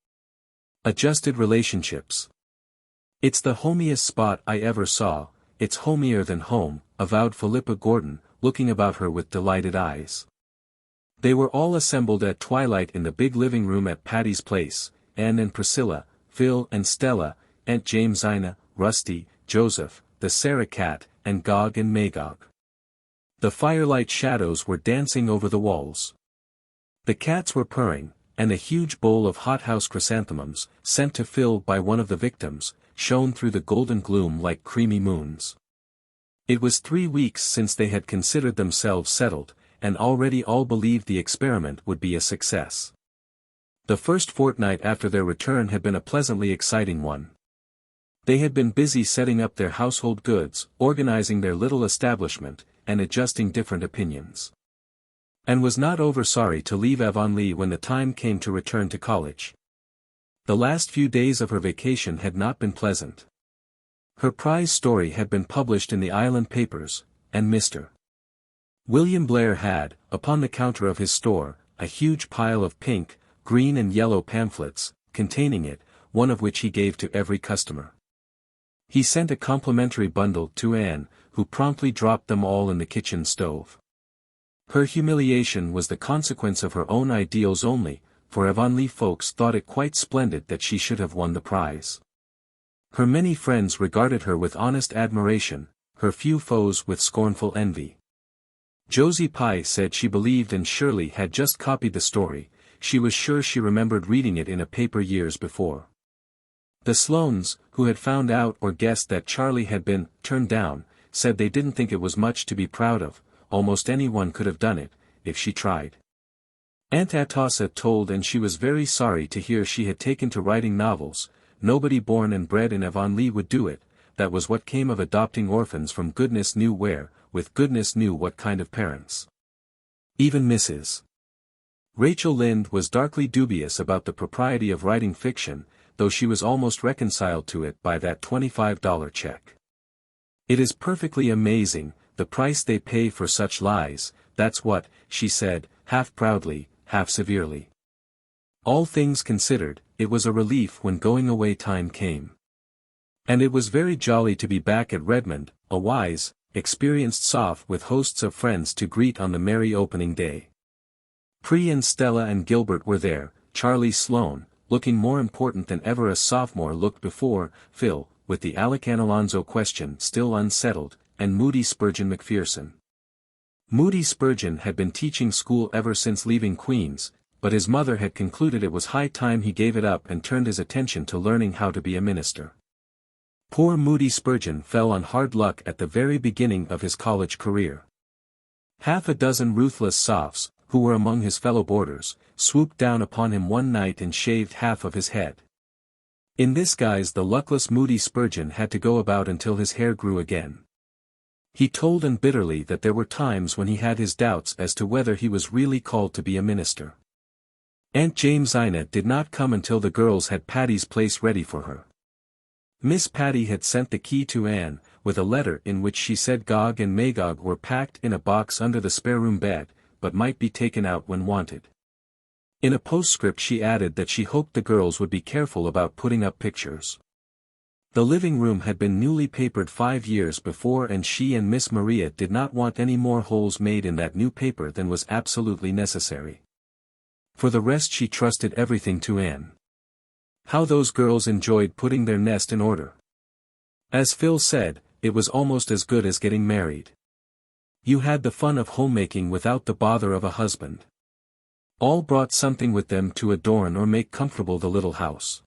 Adjusted Relationships. It's the homiest spot I ever saw, it's homier than home, avowed Philippa Gordon, looking about her with delighted eyes. They were all assembled at twilight in the big living room at Patty's Place, Anne and Priscilla, Phil and Stella, Aunt Jamesina, Rusty, Joseph, the Sarah cat, and Gog and Magog. The firelight shadows were dancing over the walls. The cats were purring, and a huge bowl of hothouse chrysanthemums, sent to Phil by one of the victims, shone through the golden gloom like creamy moons. It was 3 weeks since they had considered themselves settled, and already all believed the experiment would be a success. The first fortnight after their return had been a pleasantly exciting one. They had been busy setting up their household goods, organizing their little establishment, and adjusting different opinions. Anne was not over sorry to leave Avonlea when the time came to return to college. The last few days of her vacation had not been pleasant. Her prize story had been published in the island papers, and Mr. William Blair had, upon the counter of his store, a huge pile of pink, green and yellow pamphlets, containing it, one of which he gave to every customer. He sent a complimentary bundle to Anne, who promptly dropped them all in the kitchen stove. Her humiliation was the consequence of her own ideals only, for Avonlea folks thought it quite splendid that she should have won the prize. Her many friends regarded her with honest admiration, her few foes with scornful envy. Josie Pye said she believed and Shirley had just copied the story, she was sure she remembered reading it in a paper years before. The Sloanes, who had found out or guessed that Charlie had been turned down, said they didn't think it was much to be proud of, almost anyone could have done it, if she tried. Aunt Atossa told and she was very sorry to hear she had taken to writing novels, nobody born and bred in Avonlea would do it, that was what came of adopting orphans from goodness knew where, with goodness knew what kind of parents. Even Mrs. Rachel Lynde was darkly dubious about the propriety of writing fiction, though she was almost reconciled to it by that $25 check. "It is perfectly amazing, the price they pay for such lies, that's what," she said, half proudly, half severely. All things considered, it was a relief when going away time came. And it was very jolly to be back at Redmond, a wise, experienced soph with hosts of friends to greet on the merry opening day. Pri and Stella and Gilbert were there, Charlie Sloane, looking more important than ever a sophomore looked before, Phil, with the Alec and Alonzo question still unsettled, and Moody Spurgeon Macpherson. Moody Spurgeon had been teaching school ever since leaving Queen's, but his mother had concluded it was high time he gave it up and turned his attention to learning how to be a minister. Poor Moody Spurgeon fell on hard luck at the very beginning of his college career. Half a dozen ruthless sophs, who were among his fellow boarders, swooped down upon him one night and shaved half of his head. In this guise the luckless Moody Spurgeon had to go about until his hair grew again. He told them bitterly that there were times when he had his doubts as to whether he was really called to be a minister. Aunt Jamesina did not come until the girls had Patty's place ready for her. Miss Patty had sent the key to Anne, with a letter in which she said Gog and Magog were packed in a box under the spare-room bed, but might be taken out when wanted. In a postscript she added that she hoped the girls would be careful about putting up pictures. The living room had been newly papered 5 years before and she and Miss Maria did not want any more holes made in that new paper than was absolutely necessary. For the rest she trusted everything to Anne. How those girls enjoyed putting their nest in order. As Phil said, it was almost as good as getting married. You had the fun of homemaking without the bother of a husband. All brought something with them to adorn or make comfortable the little house.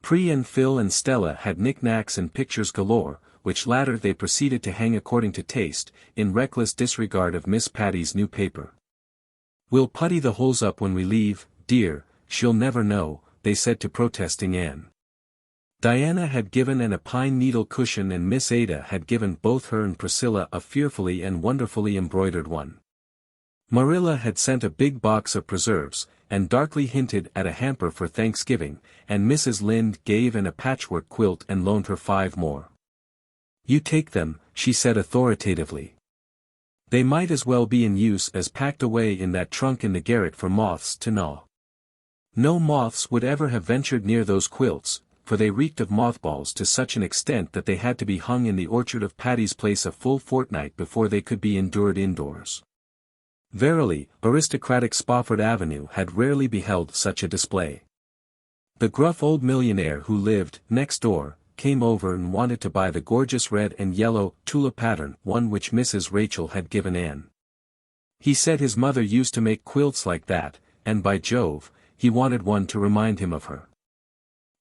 Pri and Phil and Stella had knickknacks and pictures galore, which latter they proceeded to hang according to taste, in reckless disregard of Miss Patty's new paper. "We'll putty the holes up when we leave, dear, she'll never know," they said to protesting Anne. Diana had given Anne a pine needle cushion and Miss Ada had given both her and Priscilla a fearfully and wonderfully embroidered one. Marilla had sent a big box of preserves, and darkly hinted at a hamper for Thanksgiving, and Mrs. Lynde gave Anne a patchwork quilt and loaned her 5 more. "You take them," she said authoritatively. "They might as well be in use as packed away in that trunk in the garret for moths to gnaw." No moths would ever have ventured near those quilts, for they reeked of mothballs to such an extent that they had to be hung in the orchard of Patty's Place a full fortnight before they could be endured indoors. Verily, aristocratic Spofford Avenue had rarely beheld such a display. The gruff old millionaire who lived next door came over and wanted to buy the gorgeous red and yellow tulip pattern one which Mrs. Rachel had given Anne. He said his mother used to make quilts like that, and by Jove, he wanted one to remind him of her.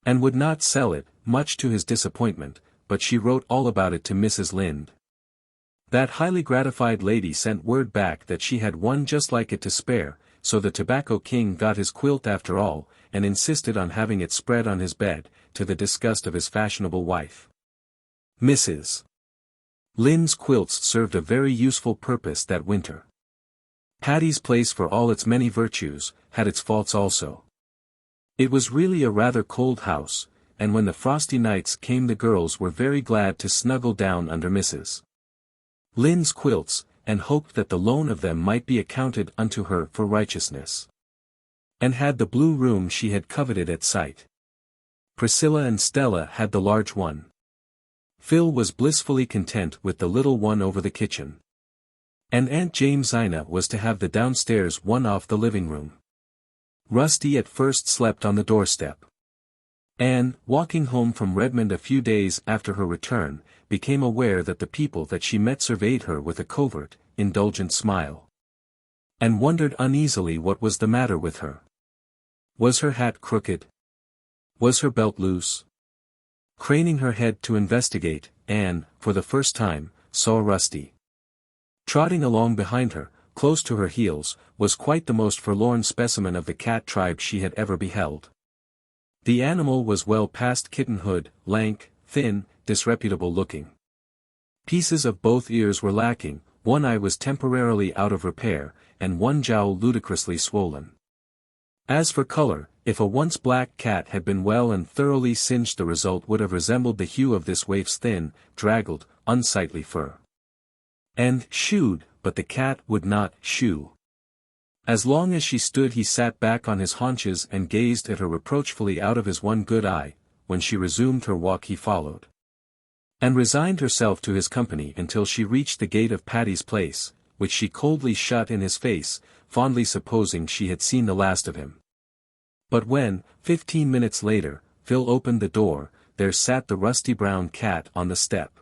And would not sell it, much to his disappointment, but she wrote all about it to Mrs. Lynde. That highly gratified lady sent word back that she had one just like it to spare, so the Tobacco King got his quilt after all, and insisted on having it spread on his bed, to the disgust of his fashionable wife. Mrs. Lynde's quilts served a very useful purpose that winter. Patty's Place, for all its many virtues, had its faults also. It was really a rather cold house, and when the frosty nights came the girls were very glad to snuggle down under Mrs. Lynde's quilts, and hoped that the loan of them might be accounted unto her for righteousness. And had the blue room she had coveted at sight. Priscilla and Stella had the large one. Phil was blissfully content with the little one over the kitchen. And Aunt Jamesina was to have the downstairs one off the living room. Rusty at first slept on the doorstep. Anne, walking home from Redmond a few days after her return, became aware that the people that she met surveyed her with a covert, indulgent smile. And wondered uneasily what was the matter with her. Was her hat crooked? Was her belt loose? Craning her head to investigate, Anne, for the first time, saw Rusty. Trotting along behind her, close to her heels, was quite the most forlorn specimen of the cat tribe she had ever beheld. The animal was well past kittenhood, lank, thin, disreputable looking. Pieces of both ears were lacking, one eye was temporarily out of repair, and one jowl ludicrously swollen. As for color, if a once black cat had been well and thoroughly singed, the result would have resembled the hue of this waif's thin, draggled, unsightly fur. And shooed, but the cat would not shoo. As long as she stood he sat back on his haunches and gazed at her reproachfully out of his one good eye. When she resumed her walk he followed. And resigned herself to his company until she reached the gate of Patty's place, which she coldly shut in his face, fondly supposing she had seen the last of him. But when, 15 minutes later, Phil opened the door, there sat the rusty brown cat on the step.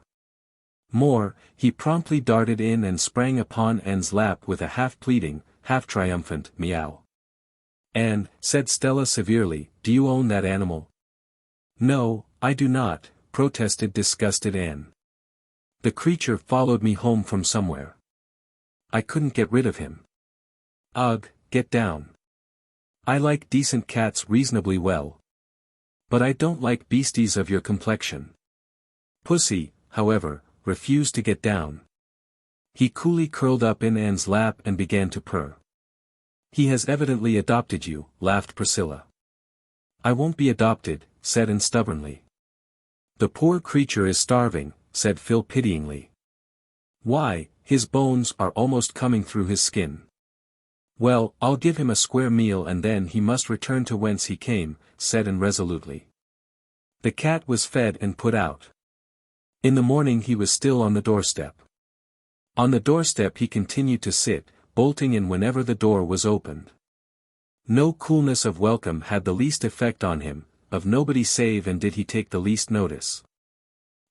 More, he promptly darted in and sprang upon Anne's lap with a half-pleading, half-triumphant meow. "And," said Stella severely, "do you own that animal?" "No, I do not," protested disgusted Anne. "The creature followed me home from somewhere. I couldn't get rid of him." "Ugh, get down. I like decent cats reasonably well. But I don't like beasties of your complexion." Pussy, however, refused to get down. He coolly curled up in Anne's lap and began to purr. "He has evidently adopted you," laughed Priscilla. "I won't be adopted," said Anne stubbornly. "The poor creature is starving," said Phil pityingly. "Why, his bones are almost coming through his skin." "Well, I'll give him a square meal and then he must return to whence he came," said Anne resolutely. The cat was fed and put out. In the morning he was still on the doorstep. On the doorstep he continued to sit, bolting in whenever the door was opened. No coolness of welcome had the least effect on him, of nobody save and did he take the least notice.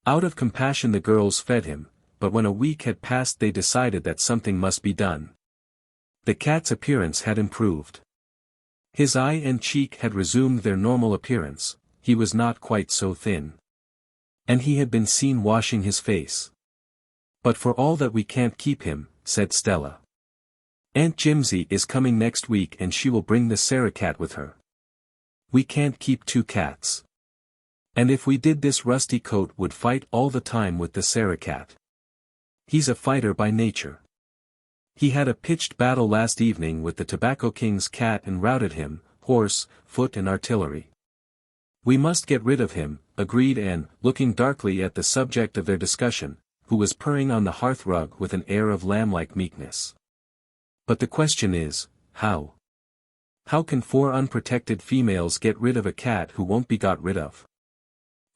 Out of compassion the girls fed him, but when a week had passed they decided that something must be done. The cat's appearance had improved. His eye and cheek had resumed their normal appearance, he was not quite so thin. And he had been seen washing his face. "But for all that we can't keep him," said Stella. "Aunt Jimsy is coming next week and she will bring the Sarah cat with her. We can't keep two cats. And if we did this Rusty Coat would fight all the time with the Sarah cat. He's a fighter by nature. He had a pitched battle last evening with the Tobacco King's cat and routed him, horse, foot and artillery. We must get rid of him," agreed Anne, looking darkly at the subject of their discussion, who was purring on the hearthrug with an air of lamb-like meekness. "But the question is, how? How can 4 unprotected females get rid of a cat who won't be got rid of?"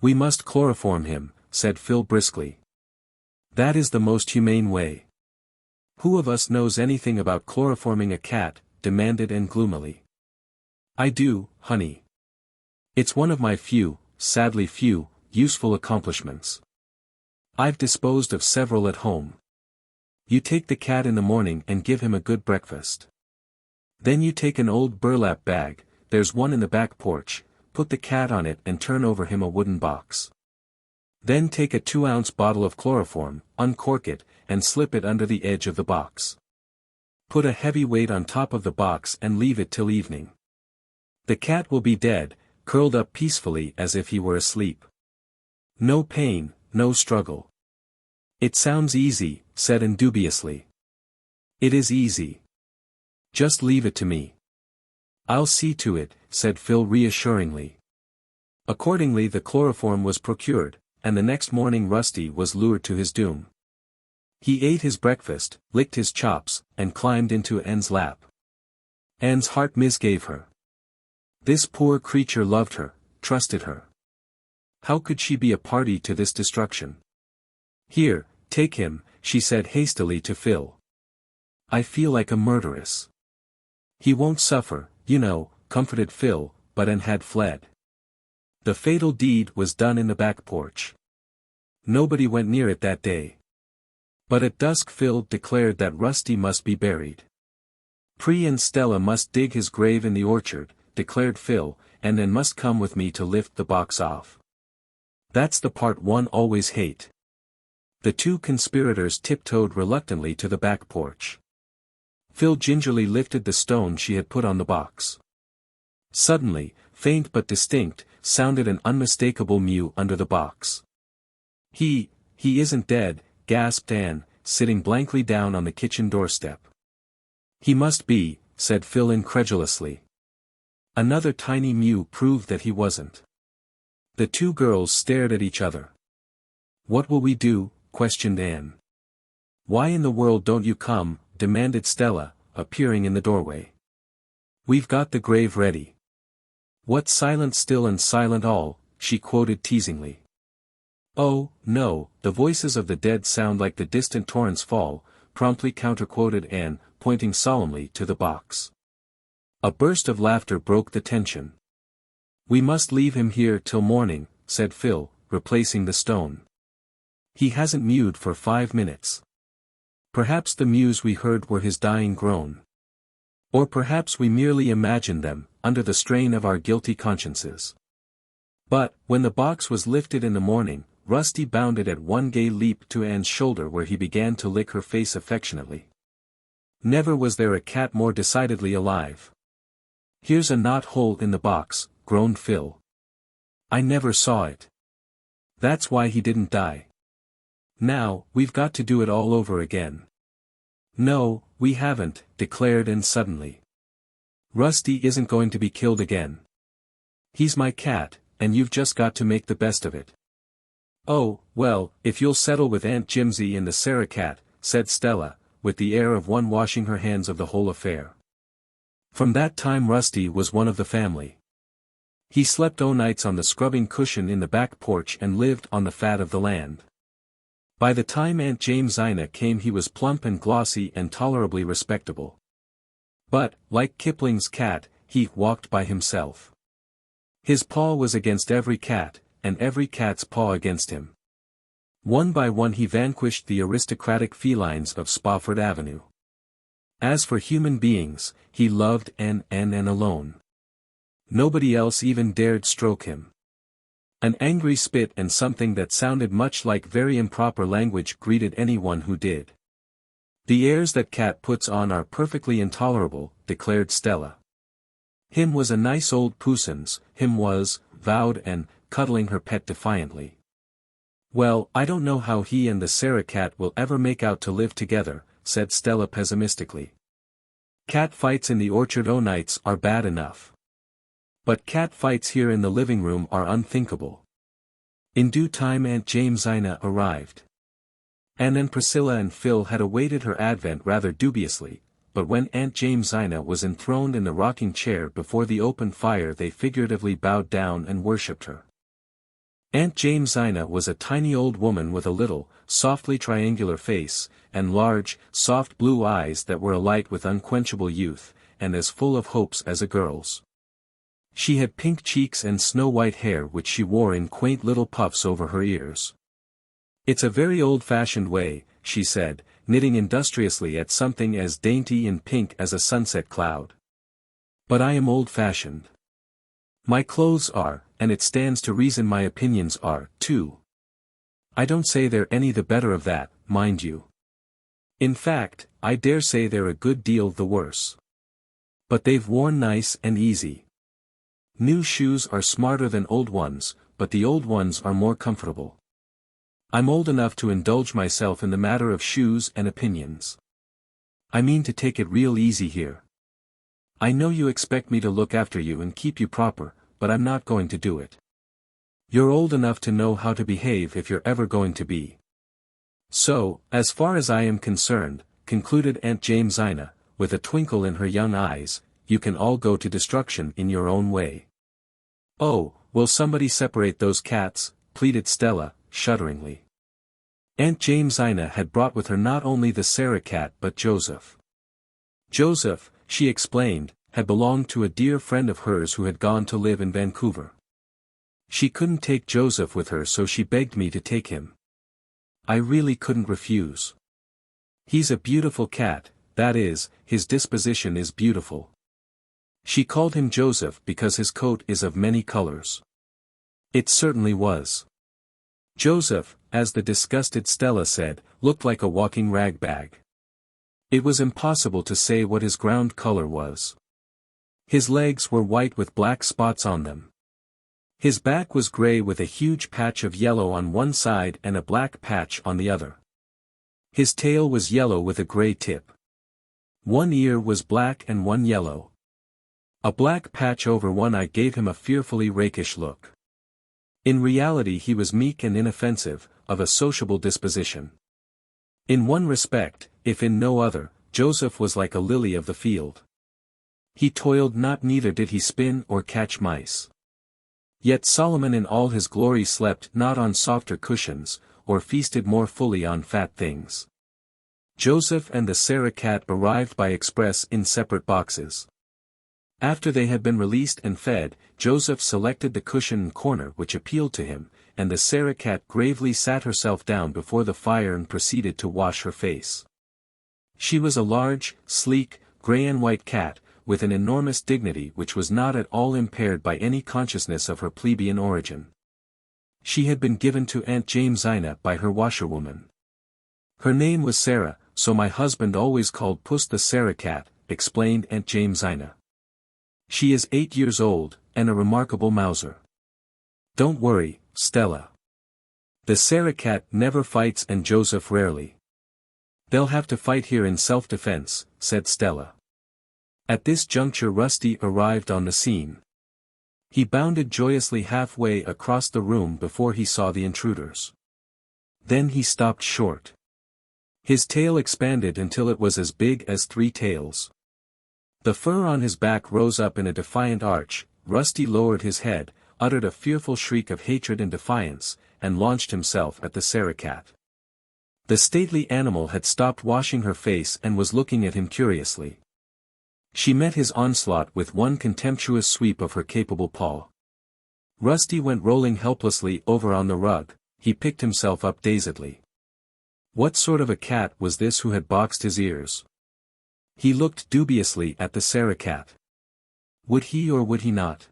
"We must chloroform him," said Phil briskly. "That is the most humane way." "Who of us knows anything about chloroforming a cat?" demanded Anne gloomily. "I do, honey. It's one of my few, sadly few, useful accomplishments. I've disposed of several at home. You take the cat in the morning and give him a good breakfast. Then you take an old burlap bag, there's one in the back porch, put the cat on it and turn over him a wooden box. Then take a 2-ounce bottle of chloroform, uncork it, and slip it under the edge of the box. Put a heavy weight on top of the box and leave it till evening. The cat will be dead, curled up peacefully as if he were asleep. No pain, no struggle." "It sounds easy," said Anne dubiously. "It is easy. Just leave it to me." "I'll see to it," said Phil reassuringly. Accordingly the chloroform was procured, and the next morning Rusty was lured to his doom. He ate his breakfast, licked his chops, and climbed into Anne's lap. Anne's heart misgave her. This poor creature loved her, trusted her. How could she be a party to this destruction? Here, take him, she said hastily to Phil. I feel like a murderess. He won't suffer, you know, comforted Phil, but Anne had fled. The fatal deed was done in the back porch. Nobody went near it that day. But at dusk Phil declared that Rusty must be buried. Pri and Stella must dig his grave in the orchard, declared Phil, and Anne must come with me to lift the box off. That's the part one always hate. The two conspirators tiptoed reluctantly to the back porch. Phil gingerly lifted the stone she had put on the box. Suddenly, faint but distinct, sounded an unmistakable mew under the box. He isn't dead, gasped Anne, sitting blankly down on the kitchen doorstep. He must be, said Phil incredulously. Another tiny mew proved that he wasn't. The two girls stared at each other. What will we do? Questioned Anne. Why in the world don't you come? Demanded Stella, appearing in the doorway. We've got the grave ready. What silent still and silent all, she quoted teasingly. Oh, no, the voices of the dead sound like the distant torrent's fall, promptly counterquoted Anne, pointing solemnly to the box. A burst of laughter broke the tension. We must leave him here till morning, said Phil, replacing the stone. He hasn't mewed for 5 minutes. Perhaps the mews we heard were his dying groan. Or perhaps we merely imagined them, under the strain of our guilty consciences. But, when the box was lifted in the morning, Rusty bounded at one gay leap to Anne's shoulder where he began to lick her face affectionately. Never was there a cat more decidedly alive. Here's a knot hole in the box, groaned Phil. I never saw it. That's why he didn't die. Now, we've got to do it all over again. No, we haven't, declared Anne suddenly. Rusty isn't going to be killed again. He's my cat, and you've just got to make the best of it. Oh, well, if you'll settle with Aunt Jimsy and the Sarah cat, said Stella, with the air of one washing her hands of the whole affair. From that time Rusty was one of the family. He slept o'nights on the scrubbing cushion in the back porch and lived on the fat of the land. By the time Aunt Jamesina came he was plump and glossy and tolerably respectable. But, like Kipling's cat, he walked by himself. His paw was against every cat, and every cat's paw against him. One by one he vanquished the aristocratic felines of Spofford Avenue. As for human beings, he loved Anne alone. Nobody else even dared stroke him. An angry spit and something that sounded much like very improper language greeted anyone who did. The airs that cat puts on are perfectly intolerable, declared Stella. Him was a nice old puissance, him was, vowed Anne, cuddling her pet defiantly. Well, I don't know how he and the Sarah cat will ever make out to live together, said Stella pessimistically. Cat fights in the orchard o'nights are bad enough. But cat fights here in the living room are unthinkable. In due time Aunt Jamesina arrived. Anne and Priscilla and Phil had awaited her advent rather dubiously, but when Aunt Jamesina was enthroned in the rocking chair before the open fire they figuratively bowed down and worshipped her. Aunt Jamesina was a tiny old woman with a little, softly triangular face, and large, soft blue eyes that were alight with unquenchable youth, and as full of hopes as a girl's. She had pink cheeks and snow-white hair which she wore in quaint little puffs over her ears. It's a very old-fashioned way, she said, knitting industriously at something as dainty and pink as a sunset cloud. But I am old-fashioned. My clothes are, and it stands to reason my opinions are, too. I don't say they're any the better of that, mind you. In fact, I dare say they're a good deal the worse. But they've worn nice and easy. New shoes are smarter than old ones, but the old ones are more comfortable. I'm old enough to indulge myself in the matter of shoes and opinions. I mean to take it real easy here. I know you expect me to look after you and keep you proper, but I'm not going to do it. You're old enough to know how to behave if you're ever going to be. So, as far as I am concerned, concluded Aunt Jamesina, with a twinkle in her young eyes, you can all go to destruction in your own way. Oh, will somebody separate those cats, pleaded Stella, shudderingly. Aunt Jamesina had brought with her not only the Sarah cat but Joseph. Joseph, she explained, had belonged to a dear friend of hers who had gone to live in Vancouver. She couldn't take Joseph with her, so she begged me to take him. I really couldn't refuse. He's a beautiful cat, that is, his disposition is beautiful. She called him Joseph because his coat is of many colors. It certainly was. Joseph, as the disgusted Stella said, looked like a walking ragbag. It was impossible to say what his ground color was. His legs were white with black spots on them. His back was gray with a huge patch of yellow on one side and a black patch on the other. His tail was yellow with a gray tip. One ear was black and one yellow. A black patch over one eye gave him a fearfully rakish look. In reality he was meek and inoffensive, of a sociable disposition. In one respect, if in no other, Joseph was like a lily of the field. He toiled not, neither did he spin or catch mice. Yet Solomon in all his glory slept not on softer cushions, or feasted more fully on fat things. Joseph and the Sarah cat arrived by express in separate boxes. After they had been released and fed, Joseph selected the cushion and corner which appealed to him, and the Sarah cat gravely sat herself down before the fire and proceeded to wash her face. She was a large, sleek, gray and white cat, with an enormous dignity which was not at all impaired by any consciousness of her plebeian origin. She had been given to Aunt Jamesina by her washerwoman. Her name was Sarah, so my husband always called Puss the Sarah cat, explained Aunt Jamesina. She is 8 years old, and a remarkable mouser. Don't worry, Stella. The Sarah cat never fights and Joseph rarely. They'll have to fight here in self-defense, said Stella. At this juncture Rusty arrived on the scene. He bounded joyously halfway across the room before he saw the intruders. Then he stopped short. His tail expanded until it was as big as 3 tails. The fur on his back rose up in a defiant arch. Rusty lowered his head, uttered a fearful shriek of hatred and defiance, and launched himself at the Sarah cat. The stately animal had stopped washing her face and was looking at him curiously. She met his onslaught with one contemptuous sweep of her capable paw. Rusty went rolling helplessly over on the rug. He picked himself up dazedly. What sort of a cat was this who had boxed his ears? He looked dubiously at the Sarah cat. Would he or would he not?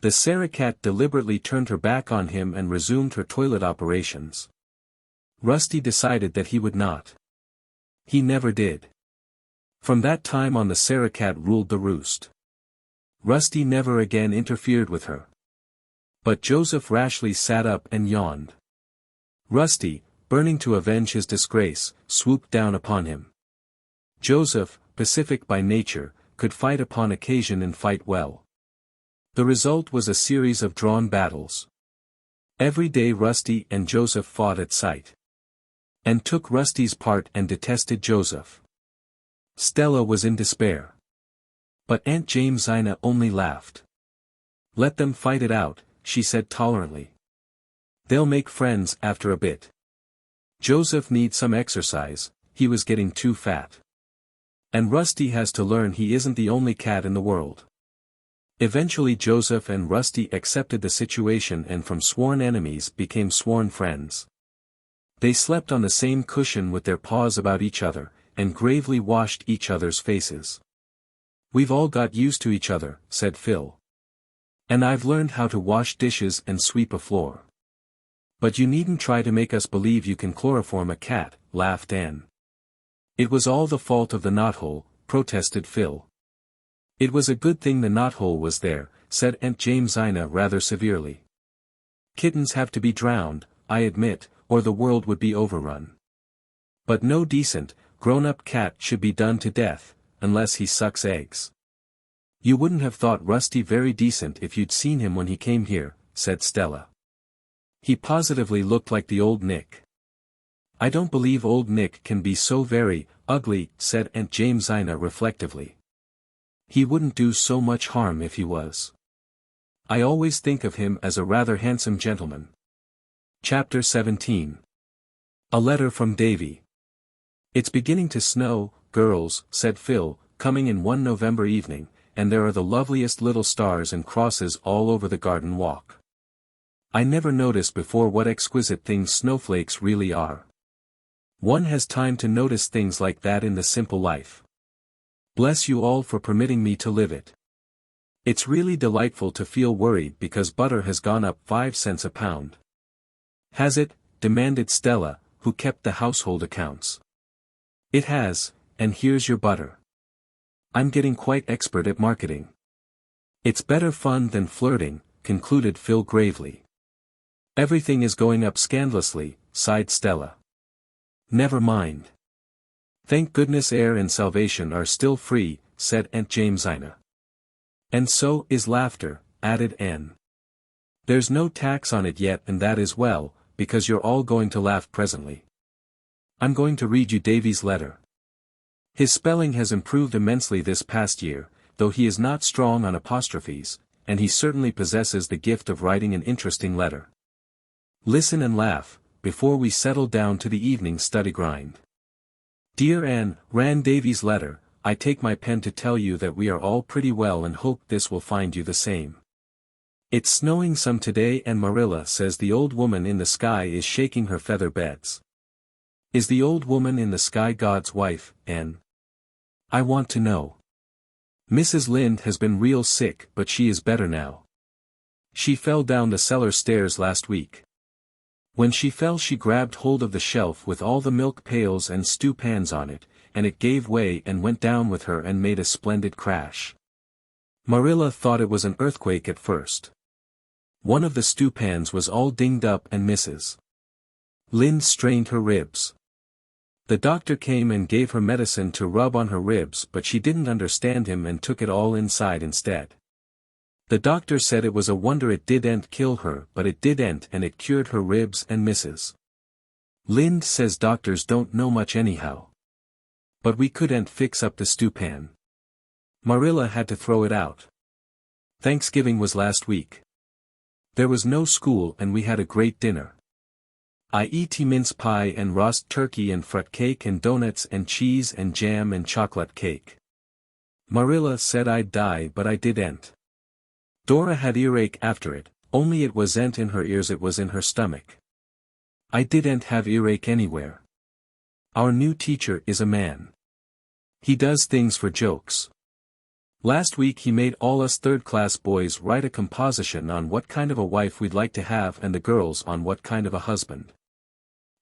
The Sarah cat deliberately turned her back on him and resumed her toilet operations. Rusty decided that he would not. He never did. From that time on the Sarah cat ruled the roost. Rusty never again interfered with her. But Joseph rashly sat up and yawned. Rusty, burning to avenge his disgrace, swooped down upon him. Joseph, pacific by nature, could fight upon occasion and fight well. The result was a series of drawn battles. Every day Rusty and Joseph fought at sight. And took Rusty's part and detested Joseph. Stella was in despair. But Aunt Jamesina only laughed. Let them fight it out, she said tolerantly. They'll make friends after a bit. Joseph needs some exercise, he was getting too fat. And Rusty has to learn he isn't the only cat in the world. Eventually Joseph and Rusty accepted the situation and from sworn enemies became sworn friends. They slept on the same cushion with their paws about each other, and gravely washed each other's faces. We've all got used to each other, said Phil. And I've learned how to wash dishes and sweep a floor. But you needn't try to make us believe you can chloroform a cat, laughed Anne. It was all the fault of the knothole, protested Phil. It was a good thing the knothole was there, said Aunt Jamesina rather severely. Kittens have to be drowned, I admit, or the world would be overrun. But no decent, grown-up cat should be done to death, unless he sucks eggs. You wouldn't have thought Rusty very decent if you'd seen him when he came here, said Stella. He positively looked like the old Nick. I don't believe old Nick can be so very ugly, said Aunt Jamesina reflectively. He wouldn't do so much harm if he was. I always think of him as a rather handsome gentleman. Chapter 17. A letter from Davy. It's beginning to snow, girls, said Phil, coming in one November evening, and there are the loveliest little stars and crosses all over the garden walk. I never noticed before what exquisite things snowflakes really are. One has time to notice things like that in the simple life. Bless you all for permitting me to live it. It's really delightful to feel worried because butter has gone up 5 cents a pound. Has it? Demanded Stella, who kept the household accounts. It has, and here's your butter. I'm getting quite expert at marketing. It's better fun than flirting, concluded Phil gravely. Everything is going up scandalously, sighed Stella. Never mind. Thank goodness air and salvation are still free, said Aunt Jamesina. And so is laughter, added Anne. There's no tax on it yet, and that is well, because you're all going to laugh presently. I'm going to read you Davy's letter. His spelling has improved immensely this past year, though he is not strong on apostrophes, and he certainly possesses the gift of writing an interesting letter. Listen and laugh, before we settle down to the evening study grind. Dear Anne, ran Davy's letter, I take my pen to tell you that we are all pretty well and hope this will find you the same. It's snowing some today and Marilla says the old woman in the sky is shaking her feather beds. Is the old woman in the sky God's wife, Anne? I want to know. Mrs. Lynde has been real sick but she is better now. She fell down the cellar stairs last week. When she fell she grabbed hold of the shelf with all the milk pails and stew pans on it, and it gave way and went down with her and made a splendid crash. Marilla thought it was an earthquake at first. One of the stew pans was all dinged up and Mrs. Lynde strained her ribs. The doctor came and gave her medicine to rub on her ribs but she didn't understand him and took it all inside instead. The doctor said it was a wonder it didn't kill her but it didn't and it cured her ribs and Mrs. Lynde says doctors don't know much anyhow. But we couldn't fix up the stew pan. Marilla had to throw it out. Thanksgiving was last week. There was no school and we had a great dinner. I ate mince pie and roast turkey and fruit cake and donuts and cheese and jam and chocolate cake. Marilla said I'd die but I didn't. Dora had earache after it, only it wasn't in her ears, it was in her stomach. I didn't have earache anywhere. Our new teacher is a man. He does things for jokes. Last week he made all us third-class boys write a composition on what kind of a wife we'd like to have and the girls on what kind of a husband.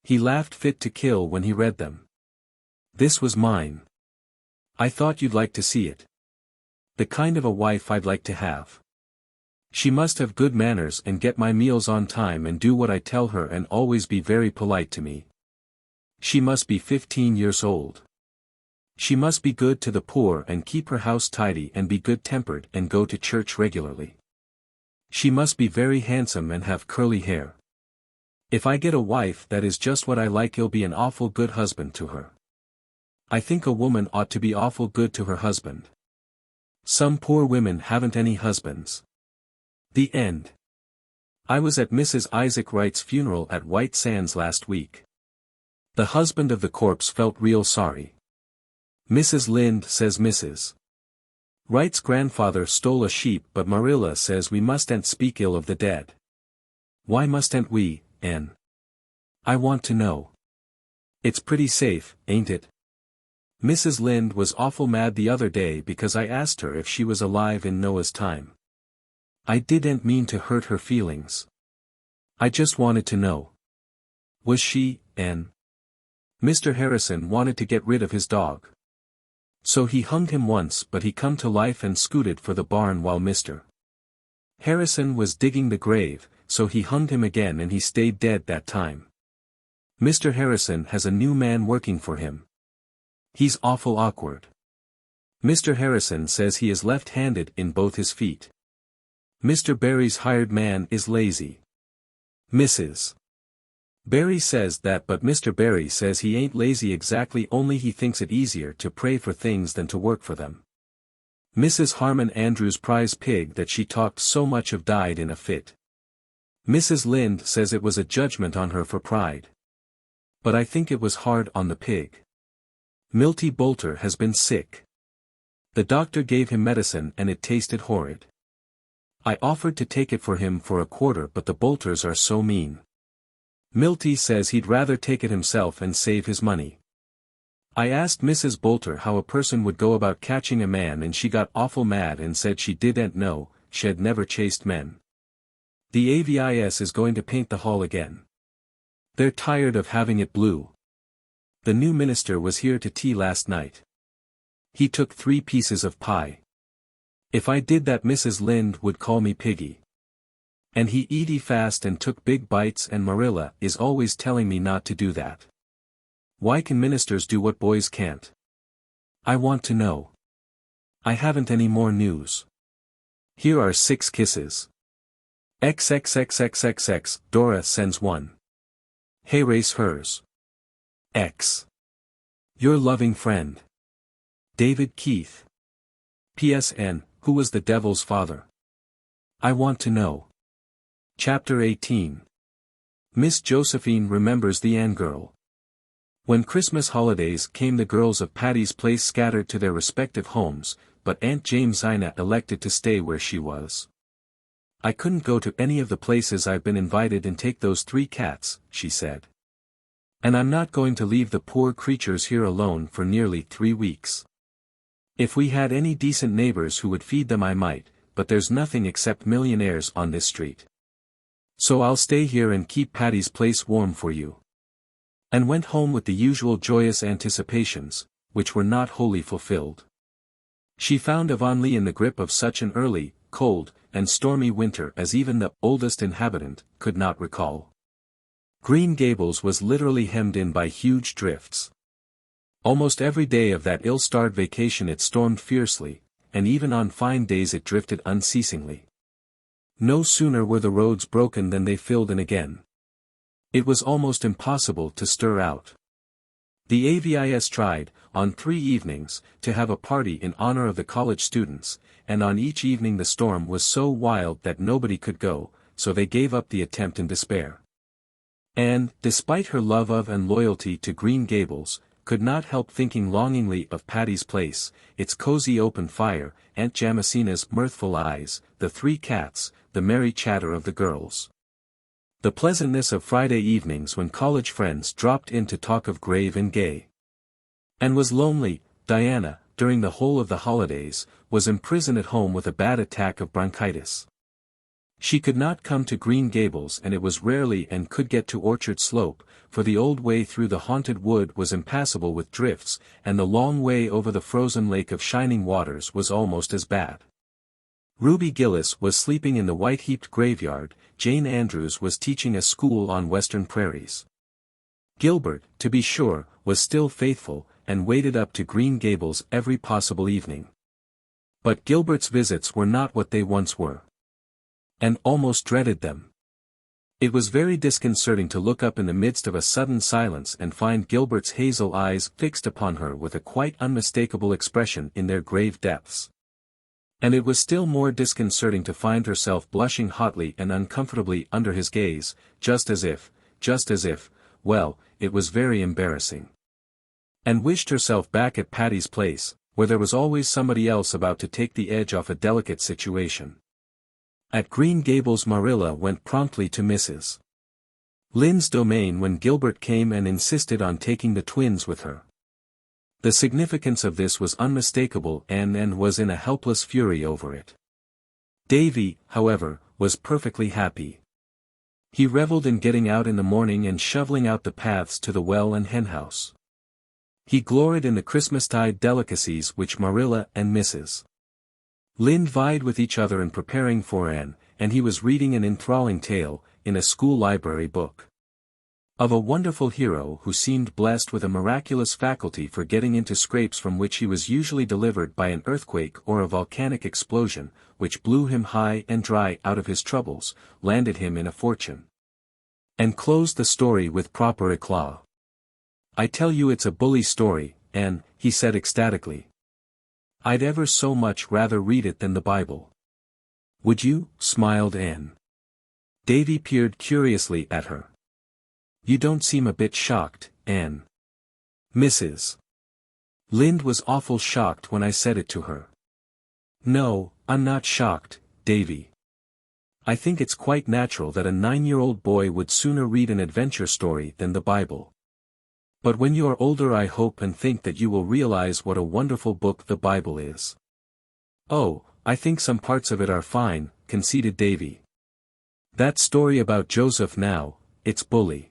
He laughed fit to kill when he read them. This was mine. I thought you'd like to see it. The kind of a wife I'd like to have. She must have good manners and get my meals on time and do what I tell her and always be very polite to me. She must be 15 years old. She must be good to the poor and keep her house tidy and be good-tempered and go to church regularly. She must be very handsome and have curly hair. If I get a wife that is just what I like, he'll be an awful good husband to her. I think a woman ought to be awful good to her husband. Some poor women haven't any husbands. The end. I was at Mrs. Isaac Wright's funeral at White Sands last week. The husband of the corpse felt real sorry. Mrs. Lynde says Mrs. Wright's grandfather stole a sheep but Marilla says we mustn't speak ill of the dead. Why mustn't we, Anne? I want to know. It's pretty safe, ain't it? Mrs. Lynde was awful mad the other day because I asked her if she was alive in Noah's time. I didn't mean to hurt her feelings. I just wanted to know. Was she, Anne? Mr. Harrison wanted to get rid of his dog. So he hung him once but he come to life and scooted for the barn while Mr. Harrison was digging the grave, so he hung him again and he stayed dead that time. Mr. Harrison has a new man working for him. He's awful awkward. Mr. Harrison says he is left-handed in both his feet. Mr. Barry's hired man is lazy. Mrs. Barry says that but Mr. Barry says he ain't lazy exactly, only he thinks it easier to pray for things than to work for them. Mrs. Harmon Andrews' prize pig that she talked so much of died in a fit. Mrs. Lynde says it was a judgment on her for pride. But I think it was hard on the pig. Milty Boulter has been sick. The doctor gave him medicine and it tasted horrid. I offered to take it for him for a quarter, but the Boulters are so mean. Milty says he'd rather take it himself and save his money. I asked Mrs. Boulter how a person would go about catching a man, and she got awful mad and said she didn't know, she'd never chased men. The AVIS is going to paint the hall again. They're tired of having it blue. The new minister was here to tea last night. He took 3 pieces of pie. If I did that, Mrs. Lynde would call me piggy. And he eat fast and took big bites, and Marilla is always telling me not to do that. Why can ministers do what boys can't? I want to know. I haven't any more news. Here are 6 kisses. XXXXXX, Dora sends one. Hey, race hers. X. Your loving friend. David Keith. PSN, who was the devil's father? I want to know. Chapter 18. Miss Josephine remembers the Ann girl. When Christmas holidays came, the girls of Patty's Place scattered to their respective homes, but Aunt Jamesina elected to stay where she was. I couldn't go to any of the places I've been invited and take those 3 cats, she said. And I'm not going to leave the poor creatures here alone for nearly 3 weeks. If we had any decent neighbors who would feed them I might, but there's nothing except millionaires on this street. So I'll stay here and keep Patty's Place warm for you. And went home with the usual joyous anticipations, which were not wholly fulfilled. She found Avonlea in the grip of such an early, cold, and stormy winter as even the oldest inhabitant could not recall. Green Gables was literally hemmed in by huge drifts. Almost every day of that ill-starred vacation it stormed fiercely, and even on fine days it drifted unceasingly. No sooner were the roads broken than they filled in again. It was almost impossible to stir out. The AVIS tried, on 3 evenings, to have a party in honor of the college students, and on each evening the storm was so wild that nobody could go, so they gave up the attempt in despair. Anne, despite her love of and loyalty to Green Gables, could not help thinking longingly of Patty's Place, its cozy open fire, Aunt Jamesina's mirthful eyes, the 3 cats, the merry chatter of the girls. The pleasantness of Friday evenings when college friends dropped in to talk of grave and gay. And was lonely. Diana, during the whole of the holidays, was imprisoned at home with a bad attack of bronchitis. She could not come to Green Gables, and it was rarely and could get to Orchard Slope, for the old way through the haunted wood was impassable with drifts, and the long way over the frozen lake of Shining Waters was almost as bad. Ruby Gillis was sleeping in the white-heaped graveyard, Jane Andrews was teaching a school on western prairies. Gilbert, to be sure, was still faithful, and waded up to Green Gables every possible evening. But Gilbert's visits were not what they once were. And almost dreaded them. It was very disconcerting to look up in the midst of a sudden silence and find Gilbert's hazel eyes fixed upon her with a quite unmistakable expression in their grave depths. And it was still more disconcerting to find herself blushing hotly and uncomfortably under his gaze, just as if, well, it was very embarrassing. And wished herself back at Patty's Place, where there was always somebody else about to take the edge off a delicate situation. At Green Gables Marilla went promptly to Mrs. Lynde's domain when Gilbert came and insisted on taking the twins with her. The significance of this was unmistakable, and was in a helpless fury over it. Davy, however, was perfectly happy. He reveled in getting out in the morning and shoveling out the paths to the well and henhouse. He gloried in the Christmastide delicacies which Marilla and Mrs. Lynde vied with each other in preparing for Anne, and he was reading an enthralling tale, in a school library book. Of a wonderful hero who seemed blessed with a miraculous faculty for getting into scrapes from which he was usually delivered by an earthquake or a volcanic explosion, which blew him high and dry out of his troubles, landed him in a fortune. And closed the story with proper eclat. "I tell you it's a bully story, Anne," he said ecstatically. I'd ever so much rather read it than the Bible. Would you? Smiled Anne. Davy peered curiously at her. You don't seem a bit shocked, Anne. Mrs. Lynde was awful shocked when I said it to her. No, I'm not shocked, Davy. I think it's quite natural that a 9-year-old boy would sooner read an adventure story than the Bible. But when you are older I hope and think that you will realize what a wonderful book the Bible is. Oh, I think some parts of it are fine, conceded Davy. That story about Joseph now, it's bully.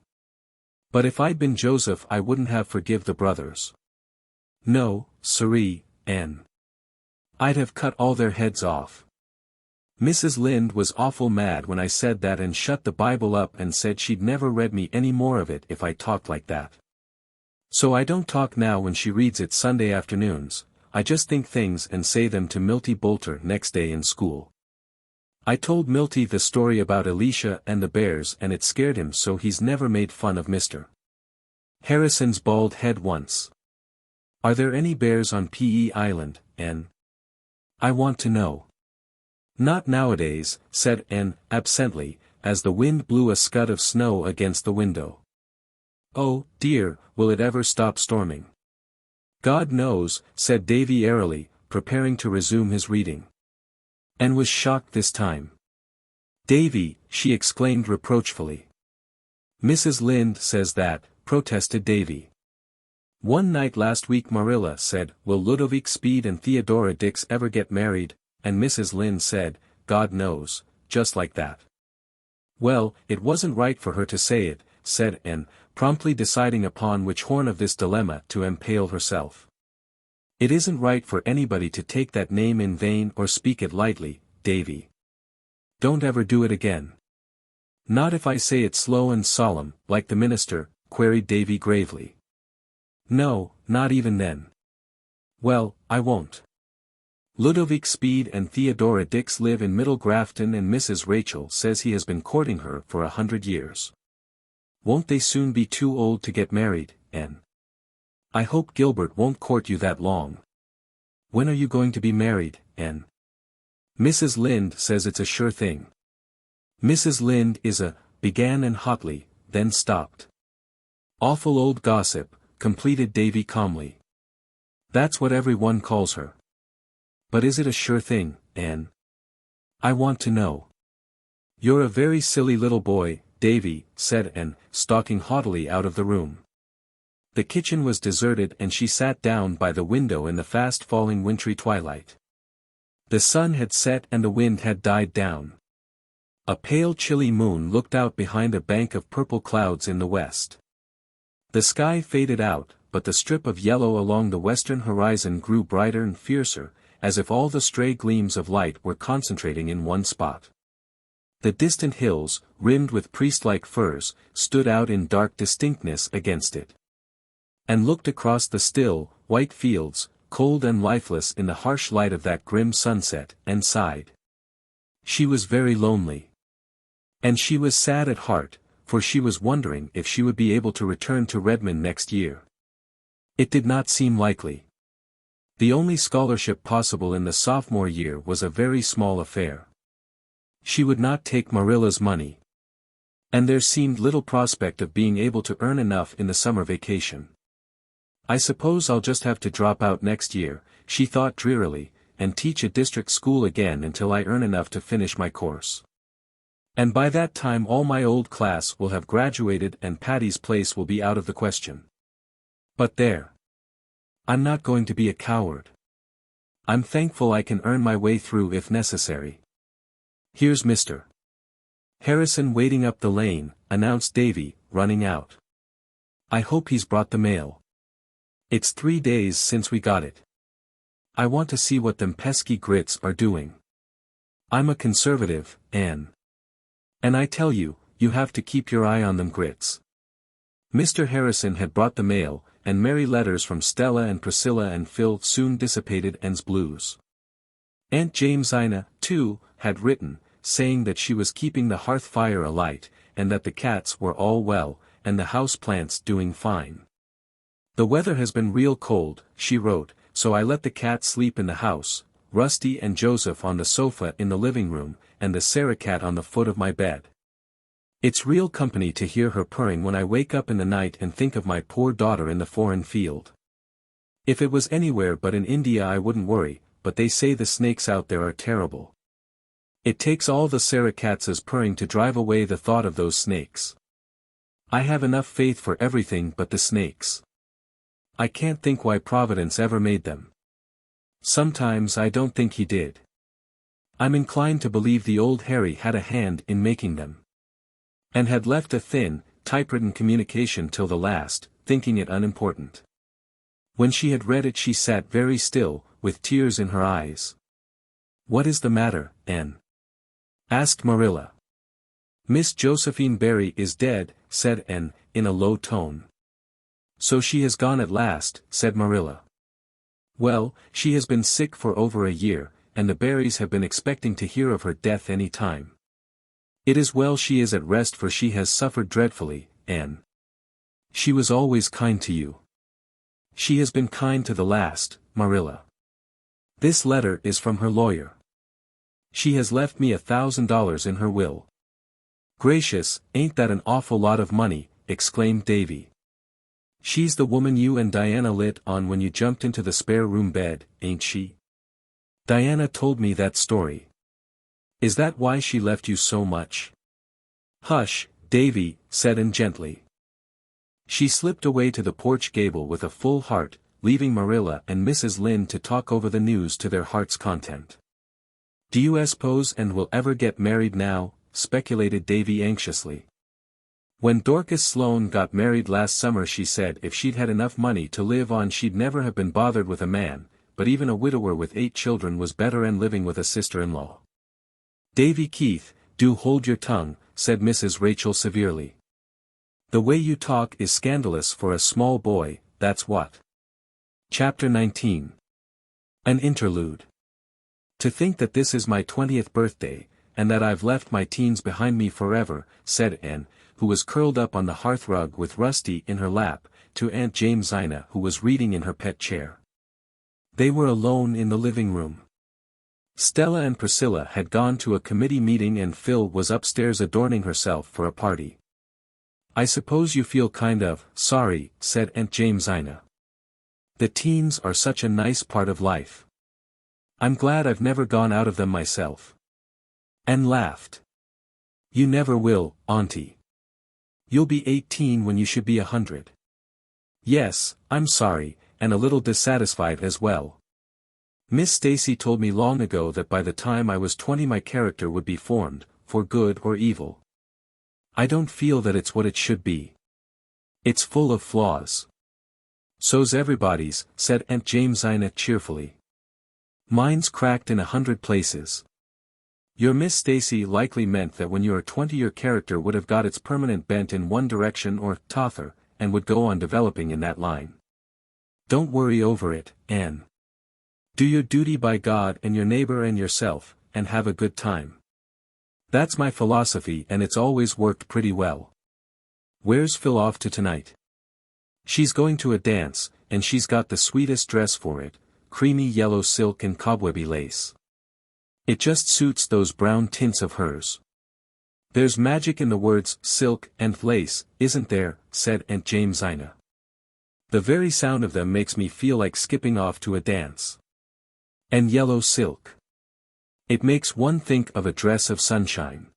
But if I'd been Joseph I wouldn't have forgive the brothers. No, siree, Anne. I'd have cut all their heads off. Mrs. Lynde was awful mad when I said that and shut the Bible up and said she'd never read me any more of it if I talked like that. So I don't talk now when she reads it Sunday afternoons, I just think things and say them to Milty Boulter next day in school. I told Milty the story about Elisha and the bears and it scared him so he's never made fun of Mr. Harrison's bald head once. Are there any bears on P.E. Island, Anne? I want to know. Not nowadays, said Anne, absently, as the wind blew a scud of snow against the window. Oh, dear, will it ever stop storming? God knows, said Davy airily, preparing to resume his reading. Anne was shocked this time. Davy, she exclaimed reproachfully. Mrs. Lynde says that, protested Davy. One night last week Marilla said, will Ludovic Speed and Theodora Dix ever get married, and Mrs. Lynde said, God knows, just like that. Well, it wasn't right for her to say it, said Anne, promptly deciding upon which horn of this dilemma to impale herself. It isn't right for anybody to take that name in vain or speak it lightly, Davy. Don't ever do it again. Not if I say it slow and solemn, like the minister, queried Davy gravely. No, not even then. Well, I won't. Ludovic Speed and Theodora Dix live in Middle Grafton and Mrs. Rachel says he has been courting her for 100 years. Won't they soon be too old to get married, Anne? I hope Gilbert won't court you that long. When are you going to be married, Anne? Mrs. Lynde says it's a sure thing. Mrs. Lynde is a, began Anne hotly, then stopped. Awful old gossip, completed Davy calmly. That's what everyone calls her. But is it a sure thing, Anne? I want to know. You're a very silly little boy, Davy, said Anne, stalking haughtily out of the room. The kitchen was deserted and she sat down by the window in the fast-falling wintry twilight. The sun had set and the wind had died down. A pale chilly moon looked out behind a bank of purple clouds in the west. The sky faded out, but the strip of yellow along the western horizon grew brighter and fiercer, as if all the stray gleams of light were concentrating in one spot. The distant hills, rimmed with priest-like firs, stood out in dark distinctness against it. And looked across the still, white fields, cold and lifeless in the harsh light of that grim sunset, and sighed. She was very lonely. And she was sad at heart, for she was wondering if she would be able to return to Redmond next year. It did not seem likely. The only scholarship possible in the sophomore year was a very small affair. She would not take Marilla's money. And there seemed little prospect of being able to earn enough in the summer vacation. I suppose I'll just have to drop out next year, she thought drearily, and teach a district school again until I earn enough to finish my course. And by that time all my old class will have graduated and Patty's place will be out of the question. But there. I'm not going to be a coward. I'm thankful I can earn my way through if necessary. Here's Mr. Harrison waiting up the lane, announced Davy, running out. I hope he's brought the mail. It's 3 days since we got it. I want to see what them pesky grits are doing. I'm a conservative, Anne. And I tell you, you have to keep your eye on them grits. Mr. Harrison had brought the mail, and merry letters from Stella and Priscilla and Phil soon dissipated Anne's blues. Aunt Jamesina, too, had written, saying that she was keeping the hearth fire alight, and that the cats were all well, and the house plants doing fine. The weather has been real cold, she wrote, so I let the cat sleep in the house, Rusty and Joseph on the sofa in the living room, and the Sarah cat on the foot of my bed. It's real company to hear her purring when I wake up in the night and think of my poor daughter in the foreign field. If it was anywhere but in India I wouldn't worry, but they say the snakes out there are terrible. It takes all the Sarah cats' purring to drive away the thought of those snakes. I have enough faith for everything but the snakes. I can't think why Providence ever made them. Sometimes I don't think he did. I'm inclined to believe the old Harry had a hand in making them. And had left a thin, typewritten communication till the last, thinking it unimportant. When she had read it she sat very still, with tears in her eyes. "What is the matter, Anne?" asked Marilla. "Miss Josephine Barry is dead," said Anne, in a low tone. "So she has gone at last," said Marilla. "Well, she has been sick for over a year, and the Barrys have been expecting to hear of her death any time. It is well she is at rest for she has suffered dreadfully, Anne. She was always kind to you. She has been kind to the last, Marilla. This letter is from her lawyer. She has left me $1,000 in her will." "Gracious, ain't that an awful lot of money," exclaimed Davy. "She's the woman you and Diana lit on when you jumped into the spare room bed, ain't she? Diana told me that story. Is that why she left you so much?" "Hush, Davy," said Anne gently. She slipped away to the porch gable with a full heart, leaving Marilla and Mrs. Lynde to talk over the news to their heart's content. "Do you suppose Anne will ever get married now?" speculated Davy anxiously. "When Dorcas Sloane got married last summer she said if she'd had enough money to live on she'd never have been bothered with a man, but even a widower with 8 children was better than living with a sister-in-law." "Davy Keith, do hold your tongue," said Mrs. Rachel severely. "The way you talk is scandalous for a small boy, that's what." Chapter 19. An Interlude. "To think that this is my 20th birthday, and that I've left my teens behind me forever," said Anne, who was curled up on the hearthrug with Rusty in her lap, to Aunt Jamesina who was reading in her pet chair. They were alone in the living room. Stella and Priscilla had gone to a committee meeting and Phil was upstairs adorning herself for a party. "I suppose you feel kind of sorry," said Aunt Jamesina. "The teens are such a nice part of life. I'm glad I've never gone out of them myself." Anne laughed. "You never will, Auntie. You'll be 18 when you should be 100. "Yes, I'm sorry, and a little dissatisfied as well. Miss Stacy told me long ago that by the time I was 20 my character would be formed, for good or evil. I don't feel that it's what it should be. It's full of flaws." "So's everybody's," said Aunt Jamesina cheerfully. "Mine's cracked in 100 places." "Your Miss Stacy likely meant that when you are 20 your character would have got its permanent bent in one direction or t'other, and would go on developing in that line. Don't worry over it, Anne. Do your duty by God and your neighbor and yourself, and have a good time. That's my philosophy and it's always worked pretty well. Where's Phil off to tonight?" "She's going to a dance, and she's got the sweetest dress for it, creamy yellow silk and cobwebby lace. It just suits those brown tints of hers." "There's magic in the words silk and lace, isn't there?" said Aunt Jamesina. "The very sound of them makes me feel like skipping off to a dance. And yellow silk. It makes one think of a dress of sunshine.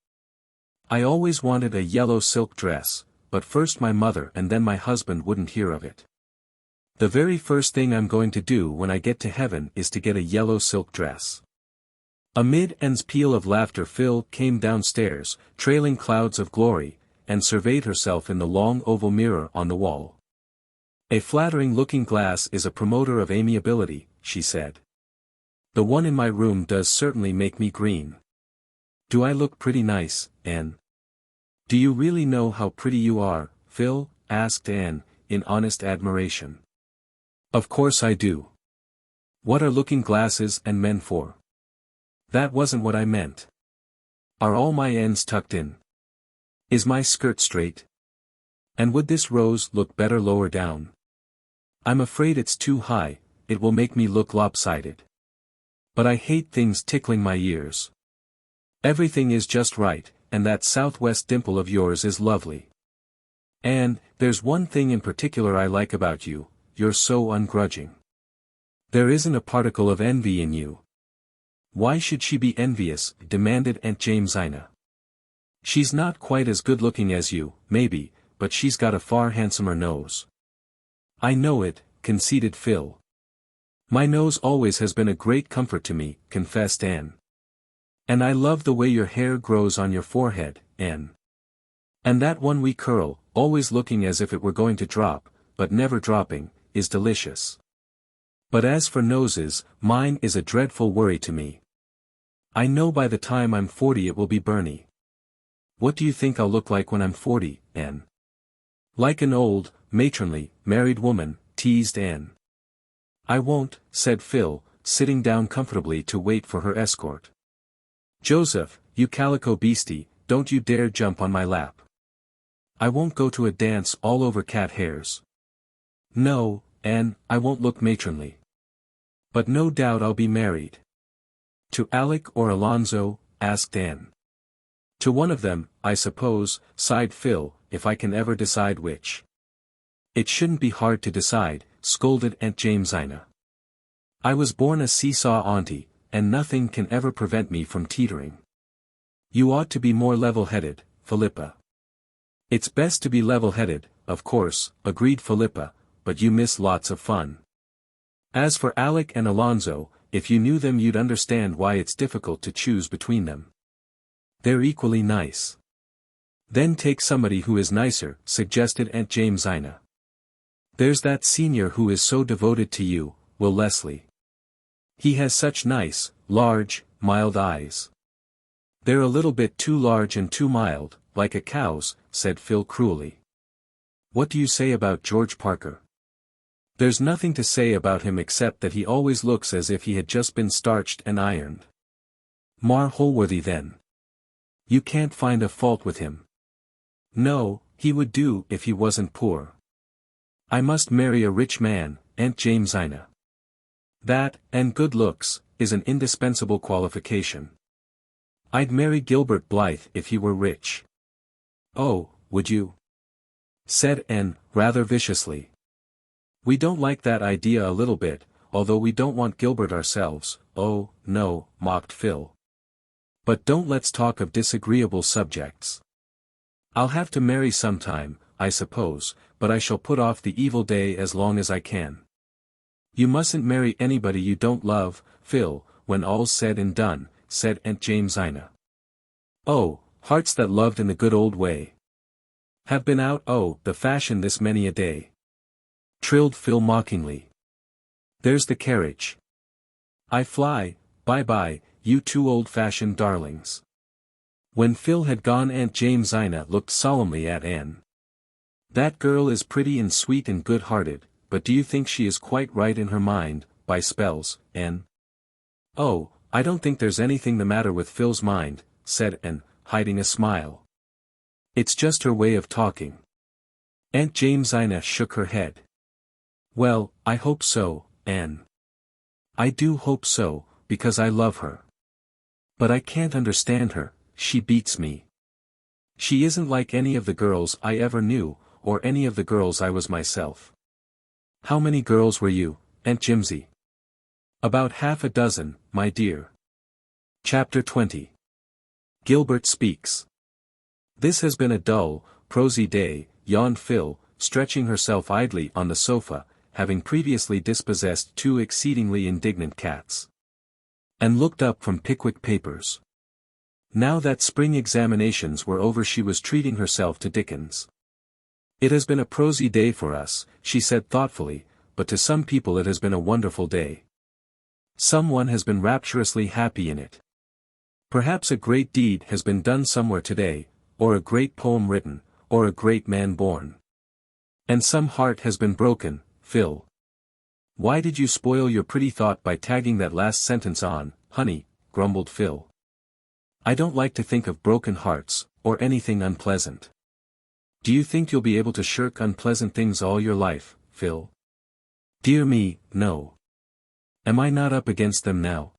I always wanted a yellow silk dress, but first my mother and then my husband wouldn't hear of it. The very first thing I'm going to do when I get to heaven is to get a yellow silk dress." Amid Anne's peal of laughter Phil came downstairs, trailing clouds of glory, and surveyed herself in the long oval mirror on the wall. "A flattering looking glass is a promoter of amiability," she said. "The one in my room does certainly make me green. Do I look pretty nice, Anne?" "Do you really know how pretty you are, Phil?" asked Anne, in honest admiration. "Of course I do. What are looking glasses and men for?" "That wasn't what I meant. Are all my ends tucked in? Is my skirt straight? And would this rose look better lower down? I'm afraid it's too high, it will make me look lopsided. But I hate things tickling my ears. Everything is just right, and that southwest dimple of yours is lovely. And, there's one thing in particular I like about you, you're so ungrudging. There isn't a particle of envy in you. Why should she be envious? Demanded Aunt Jamesina. She's not quite as good-looking as you, maybe, but she's got a far handsomer nose. I know it, conceded Phil. My nose always has been a great comfort to me, confessed Anne. And I love the way your hair grows on your forehead, Anne. And that one wee curl, always looking as if it were going to drop, but never dropping, is delicious. But as for noses, mine is a dreadful worry to me. I know by the time I'm 40 it will be Bernie. What do you think I'll look like when I'm 40, Anne? Like an old, matronly, married woman, teased Anne. I won't, said Phil, sitting down comfortably to wait for her escort. Joseph, you calico beastie, don't you dare jump on my lap. I won't go to a dance all over cat hairs. No, Anne, I won't look matronly. But no doubt I'll be married. To Alec or Alonzo? Asked Anne. To one of them, I suppose, sighed Phil, if I can ever decide which. It shouldn't be hard to decide, scolded Aunt Jamesina. I was born a seesaw auntie, and nothing can ever prevent me from teetering. You ought to be more level-headed, Philippa. It's best to be level-headed, of course, agreed Philippa, but you miss lots of fun. As for Alec and Alonzo, if you knew them you'd understand why it's difficult to choose between them. They're equally nice. Then take somebody who is nicer, suggested Aunt Jamesina. There's that senior who is so devoted to you, Will Leslie. He has such nice, large, mild eyes. They're a little bit too large and too mild, like a cow's, said Phil cruelly. What do you say about George Parker? There's nothing to say about him except that he always looks as if he had just been starched and ironed. Mar Holworthy then. You can't find a fault with him. No, he would do if he wasn't poor. I must marry a rich man, Aunt Jamesina. That, and good looks, is an indispensable qualification. I'd marry Gilbert Blythe if he were rich. Oh, would you? Said Anne, rather viciously. We don't like that idea a little bit, although we don't want Gilbert ourselves. Oh, no, mocked Phil. But don't let's talk of disagreeable subjects. I'll have to marry sometime, I suppose, but I shall put off the evil day as long as I can. You mustn't marry anybody you don't love, Phil, when all's said and done, said Aunt Jamesina. Oh, hearts that loved in the good old way have been out, oh, the fashion this many a day. Trilled Phil mockingly. There's the carriage. I fly, bye-bye, you two old-fashioned darlings. When Phil had gone Aunt Jamesina looked solemnly at Anne. That girl is pretty and sweet and good-hearted, but do you think she is quite right in her mind, by spells, Anne? Oh, I don't think there's anything the matter with Phil's mind, said Anne, hiding a smile. It's just her way of talking. Aunt Jamesina shook her head. Well, I hope so, Anne. I do hope so, because I love her. But I can't understand her, she beats me. She isn't like any of the girls I ever knew, or any of the girls I was myself. How many girls were you, Aunt Jimsy? About half a dozen, my dear. Chapter 20. Gilbert speaks. This has been a dull, prosy day, yawned Phil, stretching herself idly on the sofa, having previously dispossessed two exceedingly indignant cats. And looked up from Pickwick Papers. Now that spring examinations were over she was treating herself to Dickens. It has been a prosy day for us, she said thoughtfully, but to some people it has been a wonderful day. Someone has been rapturously happy in it. Perhaps a great deed has been done somewhere today, or a great poem written, or a great man born. And some heart has been broken, Phil. Why did you spoil your pretty thought by tagging that last sentence on, honey, grumbled Phil. I don't like to think of broken hearts, or anything unpleasant. Do you think you'll be able to shirk unpleasant things all your life, Phil? Dear me, no. Am I not up against them now?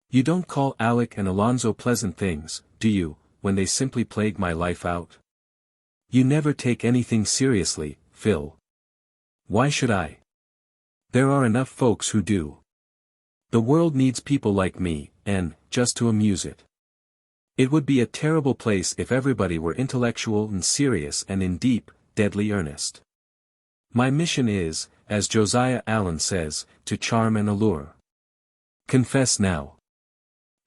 You don't call Alec and Alonzo pleasant things, do you, when they simply plague my life out? You never take anything seriously, Phil. Why should I? There are enough folks who do. The world needs people like me, and, just to amuse it. It would be a terrible place if everybody were intellectual and serious and in deep, deadly earnest. My mission is, as Josiah Allen says, to charm and allure. Confess now.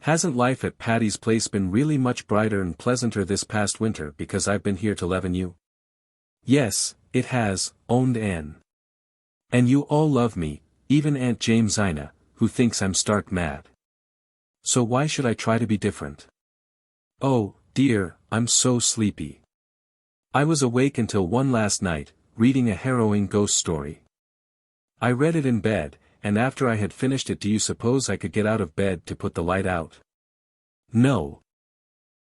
Hasn't life at Patty's Place been really much brighter and pleasanter this past winter because I've been here to leaven you? Yes, it has, owned Anne. And you all love me, even Aunt Jamesina, who thinks I'm stark mad. So why should I try to be different? Oh, dear, I'm so sleepy. I was awake until 1 last night, reading a harrowing ghost story. I read it in bed, and after I had finished it, do you suppose I could get out of bed to put the light out? No.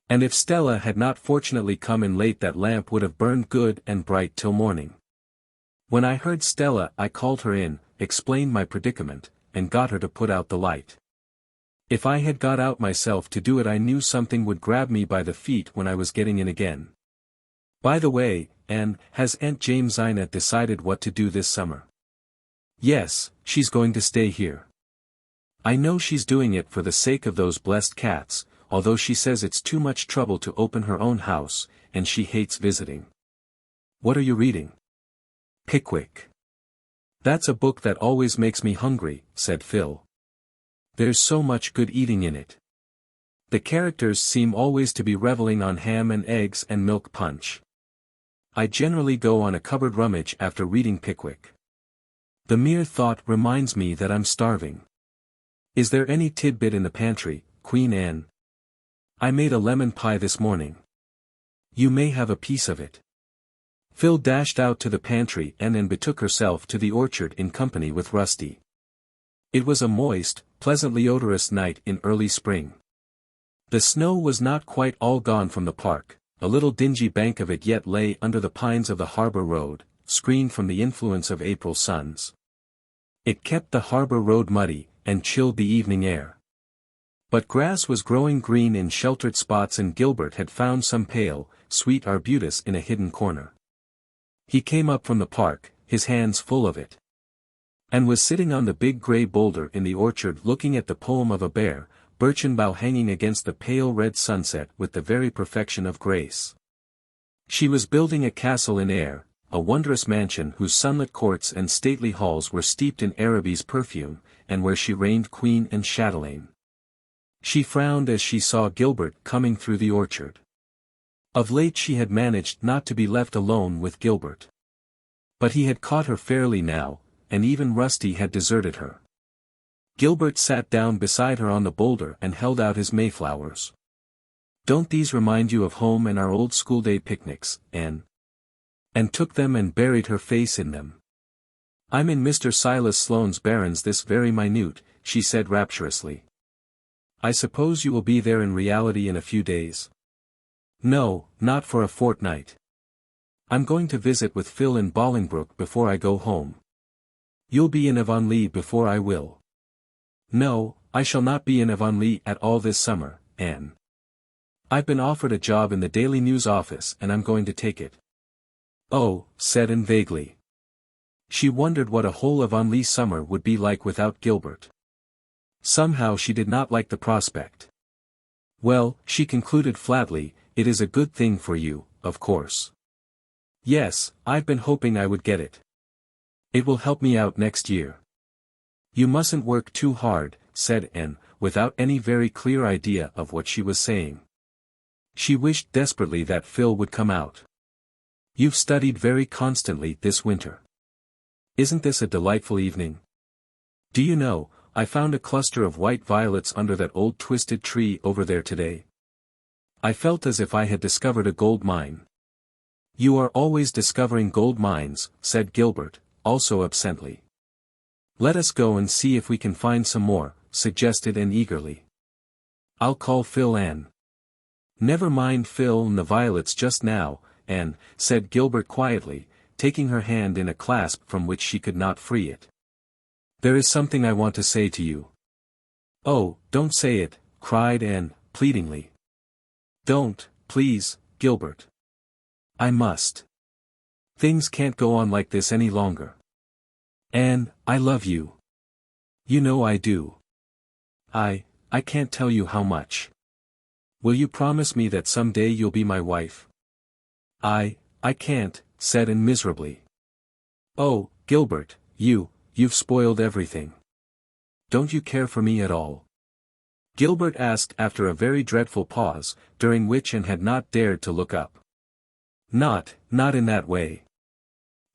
And if Stella had not fortunately come in late, that lamp would have burned good and bright till morning. When I heard Stella, I called her in, explained my predicament, and got her to put out the light. If I had got out myself to do it, I knew something would grab me by the feet when I was getting in again. By the way, Anne, has Aunt Jamesina decided what to do this summer? Yes, she's going to stay here. I know she's doing it for the sake of those blessed cats, although she says it's too much trouble to open her own house, and she hates visiting. What are you reading? Pickwick. That's a book that always makes me hungry, said Phil. There's so much good eating in it. The characters seem always to be reveling on ham and eggs and milk punch. I generally go on a cupboard rummage after reading Pickwick. The mere thought reminds me that I'm starving. Is there any tidbit in the pantry, Queen Anne? I made a lemon pie this morning. You may have a piece of it. Phil dashed out to the pantry and then betook herself to the orchard in company with Rusty. It was a moist, pleasantly odorous night in early spring. The snow was not quite all gone from the park, a little dingy bank of it yet lay under the pines of the harbor road, screened from the influence of April suns. It kept the harbor road muddy, and chilled the evening air. But grass was growing green in sheltered spots, and Gilbert had found some pale, sweet arbutus in a hidden corner. He came up from the park, his hands full of it. And was sitting on the big gray boulder in the orchard looking at the poem of a bare, birchen bough hanging against the pale red sunset with the very perfection of grace. She was building a castle in air, a wondrous mansion whose sunlit courts and stately halls were steeped in Araby's perfume, and where she reigned queen and chatelaine. She frowned as she saw Gilbert coming through the orchard. Of late she had managed not to be left alone with Gilbert. But he had caught her fairly now, and even Rusty had deserted her. Gilbert sat down beside her on the boulder and held out his mayflowers. "Don't these remind you of home and our old schoolday picnics, Anne?" And took them and buried her face in them. "I'm in Mr. Silas Sloane's barrens this very minute," she said rapturously. "I suppose you will be there in reality in a few days?" "No, not for a fortnight. I'm going to visit with Phil in Bolingbroke before I go home." "You'll be in Avonlea before I will." "No, I shall not be in Avonlea at all this summer, Anne. I've been offered a job in the Daily News office and I'm going to take it." "Oh," said Anne vaguely. She wondered what a whole Avonlea summer would be like without Gilbert. Somehow she did not like the prospect. "Well," she concluded flatly, "it is a good thing for you, of course." "Yes, I've been hoping I would get it. It will help me out next year." "You mustn't work too hard," said Anne, without any very clear idea of what she was saying. She wished desperately that Phil would come out. "You've studied very constantly this winter. Isn't this a delightful evening? Do you know, I found a cluster of white violets under that old twisted tree over there today. I felt as if I had discovered a gold mine." "You are always discovering gold mines," said Gilbert, also absently. "Let us go and see if we can find some more," suggested Anne eagerly. "I'll call Phil, Anne." "Never mind Phil and the violets just now, Anne," said Gilbert quietly, taking her hand in a clasp from which she could not free it. There is something I want to say to you. Oh, don't say it, cried Anne, pleadingly. Don't, please, Gilbert. I must. Things can't go on like this any longer. Anne, I love you. You know I do. I can't tell you how much. Will you promise me that someday you'll be my wife? I can't, said Anne miserably. Oh, Gilbert, you've spoiled everything. Don't you care for me at all? Gilbert asked after a very dreadful pause, during which Anne had not dared to look up. Not in that way.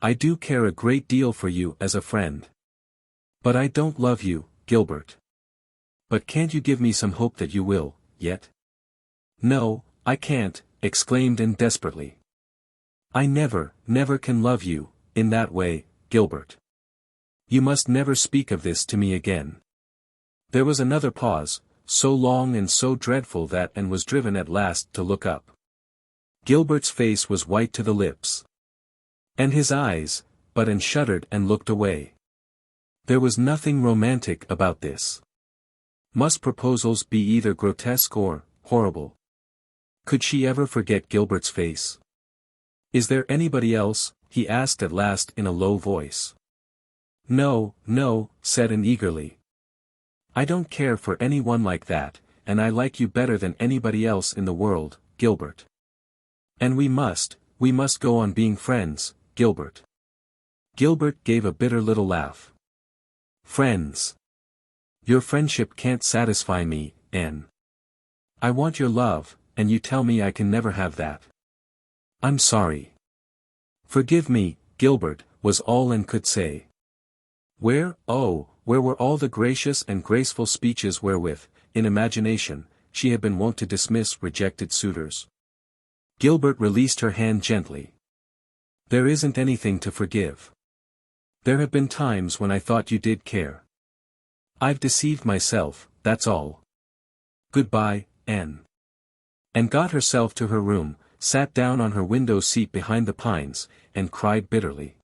I do care a great deal for you as a friend. But I don't love you, Gilbert. But can't you give me some hope that you will, yet? No, I can't, exclaimed Anne desperately. I never can love you, in that way, Gilbert. You must never speak of this to me again. There was another pause, so long and so dreadful that Anne was driven at last to look up. Gilbert's face was white to the lips. And his eyes, but Anne shuddered and looked away. There was nothing romantic about this. Must proposals be either grotesque or horrible? Could she ever forget Gilbert's face? Is there anybody else? He asked at last in a low voice. No, said Anne eagerly. I don't care for anyone like that, and I like you better than anybody else in the world, Gilbert. And we must go on being friends, Gilbert. Gilbert gave a bitter little laugh. Friends. Your friendship can't satisfy me, Anne. I want your love, and you tell me I can never have that. I'm sorry. Forgive me, Gilbert, was all Anne could say. Where were all the gracious and graceful speeches wherewith, in imagination, she had been wont to dismiss rejected suitors? Gilbert released her hand gently. There isn't anything to forgive. There have been times when I thought you did care. I've deceived myself, that's all. Goodbye, Anne. And got herself to her room, sat down on her window seat behind the pines, and cried bitterly.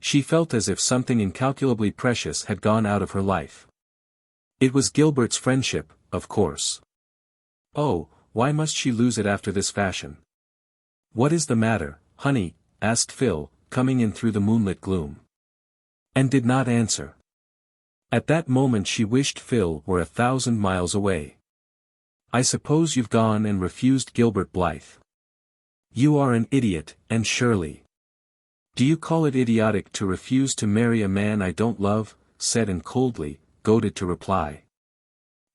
She felt as if something incalculably precious had gone out of her life. It was Gilbert's friendship, of course. Oh, why must she lose it after this fashion? What is the matter, honey? Asked Phil, coming in through the moonlit gloom. And did not answer. At that moment she wished Phil were 1,000 miles away. I suppose you've gone and refused Gilbert Blythe. You are an idiot, and Shirley. Do you call it idiotic to refuse to marry a man I don't love? Said Anne coldly, goaded to reply.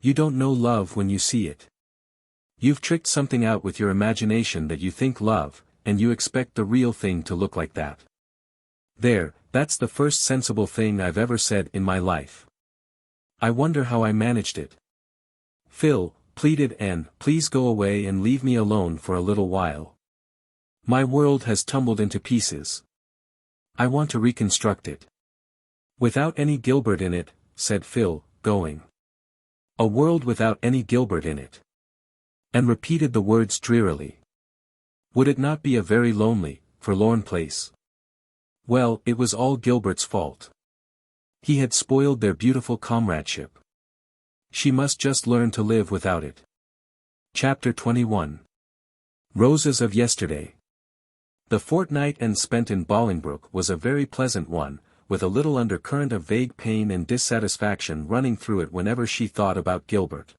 You don't know love when you see it. You've tricked something out with your imagination that you think love, and you expect the real thing to look like that. There, that's the first sensible thing I've ever said in my life. I wonder how I managed it. Phil, pleaded Anne, please go away and leave me alone for a little while. My world has tumbled into pieces. I want to reconstruct it. Without any Gilbert in it, said Phil, going. A world without any Gilbert in it. And repeated the words drearily. Would it not be a very lonely, forlorn place? Well, it was all Gilbert's fault. He had spoiled their beautiful comradeship. She must just learn to live without it. Chapter 21. Roses of Yesterday. The fortnight Anne spent in Bolingbroke was a very pleasant one, with a little undercurrent of vague pain and dissatisfaction running through it whenever she thought about Gilbert.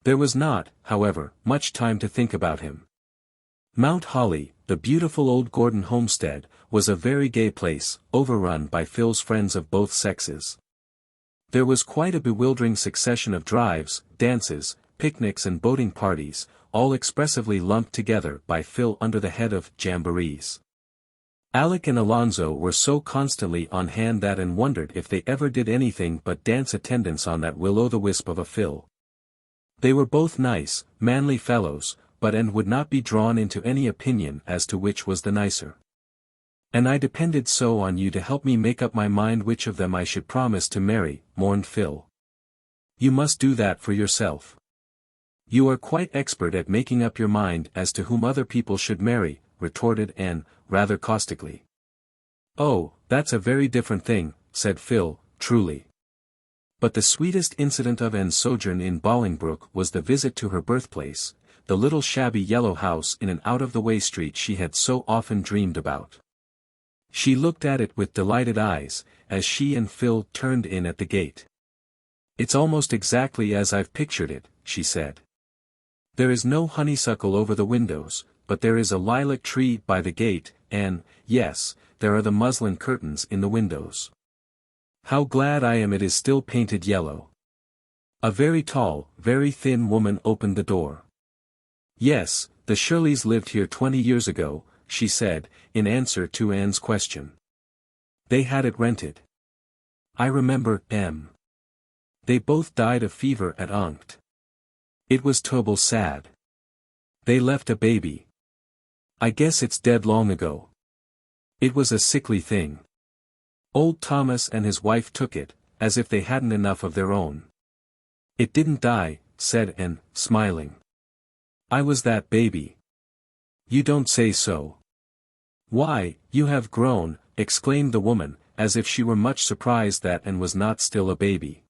There was not, however, much time to think about him. Mount Holly, the beautiful old Gordon homestead, was a very gay place, overrun by Phil's friends of both sexes. There was quite a bewildering succession of drives, dances, picnics and boating parties, all expressively lumped together by Phil under the head of jamborees. Alec and Alonzo were so constantly on hand that Anne wondered if they ever did anything but dance attendance on that will-o'-the-wisp of a Phil. They were both nice, manly fellows, but Anne would not be drawn into any opinion as to which was the nicer. And I depended so on you to help me make up my mind which of them I should promise to marry, mourned Phil. You must do that for yourself. You are quite expert at making up your mind as to whom other people should marry, retorted Anne, rather caustically. Oh, that's a very different thing, said Phil, truly. But the sweetest incident of Anne's sojourn in Bolingbroke was the visit to her birthplace, the little shabby yellow house in an out-of-the-way street she had so often dreamed about. She looked at it with delighted eyes, as she and Phil turned in at the gate. "It's almost exactly as I've pictured it," she said. "There is no honeysuckle over the windows, but there is a lilac tree by the gate, and, yes, there are the muslin curtains in the windows. How glad I am it is still painted yellow." A very tall, very thin woman opened the door. "Yes, the Shirleys lived here 20 years ago," she said, in answer to Anne's question. "They had it rented. I remember, They both died of fever at Unct. It was terrible sad. They left a baby. I guess it's dead long ago. It was a sickly thing. Old Thomas and his wife took it, as if they hadn't enough of their own." "It didn't die," said Anne, smiling. "I was that baby." "You don't say so." "Why, you have grown," exclaimed the woman, as if she were much surprised that Anne was not still a baby.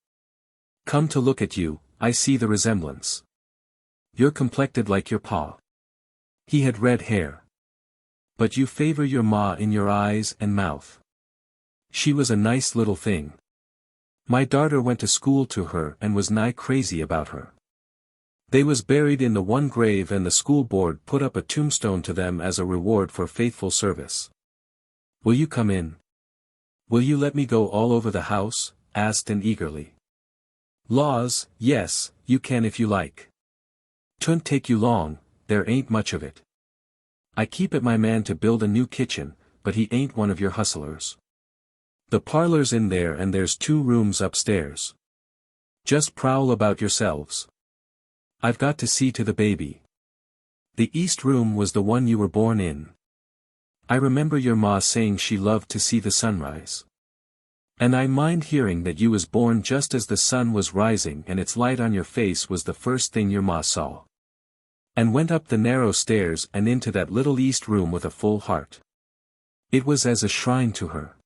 "Come to look at you, I see the resemblance. You're complected like your pa. He had red hair. But you favor your ma in your eyes and mouth. She was a nice little thing. My darter went to school to her and was nigh crazy about her. They was buried in the one grave and the school board put up a tombstone to them as a reward for faithful service." "Will you come in? Will you let me go all over the house?" asked Anne eagerly. "Laws, yes, you can if you like. 'Twon't take you long, there ain't much of it. I keep it my man to build a new kitchen, but he ain't one of your hustlers. The parlor's in there and there's 2 rooms upstairs. Just prowl about yourselves. I've got to see to the baby. The east room was the one you were born in. I remember your ma saying she loved to see the sunrise. And I mind hearing that you was born just as the sun was rising and its light on your face was the first thing your ma saw. And went up the narrow stairs and into that little east room with a full heart. It was as a shrine to her.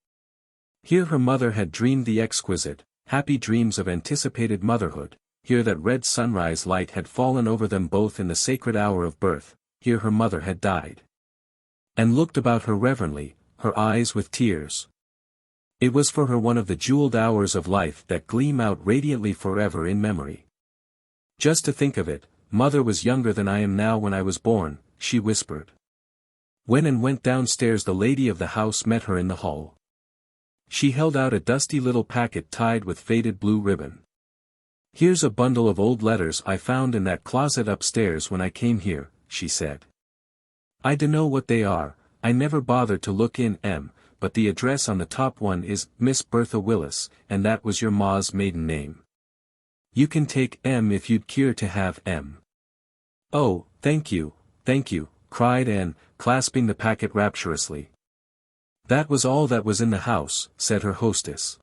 Here her mother had dreamed the exquisite, happy dreams of anticipated motherhood, here that red sunrise light had fallen over them both in the sacred hour of birth, here her mother had died. And looked about her reverently, her eyes with tears. It was for her one of the jeweled hours of life that gleam out radiantly forever in memory. "Just to think of it, Mother was younger than I am now when I was born," she whispered. When Anne went downstairs the lady of the house met her in the hall. She held out a dusty little packet tied with faded blue ribbon. "Here's a bundle of old letters I found in that closet upstairs when I came here," she said. "I dunno what they are, I never bothered to look in, but the address on the top one is Miss Bertha Willis, and that was your ma's maiden name. You can take if you'd keer to have M." "Oh, thank you," cried Anne, clasping the packet rapturously. "That was all that was in the house," said her hostess.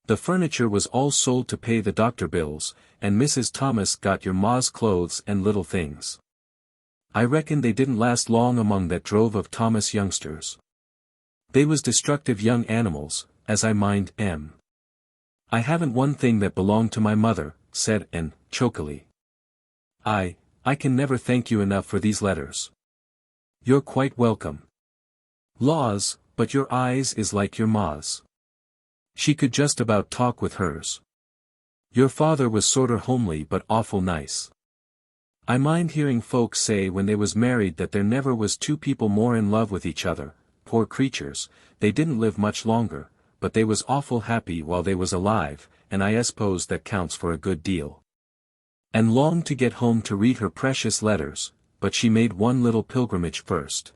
"The furniture was all sold to pay the doctor bills, and Mrs. Thomas got your ma's clothes and little things. I reckon they didn't last long among that drove of Thomas youngsters. They was destructive young animals, as I mind, I haven't one thing that belonged to my mother," said Anne, chokily. I can never thank you enough for these letters. You're quite welcome. Laws, but your eyes is like your ma's. She could just about talk with hers. Your father was sorter homely but awful nice. I mind hearing folks say when they was married that there never was 2 people more in love with each other. Poor creatures, they didn't live much longer, but they was awful happy while they was alive, and I suppose that counts for a good deal." And longed to get home to read her precious letters, but she made one little pilgrimage first.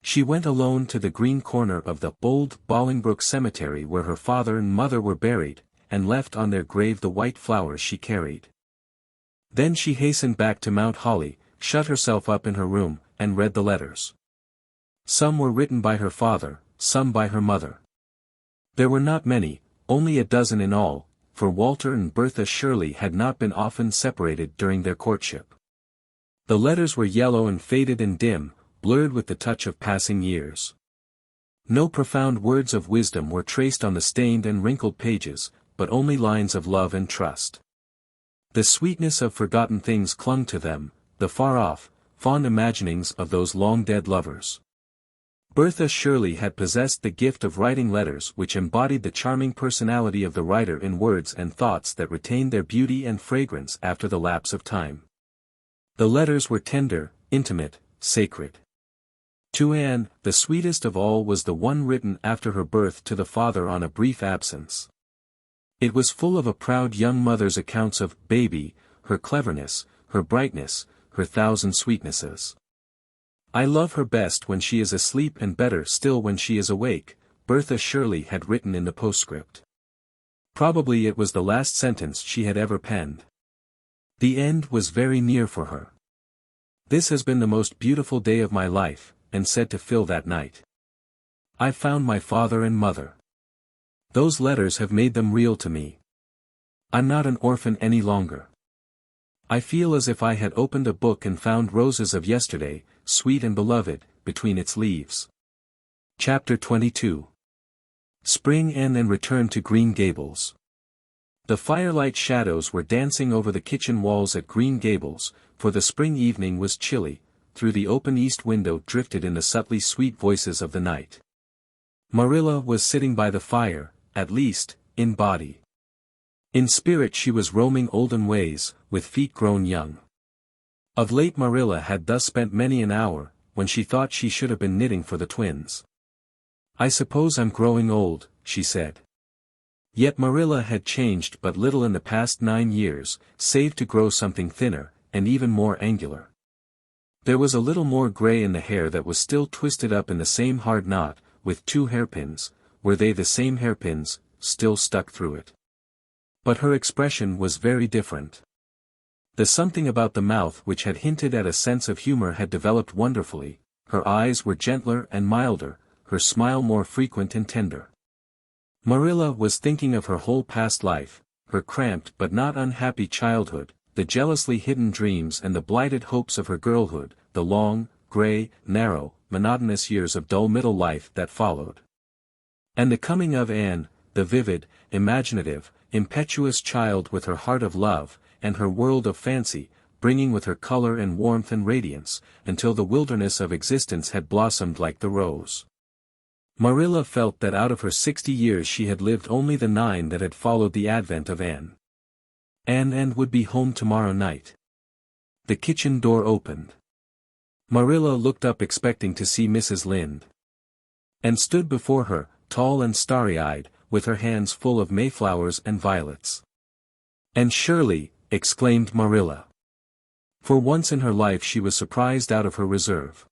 She went alone to the green corner of the old Bolingbroke cemetery where her father and mother were buried, and left on their grave the white flowers she carried. Then she hastened back to Mount Holly, shut herself up in her room, and read the letters. Some were written by her father, some by her mother. There were not many, only a dozen in all, for Walter and Bertha Shirley had not been often separated during their courtship. The letters were yellow and faded and dim, blurred with the touch of passing years. No profound words of wisdom were traced on the stained and wrinkled pages, but only lines of love and trust. The sweetness of forgotten things clung to them, the far-off, fond imaginings of those long-dead lovers. Bertha Shirley had possessed the gift of writing letters which embodied the charming personality of the writer in words and thoughts that retained their beauty and fragrance after the lapse of time. The letters were tender, intimate, sacred. To Anne, the sweetest of all was the one written after her birth to the father on a brief absence. It was full of a proud young mother's accounts of baby, her cleverness, her brightness, her thousand sweetnesses. "I love her best when she is asleep and better still when she is awake," Bertha Shirley had written in the postscript. Probably it was the last sentence she had ever penned. The end was very near for her. "This has been the most beautiful day of my life," and said to Phil that night. "I've found my father and mother. Those letters have made them real to me. I'm not an orphan any longer. I feel as if I had opened a book and found roses of yesterday, sweet and beloved, between its leaves." Chapter 22. Spring and then return to Green Gables. The firelight shadows were dancing over the kitchen walls at Green Gables, for the spring evening was chilly. Through the open east window drifted in the subtly sweet voices of the night. Marilla was sitting by the fire, at least, in body. In spirit she was roaming olden ways, with feet grown young. Of late Marilla had thus spent many an hour, when she thought she should have been knitting for the twins. "I suppose I'm growing old," she said. Yet Marilla had changed but little in the past 9 years, save to grow something thinner, and even more angular. There was a little more gray in the hair that was still twisted up in the same hard knot, with 2 hairpins, were they the same hairpins, still stuck through it. But her expression was very different. The something about the mouth which had hinted at a sense of humor had developed wonderfully, her eyes were gentler and milder, her smile more frequent and tender. Marilla was thinking of her whole past life, her cramped but not unhappy childhood, the jealously hidden dreams and the blighted hopes of her girlhood, the long, gray, narrow, monotonous years of dull middle life that followed. And the coming of Anne, the vivid, imaginative, impetuous child with her heart of love, and her world of fancy, bringing with her color and warmth and radiance, until the wilderness of existence had blossomed like the rose. Marilla felt that out of her 60 years she had lived only the 9 that had followed the advent of Anne. Anne would be home tomorrow night. The kitchen door opened. Marilla looked up expecting to see Mrs. Lynde. And stood before her, tall and starry-eyed, with her hands full of mayflowers and violets. "And Shirley," exclaimed Marilla. For once in her life she was surprised out of her reserve.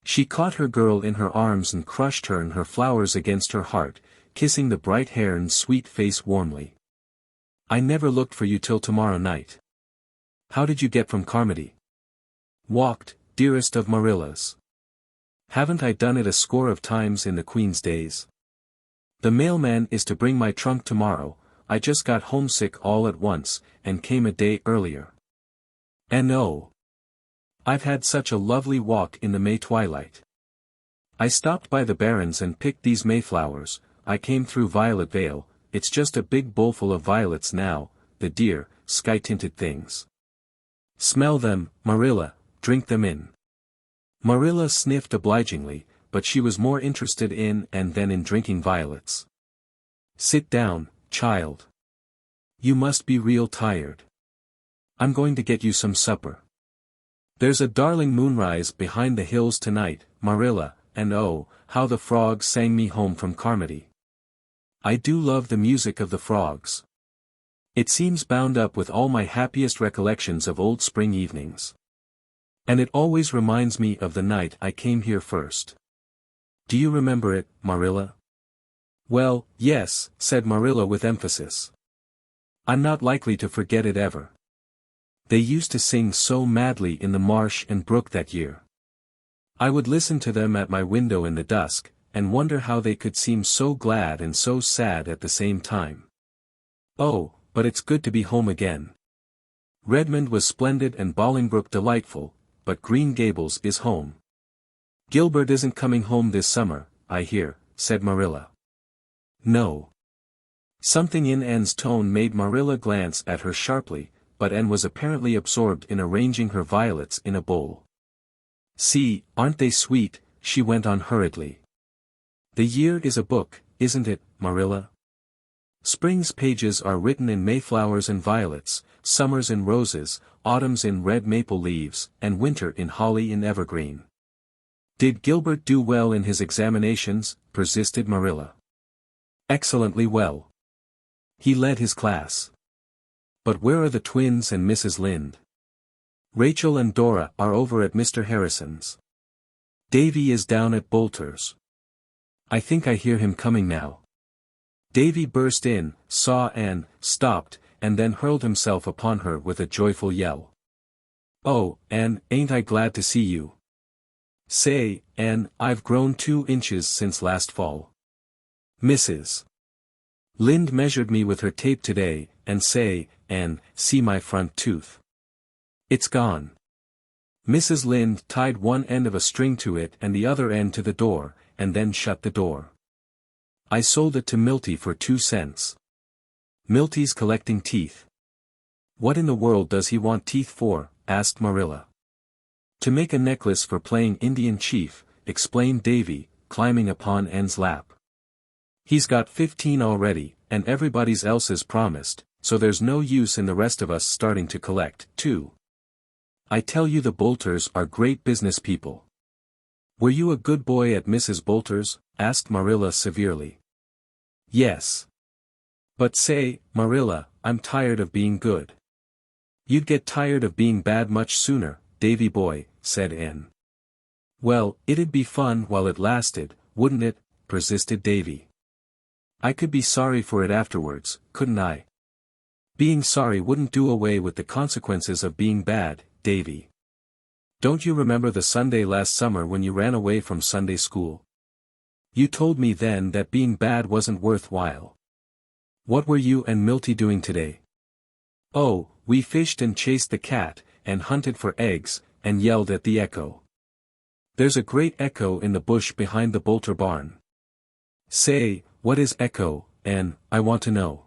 She caught her girl in her arms and crushed her and her flowers against her heart, kissing the bright hair and sweet face warmly. "I never looked for you till tomorrow night. How did you get from Carmody?" "Walked, dearest of Marillas. Haven't I done it a score of times in the Queen's days? The mailman is to bring my trunk tomorrow. I just got homesick all at once, and came a day earlier. And oh, I've had such a lovely walk in the May twilight. I stopped by the Barrens and picked these mayflowers. I came through Violet Vale. It's just a big bowlful of violets now, the dear, sky-tinted things. Smell them, Marilla, drink them in." Marilla sniffed obligingly, but she was more interested in and than in drinking violets. "Sit down, child. You must be real tired. I'm going to get you some supper. There's a darling moonrise behind the hills tonight, Marilla, and oh, how the frogs sang me home from Carmody. I do love the music of the frogs. It seems bound up with all my happiest recollections of old spring evenings. And it always reminds me of the night I came here first. Do you remember it, Marilla?" "Well, yes," said Marilla with emphasis. "I'm not likely to forget it ever. They used to sing so madly in the marsh and brook that year. I would listen to them at my window in the dusk, and wonder how they could seem so glad and so sad at the same time. Oh, but it's good to be home again. Redmond was splendid and Bolingbroke delightful, but Green Gables is home. Gilbert isn't coming home this summer, I hear, said Marilla. No. Something in Anne's tone made Marilla glance at her sharply, but Anne was apparently absorbed in arranging her violets in a bowl. See, aren't they sweet? She went on hurriedly. The year is a book, isn't it, Marilla? Spring's pages are written in mayflowers and violets, summers in roses, autumns in red maple leaves, and winter in holly and evergreen. Did Gilbert do well in his examinations? Persisted Marilla. Excellently well. He led his class. But where are the twins and Mrs. Lynde? Rachel and Dora are over at Mr. Harrison's. Davy is down at Bolter's. I think I hear him coming now. Davy burst in, saw Anne, stopped, and then hurled himself upon her with a joyful yell. Oh, Anne, ain't I glad to see you. Say, Anne, I've grown 2 inches since last fall. Mrs. Lynde measured me with her tape today, and say, Anne, see my front tooth. It's gone. Mrs. Lynde tied one end of a string to it and the other end to the door, and then shut the door. I sold it to Milty for 2 cents. Milty's collecting teeth. What in the world does he want teeth for? Asked Marilla. To make a necklace for playing Indian chief, explained Davy, climbing upon Anne's lap. He's got 15 already, and everybody's else's promised, so there's no use in the rest of us starting to collect, too. I tell you the Bolters are great business people. Were you a good boy at Mrs. Bolter's? Asked Marilla severely. Yes. But say, Marilla, I'm tired of being good. You'd get tired of being bad much sooner, Davy boy, said Anne. Well, it'd be fun while it lasted, wouldn't it? Persisted Davy. I could be sorry for it afterwards, couldn't I? Being sorry wouldn't do away with the consequences of being bad, Davy. Don't you remember the Sunday last summer when you ran away from Sunday school? You told me then that being bad wasn't worthwhile. What were you and Milty doing today? Oh, we fished and chased the cat, and hunted for eggs, and yelled at the echo. There's a great echo in the bush behind the Bolter barn. Say, what is echo, Anne, I want to know.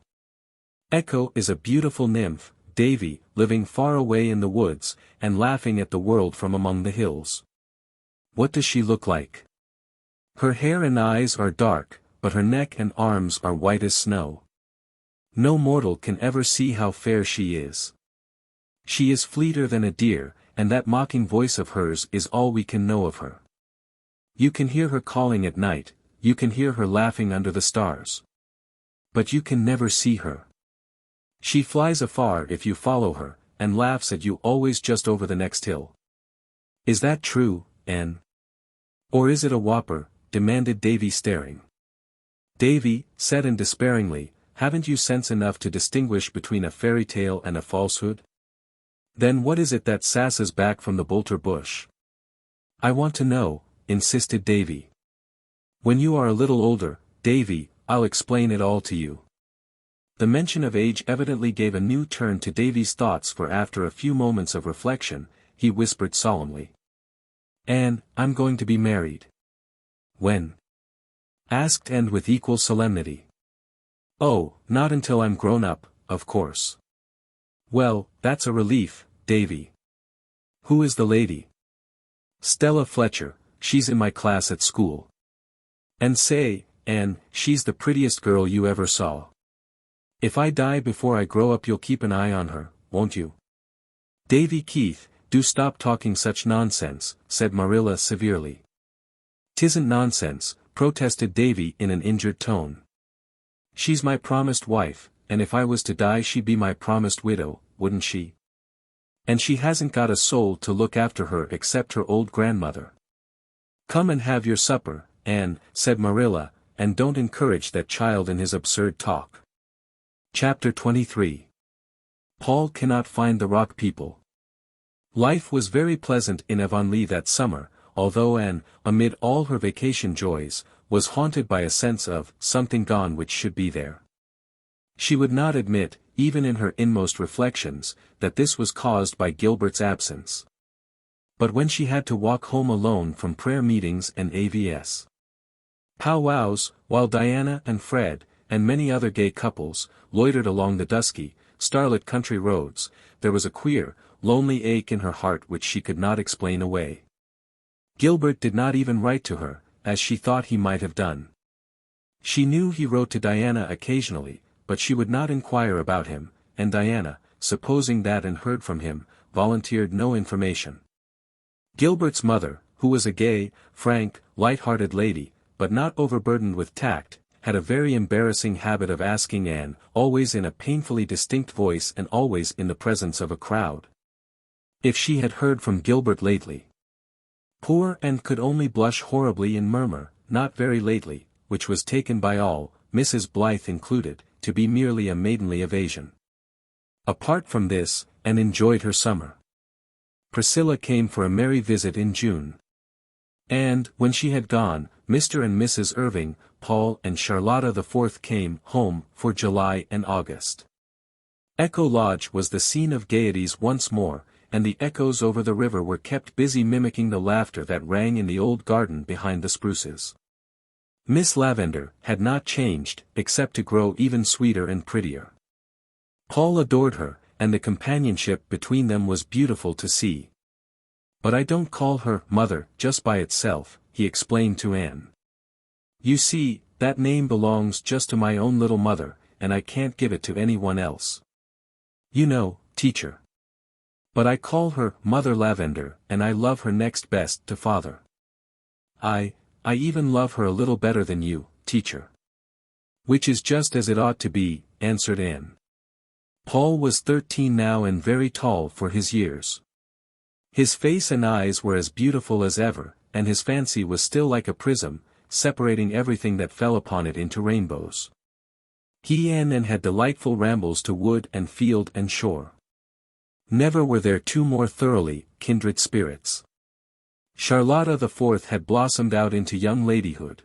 Echo is a beautiful nymph, Davy, living far away in the woods, and laughing at the world from among the hills. What does she look like? Her hair and eyes are dark, but her neck and arms are white as snow. No mortal can ever see how fair she is. She is fleeter than a deer, and that mocking voice of hers is all we can know of her. You can hear her calling at night, you can hear her laughing under the stars. But you can never see her. She flies afar if you follow her, and laughs at you always just over the next hill. Is that true, Anne? Or is it a whopper? Demanded Davy staring. Davy, said Anne despairingly, haven't you sense enough to distinguish between a fairy tale and a falsehood? Then what is it that sasses back from the Bolter bush? I want to know, insisted Davy. When you are a little older, Davy, I'll explain it all to you. The mention of age evidently gave a new turn to Davy's thoughts, for after a few moments of reflection, he whispered solemnly. Anne, I'm going to be married. When? Asked Anne with equal solemnity. Oh, not until I'm grown up, of course. Well, that's a relief, Davy. Who is the lady? Stella Fletcher, she's in my class at school. And say, Anne, she's the prettiest girl you ever saw. If I die before I grow up you'll keep an eye on her, won't you? Davy Keith, do stop talking such nonsense, said Marilla severely. 'Tisn't nonsense, protested Davy in an injured tone. She's my promised wife, and if I was to die she'd be my promised widow, wouldn't she? And she hasn't got a soul to look after her except her old grandmother. Come and have your supper, Anne, said Marilla, and don't encourage that child in his absurd talk. Chapter 23. Paul cannot find the rock people. Life was very pleasant in Avonlea that summer, although Anne, amid all her vacation joys, was haunted by a sense of something gone which should be there. She would not admit, even in her inmost reflections, that this was caused by Gilbert's absence. But when she had to walk home alone from prayer meetings and AVS Powwows, while Diana and Fred, and many other gay couples, loitered along the dusky, starlit country roads, there was a queer, lonely ache in her heart which she could not explain away. Gilbert did not even write to her, as she thought he might have done. She knew he wrote to Diana occasionally, but she would not inquire about him, and Diana, supposing that and heard from him, volunteered no information. Gilbert's mother, who was a gay, frank, light-hearted lady, but not overburdened with tact, had a very embarrassing habit of asking Anne, always in a painfully distinct voice and always in the presence of a crowd, if she had heard from Gilbert lately. Poor Anne could only blush horribly and murmur, not very lately, which was taken by all, Mrs. Blythe included, to be merely a maidenly evasion. Apart from this, Anne enjoyed her summer. Priscilla came for a merry visit in June. And, when she had gone, Mr. and Mrs. Irving, Paul and Charlotta the Fourth came home for July and August. Echo Lodge was the scene of gaieties once more, and the echoes over the river were kept busy mimicking the laughter that rang in the old garden behind the spruces. Miss Lavendar had not changed, except to grow even sweeter and prettier. Paul adored her, and the companionship between them was beautiful to see. "But I don't call her mother just by itself," he explained to Anne. "You see, that name belongs just to my own little mother, and I can't give it to anyone else. You know, teacher. But I call her Mother Lavendar, and I love her next best to father. I even love her a little better than you, teacher." "Which is just as it ought to be," answered Anne. Paul was 13 now and very tall for his years. His face and eyes were as beautiful as ever, and his fancy was still like a prism, separating everything that fell upon it into rainbows. He and Anne had delightful rambles to wood and field and shore. Never were there two more thoroughly kindred spirits. Charlotta the Fourth had blossomed out into young ladyhood.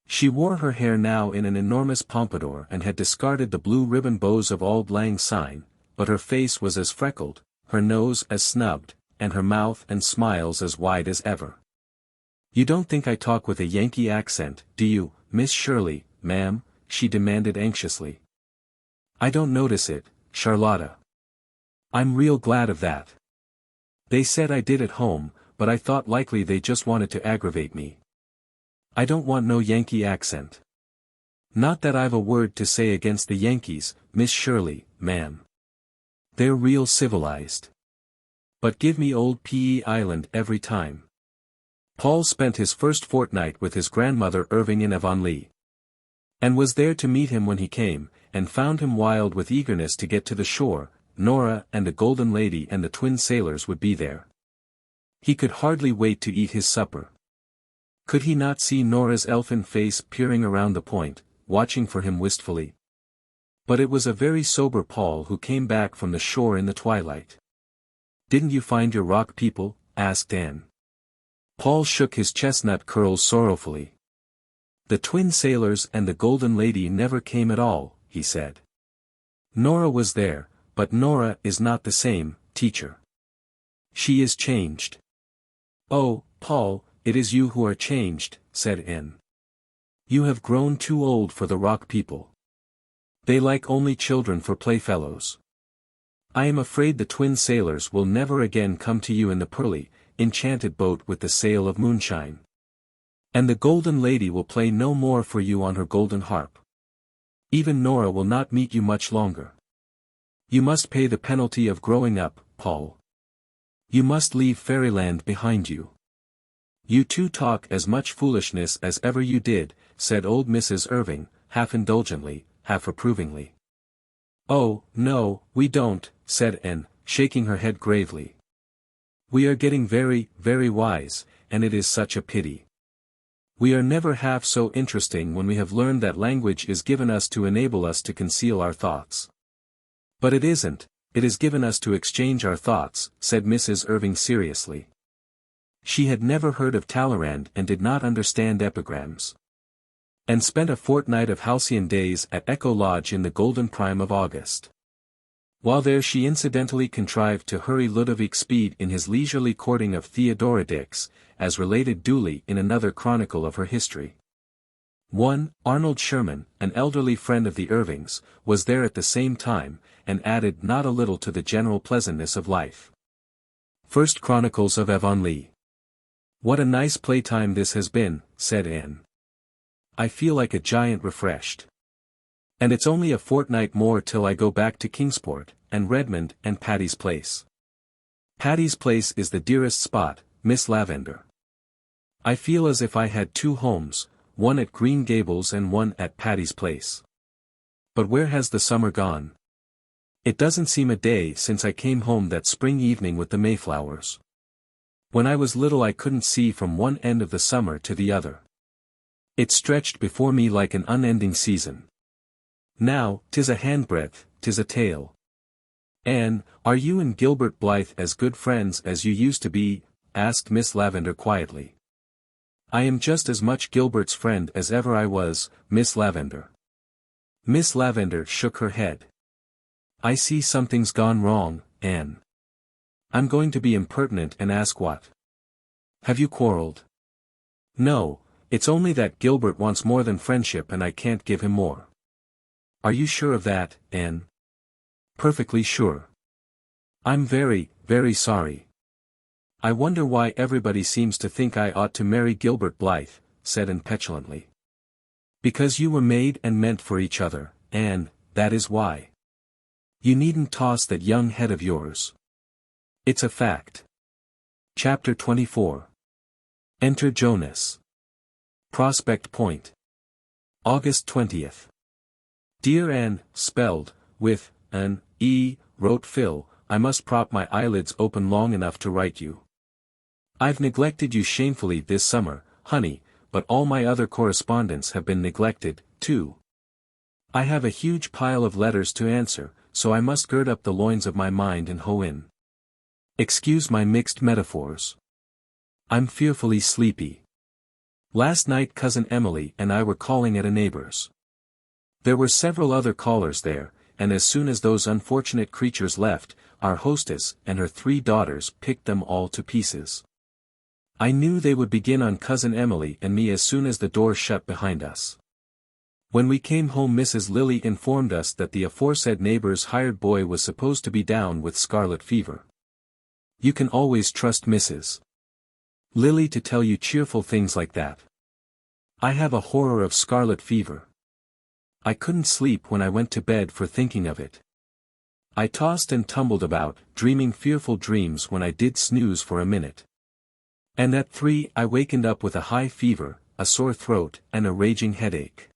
She wore her hair now in an enormous pompadour and had discarded the blue ribbon bows of auld lang syne, but her face was as freckled, her nose as snubbed, and her mouth and smiles as wide as ever. "You don't think I talk with a Yankee accent, do you, Miss Shirley, ma'am?" she demanded anxiously. "I don't notice it, Charlotta. I'm real glad of that. They said I did at home, but I thought likely they just wanted to aggravate me. I don't want no Yankee accent. Not that I've a word to say against the Yankees, Miss Shirley, ma'am. They're real civilized. But give me old P.E. Island every time." Paul spent his first fortnight with his grandmother Irving in Avonlea, and was there to meet him when he came, and found him wild with eagerness to get to the shore. Nora and the Golden Lady and the twin sailors would be there. He could hardly wait to eat his supper. Could he not see Nora's elfin face peering around the point, watching for him wistfully? But it was a very sober Paul who came back from the shore in the twilight. "Didn't you find your rock people?" asked Anne. Paul shook his chestnut curls sorrowfully. "The twin sailors and the Golden Lady never came at all," he said. "Nora was there, but Nora is not the same, teacher. She is changed." "Oh, Paul, it is you who are changed," said Anne. "You have grown too old for the rock people. They like only children for playfellows. I am afraid the twin sailors will never again come to you in the pearly, enchanted boat with the sail of moonshine. And the Golden Lady will play no more for you on her golden harp. Even Nora will not meet you much longer. You must pay the penalty of growing up, Paul. You must leave fairyland behind you." "You two talk as much foolishness as ever you did," said old Mrs. Irving, half indulgently, half approvingly. "Oh, no, we don't," said Anne, shaking her head gravely. "We are getting very, very wise, and it is such a pity. We are never half so interesting when we have learned that language is given us to enable us to conceal our thoughts." "But it isn't, it is given us to exchange our thoughts," said Mrs. Irving seriously. She had never heard of Talleyrand and did not understand epigrams. And spent a fortnight of halcyon days at Echo Lodge in the golden prime of August. While there she incidentally contrived to hurry Ludovic Speed in his leisurely courting of Theodora Dix, as related duly in another chronicle of her history. One, Arnold Sherman, an elderly friend of the Irvings, was there at the same time, and added not a little to the general pleasantness of life. First Chronicles of Avonlea. "What a nice playtime this has been," said Anne. "I feel like a giant refreshed. And it's only a fortnight more till I go back to Kingsport, and Redmond and Patty's Place. Patty's Place is the dearest spot, Miss Lavender. I feel as if I had two homes, one at Green Gables and one at Patty's Place. But where has the summer gone? It doesn't seem a day since I came home that spring evening with the Mayflowers. When I was little I couldn't see from one end of the summer to the other. It stretched before me like an unending season. Now, 'tis a handbreadth, 'tis a tale." "Anne, are you and Gilbert Blythe as good friends as you used to be?" asked Miss Lavender quietly. "I am just as much Gilbert's friend as ever I was, Miss Lavender." Miss Lavender shook her head. "I see something's gone wrong, Anne. I'm going to be impertinent and ask what. Have you quarreled?" "No, it's only that Gilbert wants more than friendship and I can't give him more." "Are you sure of that, Anne?" "Perfectly sure. I'm very, very sorry." "I wonder why everybody seems to think I ought to marry Gilbert Blythe," said Anne petulantly. "Because you were made and meant for each other, Anne, that is why. You needn't toss that young head of yours. It's a fact." Chapter 24. Enter Jonas. Prospect Point. August 20th. "Dear Anne," spelled, with, an, E, wrote Phil, "I must prop my eyelids open long enough to write you. I've neglected you shamefully this summer, honey, but all my other correspondents have been neglected, too. I have a huge pile of letters to answer, so I must gird up the loins of my mind and hoe in. Excuse my mixed metaphors. I'm fearfully sleepy. Last night Cousin Emily and I were calling at a neighbor's. There were several other callers there, and as soon as those unfortunate creatures left, our hostess and her 3 daughters picked them all to pieces. I knew they would begin on Cousin Emily and me as soon as the door shut behind us. When we came home Mrs. Lilly informed us that the aforesaid neighbor's hired boy was supposed to be down with scarlet fever. You can always trust Mrs. Lilly to tell you cheerful things like that. I have a horror of scarlet fever. I couldn't sleep when I went to bed for thinking of it. I tossed and tumbled about, dreaming fearful dreams when I did snooze for a minute. And at 3 I wakened up with a high fever, a sore throat, and a raging headache.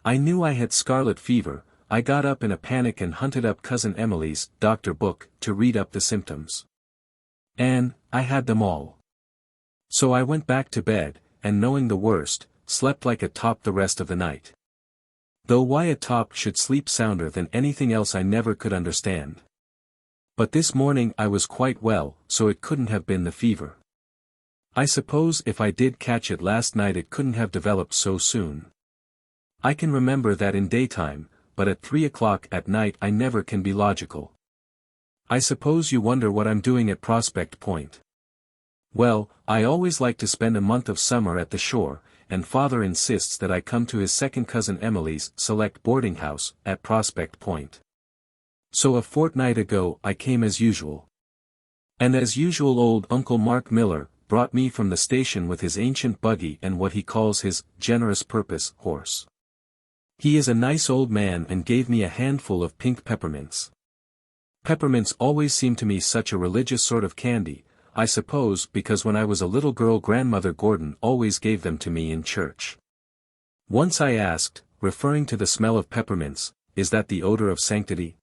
I knew I had scarlet fever. I got up in a panic and hunted up Cousin Emily's doctor book to read up the symptoms. And I had them all. So I went back to bed, and knowing the worst, slept like a top the rest of the night. Though why a top should sleep sounder than anything else I never could understand. But this morning I was quite well, so it couldn't have been the fever. I suppose if I did catch it last night it couldn't have developed so soon. I can remember that in daytime, but at 3 o'clock at night I never can be logical. I suppose you wonder what I'm doing at Prospect Point. Well, I always like to spend a month of summer at the shore, and Father insists that I come to his second cousin Emily's select boarding house at Prospect Point. So a fortnight ago I came as usual. And as usual old Uncle Mark Miller brought me from the station with his ancient buggy and what he calls his generous purpose horse. He is a nice old man and gave me a handful of pink peppermints. Peppermints always seem to me such a religious sort of candy, I suppose because when I was a little girl Grandmother Gordon always gave them to me in church. Once I asked, referring to the smell of peppermints, "Is that the odor of sanctity?"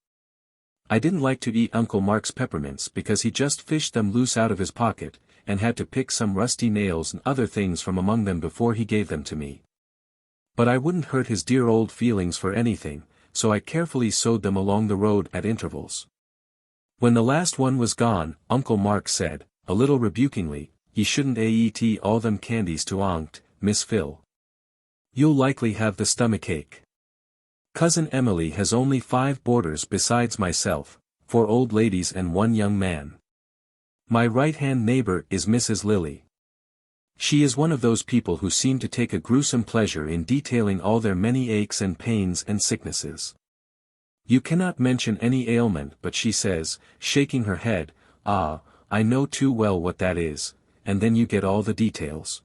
I didn't like to eat Uncle Mark's peppermints because he just fished them loose out of his pocket, and had to pick some rusty nails and other things from among them before he gave them to me. But I wouldn't hurt his dear old feelings for anything, so I carefully sowed them along the road at intervals. When the last one was gone, Uncle Mark said, a little rebukingly, "Ye shouldn't eat all them candies to onct, Miss Phil. You'll likely have the stomachache. Cousin Emily has only 5 boarders besides myself, 4 old ladies and 1 young man. My right-hand neighbor is Mrs. Lilly. She is one of those people who seem to take a gruesome pleasure in detailing all their many aches and pains and sicknesses. You cannot mention any ailment but she says, shaking her head, "Ah, I know too well what that is," and then you get all the details.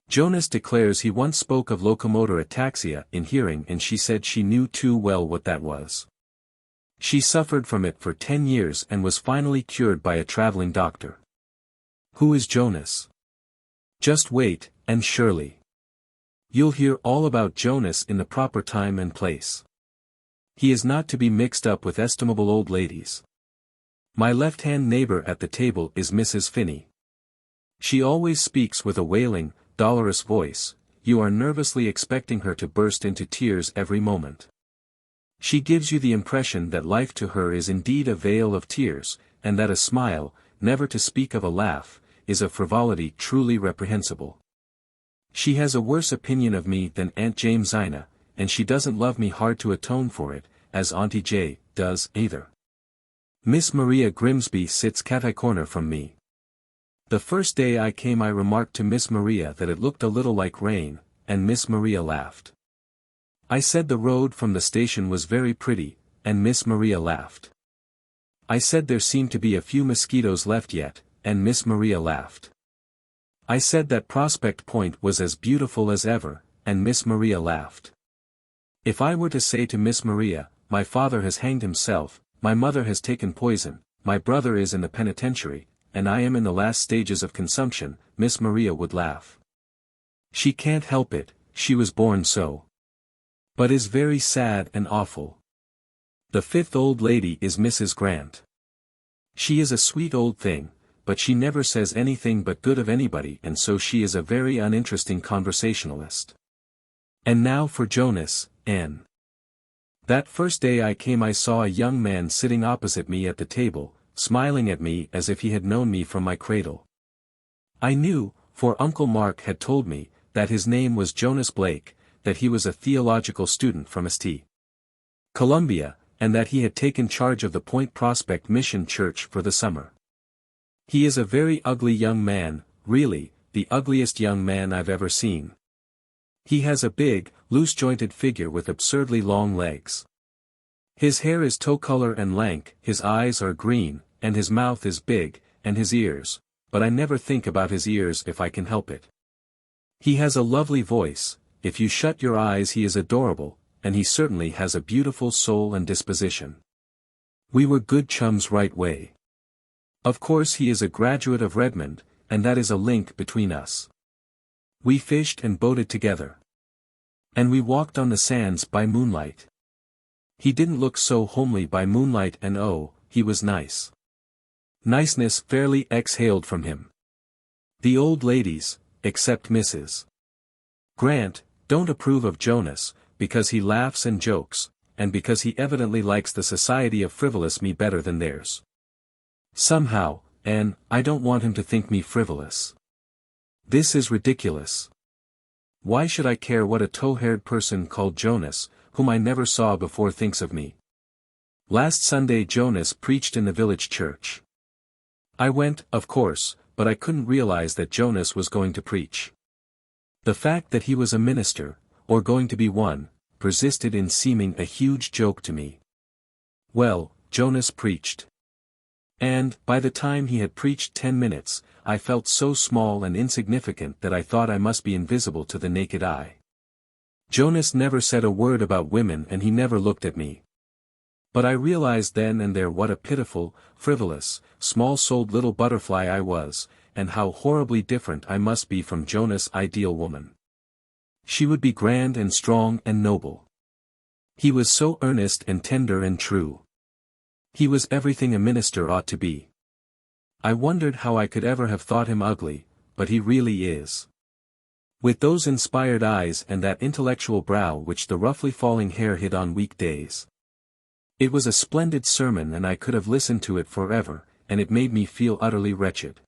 Jonas declares he once spoke of locomotor ataxia in hearing and she said she knew too well what that was. She suffered from it for 10 years and was finally cured by a traveling doctor. Who is Jonas? Just wait, and Shirley. You'll hear all about Jonas in the proper time and place. He is not to be mixed up with estimable old ladies. My left-hand neighbor at the table is Mrs. Finney. She always speaks with a wailing, dolorous voice. You are nervously expecting her to burst into tears every moment. She gives you the impression that life to her is indeed a vale of tears, and that a smile, never to speak of a laugh, is a frivolity truly reprehensible. She has a worse opinion of me than Aunt Jamesina, and she doesn't love me hard to atone for it, as Auntie J. does, either. Miss Maria Grimsby sits cat-eye-corner from me. The first day I came I remarked to Miss Maria that it looked a little like rain, and Miss Maria laughed. I said the road from the station was very pretty, and Miss Maria laughed. I said there seemed to be a few mosquitoes left yet, and Miss Maria laughed. I said that Prospect Point was as beautiful as ever, and Miss Maria laughed. If I were to say to Miss Maria, my father has hanged himself, my mother has taken poison, my brother is in the penitentiary, and I am in the last stages of consumption, Miss Maria would laugh. She can't help it, she was born so. But is very sad and awful. The fifth old lady is Mrs. Grant. She is a sweet old thing, but she never says anything but good of anybody and so she is a very uninteresting conversationalist. And now for Jonas, N. That first day I came I saw a young man sitting opposite me at the table, smiling at me as if he had known me from my cradle. I knew, for Uncle Mark had told me, that his name was Jonas Blake, that he was a theological student from St. Columbia, and that he had taken charge of the Point Prospect Mission Church for the summer. He is a very ugly young man, really, the ugliest young man I've ever seen. He has a big, loose-jointed figure with absurdly long legs. His hair is tow-color and lank, his eyes are green, and his mouth is big, and his ears, but I never think about his ears if I can help it. He has a lovely voice, if you shut your eyes he is adorable, and he certainly has a beautiful soul and disposition. We were good chums right way. Of course he is a graduate of Redmond, and that is a link between us. We fished and boated together. And we walked on the sands by moonlight. He didn't look so homely by moonlight and oh, he was nice. Niceness fairly exhaled from him. The old ladies, except Mrs. Grant, don't approve of Jonas, because he laughs and jokes, and because he evidently likes the society of frivolous me better than theirs. Somehow, and I don't want him to think me frivolous. This is ridiculous. Why should I care what a tow-haired person called Jonas, whom I never saw before thinks of me? Last Sunday Jonas preached in the village church. I went, of course, but I couldn't realize that Jonas was going to preach. The fact that he was a minister, or going to be one, persisted in seeming a huge joke to me. Well, Jonas preached. And, by the time he had preached 10 minutes, I felt so small and insignificant that I thought I must be invisible to the naked eye. Jonas never said a word about women and he never looked at me. But I realized then and there what a pitiful, frivolous, small-souled little butterfly I was, and how horribly different I must be from Jonas' ideal woman. She would be grand and strong and noble. He was so earnest and tender and true. He was everything a minister ought to be. I wondered how I could ever have thought him ugly, but he really is. With those inspired eyes and that intellectual brow which the roughly falling hair hid on weak days. It was a splendid sermon and I could have listened to it forever, and it made me feel utterly wretched.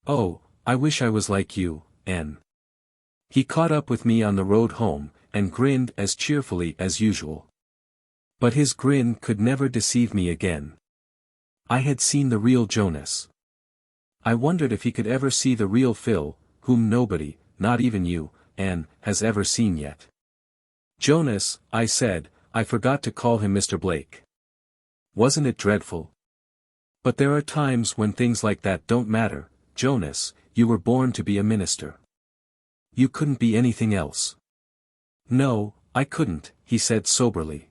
Oh, I wish I was like you, N. He caught up with me on the road home, and grinned as cheerfully as usual. But his grin could never deceive me again. I had seen the real Jonas. I wondered if he could ever see the real Phil, whom nobody, not even you, Anne, has ever seen yet. Jonas, I said, I forgot to call him Mr. Blake. Wasn't it dreadful? But there are times when things like that don't matter. Jonas, you were born to be a minister. You couldn't be anything else. No, I couldn't, he said soberly.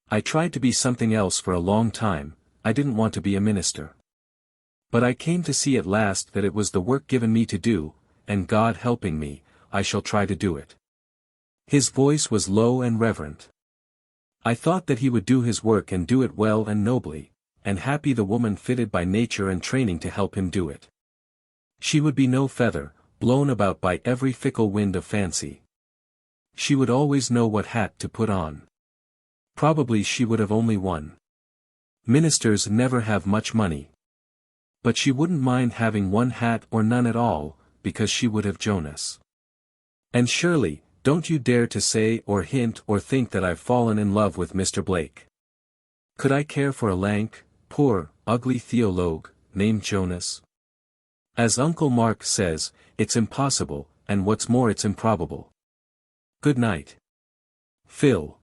I tried to be something else for a long time. I didn't want to be a minister. But I came to see at last that it was the work given me to do, and God helping me, I shall try to do it. His voice was low and reverent. I thought that he would do his work and do it well and nobly, and happy the woman fitted by nature and training to help him do it. She would be no feather, blown about by every fickle wind of fancy. She would always know what hat to put on. Probably she would have only one. Ministers never have much money. But she wouldn't mind having one hat or none at all, because she would have Jonas. And Shirley, don't you dare to say or hint or think that I've fallen in love with Mr. Blake. Could I care for a lank, poor, ugly theologue, named Jonas? As Uncle Mark says, it's impossible, and what's more it's improbable. Good night. Phil.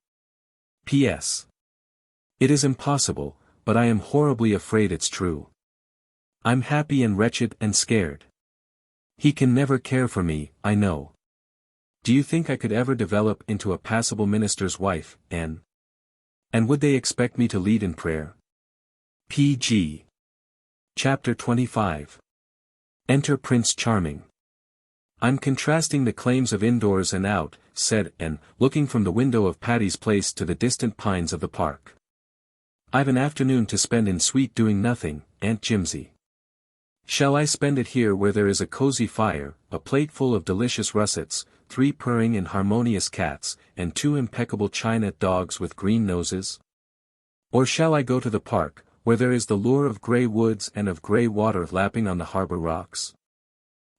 P.S. It is impossible, but I am horribly afraid it's true. I'm happy and wretched and scared. He can never care for me, I know. Do you think I could ever develop into a passable minister's wife, Anne? And would they expect me to lead in prayer? P.G. Chapter 25. Enter Prince Charming. I'm contrasting the claims of indoors and out, said Anne, looking from the window of Patty's Place to the distant pines of the park. I've an afternoon to spend in sweet doing nothing, Aunt Jimsy. Shall I spend it here where there is a cozy fire, a plate full of delicious russets, 3 purring and harmonious cats, and 2 impeccable china dogs with green noses? Or shall I go to the park, where there is the lure of grey woods and of grey water lapping on the harbor rocks?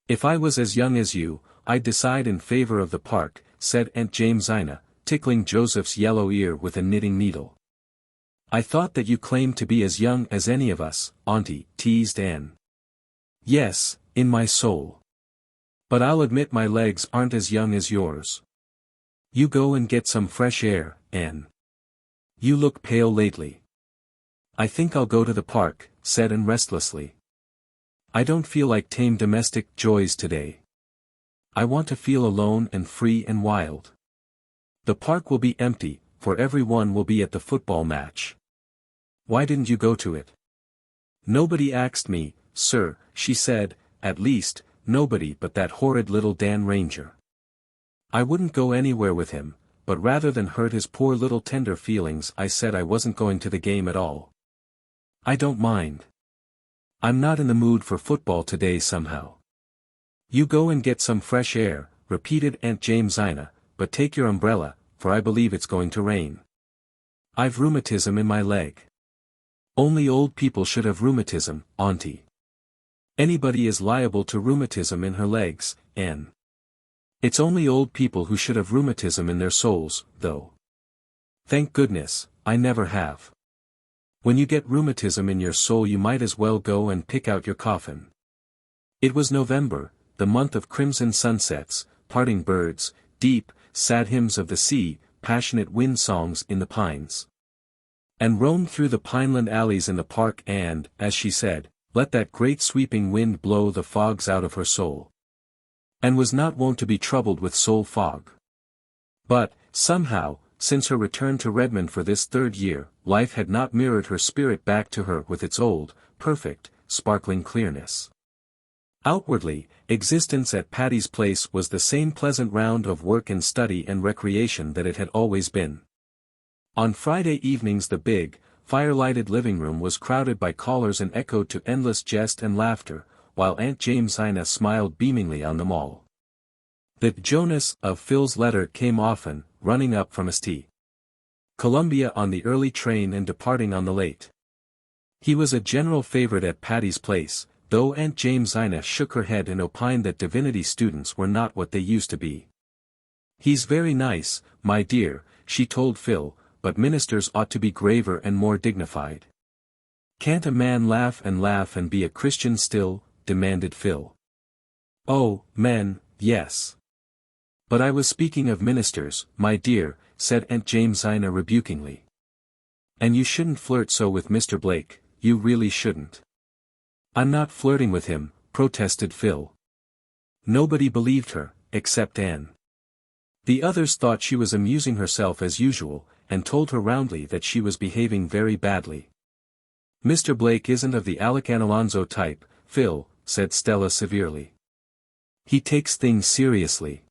If I was as young as you, I'd decide in favor of the park, said Aunt Jamesina, tickling Joseph's yellow ear with a knitting needle. I thought that you claimed to be as young as any of us, Auntie, teased Anne. Yes, in my soul. But I'll admit my legs aren't as young as yours. You go and get some fresh air, Anne. You look pale lately. I think I'll go to the park, said Anne restlessly. I don't feel like tame domestic joys today. I want to feel alone and free and wild. The park will be empty, for everyone will be at the football match. Why didn't you go to it? Nobody asked me, sir, she said, at least, nobody but that horrid little Dan Ranger. I wouldn't go anywhere with him, but rather than hurt his poor little tender feelings I said I wasn't going to the game at all. I don't mind. I'm not in the mood for football today somehow. You go and get some fresh air, repeated Aunt Jamesina, but take your umbrella, for I believe it's going to rain. I've rheumatism in my leg. Only old people should have rheumatism, Auntie. Anybody is liable to rheumatism in her legs, Anne. It's only old people who should have rheumatism in their souls, though. Thank goodness, I never have. When you get rheumatism in your soul you might as well go and pick out your coffin. It was November, the month of crimson sunsets, parting birds, deep, sad hymns of the sea, passionate wind songs in the pines. And roamed through the pineland alleys in the park and, as she said, let that great sweeping wind blow the fogs out of her soul. And was not wont to be troubled with soul fog. But, somehow, since her return to Redmond for this 3rd year, life had not mirrored her spirit back to her with its old, perfect, sparkling clearness. Outwardly, existence at Patty's Place was the same pleasant round of work and study and recreation that it had always been. On Friday evenings the big, fire-lighted living room was crowded by callers and echoed to endless jest and laughter, while Aunt Jamesina smiled beamingly on them all. The Jonas of Phil's letter came often, running up from St. Columbia on the early train and departing on the late. He was a general favorite at Patty's Place, though Aunt Jamesina shook her head and opined that divinity students were not what they used to be. He's very nice, my dear, she told Phil, but ministers ought to be graver and more dignified. Can't a man laugh and be a Christian still? Demanded Phil. Oh, men, yes. But I was speaking of ministers, my dear, said Aunt Jamesina rebukingly. And you shouldn't flirt so with Mr. Blake, you really shouldn't. I'm not flirting with him, protested Phil. Nobody believed her, except Anne. The others thought she was amusing herself as usual, and told her roundly that she was behaving very badly. Mr. Blake isn't of the Alec and Alonzo type, Phil, said Stella severely. He takes things seriously.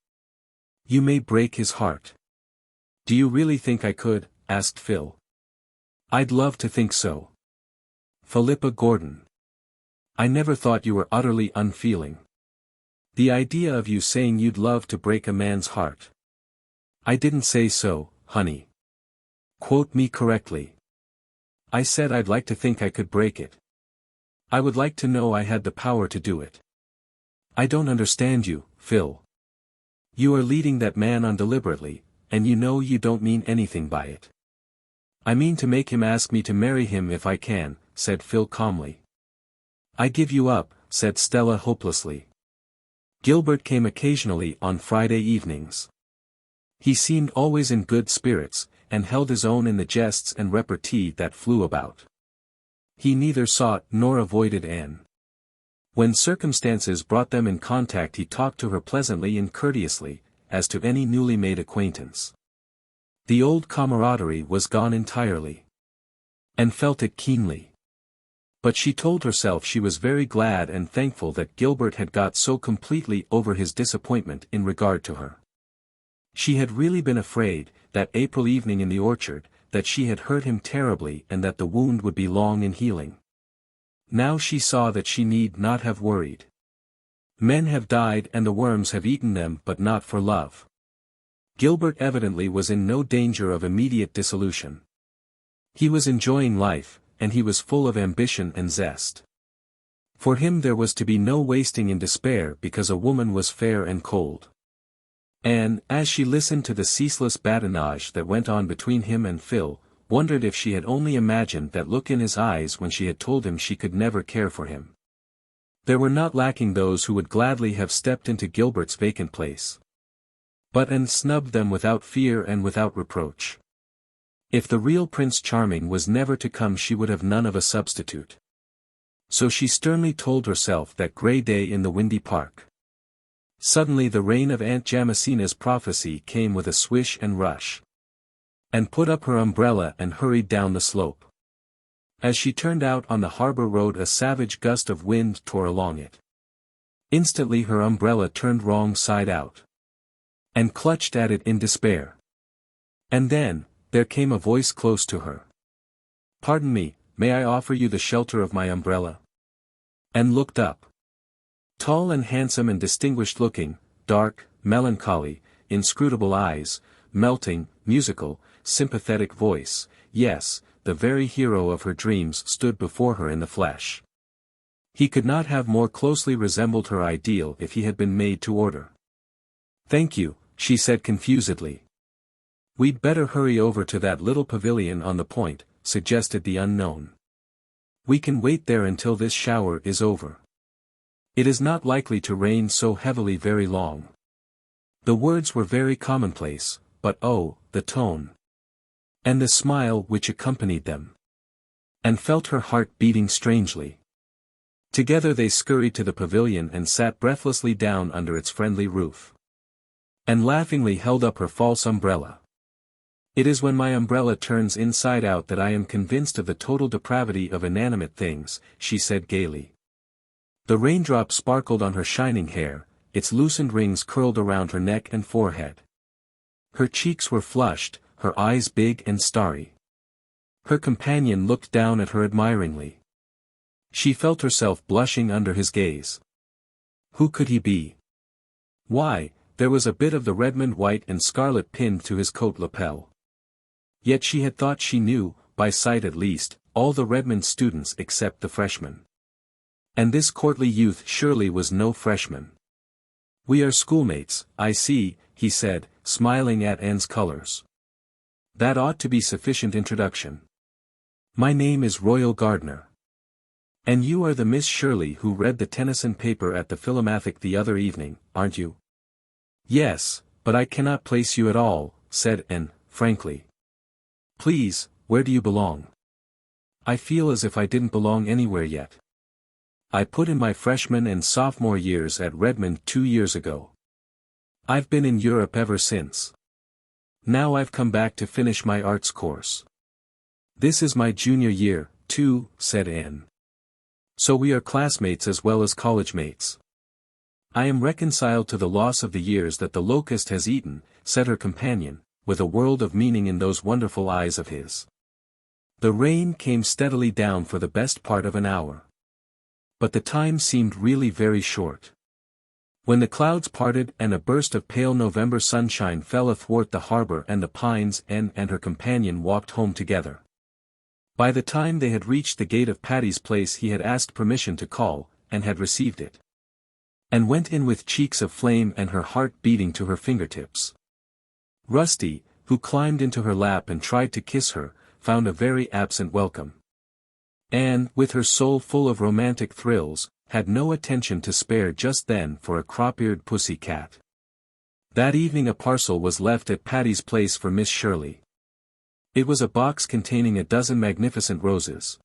You may break his heart. Do you really think I could? Asked Phil. I'd love to think so. Philippa Gordon. I never thought you were utterly unfeeling. The idea of you saying you'd love to break a man's heart. I didn't say so, honey. Quote me correctly. I said I'd like to think I could break it. I would like to know I had the power to do it. I don't understand you, Phil. You are leading that man on deliberately, and you know you don't mean anything by it. I mean to make him ask me to marry him if I can, said Phil calmly. I give you up, said Stella hopelessly. Gilbert came occasionally on Friday evenings. He seemed always in good spirits, and held his own in the jests and repartee that flew about. He neither sought nor avoided Anne. When circumstances brought them in contact he talked to her pleasantly and courteously, as to any newly made acquaintance. The old camaraderie was gone entirely. And felt it keenly. But she told herself she was very glad and thankful that Gilbert had got so completely over his disappointment in regard to her. She had really been afraid, that April evening in the orchard, that she had hurt him terribly and that the wound would be long in healing. Now she saw that she need not have worried. Men have died and the worms have eaten them but not for love. Gilbert evidently was in no danger of immediate dissolution. He was enjoying life, and he was full of ambition and zest. For him there was to be no wasting in despair because a woman was fair and cold. Anne, as she listened to the ceaseless badinage that went on between him and Phil, wondered if she had only imagined that look in his eyes when she had told him she could never care for him. There were not lacking those who would gladly have stepped into Gilbert's vacant place. But Anne snubbed them without fear and without reproach. If the real Prince Charming was never to come she would have none of a substitute. So she sternly told herself that grey day in the windy park. Suddenly the rain of Aunt Jamesina's prophecy came with a swish and rush. Anne put up her umbrella and hurried down the slope. As she turned out on the harbor road a savage gust of wind tore along it. Instantly her umbrella turned wrong side out. And clutched at it in despair. And then, there came a voice close to her. Pardon me, may I offer you the shelter of my umbrella? And looked up. Tall and handsome and distinguished looking, dark, melancholy, inscrutable eyes, melting, musical, sympathetic voice, yes, the very hero of her dreams stood before her in the flesh. He could not have more closely resembled her ideal if he had been made to order. Thank you, she said confusedly. We'd better hurry over to that little pavilion on the point, suggested the unknown. We can wait there until this shower is over. It is not likely to rain so heavily very long. The words were very commonplace, but oh, the tone. And the smile which accompanied them. Anne felt her heart beating strangely. Together they scurried to the pavilion and sat breathlessly down under its friendly roof. Anne laughingly held up her false umbrella. It is when my umbrella turns inside out that I am convinced of the total depravity of inanimate things, she said gaily. The raindrops sparkled on her shining hair, its loosened rings curled around her neck and forehead. Her cheeks were flushed, her eyes big and starry. Her companion looked down at her admiringly. She felt herself blushing under his gaze. Who could he be? Why, there was a bit of the Redmond white and scarlet pinned to his coat lapel. Yet she had thought she knew, by sight at least, all the Redmond students except the freshmen. And this courtly youth surely was no freshman. We are schoolmates, I see, he said, smiling at Anne's colors. That ought to be sufficient introduction. My name is Roy Gardner. And you are the Miss Shirley who read the Tennyson paper at the Philomathic the other evening, aren't you? Yes, but I cannot place you at all, said Anne, frankly. Please, where do you belong? I feel as if I didn't belong anywhere yet. I put in my freshman and sophomore years at Redmond 2 years ago. I've been in Europe ever since. Now I've come back to finish my arts course. This is my junior year, too, said Anne. So we are classmates as well as college mates. I am reconciled to the loss of the years that the locust has eaten, said her companion, with a world of meaning in those wonderful eyes of his. The rain came steadily down for the best part of an hour. But the time seemed really very short. When the clouds parted and a burst of pale November sunshine fell athwart the harbor and the pines, Anne and her companion walked home together. By the time they had reached the gate of Patty's Place he had asked permission to call, and had received it. And went in with cheeks of flame and her heart beating to her fingertips. Rusty, who climbed into her lap and tried to kiss her, found a very absent welcome. Anne, with her soul full of romantic thrills, had no attention to spare just then for a crop-eared pussy cat. That evening a parcel was left at Patty's Place for Miss Shirley. It was a box containing a dozen magnificent roses.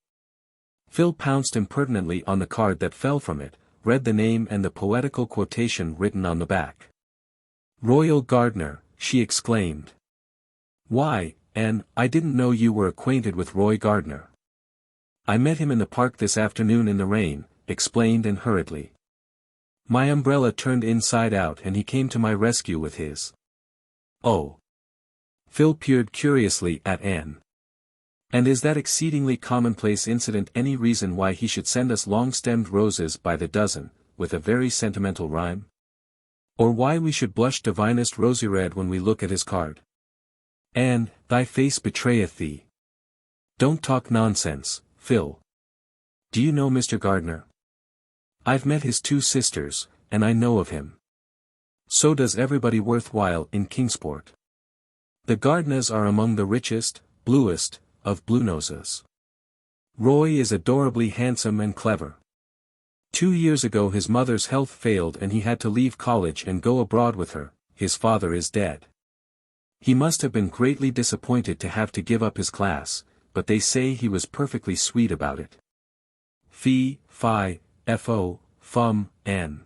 Phil pounced impertinently on the card that fell from it, read the name and the poetical quotation written on the back. Roy Gardner, she exclaimed. Why, Anne, I didn't know you were acquainted with Roy Gardner. I met him in the park this afternoon in the rain, explained Anne hurriedly. My umbrella turned inside out and he came to my rescue with his. Oh. Phil peered curiously at Anne. And is that exceedingly commonplace incident any reason why he should send us long-stemmed roses by the dozen, with a very sentimental rhyme? Or why we should blush divinest rosy red when we look at his card? Anne, thy face betrayeth thee. Don't talk nonsense, Phil. Do you know Mr. Gardner? I've met his 2 sisters, and I know of him. So does everybody worthwhile in Kingsport. The Gardners are among the richest, bluest, of blue noses. Roy is adorably handsome and clever. 2 years ago his mother's health failed and he had to leave college and go abroad with her. His father is dead. He must have been greatly disappointed to have to give up his class, but they say he was perfectly sweet about it. Fee, fi, fo, fum, Anne.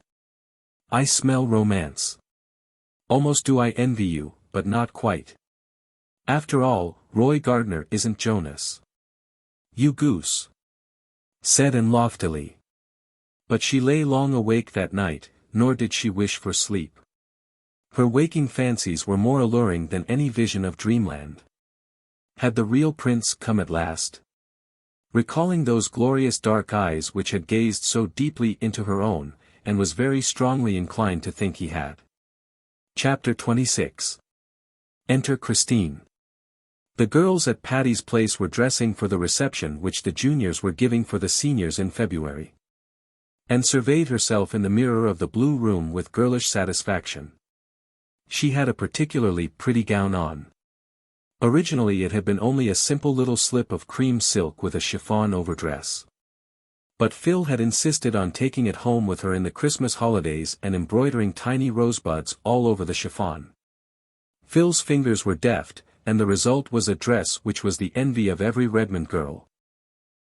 I smell romance. Almost do I envy you, but not quite. After all, Roy Gardner isn't Jonas. You goose. Said Anne loftily. But she lay long awake that night, nor did she wish for sleep. Her waking fancies were more alluring than any vision of dreamland. Had the real prince come at last? Recalling those glorious dark eyes which had gazed so deeply into her own, and was very strongly inclined to think he had. Chapter 26. Enter Christine. The girls at Patty's Place were dressing for the reception which the juniors were giving for the seniors in February. Anne surveyed herself in the mirror of the blue room with girlish satisfaction. She had a particularly pretty gown on. Originally it had been only a simple little slip of cream silk with a chiffon overdress. But Phil had insisted on taking it home with her in the Christmas holidays and embroidering tiny rosebuds all over the chiffon. Phil's fingers were deft, and the result was a dress which was the envy of every Redmond girl.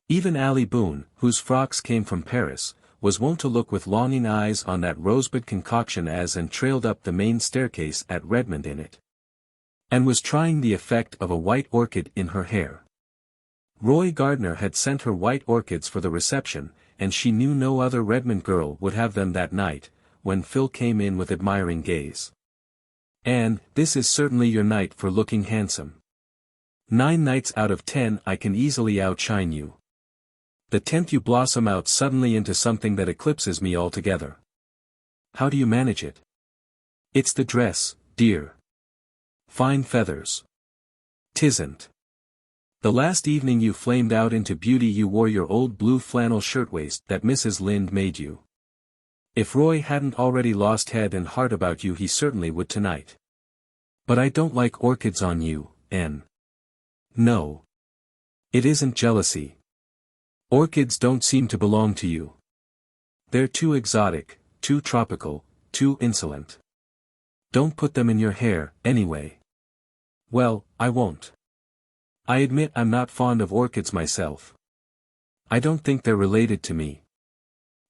Even Allie Boone, whose frocks came from Paris, was wont to look with longing eyes on that rosebud concoction as Anne trailed up the main staircase at Redmond in it. And was trying the effect of a white orchid in her hair. Roy Gardner had sent her white orchids for the reception, and she knew no other Redmond girl would have them that night, when Phil came in with admiring gaze. Anne, this is certainly your night for looking handsome. 9 nights out of 10 I can easily outshine you. The 10th you blossom out suddenly into something that eclipses me altogether. How do you manage it? It's the dress, dear. Fine feathers. 'Tisn't. The last evening you flamed out into beauty you wore your old blue flannel shirtwaist that Mrs. Lynde made you. If Roy hadn't already lost head and heart about you he certainly would tonight. But I don't like orchids on you, Anne. No. It isn't jealousy. Orchids don't seem to belong to you. They're too exotic, too tropical, too insolent. Don't put them in your hair, anyway. Well, I won't. I admit I'm not fond of orchids myself. I don't think they're related to me.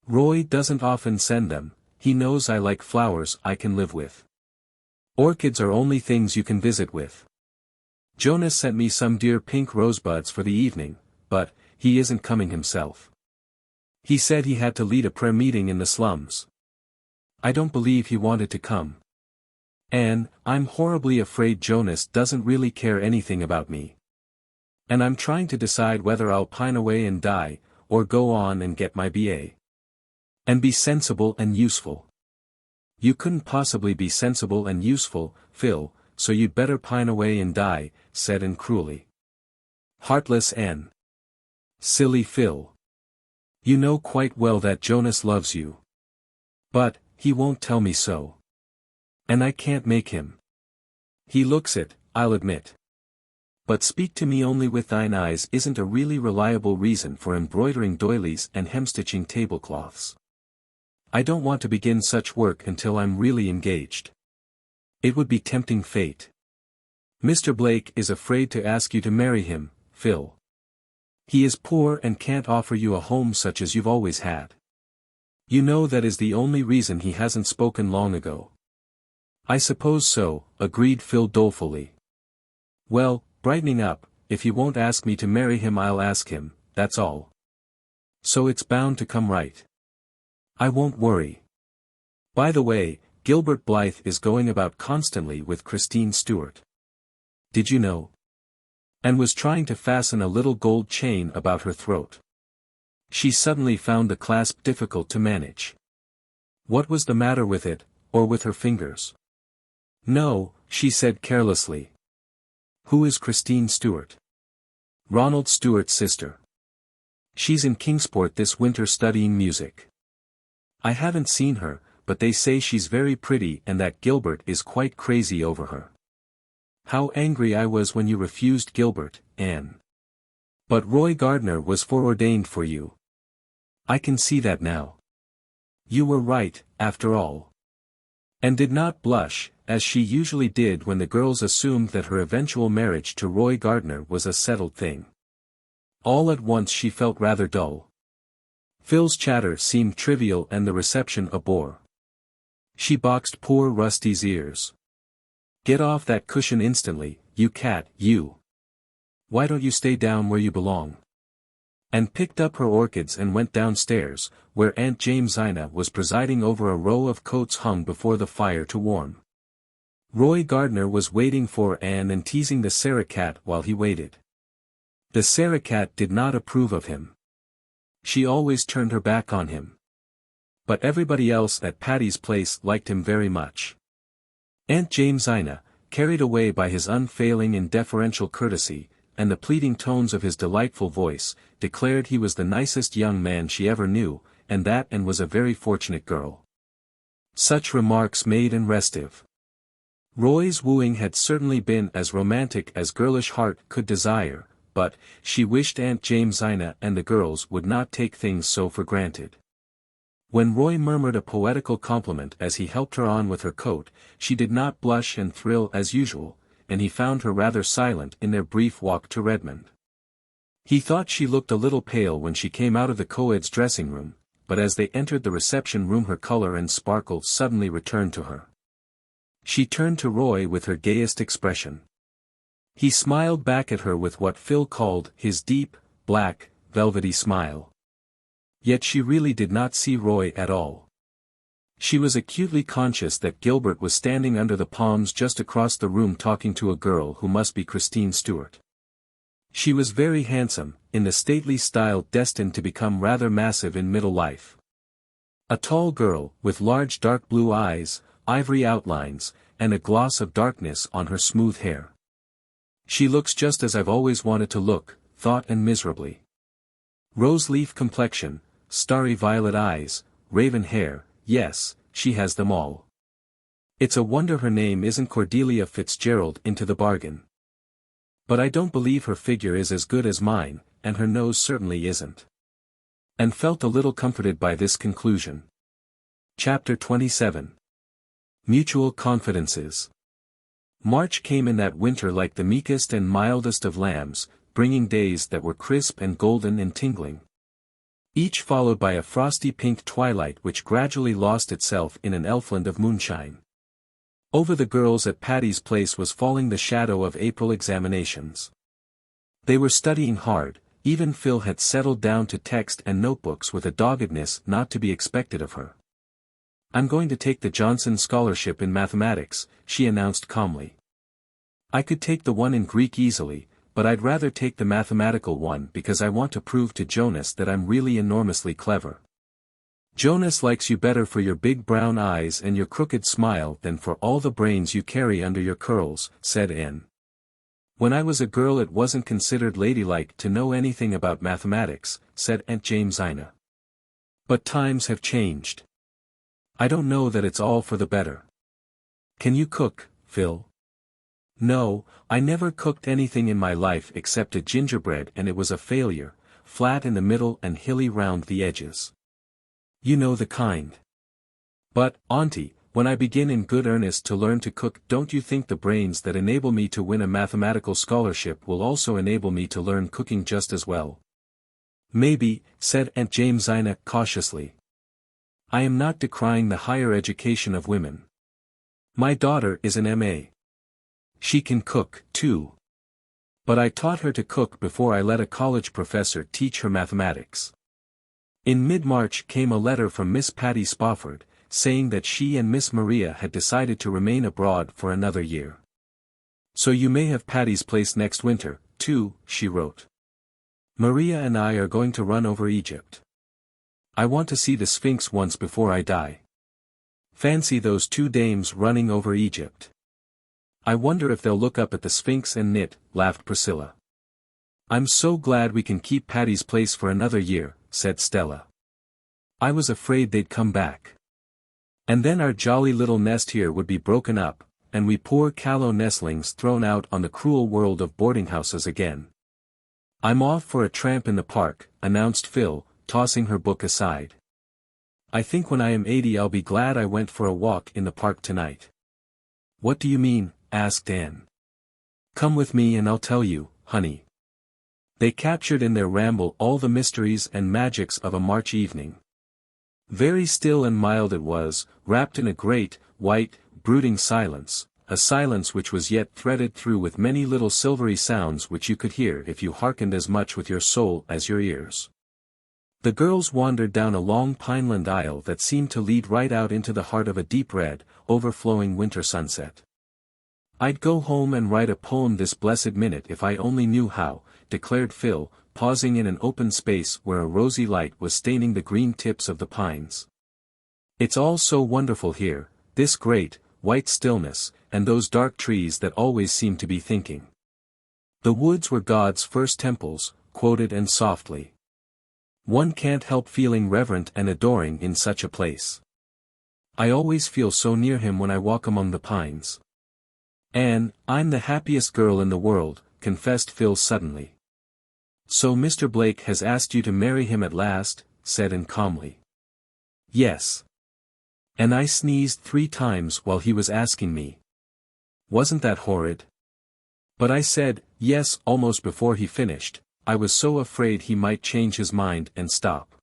Roy doesn't often send them, he knows I like flowers I can live with. Orchids are only things you can visit with. Jonas sent me some dear pink rosebuds for the evening, but he isn't coming himself. He said he had to lead a prayer meeting in the slums. I don't believe he wanted to come. And I'm horribly afraid Jonas doesn't really care anything about me. And I'm trying to decide whether I'll pine away and die, or go on and get my BA. And be sensible and useful. You couldn't possibly be sensible and useful, Phil, so you'd better pine away and die, said Anne cruelly. Heartless Anne. Silly Phil. You know quite well that Jonas loves you. But, he won't tell me so. And I can't make him. He looks it, I'll admit. But speak to me only with thine eyes isn't a really reliable reason for embroidering doilies and hemstitching tablecloths. I don't want to begin such work until I'm really engaged. It would be tempting fate. Mr. Blake is afraid to ask you to marry him, Phil. He is poor and can't offer you a home such as you've always had. You know that is the only reason he hasn't spoken long ago. I suppose so, agreed Phil dolefully. Well, brightening up, if he won't ask me to marry him I'll ask him, that's all. So it's bound to come right. I won't worry. By the way, Gilbert Blythe is going about constantly with Christine Stewart. Did you know? And was trying to fasten a little gold chain about her throat. She suddenly found the clasp difficult to manage. What was the matter with it, or with her fingers? No, she said carelessly. Who is Christine Stewart? Ronald Stewart's sister. She's in Kingsport this winter studying music. I haven't seen her, but they say she's very pretty and that Gilbert is quite crazy over her. How angry I was when you refused Gilbert, Anne. But Roy Gardner was foreordained for you. I can see that now. You were right, after all. And did not blush, as she usually did when the girls assumed that her eventual marriage to Roy Gardner was a settled thing. All at once she felt rather dull. Phil's chatter seemed trivial and the reception a bore. She boxed poor Rusty's ears. Get off that cushion instantly, you cat, you. Why don't you stay down where you belong? And picked up her orchids and went downstairs, where Aunt Jamesina was presiding over a row of coats hung before the fire to warm. Roy Gardner was waiting for Anne and teasing the Sarah cat while he waited. The Sarah cat did not approve of him. She always turned her back on him. But everybody else at Patty's place liked him very much. Aunt Jamesina, carried away by his unfailing and deferential courtesy, and the pleading tones of his delightful voice, declared he was the nicest young man she ever knew, and that Anne was a very fortunate girl. Such remarks made Anne restive. Roy's wooing had certainly been as romantic as girlish heart could desire, but she wished Aunt Jamesina and the girls would not take things so for granted. When Roy murmured a poetical compliment as he helped her on with her coat, she did not blush and thrill as usual, and he found her rather silent in their brief walk to Redmond. He thought she looked a little pale when she came out of the co-ed's dressing room, but as they entered the reception room her color and sparkle suddenly returned to her. She turned to Roy with her gayest expression. He smiled back at her with what Phil called his deep, black, velvety smile. Yet she really did not see Roy at all. She was acutely conscious that Gilbert was standing under the palms just across the room talking to a girl who must be Christine Stewart. She was very handsome, in the stately style destined to become rather massive in middle life. A tall girl, with large dark blue eyes, ivory outlines, and a gloss of darkness on her smooth hair. She looks just as I've always wanted to look, thought Anne miserably. Rose-leaf complexion, starry violet eyes, raven hair, yes, she has them all. It's a wonder her name isn't Cordelia Fitzgerald into the bargain. But I don't believe her figure is as good as mine, and her nose certainly isn't. and felt a little comforted by this conclusion. Chapter 27. Mutual Confidences. March came in that winter like the meekest and mildest of lambs, bringing days that were crisp and golden and tingling, each followed by a frosty pink twilight which gradually lost itself in an elfland of moonshine. Over the girls at Patty's Place was falling the shadow of April examinations. They were studying hard, even Phil had settled down to text and notebooks with a doggedness not to be expected of her. "I'm going to take the Johnson Scholarship in mathematics," she announced calmly. "I could take the one in Greek easily, but I'd rather take the mathematical one because I want to prove to Jonas that I'm really enormously clever." "Jonas likes you better for your big brown eyes and your crooked smile than for all the brains you carry under your curls," said Anne. "When I was a girl it wasn't considered ladylike to know anything about mathematics," said Aunt Jamesina. "But times have changed. I don't know that it's all for the better." "Can you cook, Phil?" "No, I never cooked anything in my life except a gingerbread and it was a failure, flat in the middle and hilly round the edges. You know the kind. But, Auntie, when I begin in good earnest to learn to cook, don't you think the brains that enable me to win a mathematical scholarship will also enable me to learn cooking just as well?" "Maybe," said Aunt Jamesina cautiously. "I am not decrying the higher education of women. My daughter is an M.A. She can cook, too. But I taught her to cook before I let a college professor teach her mathematics." In mid-March came a letter from Miss Patty Spofford, saying that she and Miss Maria had decided to remain abroad for another year. "So you may have Patty's Place next winter, too," she wrote. "Maria and I are going to run over Egypt. I want to see the Sphinx once before I die. Fancy those two dames running over Egypt. I wonder if they'll look up at the Sphinx and knit," laughed Priscilla. "I'm so glad we can keep Patty's Place for another year," said Stella. "I was afraid they'd come back. And then our jolly little nest here would be broken up, and we poor callow nestlings thrown out on the cruel world of boarding houses again." "I'm off for a tramp in the park," announced Phil, tossing her book aside. "I think when I am 80 I'll be glad I went for a walk in the park tonight." "What do you mean?" asked Anne. "Come with me and I'll tell you, honey." They captured in their ramble all the mysteries and magics of a March evening. Very still and mild it was, wrapped in a great, white, brooding silence, a silence which was yet threaded through with many little silvery sounds which you could hear if you hearkened as much with your soul as your ears. The girls wandered down a long pineland aisle that seemed to lead right out into the heart of a deep red, overflowing winter sunset. "I'd go home and write a poem this blessed minute if I only knew how," declared Phil, pausing in an open space where a rosy light was staining the green tips of the pines. "It's all so wonderful here, this great, white stillness, and those dark trees that always seem to be thinking. 'The woods were God's first temples,'" quoted Anne softly. "One can't help feeling reverent and adoring in such a place. I always feel so near him when I walk among the pines." "Anne, I'm the happiest girl in the world," confessed Phil suddenly. "So Mr. Blake has asked you to marry him at last," said Anne calmly. "Yes. And I sneezed 3 times while he was asking me. Wasn't that horrid? But I said, yes, almost before he finished. I was so afraid he might change his mind and stop.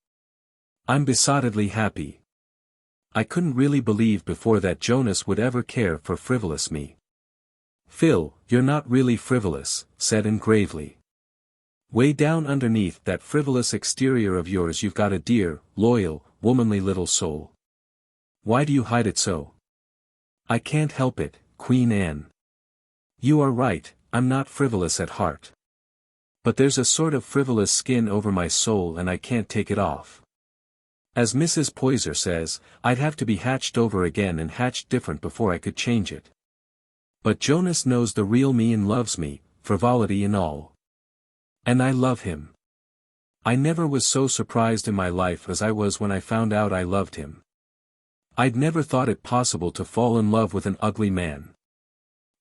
I'm besottedly happy. I couldn't really believe before that Jonas would ever care for frivolous me." "Phil, you're not really frivolous," said Anne gravely. "Way down underneath that frivolous exterior of yours you've got a dear, loyal, womanly little soul. Why do you hide it so?" "I can't help it, Queen Anne. You are right, I'm not frivolous at heart. But there's a sort of frivolous skin over my soul and I can't take it off. As Mrs. Poyser says, I'd have to be hatched over again and hatched different before I could change it. But Jonas knows the real me and loves me, frivolity and all. And I love him. I never was so surprised in my life as I was when I found out I loved him. I'd never thought it possible to fall in love with an ugly man.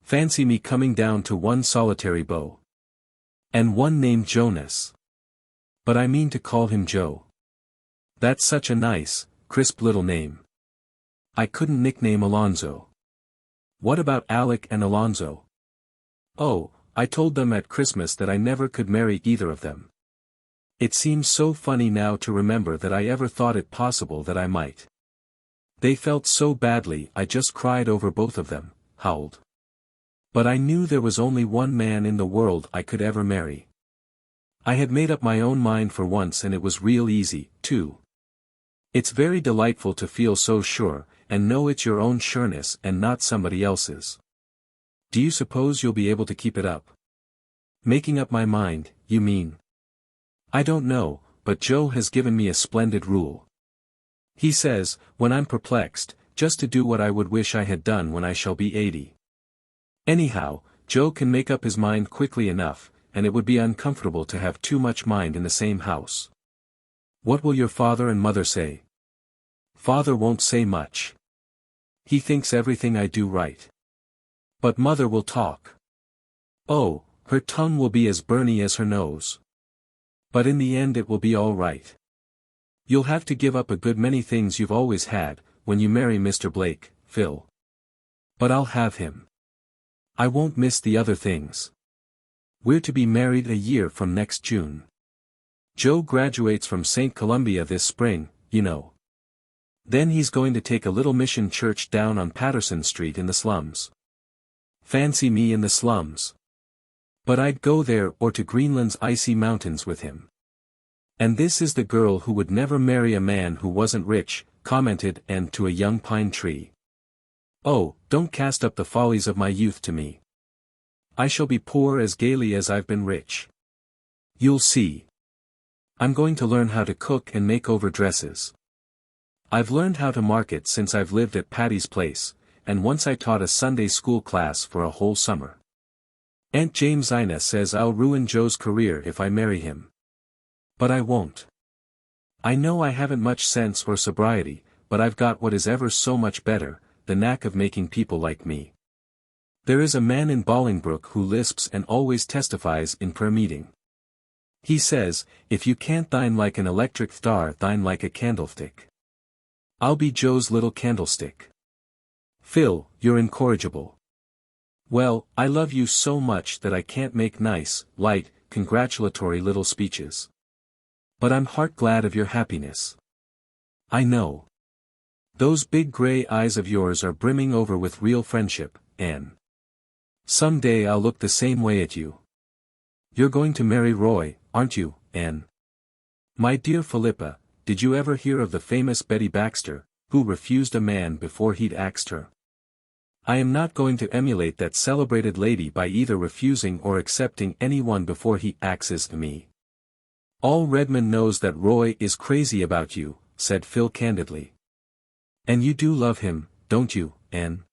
Fancy me coming down to one solitary beau. And one named Jonas. But I mean to call him Joe. That's such a nice, crisp little name. I couldn't nickname Alonzo. What about Alec and Alonzo? Oh, I told them at Christmas that I never could marry either of them. It seems so funny now to remember that I ever thought it possible that I might. They felt so badly I just cried over both of them, howled. But I knew there was only one man in the world I could ever marry. I had made up my own mind for once and it was real easy, too. It's very delightful to feel so sure, and know it's your own sureness and not somebody else's. Do you suppose you'll be able to keep it up? Making up my mind, you mean? I don't know, but Joe has given me a splendid rule. He says, when I'm perplexed, just to do what I would wish I had done when I shall be 80. Anyhow, Joe can make up his mind quickly enough, and it would be uncomfortable to have too much mind in the same house. What will your father and mother say? Father won't say much. He thinks everything I do right. But mother will talk. Oh, her tongue will be as burny as her nose. But in the end it will be all right. You'll have to give up a good many things you've always had, when you marry Mr. Blake, Phil. But I'll have him. I won't miss the other things. We're to be married a year from next June. Joe graduates from St. Columbia this spring, you know. Then he's going to take a little mission church down on Patterson Street in the slums. Fancy me in the slums. But I'd go there or to Greenland's icy mountains with him. And this is the girl who would never marry a man who wasn't rich, commented Anne to a young pine tree. Oh, don't cast up the follies of my youth to me. I shall be poor as gaily as I've been rich. You'll see. I'm going to learn how to cook and make over dresses. I've learned how to market since I've lived at Patty's place, and once I taught a Sunday school class for a whole summer. Aunt Jamesina says I'll ruin Joe's career if I marry him. But I won't. I know I haven't much sense or sobriety, but I've got what is ever so much better, the knack of making people like me. There is a man in Bolingbroke who lisps and always testifies in prayer meeting. He says, if you can't dine like an electric star, dine like a candlestick. I'll be Joe's little candlestick. Phil, you're incorrigible. Well, I love you so much that I can't make nice, light, congratulatory little speeches. But I'm heart glad of your happiness. I know. Those big gray eyes of yours are brimming over with real friendship, Anne. Some day I'll look the same way at you. You're going to marry Roy, aren't you, Anne? My dear Philippa, did you ever hear of the famous Betty Baxter, who refused a man before he'd axed her? I am not going to emulate that celebrated lady by either refusing or accepting anyone before he axes me. All Redmond knows that Roy is crazy about you, said Phil candidly. And you do love him, don't you, Anne?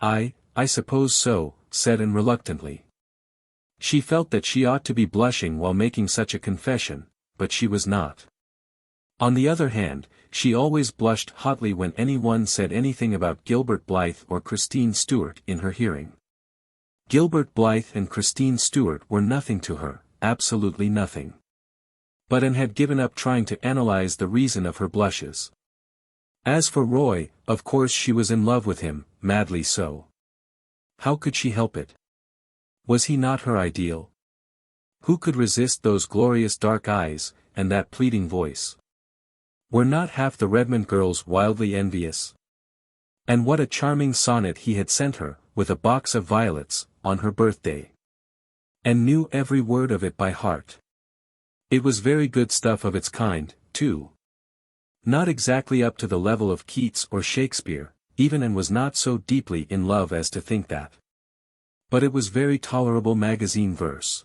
I suppose so, said Anne reluctantly. She felt that she ought to be blushing while making such a confession, but she was not. On the other hand, she always blushed hotly when anyone said anything about Gilbert Blythe or Christine Stuart in her hearing. Gilbert Blythe and Christine Stuart were nothing to her, absolutely nothing. But Anne had given up trying to analyze the reason of her blushes. As for Roy, of course she was in love with him, madly so. How could she help it? Was he not her ideal? Who could resist those glorious dark eyes, and that pleading voice? Were not half the Redmond girls wildly envious? And what a charming sonnet he had sent her, with a box of violets, on her birthday. And knew every word of it by heart. It was very good stuff of its kind, too. Not exactly up to the level of Keats or Shakespeare, even, and was not so deeply in love as to think that. But it was very tolerable magazine verse.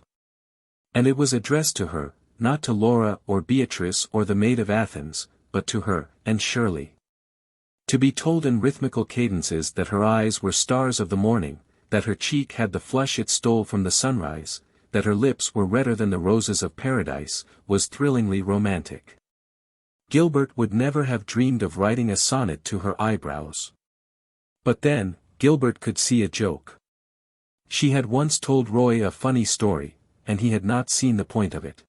And it was addressed to her, not to Laura or Beatrice or the Maid of Athens, but to her, and Shirley. To be told in rhythmical cadences that her eyes were stars of the morning, that her cheek had the flush it stole from the sunrise, that her lips were redder than the roses of paradise, was thrillingly romantic. Gilbert would never have dreamed of writing a sonnet to her eyebrows. But then, Gilbert could see a joke. She had once told Roy a funny story, and he had not seen the point of it.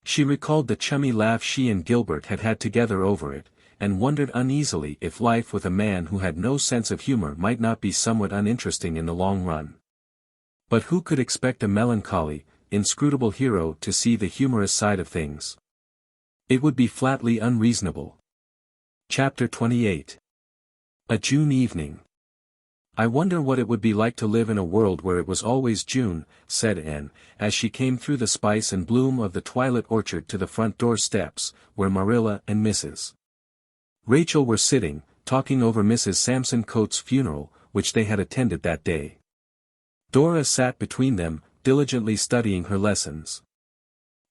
She recalled the chummy laugh she and Gilbert had had together over it, and wondered uneasily if life with a man who had no sense of humor might not be somewhat uninteresting in the long run. But who could expect a melancholy, inscrutable hero to see the humorous side of things? It would be flatly unreasonable. Chapter 28. A June evening. "I wonder what it would be like to live in a world where it was always June," said Anne, as she came through the spice and bloom of the twilit orchard to the front door steps, where Marilla and Mrs. Rachel were sitting, talking over Mrs. Sampson Coates' funeral, which they had attended that day. Dora sat between them, diligently studying her lessons.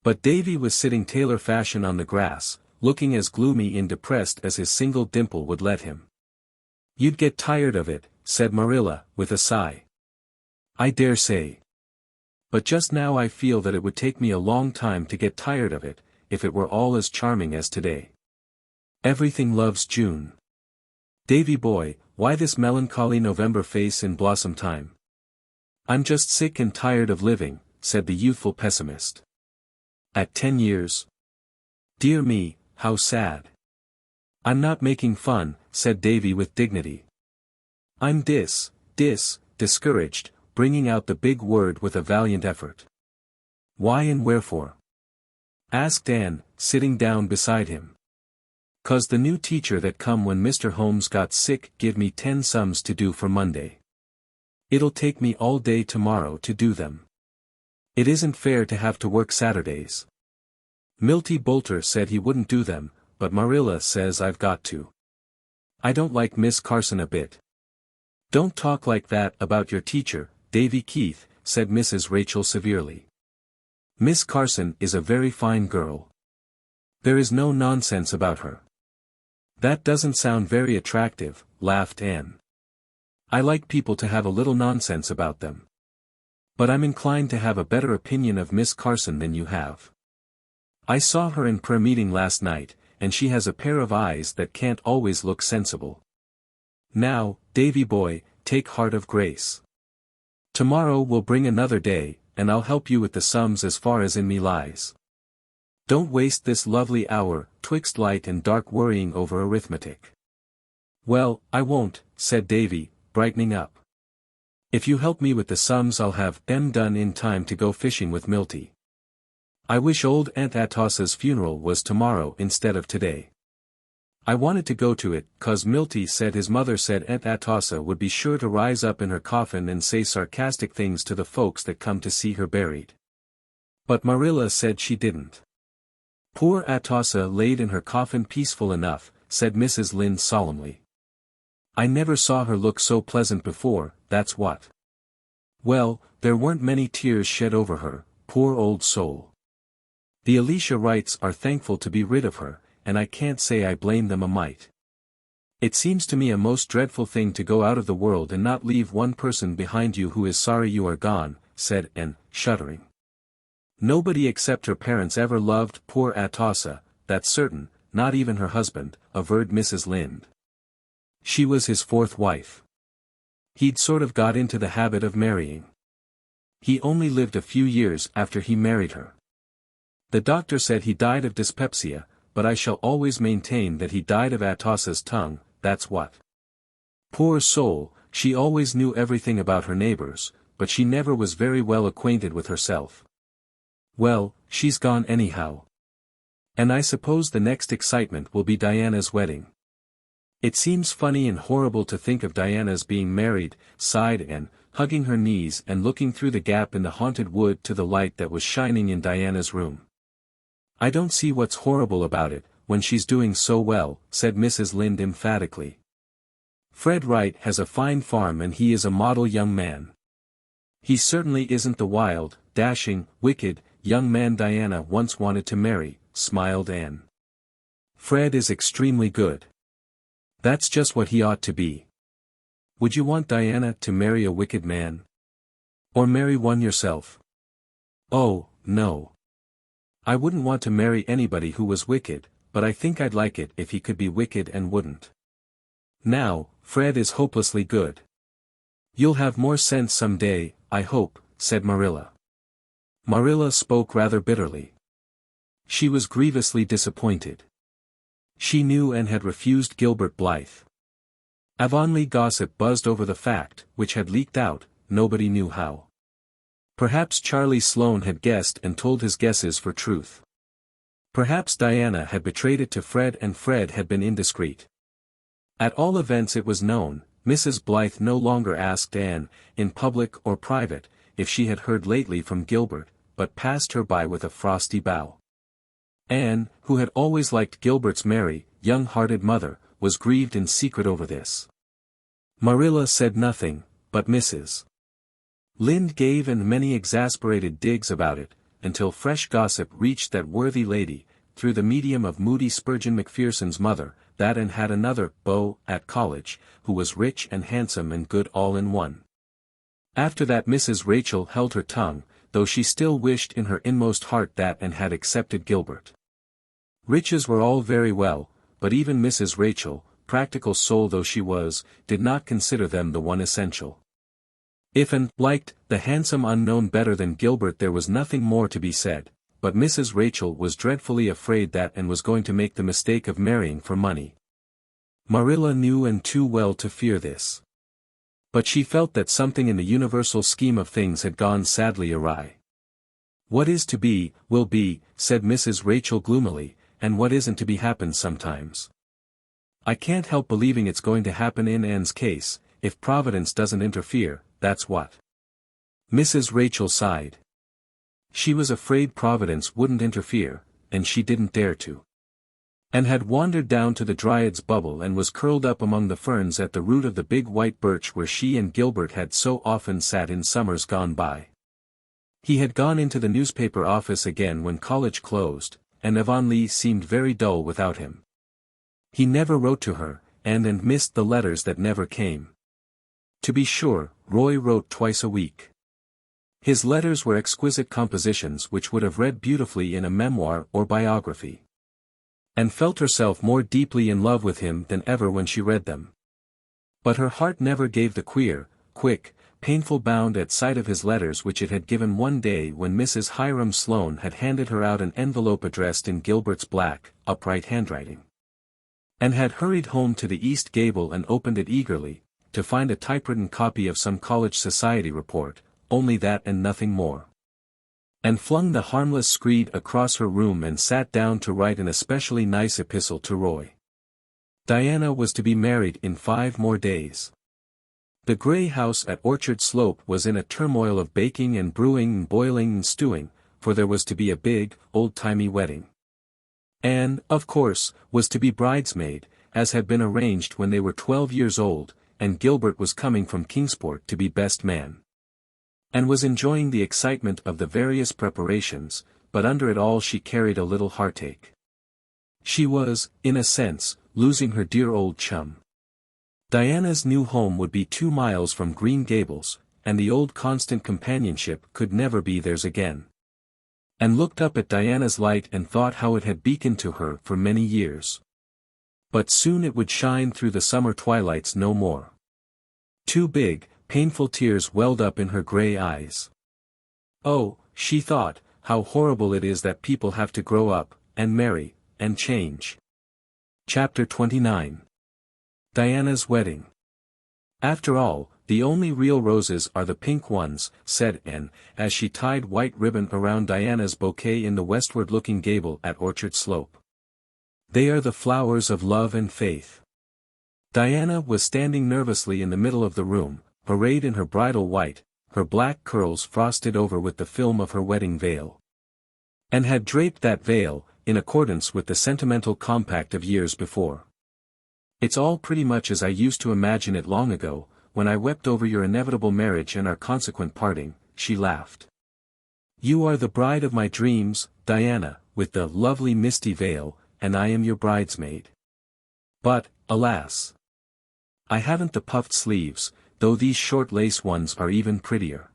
But Davy was sitting tailor fashion on the grass, looking as gloomy and depressed as his single dimple would let him. "You'd get tired of it," said Marilla, with a sigh. "I dare say. But just now I feel that it would take me a long time to get tired of it, if it were all as charming as today. Everything loves June. Davy boy, why this melancholy November face in blossom time?" "I'm just sick and tired of living," said the youthful pessimist. "At 10 years? Dear me, how sad." "I'm not making fun," said Davy with dignity. "I'm discouraged," bringing out the big word with a valiant effort. "Why and wherefore?" asked Anne, sitting down beside him. "'Cause the new teacher that come when Mr. Holmes got sick give me 10 sums to do for Monday. It'll take me all day tomorrow to do them. It isn't fair to have to work Saturdays. Milty Boulter said he wouldn't do them, but Marilla says I've got to. I don't like Miss Carson a bit." "Don't talk like that about your teacher, Davy Keith," said Mrs. Rachel severely. "Miss Carson is a very fine girl. There is no nonsense about her." "That doesn't sound very attractive," laughed Anne. "I like people to have a little nonsense about them. But I'm inclined to have a better opinion of Miss Carson than you have. I saw her in prayer meeting last night, and she has a pair of eyes that can't always look sensible. Now, Davy boy, take heart of grace. Tomorrow will bring another day, and I'll help you with the sums as far as in me lies. Don't waste this lovely hour, twixt light and dark worrying over arithmetic." "Well, I won't," said Davy, brightening up. "If you help me with the sums I'll have them done in time to go fishing with Milty. I wish old Aunt Atossa's funeral was tomorrow instead of today. I wanted to go to it, 'cause Milty said his mother said Aunt Atossa would be sure to rise up in her coffin and say sarcastic things to the folks that come to see her buried. But Marilla said she didn't." "Poor Atossa laid in her coffin peaceful enough," said Mrs. Lynde solemnly. "I never saw her look so pleasant before, that's what." "Well, there weren't many tears shed over her, poor old soul. The Alicia Wrights are thankful to be rid of her, and I can't say I blame them a mite. It seems to me a most dreadful thing to go out of the world and not leave one person behind you who is sorry you are gone," said Anne, shuddering. "Nobody except her parents ever loved poor Atossa, that's certain, not even her husband," averred Mrs. Lynde. "She was his 4th wife. He'd sort of got into the habit of marrying. He only lived a few years after he married her. The doctor said he died of dyspepsia, but I shall always maintain that he died of Atossa's tongue, that's what. Poor soul, she always knew everything about her neighbors, but she never was very well acquainted with herself. Well, she's gone anyhow. And I suppose the next excitement will be Diana's wedding. It seems funny and horrible to think of Diana's being married," sighed Anne, hugging her knees and looking through the gap in the haunted wood to the light that was shining in Diana's room. "I don't see what's horrible about it, when she's doing so well," said Mrs. Lynde emphatically. "Fred Wright has a fine farm and he is a model young man. He certainly isn't the wild, dashing, wicked, young man Diana once wanted to marry," smiled Anne. "Fred is extremely good. That's just what he ought to be. Would you want Diana to marry a wicked man? Or marry one yourself?" "Oh, no. I wouldn't want to marry anybody who was wicked, but I think I'd like it if he could be wicked and wouldn't. Now, Fred is hopelessly good. You'll have more sense some day, I hope," said Marilla. Marilla spoke rather bitterly. She was grievously disappointed. She knew and had refused Gilbert Blythe. Avonlea gossip buzzed over the fact, which had leaked out, nobody knew how. Perhaps Charlie Sloane had guessed and told his guesses for truth. Perhaps Diana had betrayed it to Fred and Fred had been indiscreet. At all events it was known, Mrs. Blythe no longer asked Anne, in public or private, if she had heard lately from Gilbert, but passed her by with a frosty bow. Anne, who had always liked Gilbert's merry, young-hearted mother, was grieved in secret over this. Marilla said nothing, but Mrs. Lynde gave and many exasperated digs about it, until fresh gossip reached that worthy lady, through the medium of moody Spurgeon Macpherson's mother, that Anne had another beau at college, who was rich and handsome and good all in one. After that Mrs. Rachel held her tongue, though she still wished in her inmost heart that Anne had accepted Gilbert. Riches were all very well, but even Mrs. Rachel, practical soul though she was, did not consider them the one essential. If Anne liked the handsome unknown better than Gilbert there was nothing more to be said, but Mrs. Rachel was dreadfully afraid that Anne was going to make the mistake of marrying for money. Marilla knew Anne too well to fear this. But she felt that something in the universal scheme of things had gone sadly awry. What is to be, will be, said Mrs. Rachel gloomily, and what isn't to be happens sometimes. I can't help believing it's going to happen in Anne's case, if Providence doesn't interfere, that's what. Mrs. Rachel sighed. She was afraid Providence wouldn't interfere, and she didn't dare to. Anne had wandered down to the Dryad's Bubble and was curled up among the ferns at the root of the big white birch where she and Gilbert had so often sat in summers gone by. He had gone into the newspaper office again when college closed, and Avonlea seemed very dull without him. He never wrote to her, and missed the letters that never came. To be sure, Roy wrote twice a week. His letters were exquisite compositions which would have read beautifully in a memoir or biography. Anne felt herself more deeply in love with him than ever when she read them. But her heart never gave the queer, quick, painful bound at sight of his letters which it had given one day when Mrs. Hiram Sloane had handed her out an envelope addressed in Gilbert's black, upright handwriting. Anne had hurried home to the east gable and opened it eagerly, to find a typewritten copy of some college society report, only that and nothing more. Anne flung the harmless screed across her room and sat down to write an especially nice epistle to Roy. Diana was to be married in 5 more days. The gray house at Orchard Slope was in a turmoil of baking and brewing and boiling and stewing, for there was to be a big, old-timey wedding. Anne, of course, was to be bridesmaid, as had been arranged when they were 12 years old, and Gilbert was coming from Kingsport to be best man. Anne was enjoying the excitement of the various preparations, but under it all she carried a little heartache. She was, in a sense, losing her dear old chum. Diana's new home would be 2 miles from Green Gables, and the old constant companionship could never be theirs again. Anne looked up at Diana's light and thought how it had beaconed to her for many years. But soon it would shine through the summer twilights no more. 2 big, painful tears welled up in her gray eyes. Oh, she thought, how horrible it is that people have to grow up, and marry, and change. Chapter 29. Diana's Wedding. After all, the only real roses are the pink ones, said Anne, as she tied white ribbon around Diana's bouquet in the westward-looking gable at Orchard Slope. They are the flowers of love and faith. Diana was standing nervously in the middle of the room, arrayed in her bridal white, her black curls frosted over with the film of her wedding veil. Anne had draped that veil, in accordance with the sentimental compact of years before. It's all pretty much as I used to imagine it long ago, when I wept over your inevitable marriage and our consequent parting, she laughed. You are the bride of my dreams, Diana, with the lovely misty veil, and I am your bridesmaid. But, alas! I haven't the puffed sleeves, though these short lace ones are even prettier.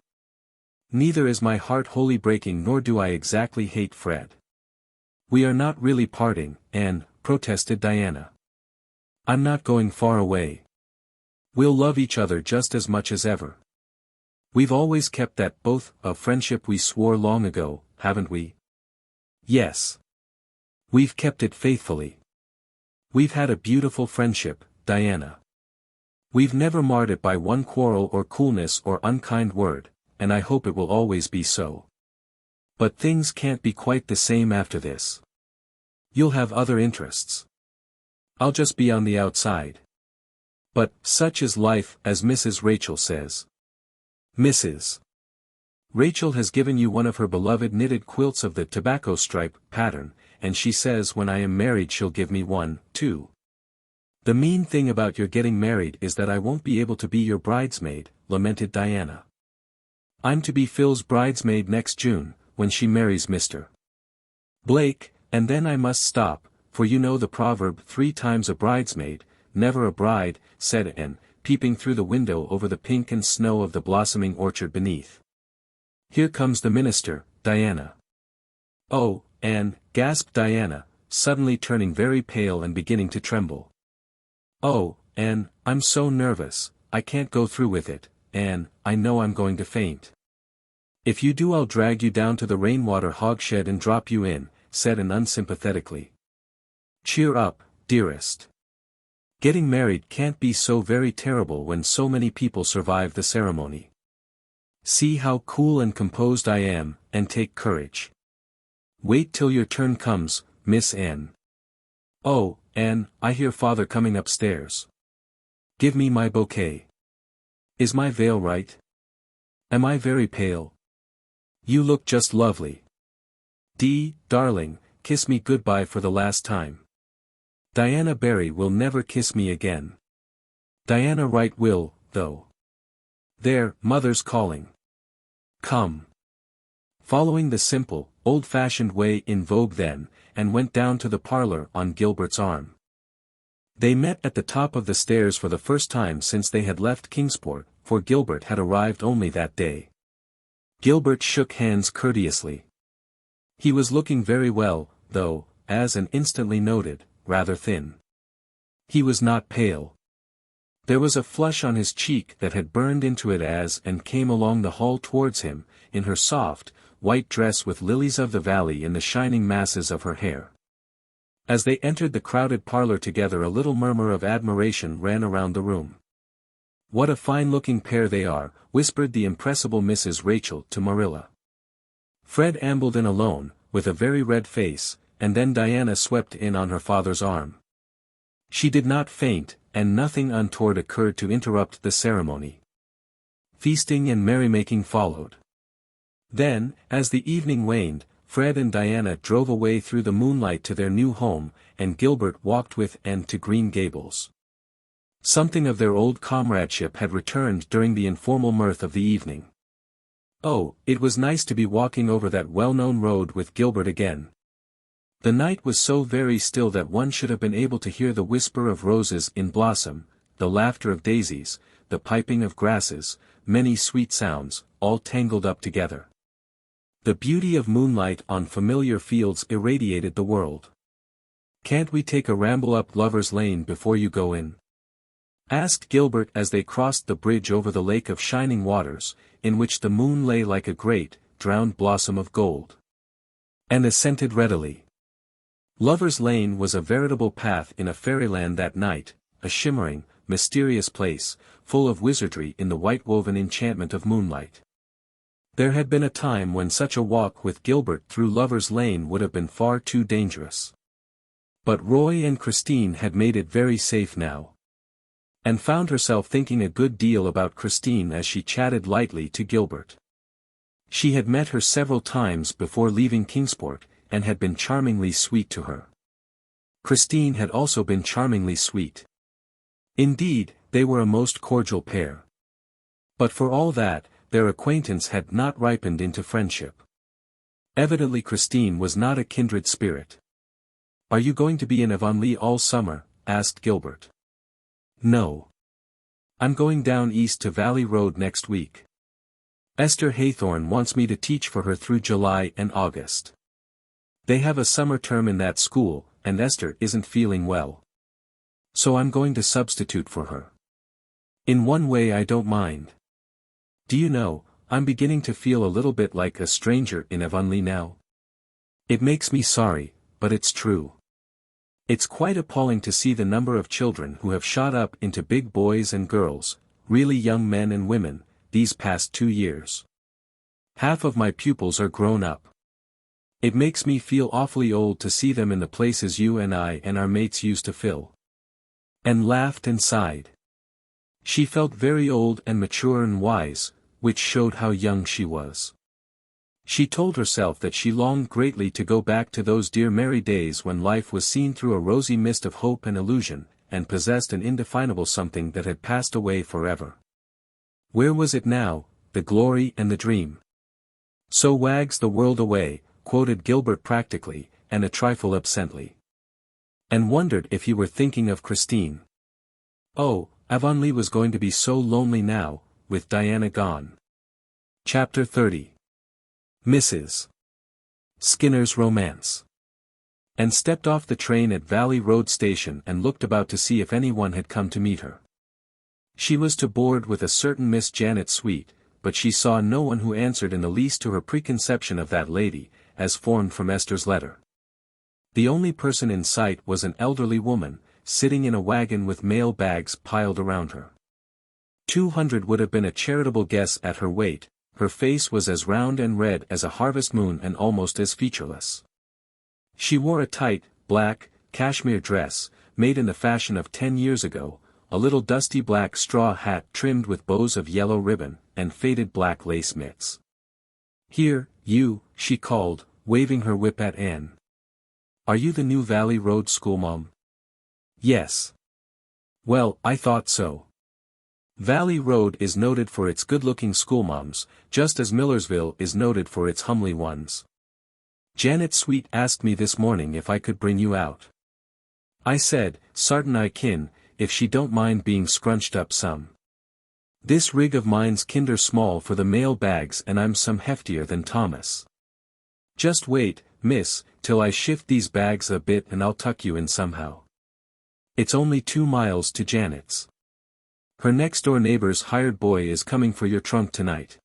Neither is my heart wholly breaking nor do I exactly hate Fred. We are not really parting, Anne, protested Diana. I'm not going far away. We'll love each other just as much as ever. We've always kept that oath of friendship we swore long ago, haven't we? Yes. We've kept it faithfully. We've had a beautiful friendship, Diana. We've never marred it by one quarrel or coolness or unkind word, and I hope it will always be so. But things can't be quite the same after this. You'll have other interests. I'll just be on the outside. But, such is life, as Mrs. Rachel says. Mrs. Rachel has given you one of her beloved knitted quilts of the tobacco stripe pattern, and she says when I am married she'll give me one, too. The mean thing about your getting married is that I won't be able to be your bridesmaid, lamented Diana. I'm to be Phil's bridesmaid next June, when she marries Mr. Blake, and then I must stop, for you know the proverb 3 times a bridesmaid, never a bride, said Anne, peeping through the window over the pink and snow of the blossoming orchard beneath. Here comes the minister, Diana. Oh, Anne, gasped Diana, suddenly turning very pale and beginning to tremble. Oh, Anne, I'm so nervous, I can't go through with it, Anne, I know I'm going to faint. If you do I'll drag you down to the rainwater hogshed and drop you in, said Anne unsympathetically. Cheer up, dearest. Getting married can't be so very terrible when so many people survive the ceremony. See how cool and composed I am, and take courage. Wait till your turn comes, Miss Anne. Oh, Anne, I hear father coming upstairs. Give me my bouquet. Is my veil right? Am I very pale? You look just lovely. Dee, darling, kiss me goodbye for the last time. Diana Barry will never kiss me again. Diana Wright will, though. There, mother's calling. Come. Following the simple, old-fashioned way in vogue then, and went down to the parlor on Gilbert's arm. They met at the top of the stairs for the first time since they had left Kingsport, for Gilbert had arrived only that day. Gilbert shook hands courteously. He was looking very well, though, as Anne instantly noted, rather thin. He was not pale. There was a flush on his cheek that had burned into it as Anne came along the hall towards him, in her soft, white dress with lilies of the valley in the shining masses of her hair. As they entered the crowded parlor together a little murmur of admiration ran around the room. What a fine-looking pair they are, whispered the impressible Mrs. Rachel to Marilla. Fred ambled in alone, with a very red face, and then Diana swept in on her father's arm. She did not faint, and nothing untoward occurred to interrupt the ceremony. Feasting and merrymaking followed. Then, as the evening waned, Fred and Diana drove away through the moonlight to their new home, and Gilbert walked with Anne to Green Gables. Something of their old comradeship had returned during the informal mirth of the evening. Oh, it was nice to be walking over that well-known road with Gilbert again. The night was so very still that one should have been able to hear the whisper of roses in blossom, the laughter of daisies, the piping of grasses, many sweet sounds, all tangled up together. The beauty of moonlight on familiar fields irradiated the world. "Can't we take a ramble up Lover's Lane before you go in?" asked Gilbert as they crossed the bridge over the lake of shining waters, in which the moon lay like a great, drowned blossom of gold. Anne assented readily. Lover's Lane was a veritable path in a fairyland that night, a shimmering, mysterious place, full of wizardry in the white-woven enchantment of moonlight. There had been a time when such a walk with Gilbert through Lover's Lane would have been far too dangerous. But Roy and Christine had made it very safe now. Anne found herself thinking a good deal about Christine as she chatted lightly to Gilbert. She had met her several times before leaving Kingsport, and had been charmingly sweet to her. Christine had also been charmingly sweet. Indeed, they were a most cordial pair. But for all that, their acquaintance had not ripened into friendship. Evidently Christine was not a kindred spirit. "Are you going to be in Avonlea all summer?" asked Gilbert. "No. I'm going down east to Valley Road next week. Esther Haythorne wants me to teach for her through July and August. They have a summer term in that school, and Esther isn't feeling well. So I'm going to substitute for her. In one way I don't mind. Do you know, I'm beginning to feel a little bit like a stranger in Avonlea now. It makes me sorry, but it's true. It's quite appalling to see the number of children who have shot up into big boys and girls, really young men and women, these past 2 years. Half of my pupils are grown up. It makes me feel awfully old to see them in the places you and I and our mates used to fill. And laughed and sighed. She felt very old and mature and wise, which showed how young she was. She told herself that she longed greatly to go back to those dear merry days when life was seen through a rosy mist of hope and illusion, and possessed an indefinable something that had passed away forever. Where was it now, the glory and the dream? "So wags the world away," quoted Gilbert practically, and a trifle absently. And wondered if he were thinking of Christine. Oh, Avonlea was going to be so lonely now, with Diana gone. Chapter 30. Mrs. Skinner's Romance. And stepped off the train at Valley Road Station and looked about to see if anyone had come to meet her. She was to board with a certain Miss Janet Sweet, but she saw no one who answered in the least to her preconception of that lady, as formed from Esther's letter. The only person in sight was an elderly woman, sitting in a wagon with mail bags piled around her. 200 would have been a charitable guess at her weight. Her face was as round and red as a harvest moon and almost as featureless. She wore a tight, black, cashmere dress, made in the fashion of 10 years ago, a little dusty black straw hat trimmed with bows of yellow ribbon, and faded black lace mitts. "Here, you," she called, waving her whip at Anne. "Are you the new Valley Road schoolma'am?" "Yes." "Well, I thought so. Valley Road is noted for its good-looking schoolma'ams, just as Millersville is noted for its homely ones. Janet Sweet asked me this morning if I could bring you out. I said, sartin I kin, if she don't mind being scrunched up some. This rig of mine's kinder small for the mail bags and I'm some heftier than Thomas. Just wait, miss, till I shift these bags a bit and I'll tuck you in somehow. It's only 2 miles to Janet's. Her next-door neighbor's hired boy is coming for your trunk tonight.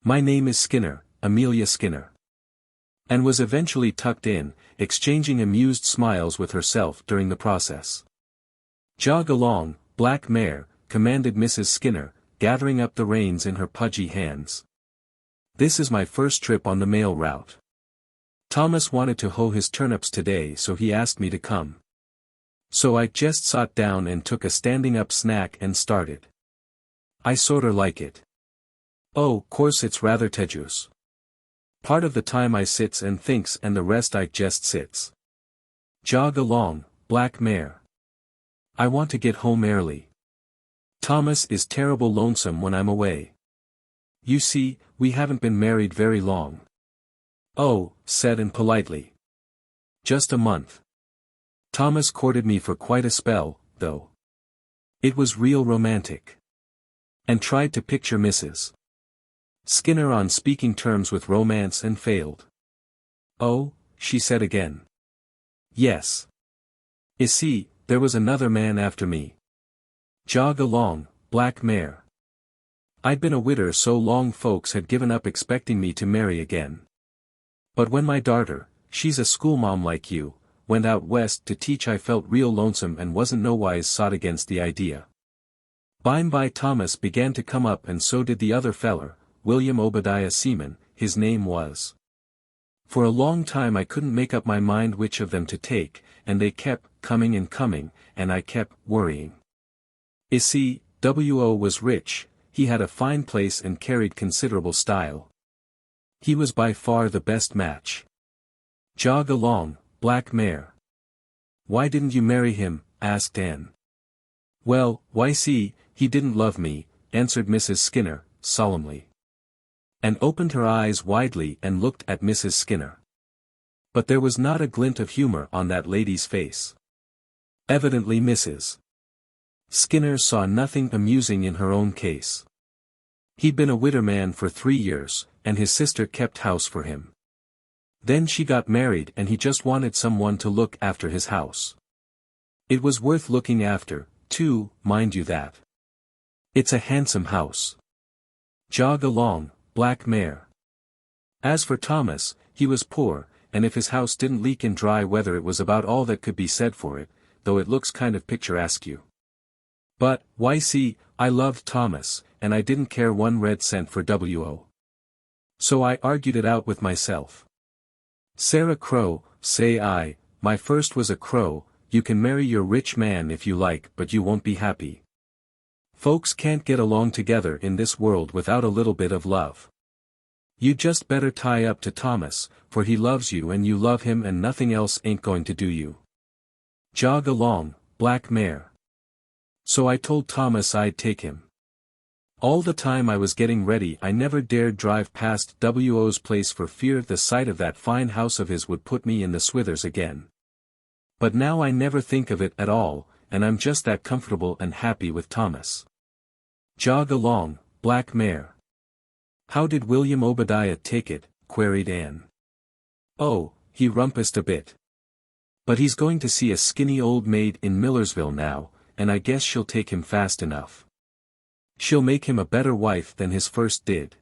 My name is Skinner, Amelia Skinner." And was eventually tucked in, exchanging amused smiles with herself during the process. "Jog along, black mare," commanded Mrs. Skinner, gathering up the reins in her pudgy hands. "This is my first trip on the mail route. Thomas wanted to hoe his turnips today, so he asked me to come. So I just sat down and took a standing-up snack and started. I sorter like it. Oh, course it's rather tedious. Part of the time I sits and thinks and the rest I just sits. Jog along, black mare. I want to get home early. Thomas is terrible lonesome when I'm away. You see, we haven't been married very long." "Oh," said Anne politely. "Just a month. Thomas courted me for quite a spell, though. It was real romantic." And tried to picture Mrs. Skinner on speaking terms with romance and failed. "Oh," she said again. "Yes. You see, there was another man after me. Jog along, black mare. I'd been a widder so long folks had given up expecting me to marry again. But when my darter, she's a schoolma'am like you, went out west to teach I felt real lonesome and wasn't nowise sot against the idea. By'm by Thomas began to come up and so did the other feller, William Obadiah Seaman, his name was. For a long time I couldn't make up my mind which of them to take, and they kept coming, and I kept worrying. You see, W.O. was rich, he had a fine place and carried considerable style. He was by far the best match. Jog along, black mare." "Why didn't you marry him?" asked Anne. "Well, why see, he didn't love me," answered Mrs. Skinner, solemnly. And opened her eyes widely and looked at Mrs. Skinner. But there was not a glint of humor on that lady's face. Evidently Mrs. Skinner saw nothing amusing in her own case. He'd been a widder man for 3 years, and his sister kept house for him. Then she got married and he just wanted someone to look after his house. It was worth looking after, too, mind you that. It's a handsome house. Jog along, black mare. As for Thomas, he was poor, and if his house didn't leak in dry weather it was about all that could be said for it, though it looks kind of picturesque. But, why see, I loved Thomas, and I didn't care 1 red cent for W.O. So I argued it out with myself. Sarah Crow, say I, my first was a crow, you can marry your rich man if you like but you won't be happy. Folks can't get along together in this world without a little bit of love. You just better tie up to Thomas, for he loves you and you love him and nothing else ain't going to do you. Jog along, black mare. So I told Thomas I'd take him. All the time I was getting ready I never dared drive past W.O.'s place for fear the sight of that fine house of his would put me in the swithers again. But now I never think of it at all, and I'm just that comfortable and happy with Thomas. Jog along, black mare. How did William Obadiah take it? Queried Anne. Oh, he rumpused a bit. But he's going to see a skinny old maid in Millersville now, and I guess she'll take him fast enough. She'll make him a better wife than his first did.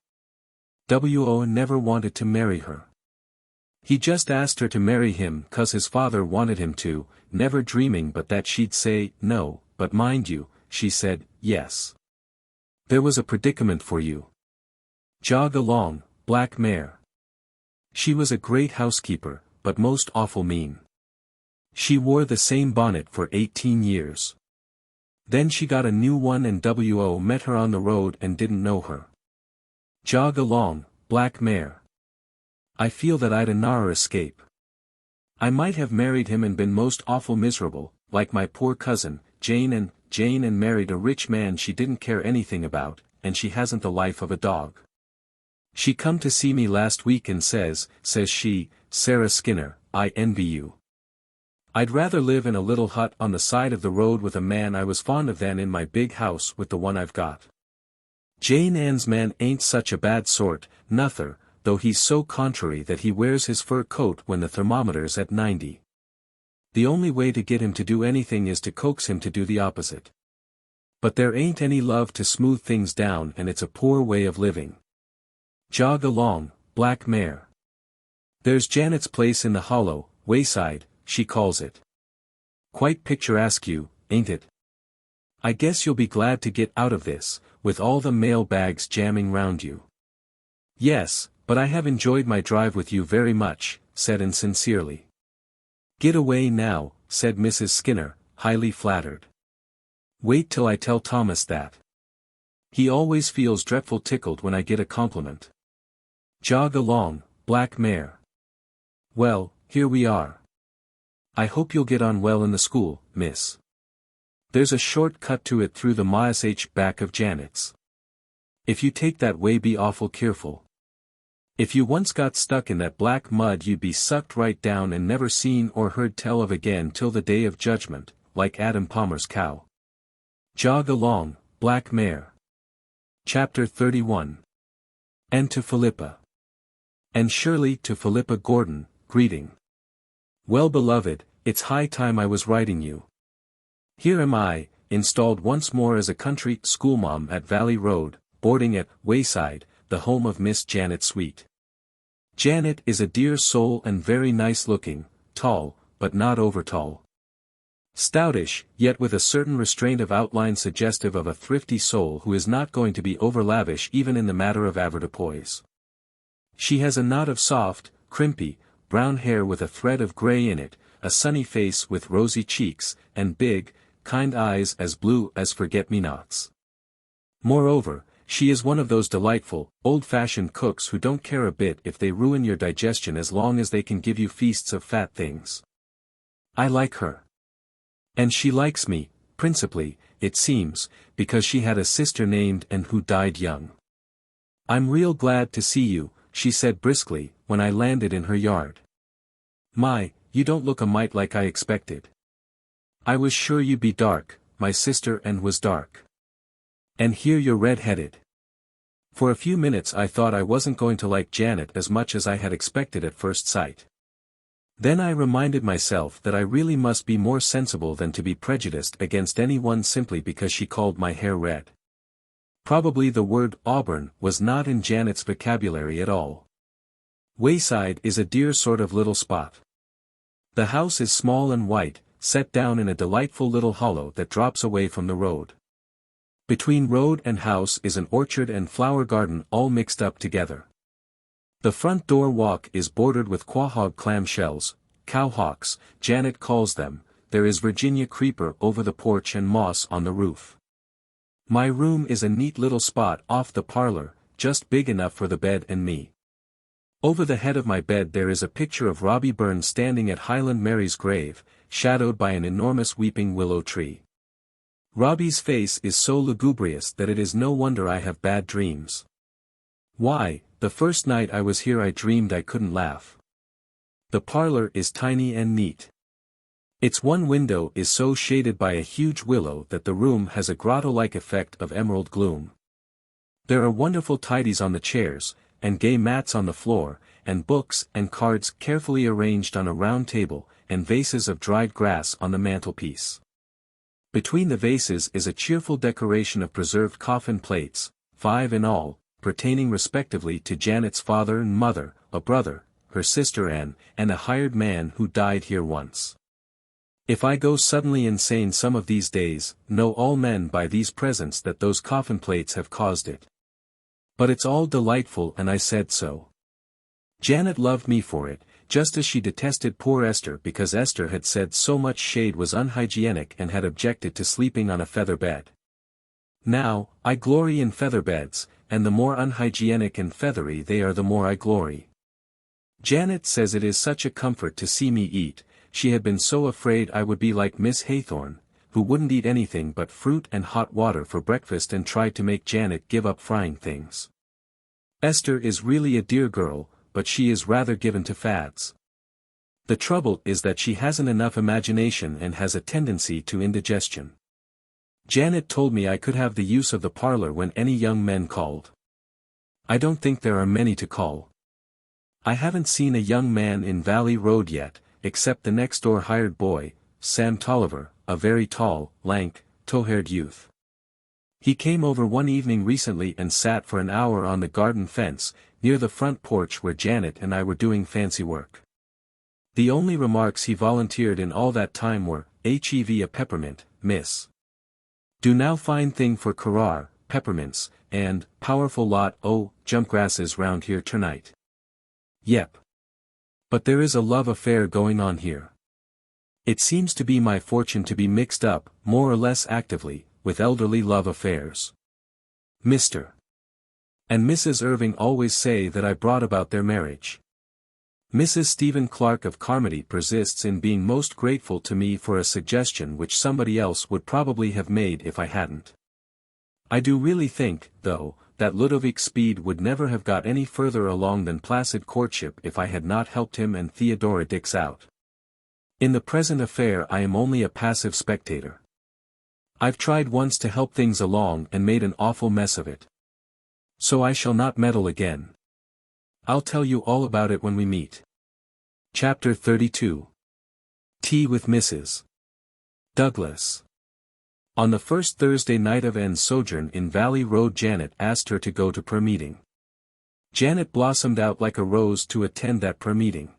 W.O. never wanted to marry her. He just asked her to marry him 'cause his father wanted him to, never dreaming but that she'd say, no, but mind you, she said, yes. There was a predicament for you. Jog along, black mare. She was a great housekeeper, but most awful mean. She wore the same bonnet for 18 years. Then she got a new one and W.O. met her on the road and didn't know her. Jog along, black mare. I feel that I'd a narrer escape. I might have married him and been most awful miserable, like my poor cousin, Jane and married a rich man she didn't care anything about, and she hasn't the life of a dog. She come to see me last week and says she, Sarah Skinner, I envy you. I'd rather live in a little hut on the side of the road with a man I was fond of than in my big house with the one I've got. Jane Ann's man ain't such a bad sort, nuther, though he's so contrary that he wears his fur coat when the thermometer's at 90. The only way to get him to do anything is to coax him to do the opposite. But there ain't any love to smooth things down and it's a poor way of living. Jog along, black mare. There's Janet's place in the hollow, wayside, she calls it. Quite picturesque, ain't it? I guess you'll be glad to get out of this, with all the mail bags jamming round you. Yes, but I have enjoyed my drive with you very much, said Anne sincerely. Get away now, said Mrs. Skinner, highly flattered. Wait till I tell Thomas that. He always feels dreadful tickled when I get a compliment. Jog along, black mare. Well, here we are. I hope you'll get on well in the school, miss. There's a short cut to it through the Mias back of Janet's. If you take that way be awful careful. If you once got stuck in that black mud you'd be sucked right down and never seen or heard tell of again till the day of judgment, like Adam Palmer's cow. Jog along, black mare. Chapter 31. And to Philippa. And Shirley to Philippa Gordon, greeting. Well beloved, it's high time I was writing you. Here am I, installed once more as a country schoolma'am at Valley Road, boarding at Wayside, the home of Miss Janet Sweet. Janet is a dear soul and very nice looking, tall, but not over tall. Stoutish, yet with a certain restraint of outline suggestive of a thrifty soul who is not going to be over lavish even in the matter of avoirdupois. She has a knot of soft, crimpy, brown hair with a thread of gray in it, a sunny face with rosy cheeks, and big, kind eyes as blue as forget-me-nots. Moreover, she is one of those delightful, old-fashioned cooks who don't care a bit if they ruin your digestion as long as they can give you feasts of fat things. I like her. And she likes me, principally, it seems, because she had a sister named Anne who died young. I'm real glad to see you, she said briskly, when I landed in her yard. My, you don't look a mite like I expected. I was sure you'd be dark, my sister Anne was dark. And here you're red-headed. For a few minutes I thought I wasn't going to like Janet as much as I had expected at first sight. Then I reminded myself that I really must be more sensible than to be prejudiced against anyone simply because she called my hair red. Probably the word auburn was not in Janet's vocabulary at all. Wayside is a dear sort of little spot. The house is small and white, set down in a delightful little hollow that drops away from the road. Between road and house is an orchard and flower garden all mixed up together. The front door walk is bordered with quahog clam shells, cowhawks, Janet calls them. There is Virginia creeper over the porch and moss on the roof. My room is a neat little spot off the parlor, just big enough for the bed and me. Over the head of my bed there is a picture of Robbie Burns standing at Highland Mary's grave, shadowed by an enormous weeping willow tree. Robbie's face is so lugubrious that it is no wonder I have bad dreams. Why, the first night I was here I dreamed I couldn't laugh. The parlor is tiny and neat. Its one window is so shaded by a huge willow that the room has a grotto-like effect of emerald gloom. There are wonderful tidies on the chairs, and gay mats on the floor, and books and cards carefully arranged on a round table, and vases of dried grass on the mantelpiece. Between the vases is a cheerful decoration of preserved coffin plates, 5 in all, pertaining respectively to Janet's father and mother, a brother, her sister Anne, and a hired man who died here once. If I go suddenly insane some of these days, know all men by these presents that those coffin plates have caused it. But it's all delightful and I said so. Janet loved me for it, just as she detested poor Esther because Esther had said so much shade was unhygienic and had objected to sleeping on a feather bed. Now, I glory in feather beds, and the more unhygienic and feathery they are the more I glory. Janet says it is such a comfort to see me eat. She had been so afraid I would be like Miss Haythorne, who wouldn't eat anything but fruit and hot water for breakfast and tried to make Janet give up frying things. Esther is really a dear girl, but she is rather given to fads. The trouble is that she hasn't enough imagination and has a tendency to indigestion. Janet told me I could have the use of the parlor when any young men called. I don't think there are many to call. I haven't seen a young man in Valley Road yet, except the next-door hired boy, Sam Tolliver, a very tall, lank, tow-haired youth. He came over one evening recently and sat for an hour on the garden fence, near the front porch where Janet and I were doing fancy work. The only remarks he volunteered in all that time were, "Hev a peppermint, miss. Do now fine thing for Carrar, peppermints, and, powerful lot jump grasses round here tonight." Yep. But there is a love affair going on here. It seems to be my fortune to be mixed up, more or less actively, with elderly love affairs. Mr. and Mrs. Irving always say that I brought about their marriage. Mrs. Stephen Clark of Carmody persists in being most grateful to me for a suggestion which somebody else would probably have made if I hadn't. I do really think, though, that Ludovic Speed would never have got any further along than placid courtship if I had not helped him and Theodora Dix out. In the present affair I am only a passive spectator. I've tried once to help things along and made an awful mess of it. So I shall not meddle again. I'll tell you all about it when we meet. Chapter 32. Tea with Mrs. Douglas. On the first Thursday night of Anne's sojourn in Valley Road Janet asked her to go to prayer meeting. Janet blossomed out like a rose to attend that prayer meeting.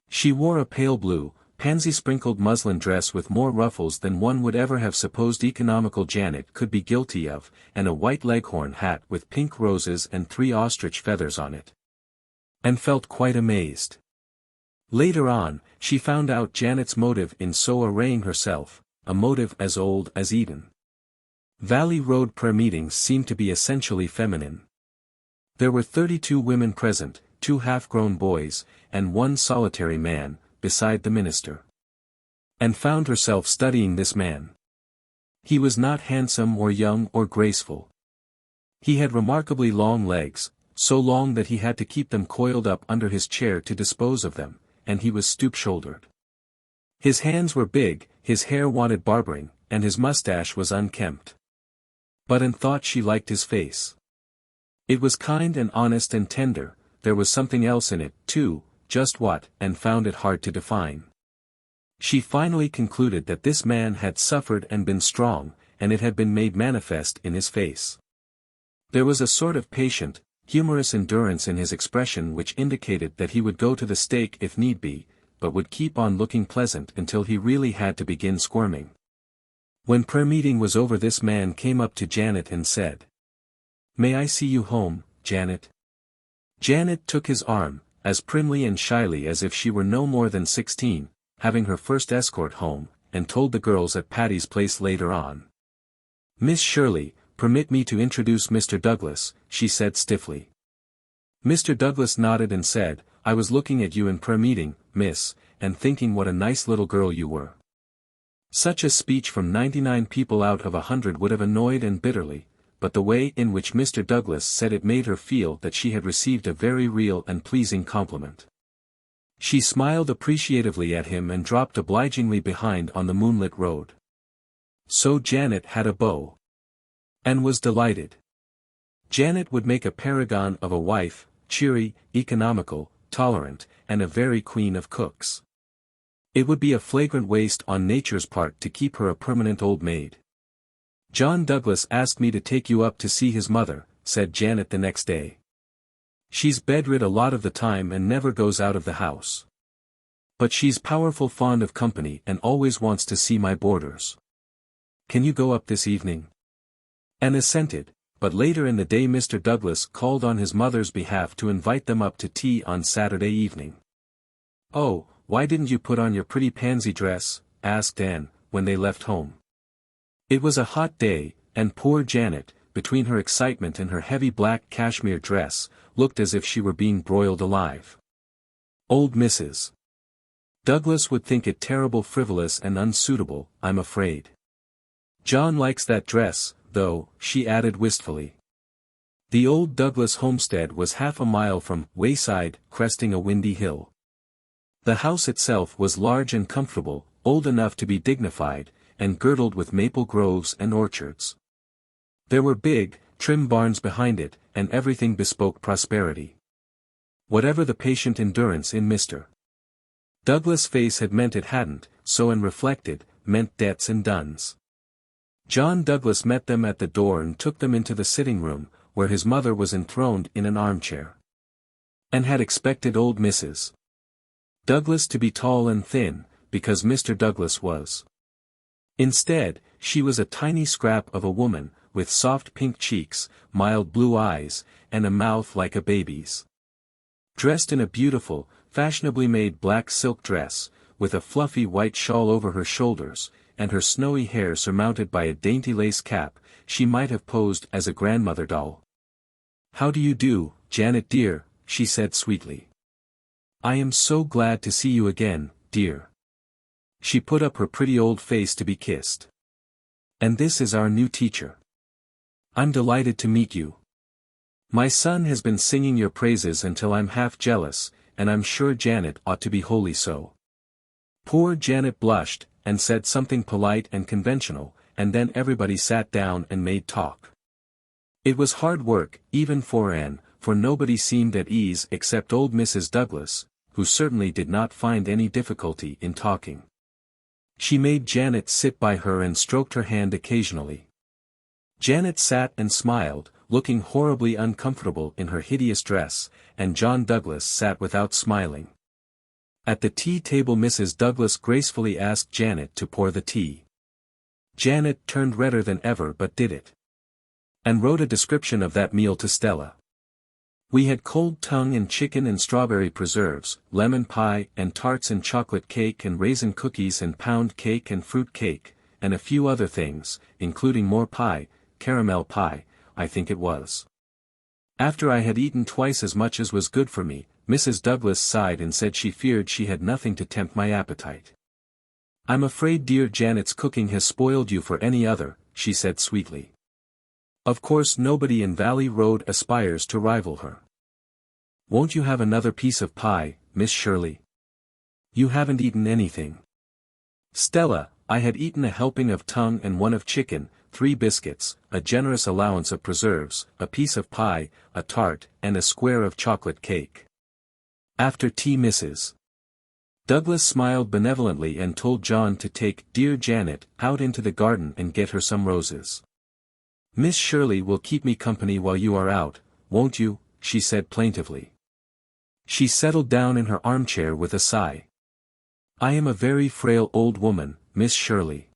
She wore a pale blue, pansy-sprinkled muslin dress with more ruffles than one would ever have supposed economical Janet could be guilty of, and a white leghorn hat with pink roses and 3 ostrich feathers on it. And felt quite amazed. Later on, she found out Janet's motive in so arraying herself, a motive as old as Eden. Valley Road prayer meetings seemed to be essentially feminine. There were 32 women present, 2 half-grown boys, and 1 solitary man, beside the minister. And found herself studying this man. He was not handsome or young or graceful. He had remarkably long legs, so long that he had to keep them coiled up under his chair to dispose of them, and he was stoop-shouldered. His hands were big, his hair wanted barbering, and his mustache was unkempt. But Anne thought she liked his face. It was kind and honest and tender. There was something else in it, too, just what, and found it hard to define. She finally concluded that this man had suffered and been strong, and it had been made manifest in his face. There was a sort of patient, humorous endurance in his expression which indicated that he would go to the stake if need be, but would keep on looking pleasant until he really had to begin squirming. When prayer meeting was over, this man came up to Janet and said, "May I see you home, Janet?" Janet took his arm, as primly and shyly as if she were no more than 16, having her first escort home, and told the girls at Patty's Place later on. "Miss Shirley, permit me to introduce Mr. Douglas," she said stiffly. Mr. Douglas nodded and said, "I was looking at you in prayer meeting, miss, and thinking what a nice little girl you were." Such a speech from 99 people out of 100 would have annoyed and bitterly, but the way in which Mr. Douglas said it made her feel that she had received a very real and pleasing compliment. She smiled appreciatively at him and dropped obligingly behind on the moonlit road. So Janet had a beau. And was delighted. Janet would make a paragon of a wife, cheery, economical, tolerant, and a very queen of cooks. It would be a flagrant waste on nature's part to keep her a permanent old maid. "John Douglas asked me to take you up to see his mother," said Janet the next day. "She's bedrid a lot of the time and never goes out of the house. But she's powerful fond of company and always wants to see my boarders. Can you go up this evening?" And assented, but later in the day Mr. Douglas called on his mother's behalf to invite them up to tea on Saturday evening. "Oh, why didn't you put on your pretty pansy dress?" asked Anne, when they left home. It was a hot day, and poor Janet, between her excitement and her heavy black cashmere dress, looked as if she were being broiled alive. Old Mrs. Douglas would think it terrible frivolous and unsuitable, I'm afraid. John likes that dress, though, she added wistfully. The old Douglas homestead was half a mile from Wayside, cresting a windy hill. The house itself was large and comfortable, old enough to be dignified, and girdled with maple groves and orchards. There were big, trim barns behind it, and everything bespoke prosperity. Whatever the patient endurance in Mr. Douglas' face had meant it hadn't, so Anne reflected, meant debts and duns. John Douglas met them at the door and took them into the sitting-room, where his mother was enthroned in an armchair. And had expected old Mrs. Douglas to be tall and thin, because Mr. Douglas was. Instead, she was a tiny scrap of a woman, with soft pink cheeks, mild blue eyes, and a mouth like a baby's. Dressed in a beautiful, fashionably made black silk dress, with a fluffy white shawl over her shoulders, and her snowy hair surmounted by a dainty lace cap, she might have posed as a grandmother doll. "How do you do, Janet dear?" she said sweetly. "I am so glad to see you again, dear." She put up her pretty old face to be kissed. "And this is our new teacher. I'm delighted to meet you. My son has been singing your praises until I'm half jealous, and I'm sure Janet ought to be wholly so." Poor Janet blushed, and said something polite and conventional, and then everybody sat down and made talk. It was hard work, even for Anne, for nobody seemed at ease except old Mrs. Douglas, who certainly did not find any difficulty in talking. She made Janet sit by her and stroked her hand occasionally. Janet sat and smiled, looking horribly uncomfortable in her hideous dress, and John Douglas sat without smiling. At the tea table Mrs. Douglas gracefully asked Janet to pour the tea. Janet turned redder than ever but did it. And wrote a description of that meal to Stella. "We had cold tongue and chicken and strawberry preserves, lemon pie and tarts and chocolate cake and raisin cookies and pound cake and fruit cake, and a few other things, including more pie, caramel pie, I think it was. After I had eaten twice as much as was good for me, Mrs. Douglas sighed and said she feared she had nothing to tempt my appetite. I'm afraid dear Janet's cooking has spoiled you for any other," she said sweetly. "Of course nobody in Valley Road aspires to rival her. Won't you have another piece of pie, Miss Shirley? You haven't eaten anything." "Stella, I had eaten a helping of tongue and one of chicken, 3 biscuits, a generous allowance of preserves, a piece of pie, a tart, and a square of chocolate cake. After tea Mrs. Douglas smiled benevolently and told John to take dear Janet out into the garden and get her some roses. "Miss Shirley will keep me company while you are out, won't you?" she said plaintively. She settled down in her armchair with a sigh. I am a very frail old woman, Miss Shirley.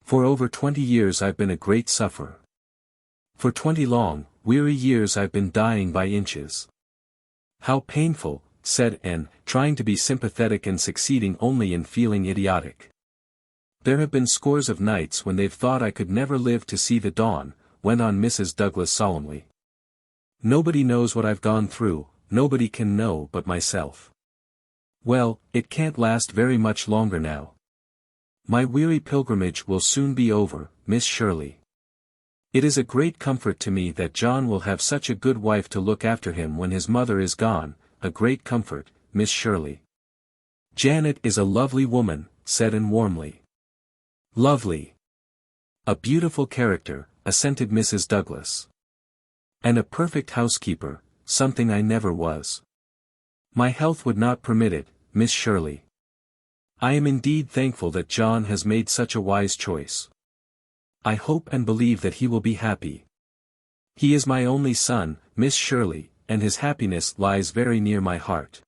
For over 20 years I've been a great sufferer. For 20 long, weary years I've been dying by inches. How painful, said Anne, trying to be sympathetic and succeeding only in feeling idiotic. There have been scores of nights when they've thought I could never live to see the dawn, went on Mrs. Douglas solemnly. Nobody knows what I've gone through, nobody can know but myself. Well, it can't last very much longer now. My weary pilgrimage will soon be over, Miss Shirley. It is a great comfort to me that John will have such a good wife to look after him when his mother is gone, a great comfort, Miss Shirley. Janet is a lovely woman, said Anne warmly. Lovely. A beautiful character, assented Mrs. Douglas. And a perfect housekeeper, something I never was. My health would not permit it, Miss Shirley. I am indeed thankful that John has made such a wise choice. I hope and believe that he will be happy. He is my only son, Miss Shirley, and his happiness lies very near my heart.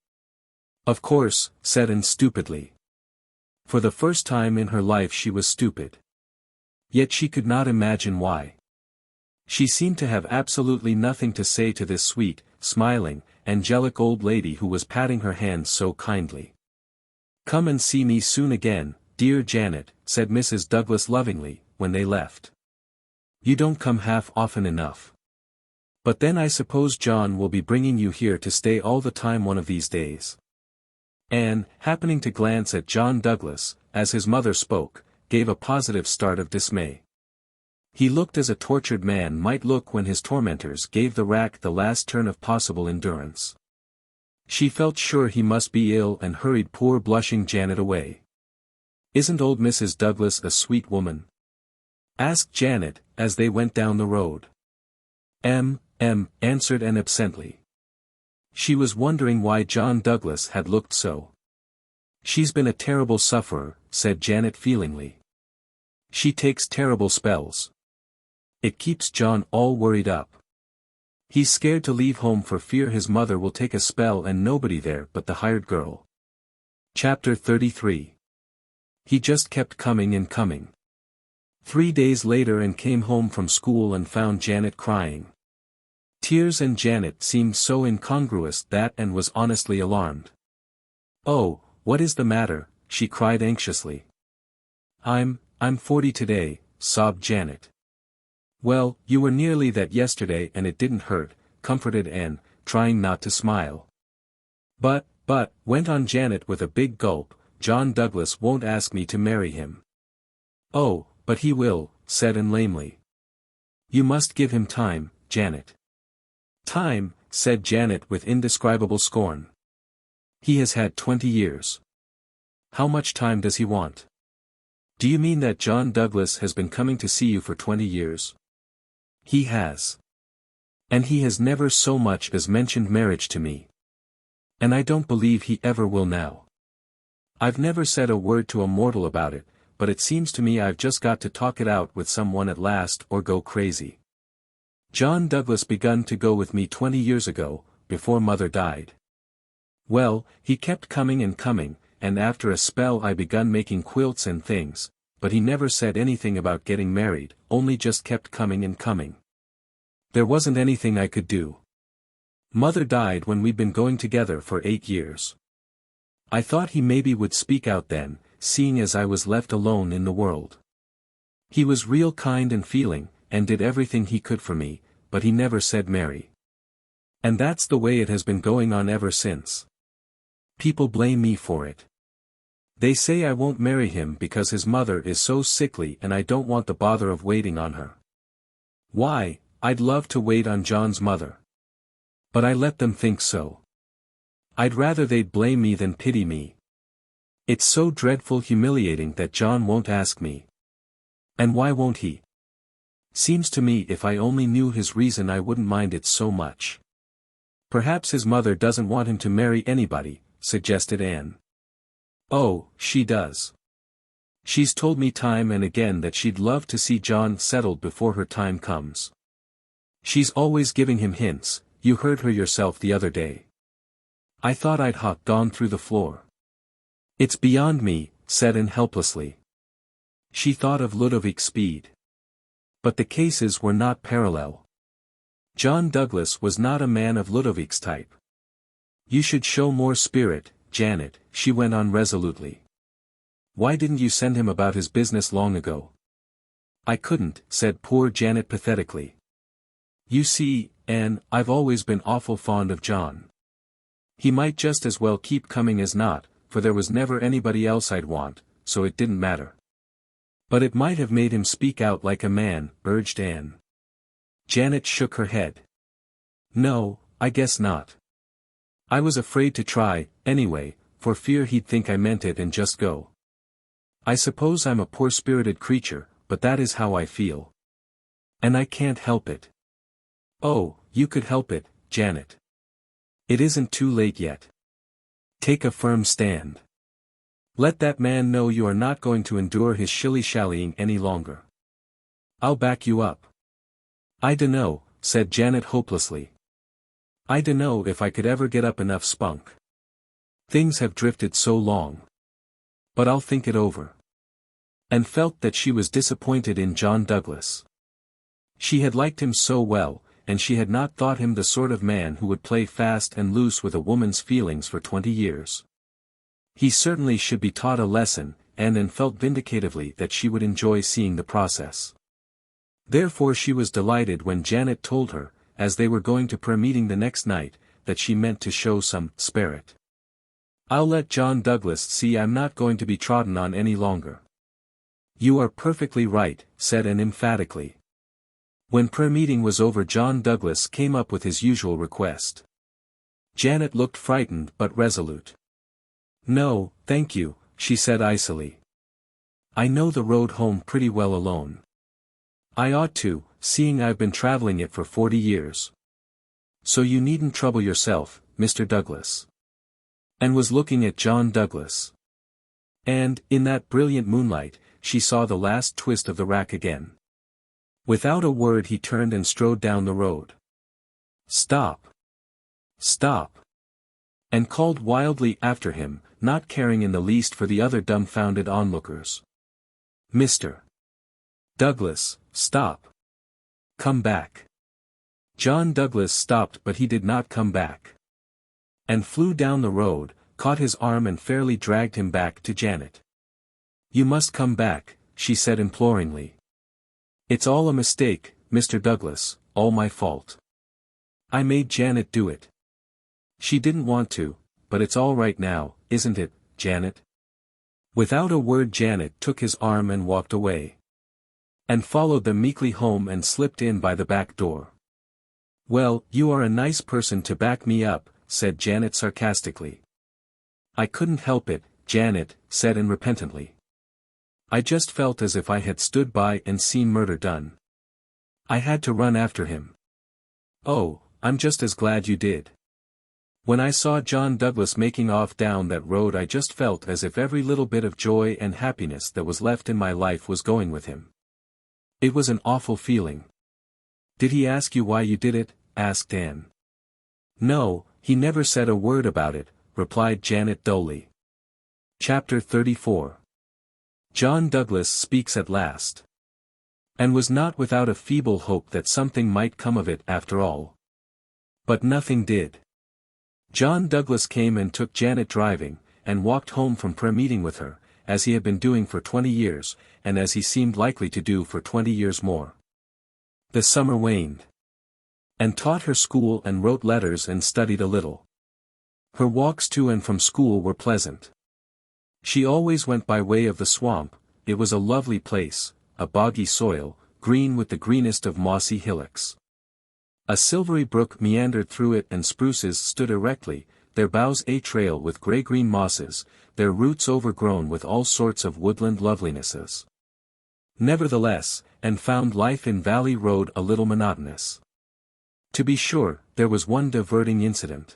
Of course, said Anne stupidly. For the first time in her life she was stupid. Yet she could not imagine why. She seemed to have absolutely nothing to say to this sweet, smiling, angelic old lady who was patting her hand so kindly. Come and see me soon again, dear Janet, said Mrs. Douglas lovingly, when they left. You don't come half often enough. But then I suppose John will be bringing you here to stay all the time one of these days. Anne, happening to glance at John Douglas, as his mother spoke, gave a positive start of dismay. He looked as a tortured man might look when his tormentors gave the rack the last turn of possible endurance. She felt sure he must be ill and hurried poor blushing Janet away. Isn't old Mrs. Douglas a sweet woman? Asked Janet, as they went down the road. Answered Anne absently. She was wondering why John Douglas had looked so. She's been a terrible sufferer, said Janet feelingly. She takes terrible spells. It keeps John all worried up. He's scared to leave home for fear his mother will take a spell and nobody there but the hired girl. Chapter 33. He just kept coming and coming. 3 days later Anne came home from school and found Janet crying. Tears and Janet seemed so incongruous that Anne was honestly alarmed. Oh, what is the matter? She cried anxiously. I'm 40 today, sobbed Janet. Well, you were nearly that yesterday and it didn't hurt, comforted Anne, trying not to smile. But, went on Janet with a big gulp, John Douglas won't ask me to marry him. Oh, but he will, said Anne lamely. You must give him time, Janet. Time, said Janet with indescribable scorn. He has had 20 years. How much time does he want? Do you mean that John Douglas has been coming to see you for 20 years? He has. And he has never so much as mentioned marriage to me. And I don't believe he ever will now. I've never said a word to a mortal about it, but it seems to me I've just got to talk it out with someone at last or go crazy. John Douglas begun to go with me 20 years ago, before Mother died. Well, he kept coming and coming, and after a spell I begun making quilts and things, but he never said anything about getting married, only just kept coming and coming. There wasn't anything I could do. Mother died when we'd been going together for 8 years. I thought he maybe would speak out then, seeing as I was left alone in the world. He was real kind and feeling, and did everything he could for me, but he never said marry. And that's the way it has been going on ever since. People blame me for it. They say I won't marry him because his mother is so sickly and I don't want the bother of waiting on her. Why, I'd love to wait on John's mother. But I let them think so. I'd rather they'd blame me than pity me. It's so dreadful humiliating that John won't ask me. And why won't he? Seems to me if I only knew his reason I wouldn't mind it so much. Perhaps his mother doesn't want him to marry anybody, suggested Anne. Oh, she does. She's told me time and again that she'd love to see John settled before her time comes. She's always giving him hints, you heard her yourself the other day. I thought I'd gone through the floor. It's beyond me, said Anne helplessly. She thought of Ludovic's speed. But the cases were not parallel. John Douglas was not a man of Ludovic's type. You should show more spirit, Janet, she went on resolutely. Why didn't you send him about his business long ago? I couldn't, said poor Janet pathetically. You see, Anne, I've always been awful fond of John. He might just as well keep coming as not, for there was never anybody else I'd want, so it didn't matter. But it might have made him speak out like a man, urged Anne. Janet shook her head. No, I guess not. I was afraid to try, anyway, for fear he'd think I meant it and just go. I suppose I'm a poor-spirited creature, but that is how I feel. And I can't help it. Oh, you could help it, Janet. It isn't too late yet. Take a firm stand. Let that man know you are not going to endure his shilly-shallying any longer. I'll back you up. I dunno, said Janet hopelessly. I dunno if I could ever get up enough spunk. Things have drifted so long. But I'll think it over. And felt that she was disappointed in John Douglas. She had liked him so well, and she had not thought him the sort of man who would play fast and loose with a woman's feelings for 20 years. He certainly should be taught a lesson, and felt vindicatively that she would enjoy seeing the process. Therefore she was delighted when Janet told her, as they were going to prayer meeting the next night, that she meant to show some spirit. I'll let John Douglas see I'm not going to be trodden on any longer. You are perfectly right, said Anne emphatically. When prayer meeting was over, John Douglas came up with his usual request. Janet looked frightened but resolute. No, thank you, she said icily. I know the road home pretty well alone. I ought to, seeing I've been traveling it for 40 years. So you needn't trouble yourself, Mr. Douglas. And was looking at John Douglas. And, in that brilliant moonlight, she saw the last twist of the rack again. Without a word he turned and strode down the road. Stop! Stop! And called wildly after him, not caring in the least for the other dumbfounded onlookers. Mr. Douglas, stop! Come back! John Douglas stopped, but he did not come back. And flew down the road, caught his arm and fairly dragged him back to Janet. You must come back, she said imploringly. It's all a mistake, Mr. Douglas, all my fault. I made Janet do it. She didn't want to, but it's all right now, isn't it, Janet? Without a word Janet took his arm and walked away. And followed them meekly home and slipped in by the back door. Well, you are a nice person to back me up, said Janet sarcastically. I couldn't help it, Janet, said Anne repentantly. I just felt as if I had stood by and seen murder done. I had to run after him. Oh, I'm just as glad you did. When I saw John Douglas making off down that road I just felt as if every little bit of joy and happiness that was left in my life was going with him. It was an awful feeling. Did he ask you why you did it? Asked Anne. No, he never said a word about it, replied Janet dully. Chapter 34. John Douglas speaks at last. And was not without a feeble hope that something might come of it after all. But nothing did. John Douglas came and took Janet driving, and walked home from prayer meeting with her, as he had been doing for 20 years, and as he seemed likely to do for 20 years more. The summer waned. And taught her school and wrote letters and studied a little. Her walks to and from school were pleasant. She always went by way of the swamp. It was a lovely place, a boggy soil, green with the greenest of mossy hillocks. A silvery brook meandered through it and spruces stood erectly, their boughs a trail with grey-green mosses, their roots overgrown with all sorts of woodland lovelinesses. Nevertheless, Anne found life in Valley Road a little monotonous. To be sure, there was one diverting incident.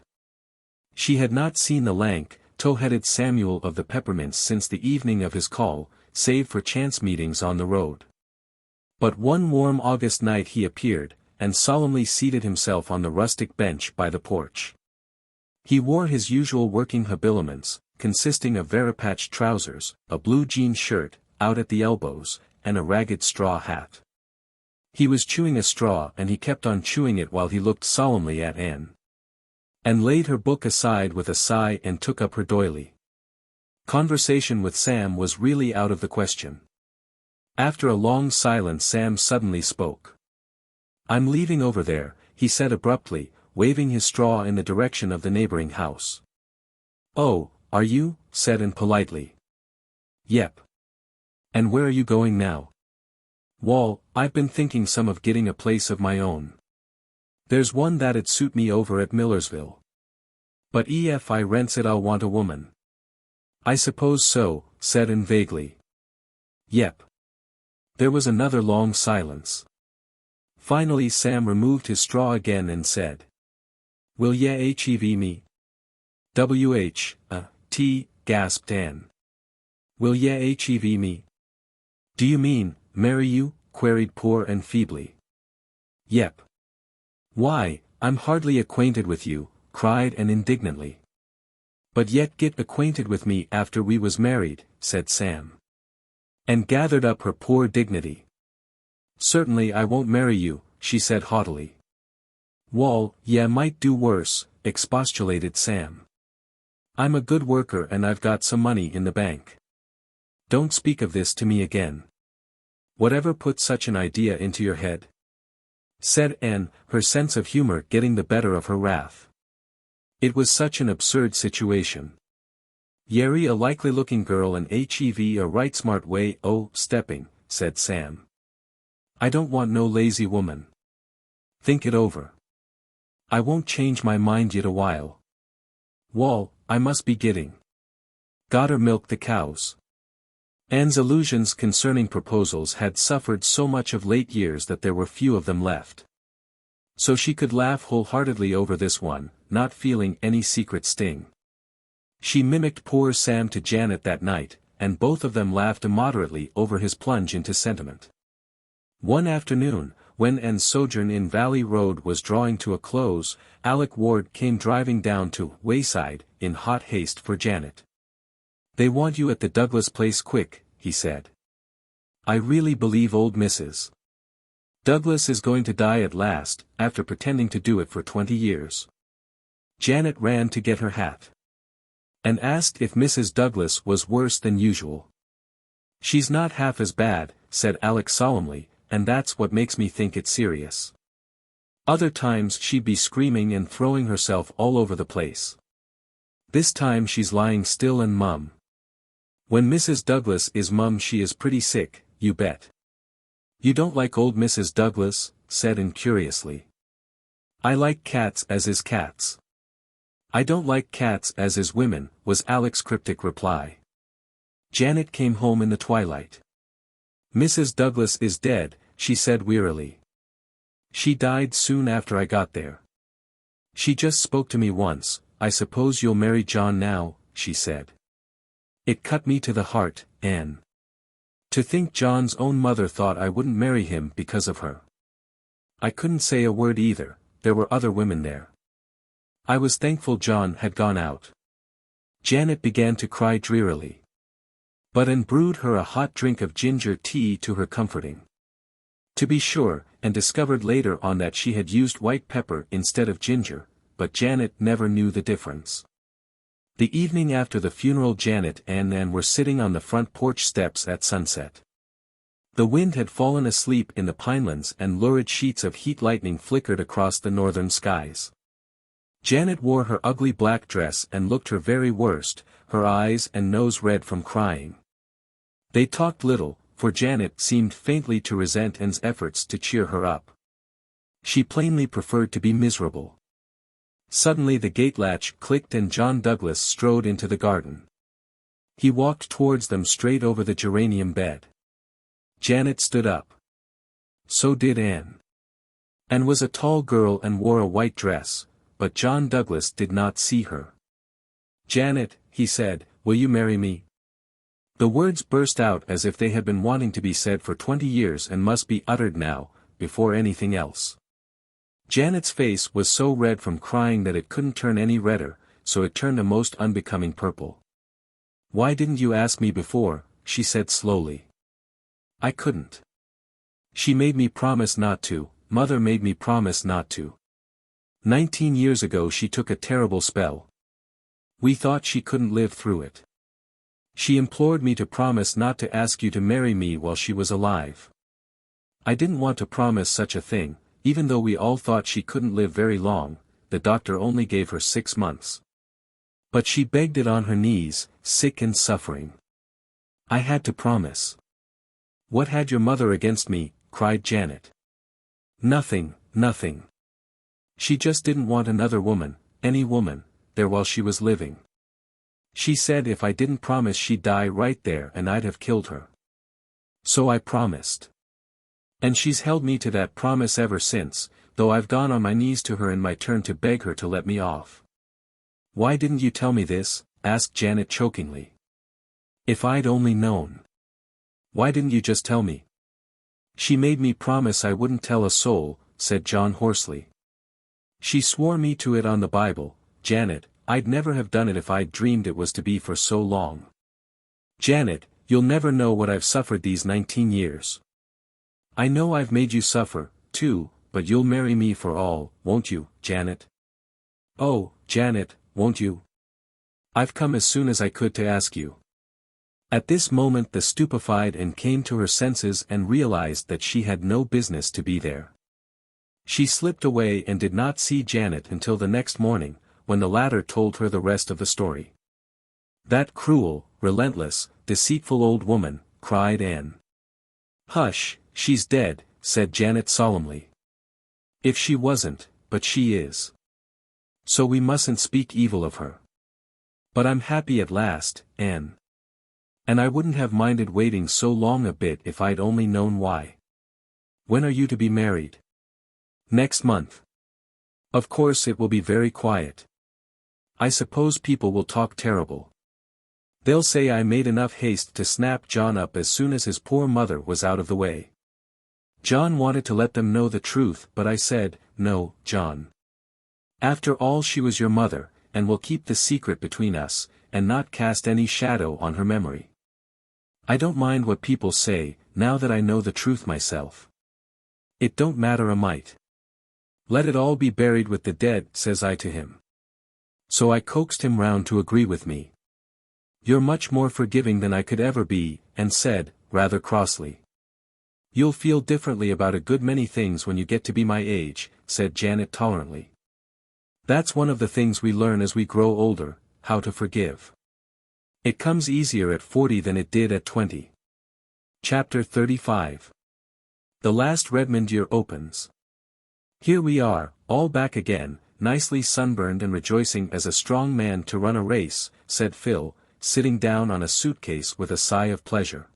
She had not seen the lank, tow-headed Samuel of the Peppermints since the evening of his call, save for chance meetings on the road. But one warm August night he appeared, and solemnly seated himself on the rustic bench by the porch. He wore his usual working habiliments, consisting of varipatched trousers, a blue jean shirt, out at the elbows, and a ragged straw hat. He was chewing a straw and he kept on chewing it while he looked solemnly at Anne. Anne laid her book aside with a sigh and took up her doily. Conversation with Sam was really out of the question. After a long silence Sam suddenly spoke. "I'm leaving over there," he said abruptly, waving his straw in the direction of the neighboring house. "Oh, are you?" said Anne politely. "Yep. And where are you going now?" "Wall, I've been thinking some of getting a place of my own. There's one that'd suit me over at Millersville. But if I rents it I'll want a woman." "I suppose so," said Anne vaguely. "Yep." There was another long silence. Finally Sam removed his straw again and said, "Will ye hev me?" "T," gasped Anne. "Will ye hev me?" "Do you mean, marry you?" queried poor Anne feebly. "Yep." "Why, I'm hardly acquainted with you," cried Anne indignantly. "But yet get acquainted with me after we was married," said Sam. And gathered up her poor dignity. "Certainly I won't marry you," she said haughtily. "Wall, ye might do worse," expostulated Sam. "I'm a good worker and I've got some money in the bank. Don't speak of this to me again." "Whatever put such an idea into your head?" said Anne, her sense of humor getting the better of her wrath. It was such an absurd situation. "Yerry a likely-looking girl and hev a right smart way o' stepping," said Sam. "I don't want no lazy woman. Think it over. I won't change my mind yet a while. Wall, I must be getting. Gotter milk the cows." Anne's illusions concerning proposals had suffered so much of late years that there were few of them left. So she could laugh wholeheartedly over this one, not feeling any secret sting. She mimicked poor Sam to Janet that night, and both of them laughed immoderately over his plunge into sentiment. One afternoon, when Anne's sojourn in Valley Road was drawing to a close, Alec Ward came driving down to Wayside, in hot haste for Janet. "They want you at the Douglas place quick," he said. "I really believe old Mrs. Douglas is going to die at last, after pretending to do it for 20 years. Janet ran to get her hat. And asked if Mrs. Douglas was worse than usual. "She's not half as bad," said Alec solemnly, "and that's what makes me think it's serious. Other times she'd be screaming and throwing herself all over the place. This time she's lying still and mum. When Mrs. Douglas is mum she is pretty sick, you bet." "You don't like old Mrs. Douglas?" said Anne curiously. "I like cats as is cats." "I don't like cats as is women," was Alec's cryptic reply. Janet came home in the twilight. "Mrs. Douglas is dead," she said wearily. "She died soon after I got there. She just spoke to me once, 'I suppose you'll marry John now,' she said. It cut me to the heart, Anne. To think John's own mother thought I wouldn't marry him because of her. I couldn't say a word either, there were other women there. I was thankful John had gone out." Janet began to cry drearily. But Anne brewed her a hot drink of ginger tea to her comforting. To be sure, and discovered later on that she had used white pepper instead of ginger, but Janet never knew the difference. The evening after the funeral Janet and Anne were sitting on the front porch steps at sunset. The wind had fallen asleep in the pinelands and lurid sheets of heat lightning flickered across the northern skies. Janet wore her ugly black dress and looked her very worst, her eyes and nose red from crying. They talked little, for Janet seemed faintly to resent Anne's efforts to cheer her up. She plainly preferred to be miserable. Suddenly the gate latch clicked and John Douglas strode into the garden. He walked towards them straight over the geranium bed. Janet stood up. So did Anne. Anne was a tall girl and wore a white dress, but John Douglas did not see her. "Janet," he said, "will you marry me?" The words burst out as if they had been wanting to be said for 20 years and must be uttered now, before anything else. Janet's face was so red from crying that it couldn't turn any redder, so it turned a most unbecoming purple. "Why didn't you ask me before?" she said slowly. "I couldn't. She made me promise not to, Mother made me promise not to. 19 years ago she took a terrible spell. We thought she couldn't live through it. She implored me to promise not to ask you to marry me while she was alive. I didn't want to promise such a thing, even though we all thought she couldn't live very long. The doctor only gave her 6 months. But she begged it on her knees, sick and suffering. I had to promise." "What had your mother against me?" cried Janet. "Nothing, nothing. She just didn't want another woman, any woman, there while she was living. She said if I didn't promise she'd die right there and I'd have killed her. So I promised. And she's held me to that promise ever since, though I've gone on my knees to her in my turn to beg her to let me off." "Why didn't you tell me this?" asked Janet chokingly. "If I'd only known. Why didn't you just tell me?" "She made me promise I wouldn't tell a soul," said John hoarsely. "She swore me to it on the Bible, Janet. I'd never have done it if I'd dreamed it was to be for so long. Janet, you'll never know what I've suffered these 19 years. I know I've made you suffer, too, but you'll marry me for all, won't you, Janet? Oh, Janet, won't you? I've come as soon as I could to ask you." At this moment the stupefied and came to her senses and realized that she had no business to be there. She slipped away and did not see Janet until the next morning, when the latter told her the rest of the story. "That cruel, relentless, deceitful old woman," cried Anne. "Hush, she's dead," said Janet solemnly. "If she wasn't, but she is. So we mustn't speak evil of her. But I'm happy at last, Anne. And I wouldn't have minded waiting so long a bit if I'd only known why. When are you to be married?" "Next month. Of course it will be very quiet. I suppose people will talk terrible. They'll say I made enough haste to snap John up as soon as his poor mother was out of the way. John wanted to let them know the truth, but I said, no, John. After all, she was your mother, and we'll keep the secret between us, and not cast any shadow on her memory. I don't mind what people say, now that I know the truth myself. It don't matter a mite. Let it all be buried with the dead, says I to him. So I coaxed him round to agree with me. You're much more forgiving than I could ever be, and said, rather crossly. You'll feel differently about a good many things when you get to be my age, said Janet tolerantly. That's one of the things we learn as we grow older, how to forgive. It comes easier at 40 than it did at 20. Chapter 35. The last Redmond year opens. Here we are, all back again, nicely sunburned and rejoicing as a strong man to run a race, said Phil, sitting down on a suitcase with a sigh of pleasure.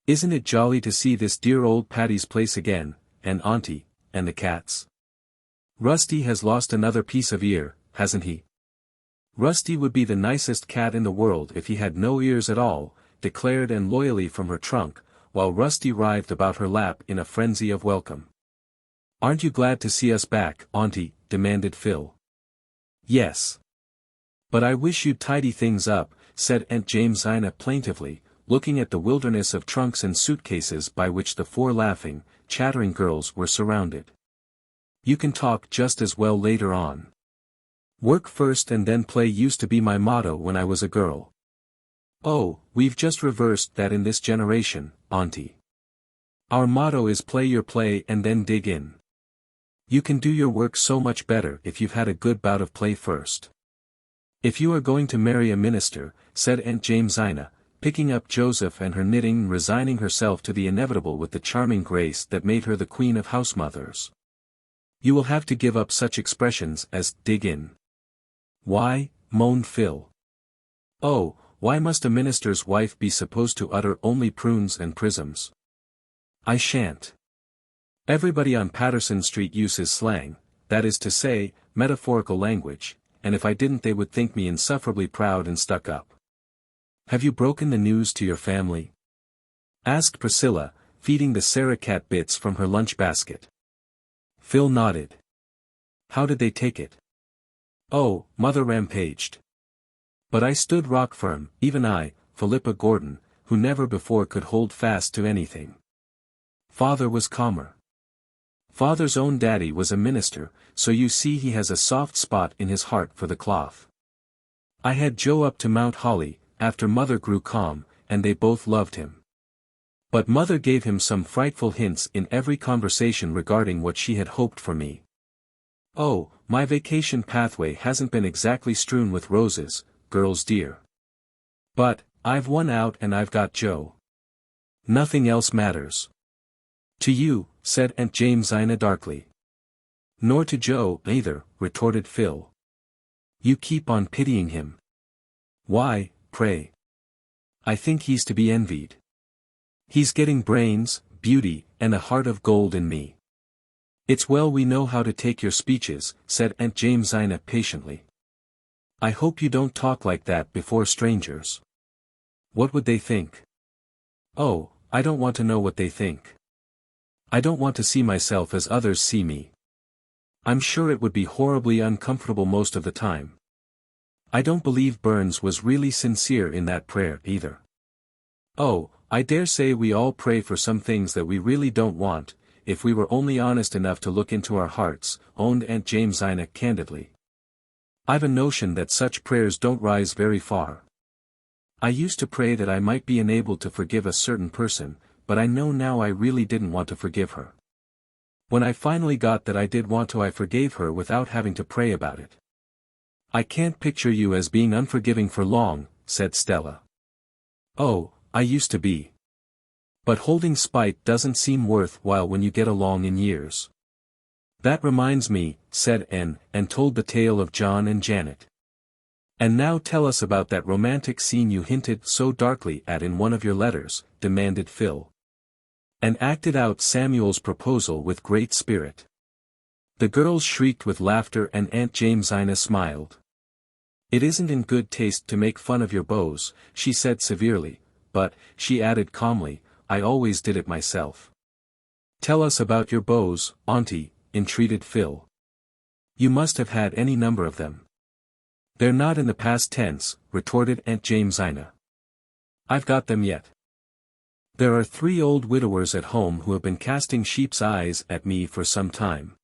Isn't it jolly to see this dear old Patty's Place again, and Auntie, and the cats? Rusty has lost another piece of ear, hasn't he? Rusty would be the nicest cat in the world if he had no ears at all, declared Anne loyally from her trunk, while Rusty writhed about her lap in a frenzy of welcome. Aren't you glad to see us back, Auntie? Demanded Phil. Yes. But I wish you'd tidy things up, said Aunt Jamesina plaintively, looking at the wilderness of trunks and suitcases by which the 4 laughing, chattering girls were surrounded. You can talk just as well later on. Work first and then play used to be my motto when I was a girl. Oh, we've just reversed that in this generation, Auntie. Our motto is play your play and then dig in. You can do your work so much better if you've had a good bout of play first. If you are going to marry a minister, said Aunt Jamesina, picking up Joseph and her knitting and resigning herself to the inevitable with the charming grace that made her the queen of housemothers. You will have to give up such expressions as dig in. Why? Moaned Phil. Oh, why must a minister's wife be supposed to utter only prunes and prisms? I shan't. Everybody on Patterson Street uses slang, that is to say, metaphorical language, and if I didn't they would think me insufferably proud and stuck up. Have you broken the news to your family? Asked Priscilla, feeding the Sarah cat bits from her lunch basket. Phil nodded. how did they take it? Oh, mother rampaged. But I stood rock firm, even I, Philippa Gordon, who never before could hold fast to anything. Father was calmer. Father's own daddy was a minister, so you see he has a soft spot in his heart for the cloth. I had Joe up to Mount Holly, after mother grew calm, and they both loved him. But mother gave him some frightful hints in every conversation regarding what she had hoped for me. Oh, my vacation pathway hasn't been exactly strewn with roses, girls dear. But, I've won out and I've got Joe. Nothing else matters. To you, said Aunt Jamesina darkly. Nor to Joe, either, retorted Phil. You keep on pitying him. Why, pray? I think he's to be envied. He's getting brains, beauty, and a heart of gold in me. It's well we know how to take your speeches, said Aunt Jamesina patiently. I hope you don't talk like that before strangers. What would they think? Oh, I don't want to know what they think. I don't want to see myself as others see me. I'm sure it would be horribly uncomfortable most of the time. I don't believe Burns was really sincere in that prayer either. Oh, I dare say we all pray for some things that we really don't want, if we were only honest enough to look into our hearts, owned Aunt Jamesina candidly. I've a notion that such prayers don't rise very far. I used to pray that I might be enabled to forgive a certain person, but I know now I really didn't want to forgive her. When I finally got that I did want to, I forgave her without having to pray about it. I can't picture you as being unforgiving for long, said Stella. Oh, I used to be. But holding spite doesn't seem worthwhile when you get along in years. That reminds me, said Anne, and told the tale of John and Janet. And now tell us about that romantic scene you hinted so darkly at in one of your letters, demanded Phil. And acted out Samuel's proposal with great spirit. The girls shrieked with laughter and Aunt Jamesina smiled. It isn't in good taste to make fun of your beaux, she said severely, but, she added calmly, I always did it myself. Tell us about your beaux, Auntie, entreated Phil. You must have had any number of them. They're not in the past tense, retorted Aunt Jamesina. I've got them yet. There are 3 old widowers at home who have been casting sheep's eyes at me for some time.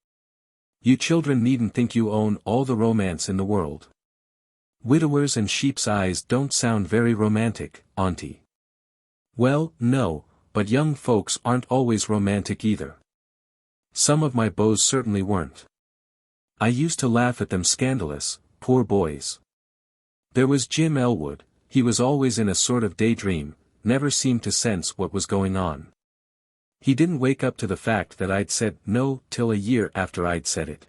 You children needn't think you own all the romance in the world. Widowers and sheep's eyes don't sound very romantic, Auntie. Well, no, but young folks aren't always romantic either. Some of my beaux certainly weren't. I used to laugh at them scandalous, poor boys. There was Jim Elwood, he was always in a sort of daydream, never seemed to sense what was going on. He didn't wake up to the fact that I'd said no till a year after I'd said it.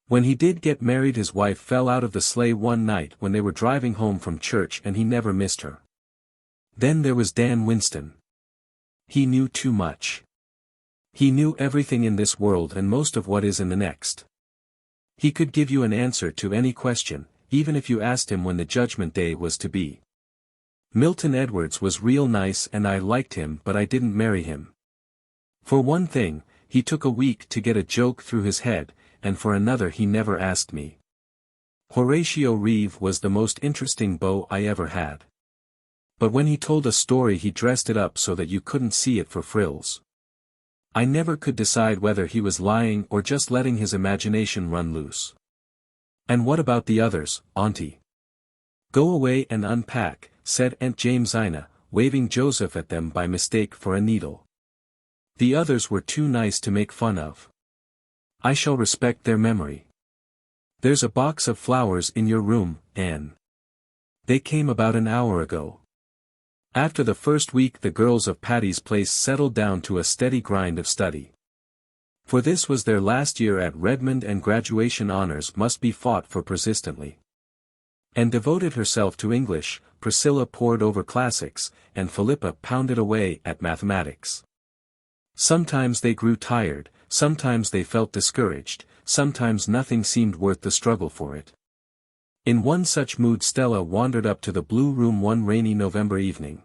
When he did get married, his wife fell out of the sleigh one night when they were driving home from church and he never missed her. Then there was Dan Winston. He knew too much. He knew everything in this world and most of what is in the next. He could give you an answer to any question, even if you asked him when the judgment day was to be. Milton Edwards was real nice and I liked him, but I didn't marry him. For one thing, he took a week to get a joke through his head, and for another he never asked me. Horatio Reeve was the most interesting beau I ever had. But when he told a story he dressed it up so that you couldn't see it for frills. I never could decide whether he was lying or just letting his imagination run loose. And what about the others, Auntie? Go away and unpack, said Aunt Jamesina, waving Joseph at them by mistake for a needle. The others were too nice to make fun of. I shall respect their memory. There's a box of flowers in your room, Anne. They came about an hour ago. After the first week the girls of Patty's Place settled down to a steady grind of study. For this was their last year at Redmond and graduation honors must be fought for persistently. And devoted herself to English, Priscilla pored over classics, and Philippa pounded away at mathematics. Sometimes they grew tired, sometimes they felt discouraged, sometimes nothing seemed worth the struggle for it. In one such mood Stella wandered up to the Blue Room one rainy November evening.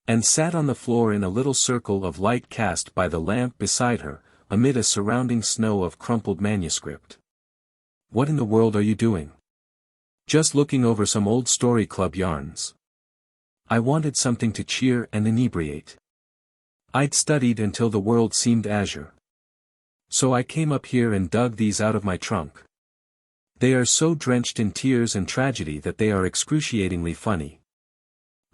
And sat on the floor in a little circle of light cast by the lamp beside her, amid a surrounding snow of crumpled manuscript. What in the world are you doing? Just looking over some old story club yarns. I wanted something to cheer and inebriate. I'd studied until the world seemed azure. So I came up here and dug these out of my trunk. They are so drenched in tears and tragedy that they are excruciatingly funny.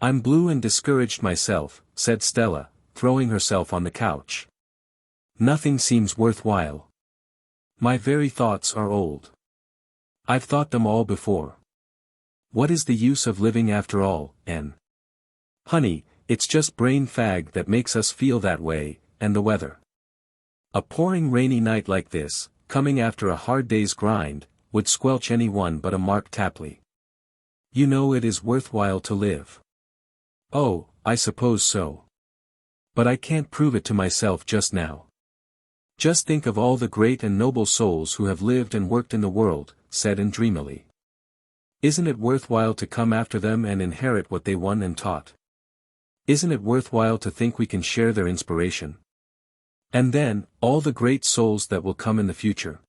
I'm blue and discouraged myself, said Stella, throwing herself on the couch. Nothing seems worthwhile. My very thoughts are old. I've thought them all before. What is the use of living after all, N? Honey, it's just brain fag that makes us feel that way, and the weather. A pouring rainy night like this, coming after a hard day's grind, would squelch anyone but a Mark Tapley. You know it is worthwhile to live. Oh, I suppose so. But I can't prove it to myself just now. Just think of all the great and noble souls who have lived and worked in the world, said Anne dreamily. Isn't it worthwhile to come after them and inherit what they won and taught? Isn't it worthwhile to think we can share their inspiration? And then, all the great souls that will come in the future.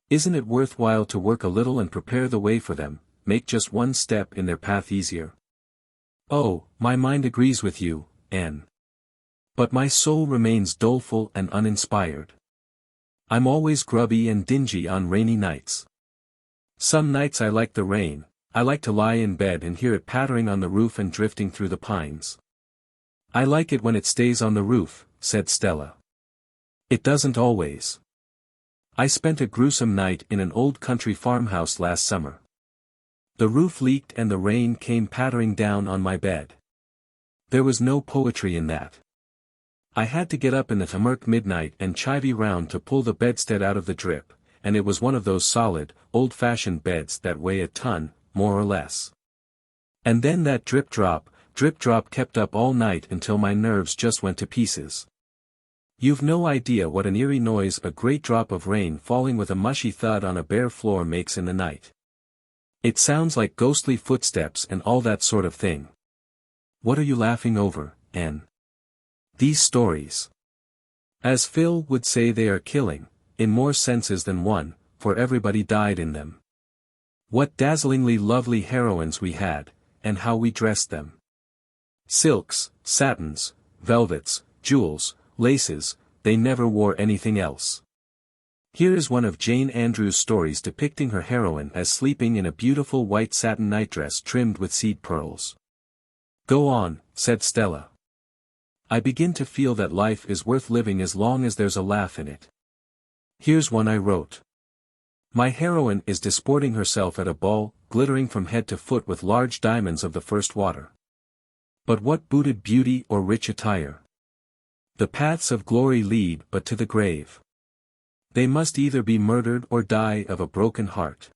Isn't it worthwhile to work a little and prepare the way for them, make just one step in their path easier? Oh, my mind agrees with you, Anne. But my soul remains doleful and uninspired. I'm always grubby and dingy on rainy nights. Some nights I like the rain, I like to lie in bed and hear it pattering on the roof and drifting through the pines. I like it when it stays on the roof, said Stella. It doesn't always. I spent a gruesome night in an old country farmhouse last summer. The roof leaked and the rain came pattering down on my bed. There was no poetry in that. I had to get up in the murk midnight and chivy round to pull the bedstead out of the drip, and it was one of those solid, old-fashioned beds that weigh a ton, more or less. And then that drip drop kept up all night until my nerves just went to pieces. You've no idea what an eerie noise a great drop of rain falling with a mushy thud on a bare floor makes in the night. It sounds like ghostly footsteps and all that sort of thing. What are you laughing over, Anne? These stories. As Phil would say, they are killing, in more senses than one, for everybody died in them. What dazzlingly lovely heroines we had, and how we dressed them. Silks, satins, velvets, jewels, laces, they never wore anything else. Here is one of Jane Andrews' stories depicting her heroine as sleeping in a beautiful white satin nightdress trimmed with seed pearls. Go on, said Stella. I begin to feel that life is worth living as long as there's a laugh in it. Here's one I wrote. My heroine is disporting herself at a ball, glittering from head to foot with large diamonds of the first water. But what booted beauty or rich attire? The paths of glory lead but to the grave. They must either be murdered or die of a broken heart.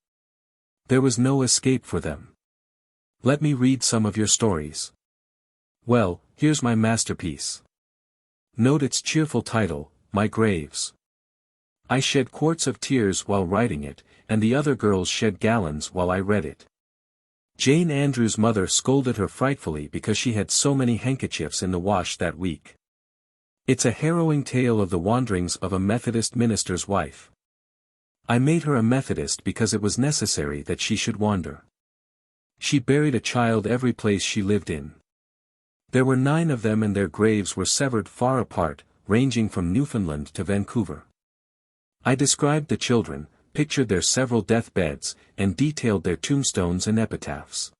There was no escape for them. Let me read some of your stories. Well, here's my masterpiece. Note its cheerful title, My Graves. I shed quarts of tears while writing it, and the other girls shed gallons while I read it. Jane Andrews' mother scolded her frightfully because she had so many handkerchiefs in the wash that week. It's a harrowing tale of the wanderings of a Methodist minister's wife. I made her a Methodist because it was necessary that she should wander. She buried a child every place she lived in. There were 9 of them and their graves were severed far apart, ranging from Newfoundland to Vancouver. I described the children, pictured their several deathbeds, and detailed their tombstones and epitaphs.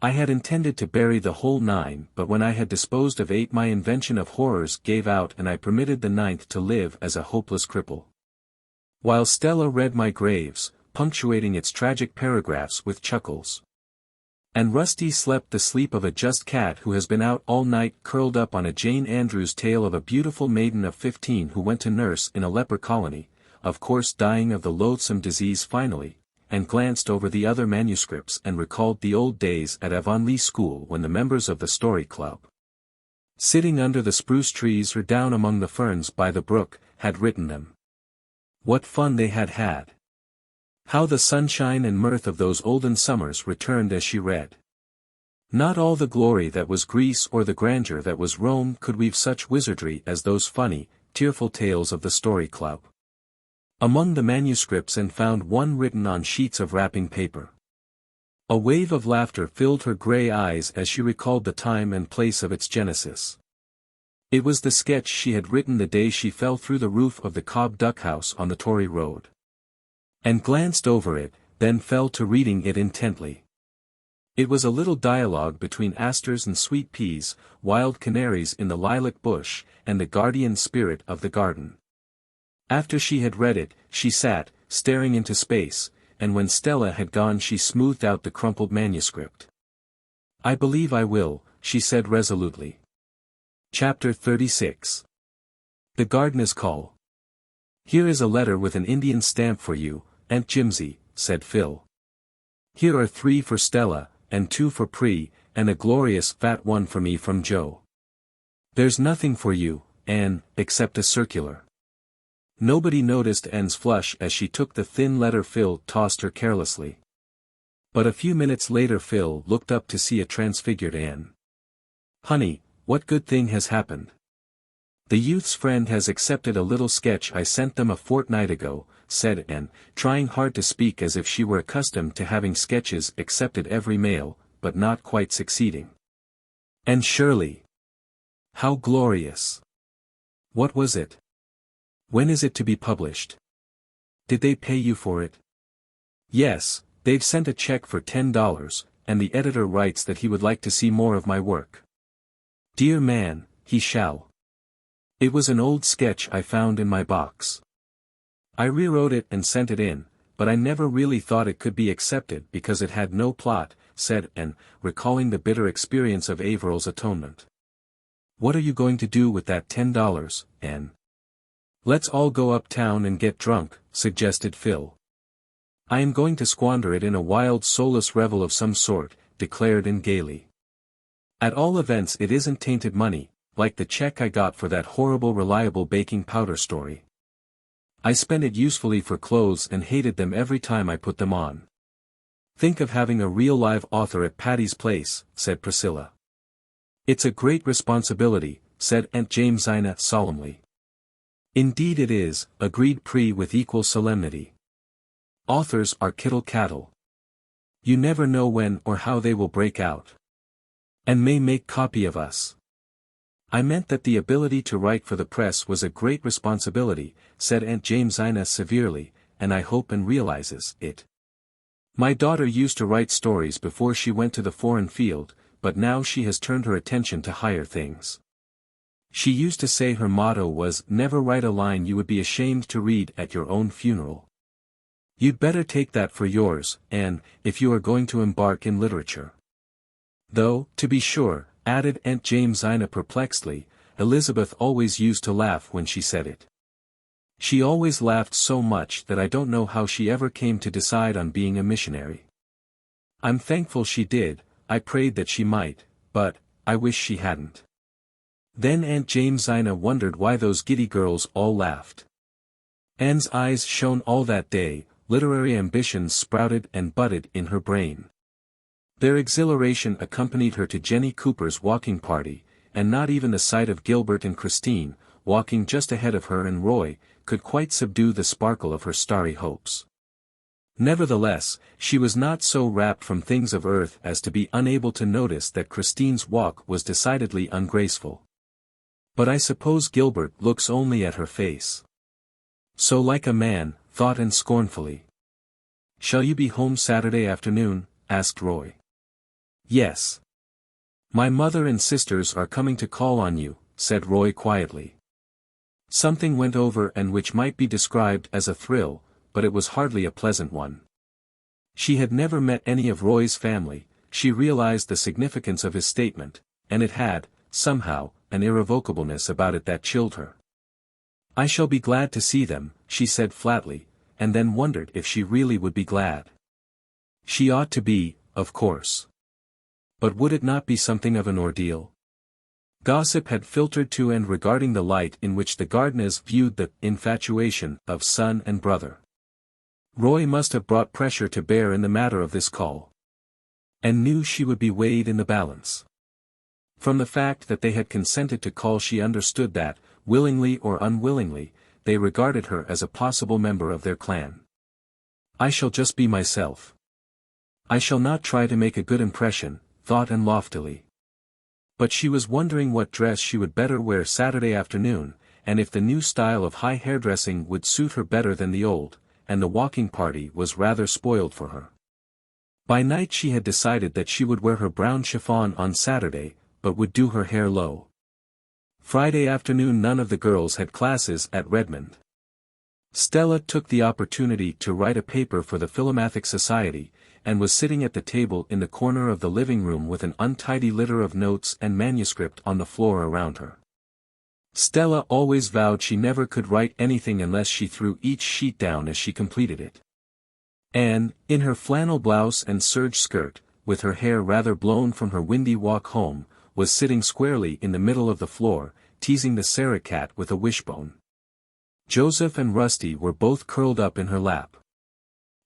I had intended to bury the whole 9, but when I had disposed of 8 my invention of horrors gave out and I permitted the 9th to live as a hopeless cripple. While Stella read my graves, punctuating its tragic paragraphs with chuckles. And Rusty slept the sleep of a just cat who has been out all night curled up on a Jane Andrews tale of a beautiful maiden of 15 who went to nurse in a leper colony, of course dying of the loathsome disease finally, and glanced over the other manuscripts and recalled the old days at Avonlea school when the members of the story club, sitting under the spruce trees or down among the ferns by the brook, had written them. What fun they had had! How the sunshine and mirth of those olden summers returned as she read. Not all the glory that was Greece or the grandeur that was Rome could weave such wizardry as those funny, tearful tales of the story club. among the manuscripts and found one written on sheets of wrapping paper. A wave of laughter filled her gray eyes as she recalled the time and place of its genesis. It was the sketch she had written the day she fell through the roof of the Cobb Duck House on the Tory Road. And glanced over it, then fell to reading it intently. It was a little dialogue between asters and sweet peas, wild canaries in the lilac bush, and the guardian spirit of the garden. After she had read it, she sat, staring into space, and when Stella had gone she smoothed out the crumpled manuscript. "I believe I will," she said resolutely. Chapter 36. The Gardener's Call. "Here is a letter with an Indian stamp for you, Aunt Jimsy," said Phil. "Here are 3 for Stella, and 2 for Pri, and a glorious fat one for me from Joe. There's nothing for you, Anne, except a circular." Nobody noticed Anne's flush as she took the thin letter Phil tossed her carelessly. But a few minutes later Phil looked up to see a transfigured Anne. "Honey, what good thing has happened?" "The youth's friend has accepted a little sketch I sent them a fortnight ago," said Anne, trying hard to speak as if she were accustomed to having sketches accepted every mail, but not quite succeeding. "And Shirley! How glorious! What was it? When is it to be published? Did they pay you for it?" "Yes, they've sent a check for $10, and the editor writes that he would like to see more of my work." "Dear man, he shall. It was an old sketch I found in my box. I rewrote it and sent it in, but I never really thought it could be accepted because it had no plot," said Anne, recalling the bitter experience of Averil's atonement. "What are you going to do with that $10, Anne?" "Let's all go uptown and get drunk," suggested Phil. "I am going to squander it in a wild soulless revel of some sort," declared Anne gaily. "At all events it isn't tainted money, like the check I got for that horrible reliable baking powder story. I spent it usefully for clothes and hated them every time I put them on." "Think of having a real live author at Patty's Place," said Priscilla. "It's a great responsibility," said Aunt Jamesina solemnly. "Indeed it is," agreed Pri with equal solemnity. "Authors are kittle cattle. You never know when or how they will break out. And may make copy of us." "I meant that the ability to write for the press was a great responsibility," said Aunt Jamesina severely, "and I hope Anne realizes it. My daughter used to write stories before she went to the foreign field, but now she has turned her attention to higher things. She used to say her motto was, 'Never write a line you would be ashamed to read at your own funeral.' You'd better take that for yours, Anne, if you are going to embark in literature. Though, to be sure," added Aunt Jamesina perplexedly, "Elizabeth always used to laugh when she said it. She always laughed so much that I don't know how she ever came to decide on being a missionary. I'm thankful she did, I prayed that she might, but, I wish she hadn't." Then Aunt Jamesina wondered why those giddy girls all laughed. Anne's eyes shone all that day, literary ambitions sprouted and budded in her brain. Their exhilaration accompanied her to Jenny Cooper's walking party, and not even the sight of Gilbert and Christine, walking just ahead of her and Roy, could quite subdue the sparkle of her starry hopes. Nevertheless, she was not so rapt from things of earth as to be unable to notice that Christine's walk was decidedly ungraceful. "But I suppose Gilbert looks only at her face. So like a man," thought Anne scornfully. "Shall you be home Saturday afternoon?" asked Roy. "Yes. My mother and sisters are coming to call on you," said Roy quietly. Something went over Anne which might be described as a thrill, but it was hardly a pleasant one. She had never met any of Roy's family, she realized the significance of his statement, and it had, somehow, an irrevocableness about it that chilled her. "I shall be glad to see them," she said flatly, and then wondered if she really would be glad. She ought to be, of course. But would it not be something of an ordeal? Gossip had filtered to Anne regarding the light in which the Gardners viewed the infatuation of son and brother. Roy must have brought pressure to bear in the matter of this call. And knew she would be weighed in the balance. From the fact that they had consented to call she understood that, willingly or unwillingly, they regarded her as a possible member of their clan. "I shall just be myself. I shall not try to make a good impression," thought Anne loftily. But she was wondering what dress she would better wear Saturday afternoon, and if the new style of high hairdressing would suit her better than the old, and the walking party was rather spoiled for her. By night she had decided that she would wear her brown chiffon on Saturday, but would do her hair low. Friday afternoon none of the girls had classes at Redmond. Stella took the opportunity to write a paper for the Philomathic Society, and was sitting at the table in the corner of the living room with an untidy litter of notes and manuscript on the floor around her. Stella always vowed she never could write anything unless she threw each sheet down as she completed it. Anne, in her flannel blouse and serge skirt, with her hair rather blown from her windy walk home, was sitting squarely in the middle of the floor, teasing the Sarah cat with a wishbone. Joseph and Rusty were both curled up in her lap.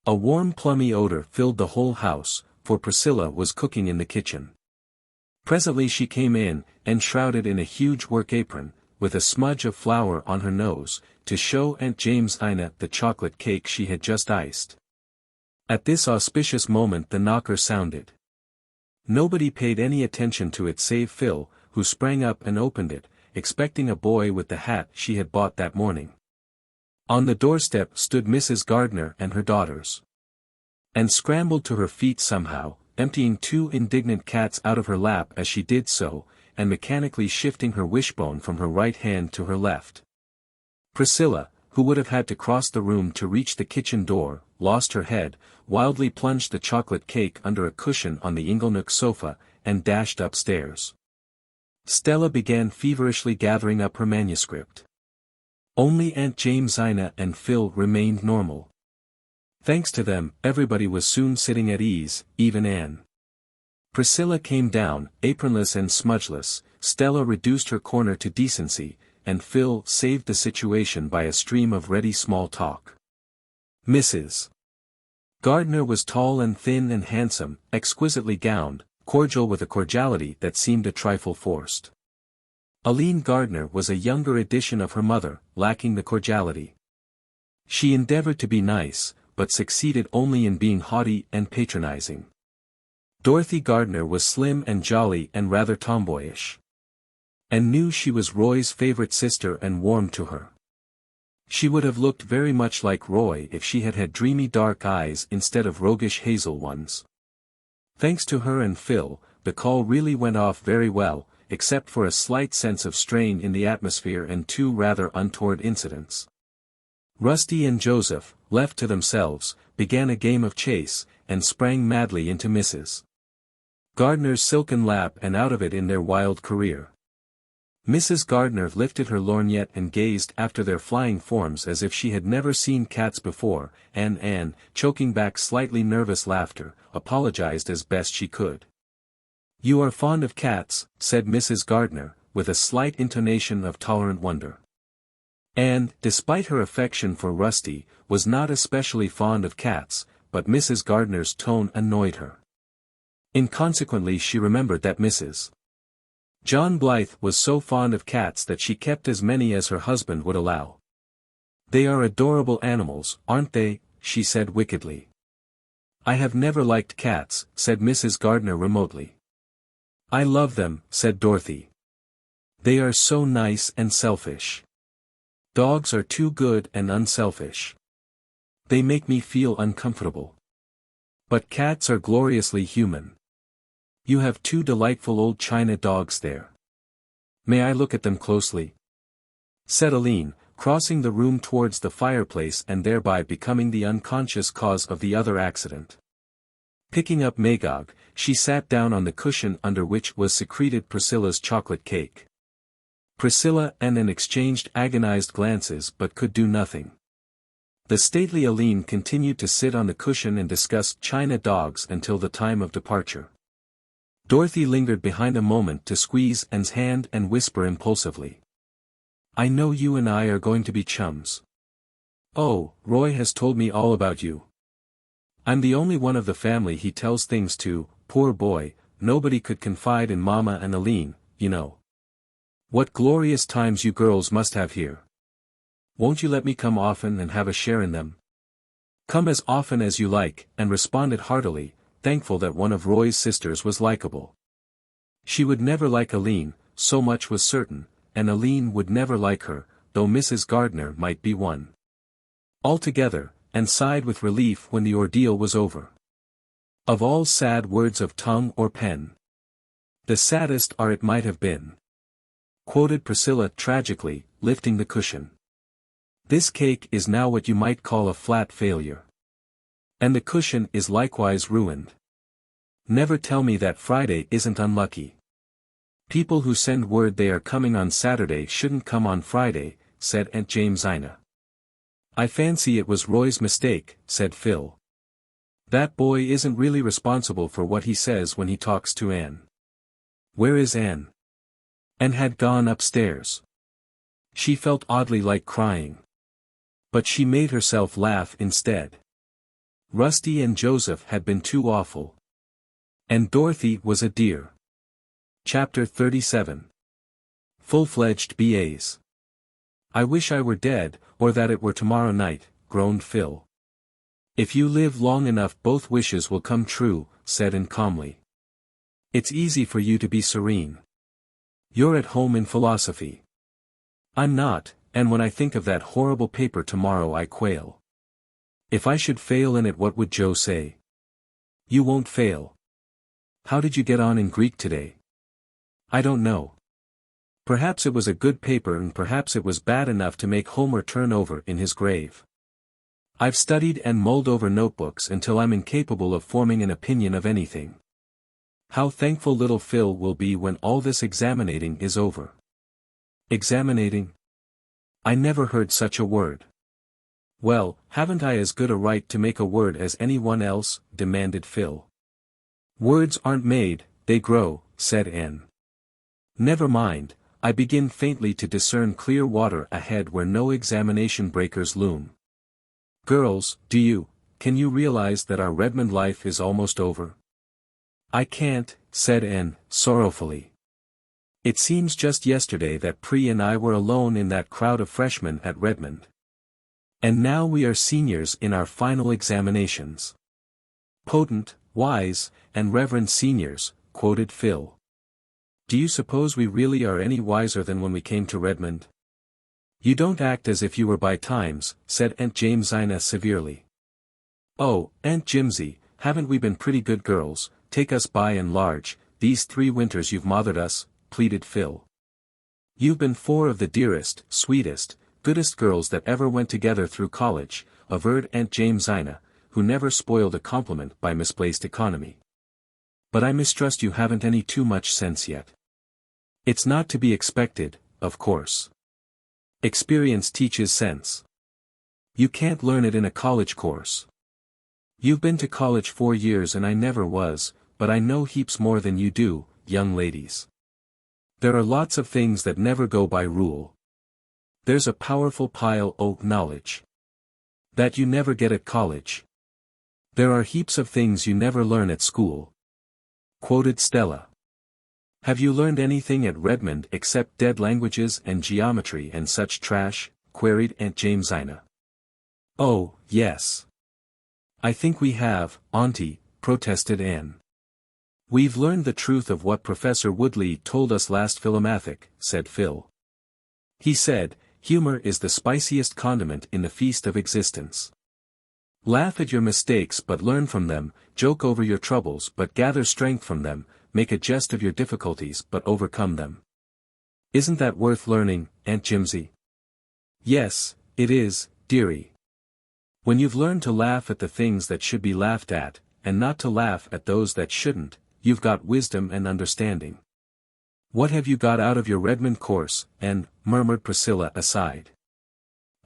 A warm plummy odor filled the whole house, for Priscilla was cooking in the kitchen. Presently she came in, enshrouded in a huge work apron, with a smudge of flour on her nose, to show Aunt Jamesina the chocolate cake she had just iced. At this auspicious moment the knocker sounded. Nobody paid any attention to it save Phil, who sprang up and opened it, expecting a boy with the hat she had bought that morning. On the doorstep stood Mrs. Gardner and her daughters. Anne scrambled to her feet somehow, emptying 2 indignant cats out of her lap as she did so, and mechanically shifting her wishbone from her right hand to her left. Priscilla, who would have had to cross the room to reach the kitchen door, lost her head, wildly plunged the chocolate cake under a cushion on the inglenook sofa, and dashed upstairs. Stella began feverishly gathering up her manuscript. Only Aunt Jamesina and Phil remained normal. Thanks to them, everybody was soon sitting at ease, even Anne. Priscilla came down, apronless and smudgeless, Stella reduced her corner to decency, and Phil saved the situation by a stream of ready small talk. Mrs. Gardner was tall and thin and handsome, exquisitely gowned, cordial with a cordiality that seemed a trifle forced. Aline Gardner was a younger edition of her mother, lacking the cordiality. She endeavored to be nice, but succeeded only in being haughty and patronizing. Dorothy Gardner was slim and jolly and rather tomboyish. And knew she was Roy's favorite sister and warmed to her. She would have looked very much like Roy if she had had dreamy dark eyes instead of roguish hazel ones. Thanks to her and Phil, the call really went off very well, except for a slight sense of strain in the atmosphere and 2 rather untoward incidents. Rusty and Joseph, left to themselves, began a game of chase, and sprang madly into Mrs. Gardner's silken lap and out of it in their wild career. Mrs. Gardner lifted her lorgnette and gazed after their flying forms as if she had never seen cats before, and Anne, choking back slightly nervous laughter, apologized as best she could. "You are fond of cats," said Mrs. Gardner, with a slight intonation of tolerant wonder. Anne, despite her affection for Rusty, was not especially fond of cats, but Mrs. Gardner's tone annoyed her. Inconsequently she remembered that Mrs. John Blythe was so fond of cats that she kept as many as her husband would allow. "They are adorable animals, aren't they?" she said wickedly. "I have never liked cats," said Mrs. Gardner remotely. "I love them," said Dorothy. "They are so nice and selfish. Dogs are too good and unselfish. They make me feel uncomfortable. But cats are gloriously human. You have 2 delightful old china dogs there. May I look at them closely?" said Aline, crossing the room towards the fireplace and thereby becoming the unconscious cause of the other accident. Picking up Magog, she sat down on the cushion under which was secreted Priscilla's chocolate cake. Priscilla and Anne exchanged agonized glances but could do nothing. The stately Aline continued to sit on the cushion and discuss china dogs until the time of departure. Dorothy lingered behind a moment to squeeze Anne's hand and whisper impulsively. "I know you and I are going to be chums. Oh, Roy has told me all about you. I'm the only one of the family he tells things to, poor boy, nobody could confide in Mama and Aline, you know. What glorious times you girls must have here. Won't you let me come often and have a share in them? Come as often as you like, Anne responded heartily, thankful that one of Roy's sisters was likable. She would never like Aline, so much was certain, and Aline would never like her, though Mrs. Gardner might be one. Altogether, Anne sighed with relief when the ordeal was over. Of all sad words of tongue or pen, the saddest are "it might have been," quoted Priscilla tragically, lifting the cushion. This cake is now what you might call a flat failure. And the cushion is likewise ruined. Never tell me that Friday isn't unlucky. People who send word they are coming on Saturday shouldn't come on Friday, said Aunt Jamesina. I fancy it was Roy's mistake, said Phil. That boy isn't really responsible for what he says when he talks to Anne. Where is Anne? Anne had gone upstairs. She felt oddly like crying. But she made herself laugh instead. Rusty and Joseph had been too awful. And Dorothy was a dear. Chapter 37. Full-fledged BAs. I wish I were dead, or that it were tomorrow night, groaned Phil. If you live long enough both wishes will come true, said Anne calmly. It's easy for you to be serene. You're at home in philosophy. I'm not, and when I think of that horrible paper tomorrow I quail. If I should fail in it, what would Joe say? You won't fail. How did you get on in Greek today? I don't know. Perhaps it was a good paper and perhaps it was bad enough to make Homer turn over in his grave. I've studied and mulled over notebooks until I'm incapable of forming an opinion of anything. How thankful little Phil will be when all this examinating is over. Examinating? I never heard such a word. Well, haven't I as good a right to make a word as anyone else? Demanded Phil. Words aren't made, they grow, said Anne. Never mind, I begin faintly to discern clear water ahead where no examination breakers loom. Girls, can you realize that our Redmond life is almost over? I can't, said Anne, sorrowfully. It seems just yesterday that Pri and I were alone in that crowd of freshmen at Redmond. And now we are seniors in our final examinations. Potent, wise, and reverend seniors, quoted Phil. Do you suppose we really are any wiser than when we came to Redmond? You don't act as if you were by times, said Aunt Jamesina severely. Oh, Aunt Jimsy, haven't we been pretty good girls, take us by and large, these 3 winters you've mothered us, pleaded Phil. You've been 4 of the dearest, sweetest, goodest girls that ever went together through college, averred Aunt Jamesina, who never spoiled a compliment by misplaced economy. But I mistrust you haven't any too much sense yet. It's not to be expected, of course. Experience teaches sense. You can't learn it in a college course. You've been to college 4 years and I never was, but I know heaps more than you do, young ladies. There are lots of things that never go by rule. There's a powerful pile of knowledge that you never get at college. There are heaps of things you never learn at school. Quoted Stella. Have you learned anything at Redmond except dead languages and geometry and such trash? Queried Aunt Jamesina. Oh, yes. I think we have, Auntie, protested Anne. We've learned the truth of what Professor Woodley told us last Philomathic, said Phil. He said, humor is the spiciest condiment in the feast of existence. Laugh at your mistakes but learn from them, joke over your troubles but gather strength from them, make a jest of your difficulties but overcome them. Isn't that worth learning, Aunt Jimsy? Yes, it is, dearie. When you've learned to laugh at the things that should be laughed at, and not to laugh at those that shouldn't, you've got wisdom and understanding. What have you got out of your Redmond course, Anne? Murmured Priscilla aside.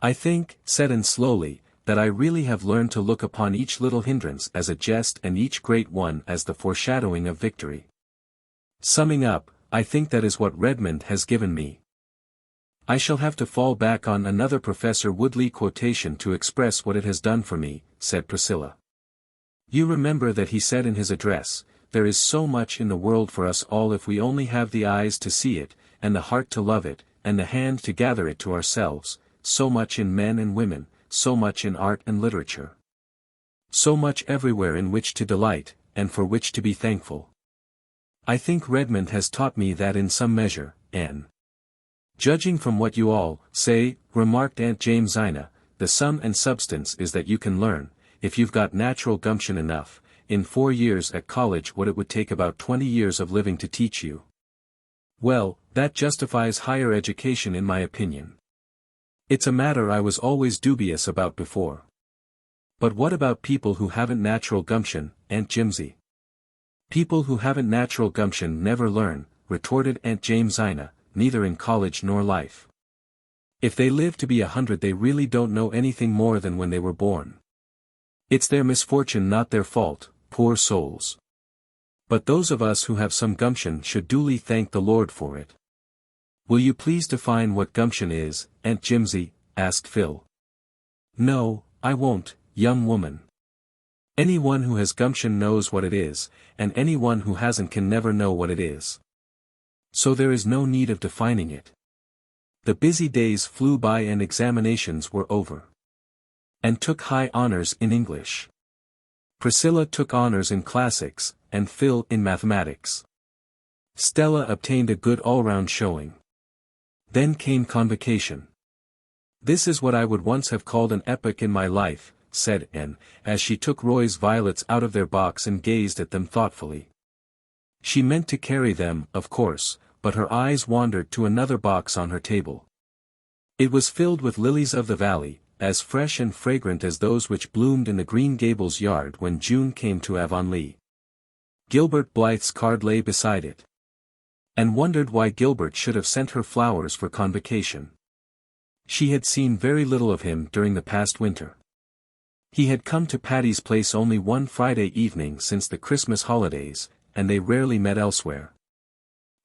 I think, said Anne slowly, that I really have learned to look upon each little hindrance as a jest and each great one as the foreshadowing of victory. Summing up, I think that is what Redmond has given me. I shall have to fall back on another Professor Woodley quotation to express what it has done for me, said Priscilla. You remember that he said in his address, there is so much in the world for us all if we only have the eyes to see it, and the heart to love it, and the hand to gather it to ourselves, so much in men and women, so much in art and literature. So much everywhere in which to delight, and for which to be thankful. I think Redmond has taught me that in some measure, Anne. Judging from what you all say, remarked Aunt Jamesina, the sum and substance is that you can learn, if you've got natural gumption enough, in 4 years at college what it would take about 20 years of living to teach you. Well, that justifies higher education in my opinion. It's a matter I was always dubious about before. But what about people who haven't natural gumption, Aunt Jimsy? People who haven't natural gumption never learn, retorted Aunt Jamesina, neither in college nor life. If they live to be 100 they really don't know anything more than when they were born. It's their misfortune not their fault, poor souls. But those of us who have some gumption should duly thank the Lord for it. Will you please define what gumption is, Aunt Jimsy? Asked Phil. No, I won't, young woman. Anyone who has gumption knows what it is, and anyone who hasn't can never know what it is. So there is no need of defining it. The busy days flew by and examinations were over. And took high honors in English. Priscilla took honors in classics, and Phil in mathematics. Stella obtained a good all-round showing. Then came convocation. This is what I would once have called an epoch in my life, said Anne, as she took Roy's violets out of their box and gazed at them thoughtfully. She meant to carry them, of course, but her eyes wandered to another box on her table. It was filled with lilies of the valley, as fresh and fragrant as those which bloomed in the Green Gables yard when June came to Avonlea. Gilbert Blythe's card lay beside it. And wondered why Gilbert should have sent her flowers for convocation. She had seen very little of him during the past winter. He had come to Patty's Place only one Friday evening since the Christmas holidays, and they rarely met elsewhere.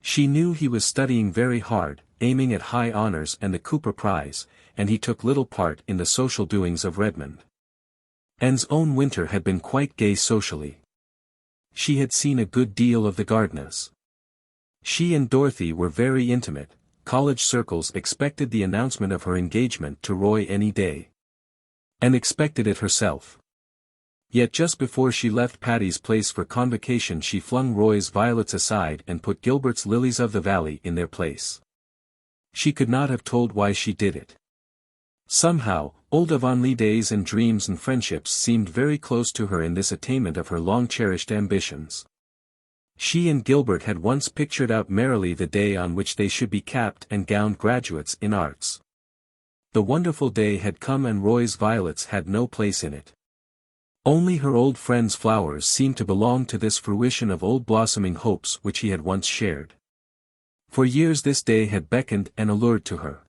She knew he was studying very hard, aiming at high honors and the Cooper Prize, and he took little part in the social doings of Redmond. Anne's own winter had been quite gay socially. She had seen a good deal of the Gardners. She and Dorothy were very intimate, college circles expected the announcement of her engagement to Roy any day. And expected it herself. Yet just before she left Patty's Place for convocation she flung Roy's violets aside and put Gilbert's lilies of the valley in their place. She could not have told why she did it. Somehow, old Avonlea days and dreams and friendships seemed very close to her in this attainment of her long-cherished ambitions. She and Gilbert had once pictured out merrily the day on which they should be capped and gowned graduates in arts. The wonderful day had come and Roy's violets had no place in it. Only her old friend's flowers seemed to belong to this fruition of old blossoming hopes which he had once shared. For years this day had beckoned and allured to her.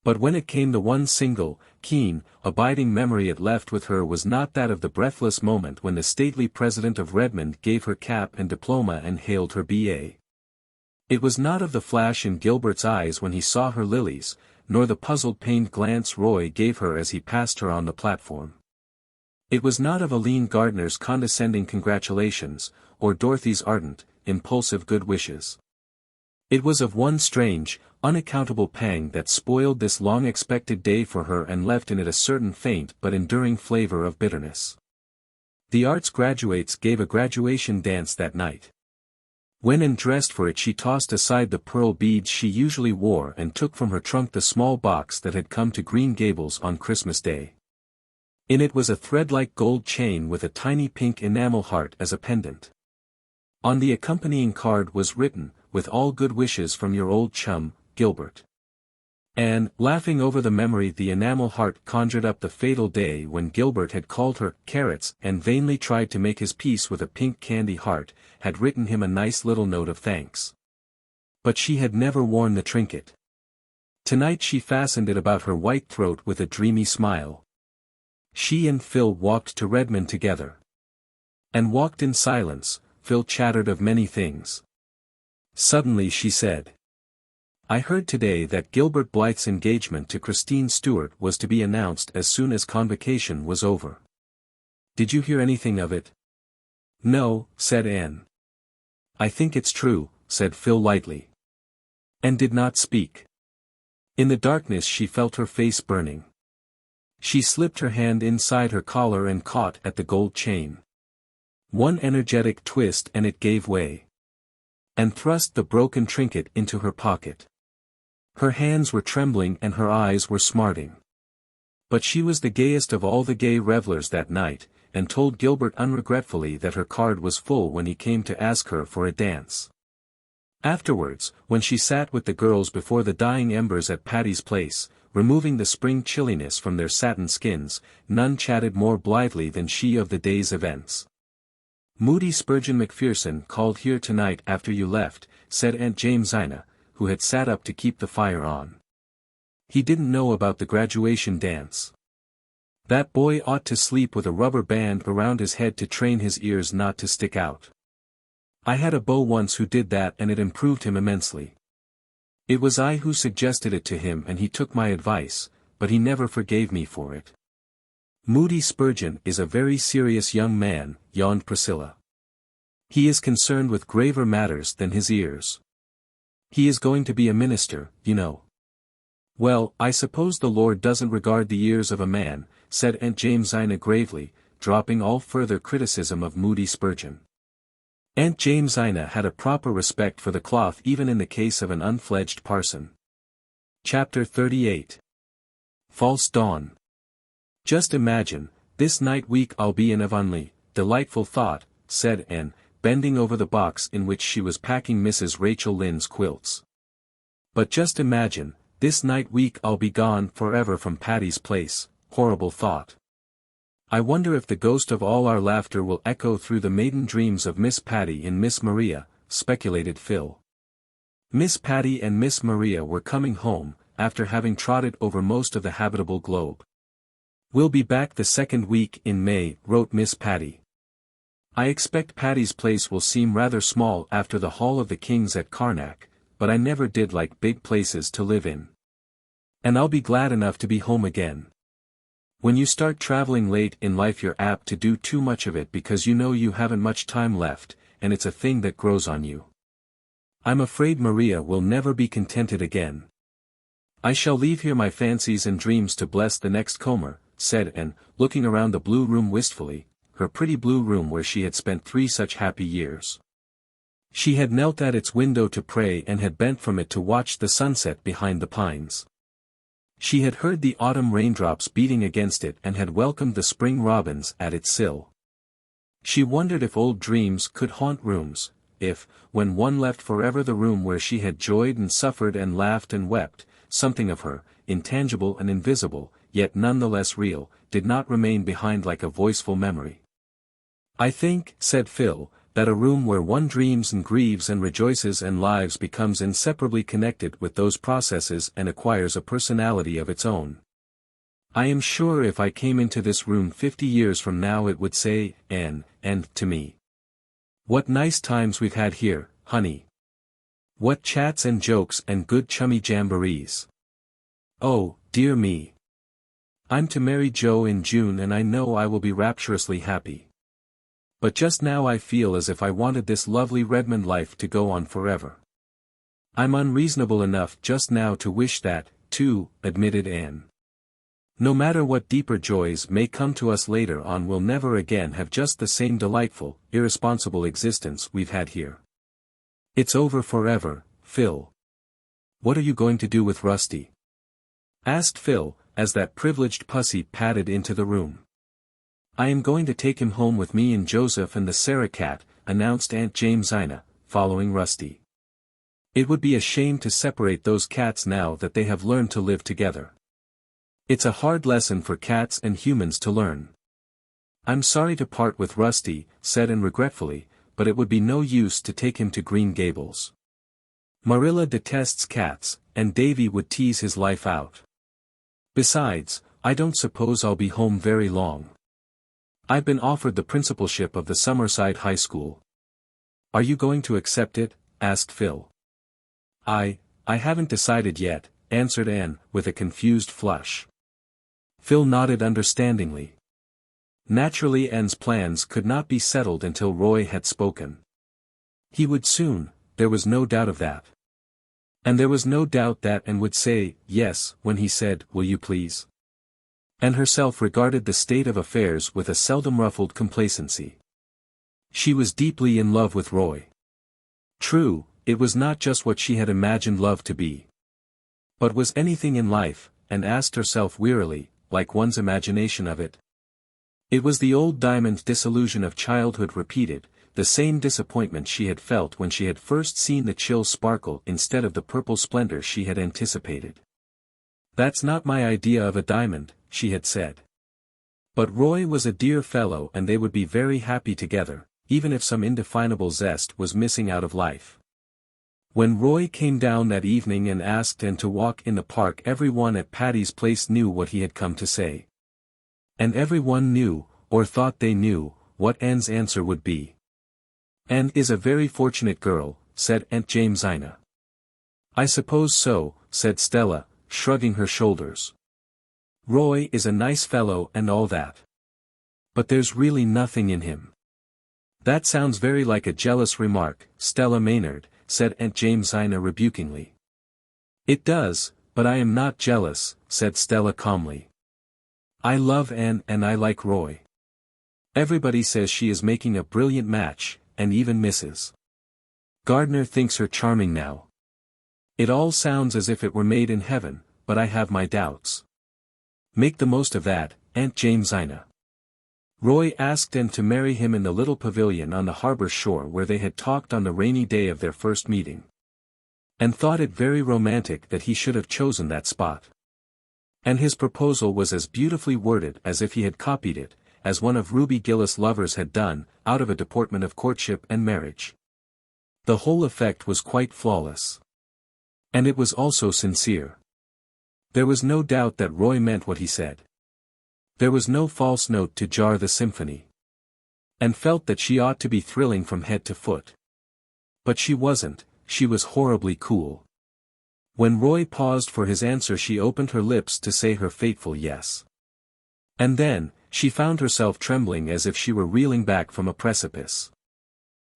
But when it came the one single, keen, abiding memory it left with her was not that of the breathless moment when the stately president of Redmond gave her cap and diploma and hailed her B.A. It was not of the flash in Gilbert's eyes when he saw her lilies, nor the puzzled pained glance Roy gave her as he passed her on the platform. It was not of Aline Gardner's condescending congratulations, or Dorothy's ardent, impulsive good wishes. It was of one strange, unaccountable pang that spoiled this long-expected day for her and left in it a certain faint but enduring flavor of bitterness. The arts graduates gave a graduation dance that night. When and dressed for it she tossed aside the pearl beads she usually wore and took from her trunk the small box that had come to Green Gables on Christmas Day. In it was a thread-like gold chain with a tiny pink enamel heart as a pendant. On the accompanying card was written, "With all good wishes from your old chum, Gilbert." And, laughing over the memory the enamel heart conjured up the fatal day when Gilbert had called her "carrots" and vainly tried to make his peace with a pink candy heart, had written him a nice little note of thanks. But she had never worn the trinket. Tonight she fastened it about her white throat with a dreamy smile. She and Phil walked to Redmond together. And walked in silence. Phil chattered of many things. Suddenly she said, "I heard today that Gilbert Blythe's engagement to Christine Stuart was to be announced as soon as convocation was over. Did you hear anything of it?" "No," said Anne. "I think it's true," said Phil lightly. And did not speak. In the darkness she felt her face burning. She slipped her hand inside her collar and caught at the gold chain. One energetic twist and it gave way. And thrust the broken trinket into her pocket. Her hands were trembling and her eyes were smarting. But she was the gayest of all the gay revellers that night, and told Gilbert unregretfully that her card was full when he came to ask her for a dance. Afterwards, when she sat with the girls before the dying embers at Patty's Place, removing the spring chilliness from their satin skins, none chatted more blithely than she of the day's events. "Moody Spurgeon Macpherson called here tonight after you left," said Aunt Jamesina, who had sat up to keep the fire on. "He didn't know about the graduation dance. That boy ought to sleep with a rubber band around his head to train his ears not to stick out. I had a beau once who did that and it improved him immensely. It was I who suggested it to him and he took my advice, but he never forgave me for it." "Moody Spurgeon is a very serious young man," yawned Priscilla. "He is concerned with graver matters than his ears. He is going to be a minister, you know." "Well, I suppose the Lord doesn't regard the ears of a man," said Aunt Jamesina gravely, dropping all further criticism of Moody Spurgeon. Aunt Jamesina had a proper respect for the cloth even in the case of an unfledged parson. Chapter 38. False Dawn. "Just imagine, this night week I'll be in Avonlea, delightful thought," said Anne, bending over the box in which she was packing Mrs. Rachel Lynde's quilts. "But just imagine, this night week I'll be gone forever from Patty's Place, horrible thought. I wonder if the ghost of all our laughter will echo through the maiden dreams of Miss Patty and Miss Maria," speculated Phil. Miss Patty and Miss Maria were coming home, after having trotted over most of the habitable globe. "We'll be back the second week in May," wrote Miss Patty. "I expect Patty's Place will seem rather small after the Hall of the Kings at Karnak, but I never did like big places to live in. And I'll be glad enough to be home again. When you start traveling late in life you're apt to do too much of it because you know you haven't much time left, and it's a thing that grows on you. I'm afraid Maria will never be contented again. I shall leave here my fancies and dreams to bless the next comer," said Anne, looking around the blue room wistfully, her pretty blue room where she had spent 3 such happy years. She had knelt at its window to pray and had bent from it to watch the sunset behind the pines. She had heard the autumn raindrops beating against it and had welcomed the spring robins at its sill. She wondered if old dreams could haunt rooms, if, when one left forever the room where she had joyed and suffered and laughed and wept, something of her, intangible and invisible, yet none the less real, did not remain behind like a voiceful memory. "I think," said Phil, "that a room where one dreams and grieves and rejoices and lives becomes inseparably connected with those processes and acquires a personality of its own. I am sure if I came into this room 50 years from now it would say, Anne, and to me, 'What nice times we've had here, honey. What chats and jokes and good chummy jamborees. Oh, dear me. I'm to marry Joe in June and I know I will be rapturously happy. But just now I feel as if I wanted this lovely Redmond life to go on forever. I'm unreasonable enough just now to wish that, too," admitted Anne. "No matter what deeper joys may come to us later on we'll never again have just the same delightful, irresponsible existence we've had here. It's over forever, Phil." "What are you going to do with Rusty?" asked Phil, as that privileged pussy padded into the room. "I am going to take him home with me and Joseph and the Sarah cat," announced Aunt Jamesina, following Rusty. "It would be a shame to separate those cats now that they have learned to live together. It's a hard lesson for cats and humans to learn." "I'm sorry to part with Rusty," said Anne regretfully, "but it would be no use to take him to Green Gables. Marilla detests cats, and Davy would tease his life out. Besides, I don't suppose I'll be home very long. I've been offered the principalship of the Summerside High School." "Are you going to accept it?" asked Phil. I haven't decided yet," answered Anne, with a confused flush. Phil nodded understandingly. Naturally Anne's plans could not be settled until Roy had spoken. He would soon, there was no doubt of that. And there was no doubt that Anne would say, yes, when he said, will you please? Anne herself regarded the state of affairs with a seldom ruffled complacency. She was deeply in love with Roy. True, it was not just what she had imagined love to be. But was anything in life, Anne asked herself wearily, like one's imagination of it? It was the old diamond disillusion of childhood repeated, the same disappointment she had felt when she had first seen the chill sparkle instead of the purple splendor she had anticipated. That's not my idea of a diamond, she had said. But Roy was a dear fellow and they would be very happy together, even if some indefinable zest was missing out of life. When Roy came down that evening and asked Anne to walk in the park, everyone at Patty's Place knew what he had come to say. And everyone knew, or thought they knew, what Anne's answer would be. Anne is a very fortunate girl, said Aunt Jamesina. I suppose so, said Stella, shrugging her shoulders. Roy is a nice fellow and all that. But there's really nothing in him. That sounds very like a jealous remark, Stella Maynard, said Aunt Jamesina rebukingly. It does, but I am not jealous, said Stella calmly. I love Anne and I like Roy. Everybody says she is making a brilliant match, and even Mrs. Gardner thinks her charming now. It all sounds as if it were made in heaven, but I have my doubts. Make the most of that, Aunt Jamesina. Roy asked Anne to marry him in the little pavilion on the harbor shore where they had talked on the rainy day of their first meeting. And thought it very romantic that he should have chosen that spot. And his proposal was as beautifully worded as if he had copied it, as one of Ruby Gillis' lovers had done, out of a deportment of courtship and marriage. The whole effect was quite flawless. And it was also sincere. There was no doubt that Roy meant what he said. There was no false note to jar the symphony. Anne felt that she ought to be thrilling from head to foot. But she wasn't, she was horribly cool. When Roy paused for his answer she opened her lips to say her fateful yes. And then, she found herself trembling as if she were reeling back from a precipice.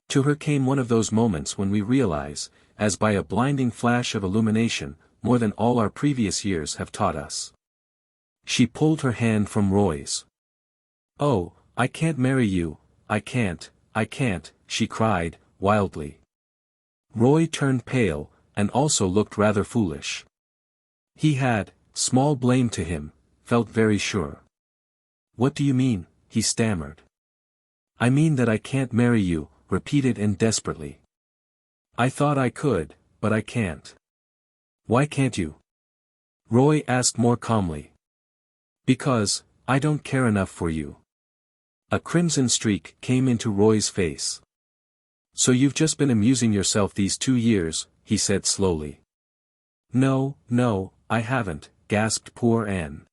To her came one of those moments when we realize, as by a blinding flash of illumination, more than all our previous years have taught us. She pulled her hand from Roy's. Oh, I can't marry you, I can't, she cried, wildly. Roy turned pale, and also looked rather foolish. He had, small blame to him, felt very sure. What do you mean? He stammered. I mean that I can't marry you, repeated Anne desperately. I thought I could, but I can't. Why can't you? Roy asked more calmly. Because, I don't care enough for you. A crimson streak came into Roy's face. So you've just been amusing yourself these 2 years, he said slowly. No, I haven't, gasped poor Anne.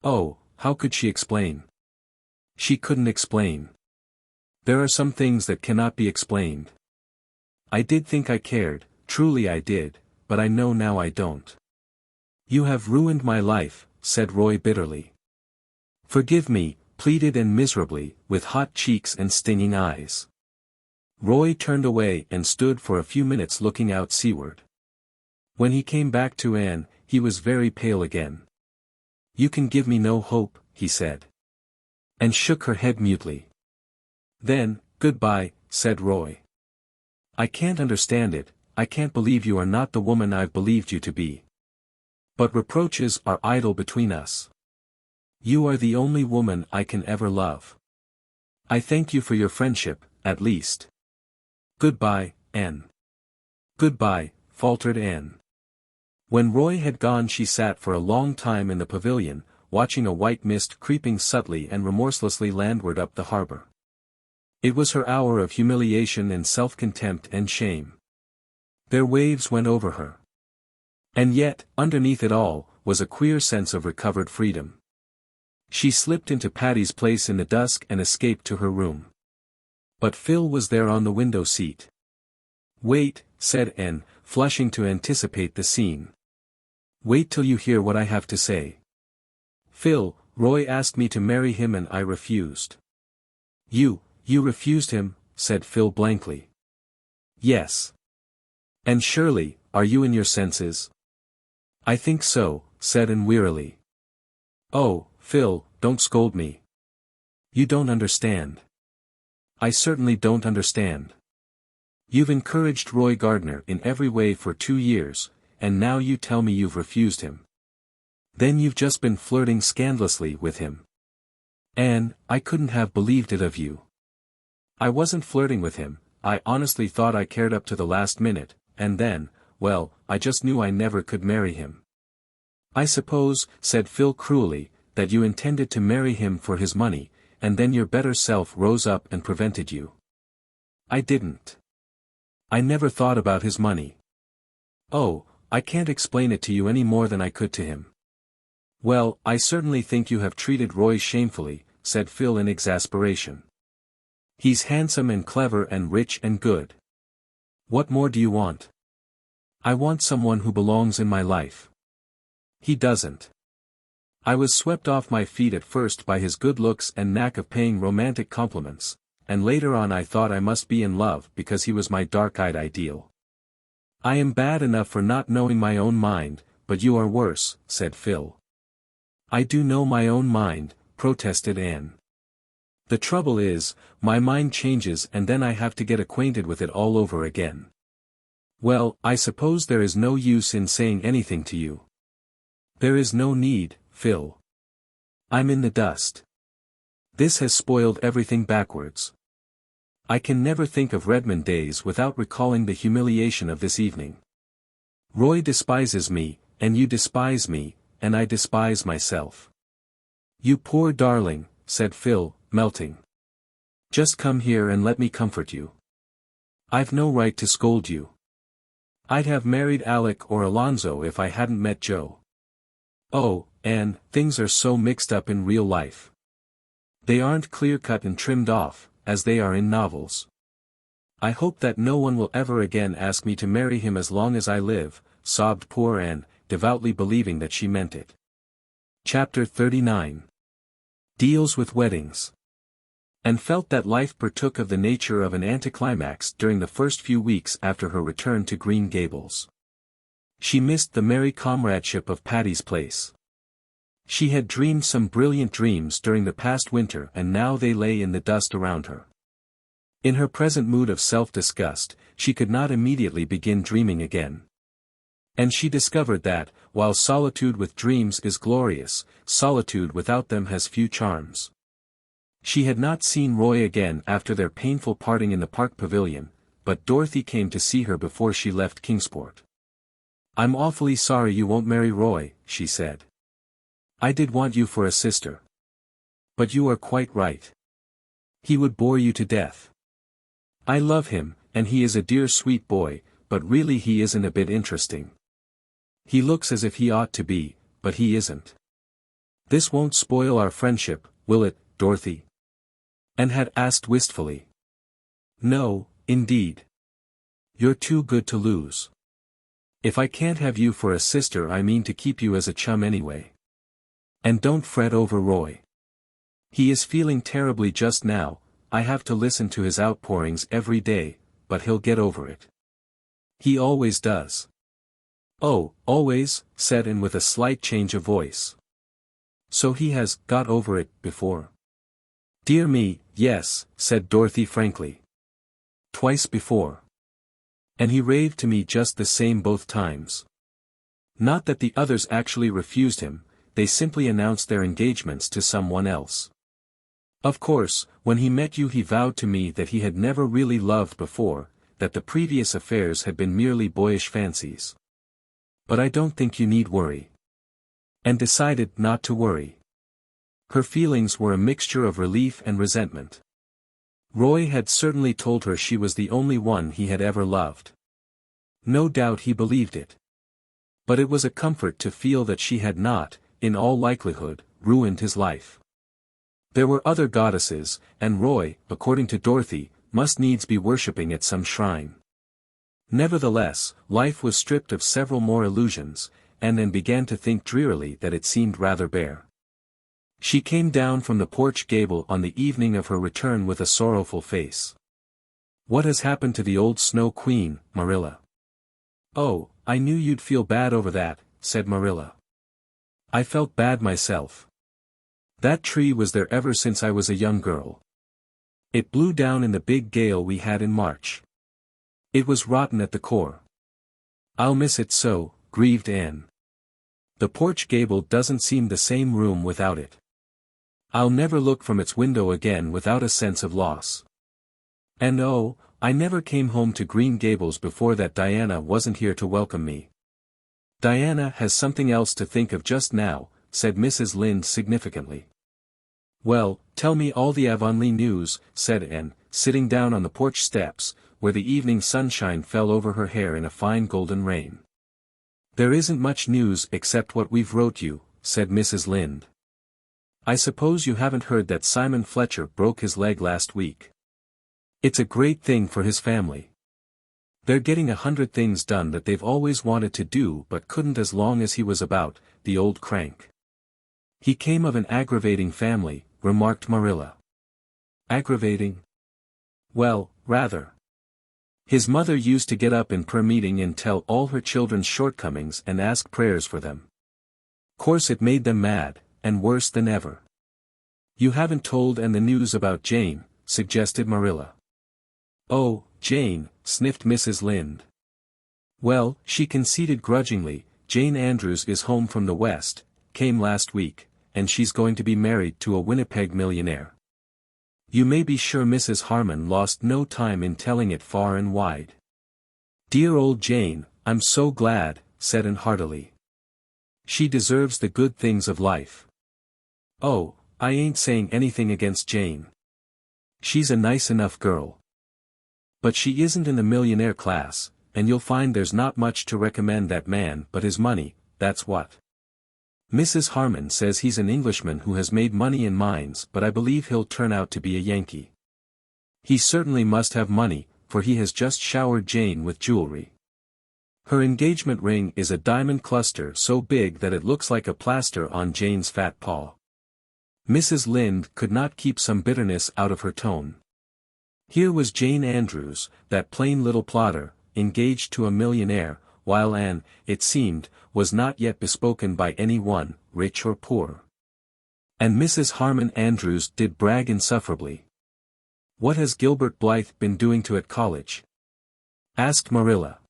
Oh, how could she explain? She couldn't explain. There are some things that cannot be explained. I did think I cared, truly I did, but I know now I don't. You have ruined my life, said Roy bitterly. Forgive me, pleaded Anne miserably, with hot cheeks and stinging eyes. Roy turned away and stood for a few minutes looking out seaward. When he came back to Anne, he was very pale again. You can give me no hope, he said. And shook her head mutely. Then, goodbye, said Roy. I can't understand it, I can't believe you are not the woman I've believed you to be. But reproaches are idle between us. You are the only woman I can ever love. I thank you for your friendship, at least. Goodbye, Anne. Goodbye, faltered Anne. When Roy had gone she sat for a long time in the pavilion, watching a white mist creeping subtly and remorselessly landward up the harbor. It was her hour of humiliation and self-contempt and shame. Their waves went over her. And yet, underneath it all, was a queer sense of recovered freedom. She slipped into Patty's Place in the dusk and escaped to her room. But Phil was there on the window seat. Wait, said Anne, flushing to anticipate the scene. Wait till you hear what I have to say. Phil, Roy asked me to marry him and I refused. You refused him, said Phil blankly. Yes. And Shirley, are you in your senses?" "I think so," said Anne wearily. "Oh, Phil, don't scold me. You don't understand." "I certainly don't understand. You've encouraged Roy Gardner in every way for 2 years, and now you tell me you've refused him. Then you've just been flirting scandalously with him. Anne, I couldn't have believed it of you." "I wasn't flirting with him, I honestly thought I cared up to the last minute, and then, well, I just knew I never could marry him." "I suppose," said Phil cruelly, "that you intended to marry him for his money, and then your better self rose up and prevented you." "I didn't. I never thought about his money." "Oh, I can't explain it to you any more than I could to him." "Well, I certainly think you have treated Roy shamefully," said Phil in exasperation. "He's handsome and clever and rich and good. What more do you want?" "I want someone who belongs in my life." "He doesn't." I was swept off my feet at first by his good looks and knack of paying romantic compliments, and later on I thought I must be in love because he was my dark-eyed ideal. "I am bad enough for not knowing my own mind, but you are worse," said Phil. "I do know my own mind," protested Anne. "The trouble is, my mind changes and then I have to get acquainted with it all over again." "Well, I suppose there is no use in saying anything to you." "There is no need, Phil. I'm in the dust. This has spoiled everything backwards. I can never think of Redmond days without recalling the humiliation of this evening. Roy despises me, and you despise me, and I despise myself." "You poor darling," said Phil, melting. "Just come here and let me comfort you. I've no right to scold you. I'd have married Alec or Alonzo if I hadn't met Joe. Oh, Anne, things are so mixed up in real life. They aren't clear-cut and trimmed off, as they are in novels. I hope that no one will ever again ask me to marry him as long as I live," sobbed poor Anne, devoutly believing that she meant it. Chapter 39. Deals with weddings. Anne felt that life partook of the nature of an anticlimax during the first few weeks after her return to Green Gables. She missed the merry comradeship of Patty's Place. She had dreamed some brilliant dreams during the past winter and now they lay in the dust around her. In her present mood of self-disgust, she could not immediately begin dreaming again. And she discovered that, while solitude with dreams is glorious, solitude without them has few charms. She had not seen Roy again after their painful parting in the park pavilion, but Dorothy came to see her before she left Kingsport. "I'm awfully sorry you won't marry Roy," she said. "I did want you for a sister. But you are quite right. He would bore you to death. I love him, and he is a dear sweet boy, but really he isn't a bit interesting. He looks as if he ought to be, but he isn't. This won't spoil our friendship, will it, Dorothy?" Anne had asked wistfully. "No, indeed. You're too good to lose. If I can't have you for a sister I mean to keep you as a chum anyway. And don't fret over Roy. He is feeling terribly just now, I have to listen to his outpourings every day, but he'll get over it. He always does." "Oh, always," said Anne with a slight change of voice. "So he has got over it before?" "Dear me, yes," said Dorothy frankly. "Twice before. And he raved to me just the same both times. Not that the others actually refused him, they simply announced their engagements to someone else. Of course, when he met you he vowed to me that he had never really loved before, that the previous affairs had been merely boyish fancies. But I don't think you need worry." And decided not to worry. Her feelings were a mixture of relief and resentment. Roy had certainly told her she was the only one he had ever loved. No doubt he believed it. But it was a comfort to feel that she had not, in all likelihood, ruined his life. There were other goddesses, and Roy, according to Dorothy, must needs be worshipping at some shrine. Nevertheless, life was stripped of several more illusions, and then began to think drearily that it seemed rather bare. She came down from the porch gable on the evening of her return with a sorrowful face. "What has happened to the old Snow Queen, Marilla?" "Oh, I knew you'd feel bad over that," said Marilla. "I felt bad myself. That tree was there ever since I was a young girl. It blew down in the big gale we had in March. It was rotten at the core. I'll miss it so," grieved Anne. "The porch gable doesn't seem the same room without it. I'll never look from its window again without a sense of loss. And oh, I never came home to Green Gables before that Diana wasn't here to welcome me." "Diana has something else to think of just now," said Mrs. Lynde significantly. "Well, tell me all the Avonlea news," said Anne, sitting down on the porch steps, where the evening sunshine fell over her hair in a fine golden rain. "There isn't much news except what we've wrote you," said Mrs. Lynde. "I suppose you haven't heard that Simon Fletcher broke his leg last week. It's a great thing for his family. They're getting 100 things done that they've always wanted to do but couldn't as long as he was about, the old crank." "He came of an aggravating family," remarked Marilla. "Aggravating? Well, rather. His mother used to get up in prayer meeting and tell all her children's shortcomings and ask prayers for them. Course it made them mad, and worse than ever." "You haven't told Anne the news about Jane," suggested Marilla. "Oh, Jane," sniffed Mrs. Lynde. "Well," she conceded grudgingly, "Jane Andrews is home from the West, came last week, and she's going to be married to a Winnipeg millionaire. You may be sure Mrs. Harmon lost no time in telling it far and wide." "Dear old Jane, I'm so glad," said Anne heartily. "She deserves the good things of life." "Oh, I ain't saying anything against Jane. She's a nice enough girl. But she isn't in the millionaire class, and you'll find there's not much to recommend that man but his money, that's what. Mrs. Harmon says he's an Englishman who has made money in mines, but I believe he'll turn out to be a Yankee. He certainly must have money, for he has just showered Jane with jewelry. Her engagement ring is a diamond cluster so big that it looks like a plaster on Jane's fat paw." Mrs. Lynde could not keep some bitterness out of her tone. Here was Jane Andrews, that plain little plodder, engaged to a millionaire, while Anne, it seemed, was not yet bespoken by any one, rich or poor. And Mrs. Harmon Andrews did brag insufferably. "What has Gilbert Blythe been doing to at college?" asked Marilla.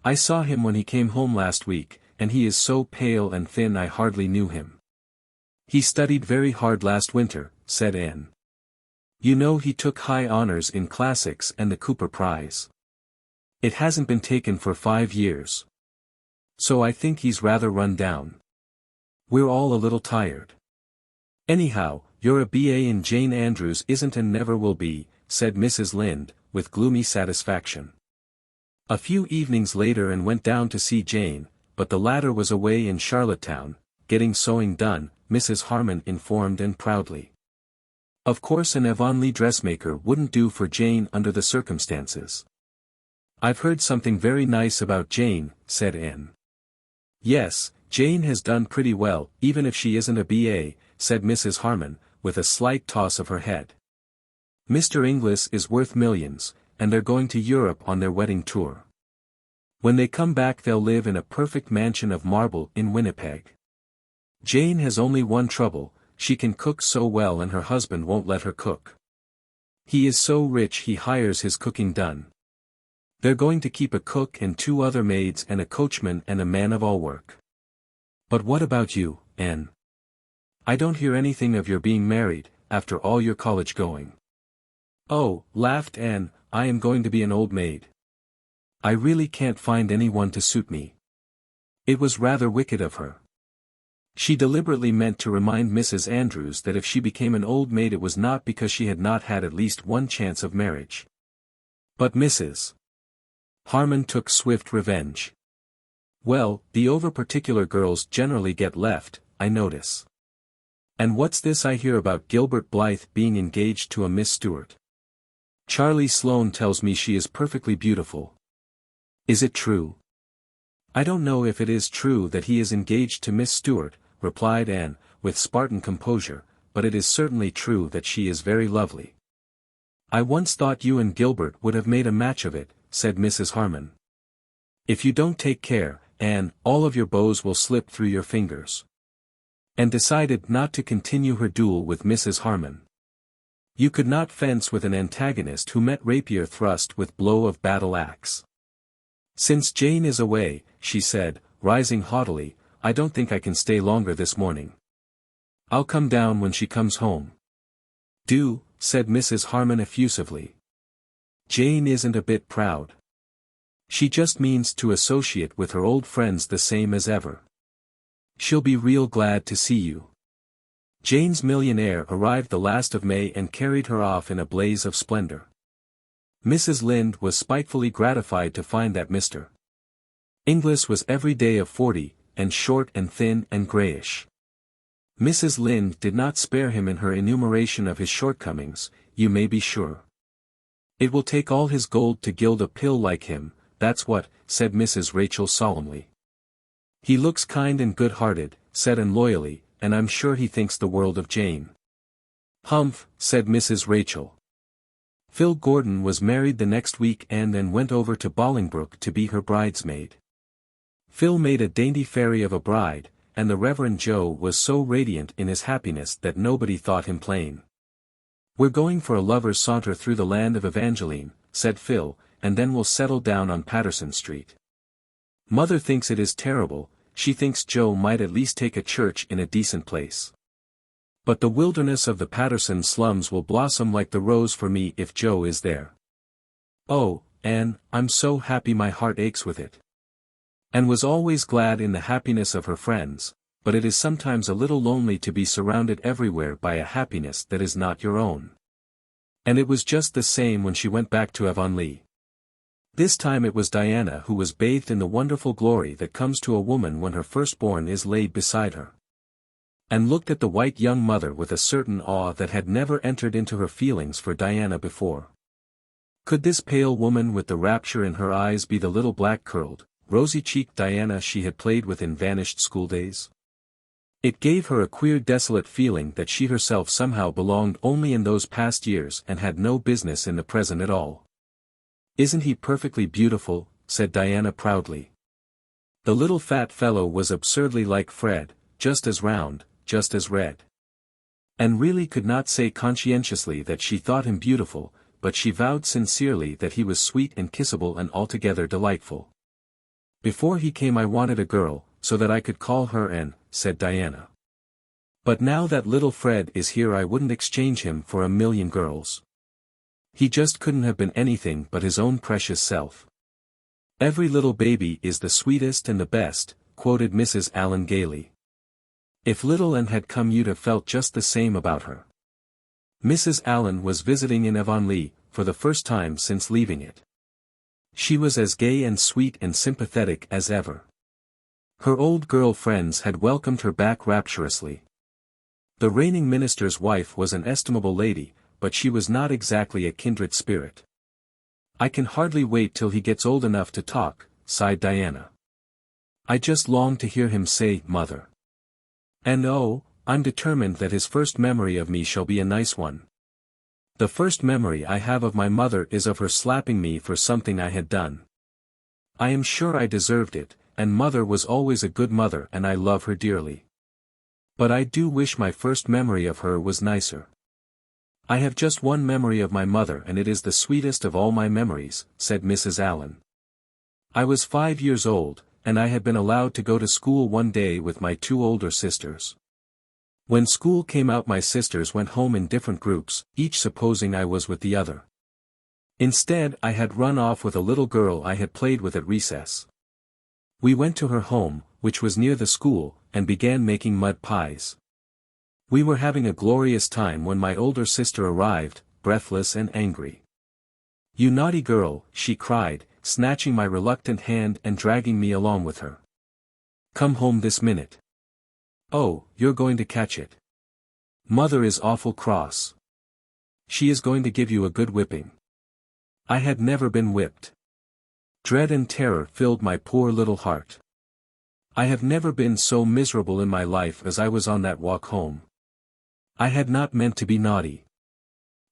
"I saw him when he came home last week, and he is so pale and thin I hardly knew him." "He studied very hard last winter," said Anne. "You know he took high honors in classics and the Cooper Prize. It hasn't been taken for 5 years. So I think he's rather run down. We're all a little tired." "Anyhow, you're a B.A. and Jane Andrews isn't and never will be," said Mrs. Lynde, with gloomy satisfaction. A few evenings later Anne went down to see Jane, but the latter was away in Charlottetown, getting sewing done, Mrs. Harmon informed Anne proudly. Of course an Avonlea dressmaker wouldn't do for Jane under the circumstances. "I've heard something very nice about Jane," said Anne. "Yes, Jane has done pretty well, even if she isn't a B.A., said Mrs. Harmon, with a slight toss of her head. "Mr. Inglis is worth millions, and they're going to Europe on their wedding tour. When they come back they'll live in a perfect mansion of marble in Winnipeg. Jane has only one trouble, she can cook so well and her husband won't let her cook. He is so rich he hires his cooking done. They're going to keep a cook and 2 other maids and a coachman and a man-of-all-work. But what about you, Anne? I don't hear anything of your being married, after all your college going." "Oh," laughed Anne, "I am going to be an old maid. I really can't find anyone to suit me." It was rather wicked of her. She deliberately meant to remind Mrs. Andrews that if she became an old maid it was not because she had not had at least one chance of marriage. But Mrs. Harmon took swift revenge. "Well, the over-particular girls generally get left, I notice. And what's this I hear about Gilbert Blythe being engaged to a Miss Stewart? Charlie Sloane tells me she is perfectly beautiful. Is it true?" "I don't know if it is true that he is engaged to Miss Stewart," replied Anne, with Spartan composure, "but it is certainly true that she is very lovely." "I once thought you and Gilbert would have made a match of it," said Mrs. Harmon. If you don't take care, Anne, all of your bows will slip through your fingers. And decided not to continue her duel with Mrs. Harmon. You could not fence with an antagonist who met rapier thrust with blow of battle axe. Since Jane is away, she said, rising haughtily, I don't think I can stay longer this morning. I'll come down when she comes home. Do, said Mrs. Harmon effusively. Jane isn't a bit proud. She just means to associate with her old friends the same as ever. She'll be real glad to see you. Jane's millionaire arrived the last of May and carried her off in a blaze of splendor. Mrs. Lynde was spitefully gratified to find that Mr. Inglis was every day of 40, and short and thin and grayish. Mrs. Lynde did not spare him in her enumeration of his shortcomings, you may be sure. It will take all his gold to gild a pill like him, that's what, said Mrs. Rachel solemnly. He looks kind and good-hearted, said Anne loyally, and I'm sure he thinks the world of Jane. Humph, said Mrs. Rachel. Phil Gordon was married the next week and then went over to Bolingbroke to be her bridesmaid. Phil made a dainty fairy of a bride, and the Reverend Joe was so radiant in his happiness that nobody thought him plain. We're going for a lover's saunter through the land of Evangeline, said Phil, and then we'll settle down on Patterson Street. Mother thinks it is terrible, she thinks Joe might at least take a church in a decent place. But the wilderness of the Patterson slums will blossom like the rose for me if Joe is there. Oh, Anne, I'm so happy my heart aches with it. Anne was always glad in the happiness of her friends, but it is sometimes a little lonely to be surrounded everywhere by a happiness that is not your own. And it was just the same when she went back to Avonlea. This time it was Diana who was bathed in the wonderful glory that comes to a woman when her firstborn is laid beside her. And looked at the white young mother with a certain awe that had never entered into her feelings for Diana before. Could this pale woman with the rapture in her eyes be the little black-curled, rosy-cheeked Diana she had played with in vanished schooldays? It gave her a queer desolate feeling that she herself somehow belonged only in those past years and had no business in the present at all. Isn't he perfectly beautiful, said Diana proudly. The little fat fellow was absurdly like Fred, just as round, just as red. And really could not say conscientiously that she thought him beautiful, but she vowed sincerely that he was sweet and kissable and altogether delightful. Before he came I wanted a girl, so that I could call her Anne, said Diana. But now that little Fred is here I wouldn't exchange him for a million girls. He just couldn't have been anything but his own precious self. Every little baby is the sweetest and the best, quoted Mrs. Allen gaily. If little Anne had come you'd have felt just the same about her. Mrs. Allen was visiting in Avonlea, for the first time since leaving it. She was as gay and sweet and sympathetic as ever. Her old girl friends had welcomed her back rapturously. The reigning minister's wife was an estimable lady, but she was not exactly a kindred spirit. I can hardly wait till he gets old enough to talk, sighed Diana. I just long to hear him say, Mother. And oh, I'm determined that his first memory of me shall be a nice one. The first memory I have of my mother is of her slapping me for something I had done. I am sure I deserved it, and Mother was always a good mother and I love her dearly. But I do wish my first memory of her was nicer. I have just one memory of my mother and it is the sweetest of all my memories, said Mrs. Allen. I was 5 years old, and I had been allowed to go to school one day with my 2 older sisters. When school came out my sisters went home in different groups, each supposing I was with the other. Instead I had run off with a little girl I had played with at recess. We went to her home, which was near the school, and began making mud pies. We were having a glorious time when my older sister arrived, breathless and angry. You naughty girl, she cried, snatching my reluctant hand and dragging me along with her. Come home this minute. Oh, you're going to catch it. Mother is awful cross. She is going to give you a good whipping. I had never been whipped. Dread and terror filled my poor little heart. I have never been so miserable in my life as I was on that walk home. I had not meant to be naughty.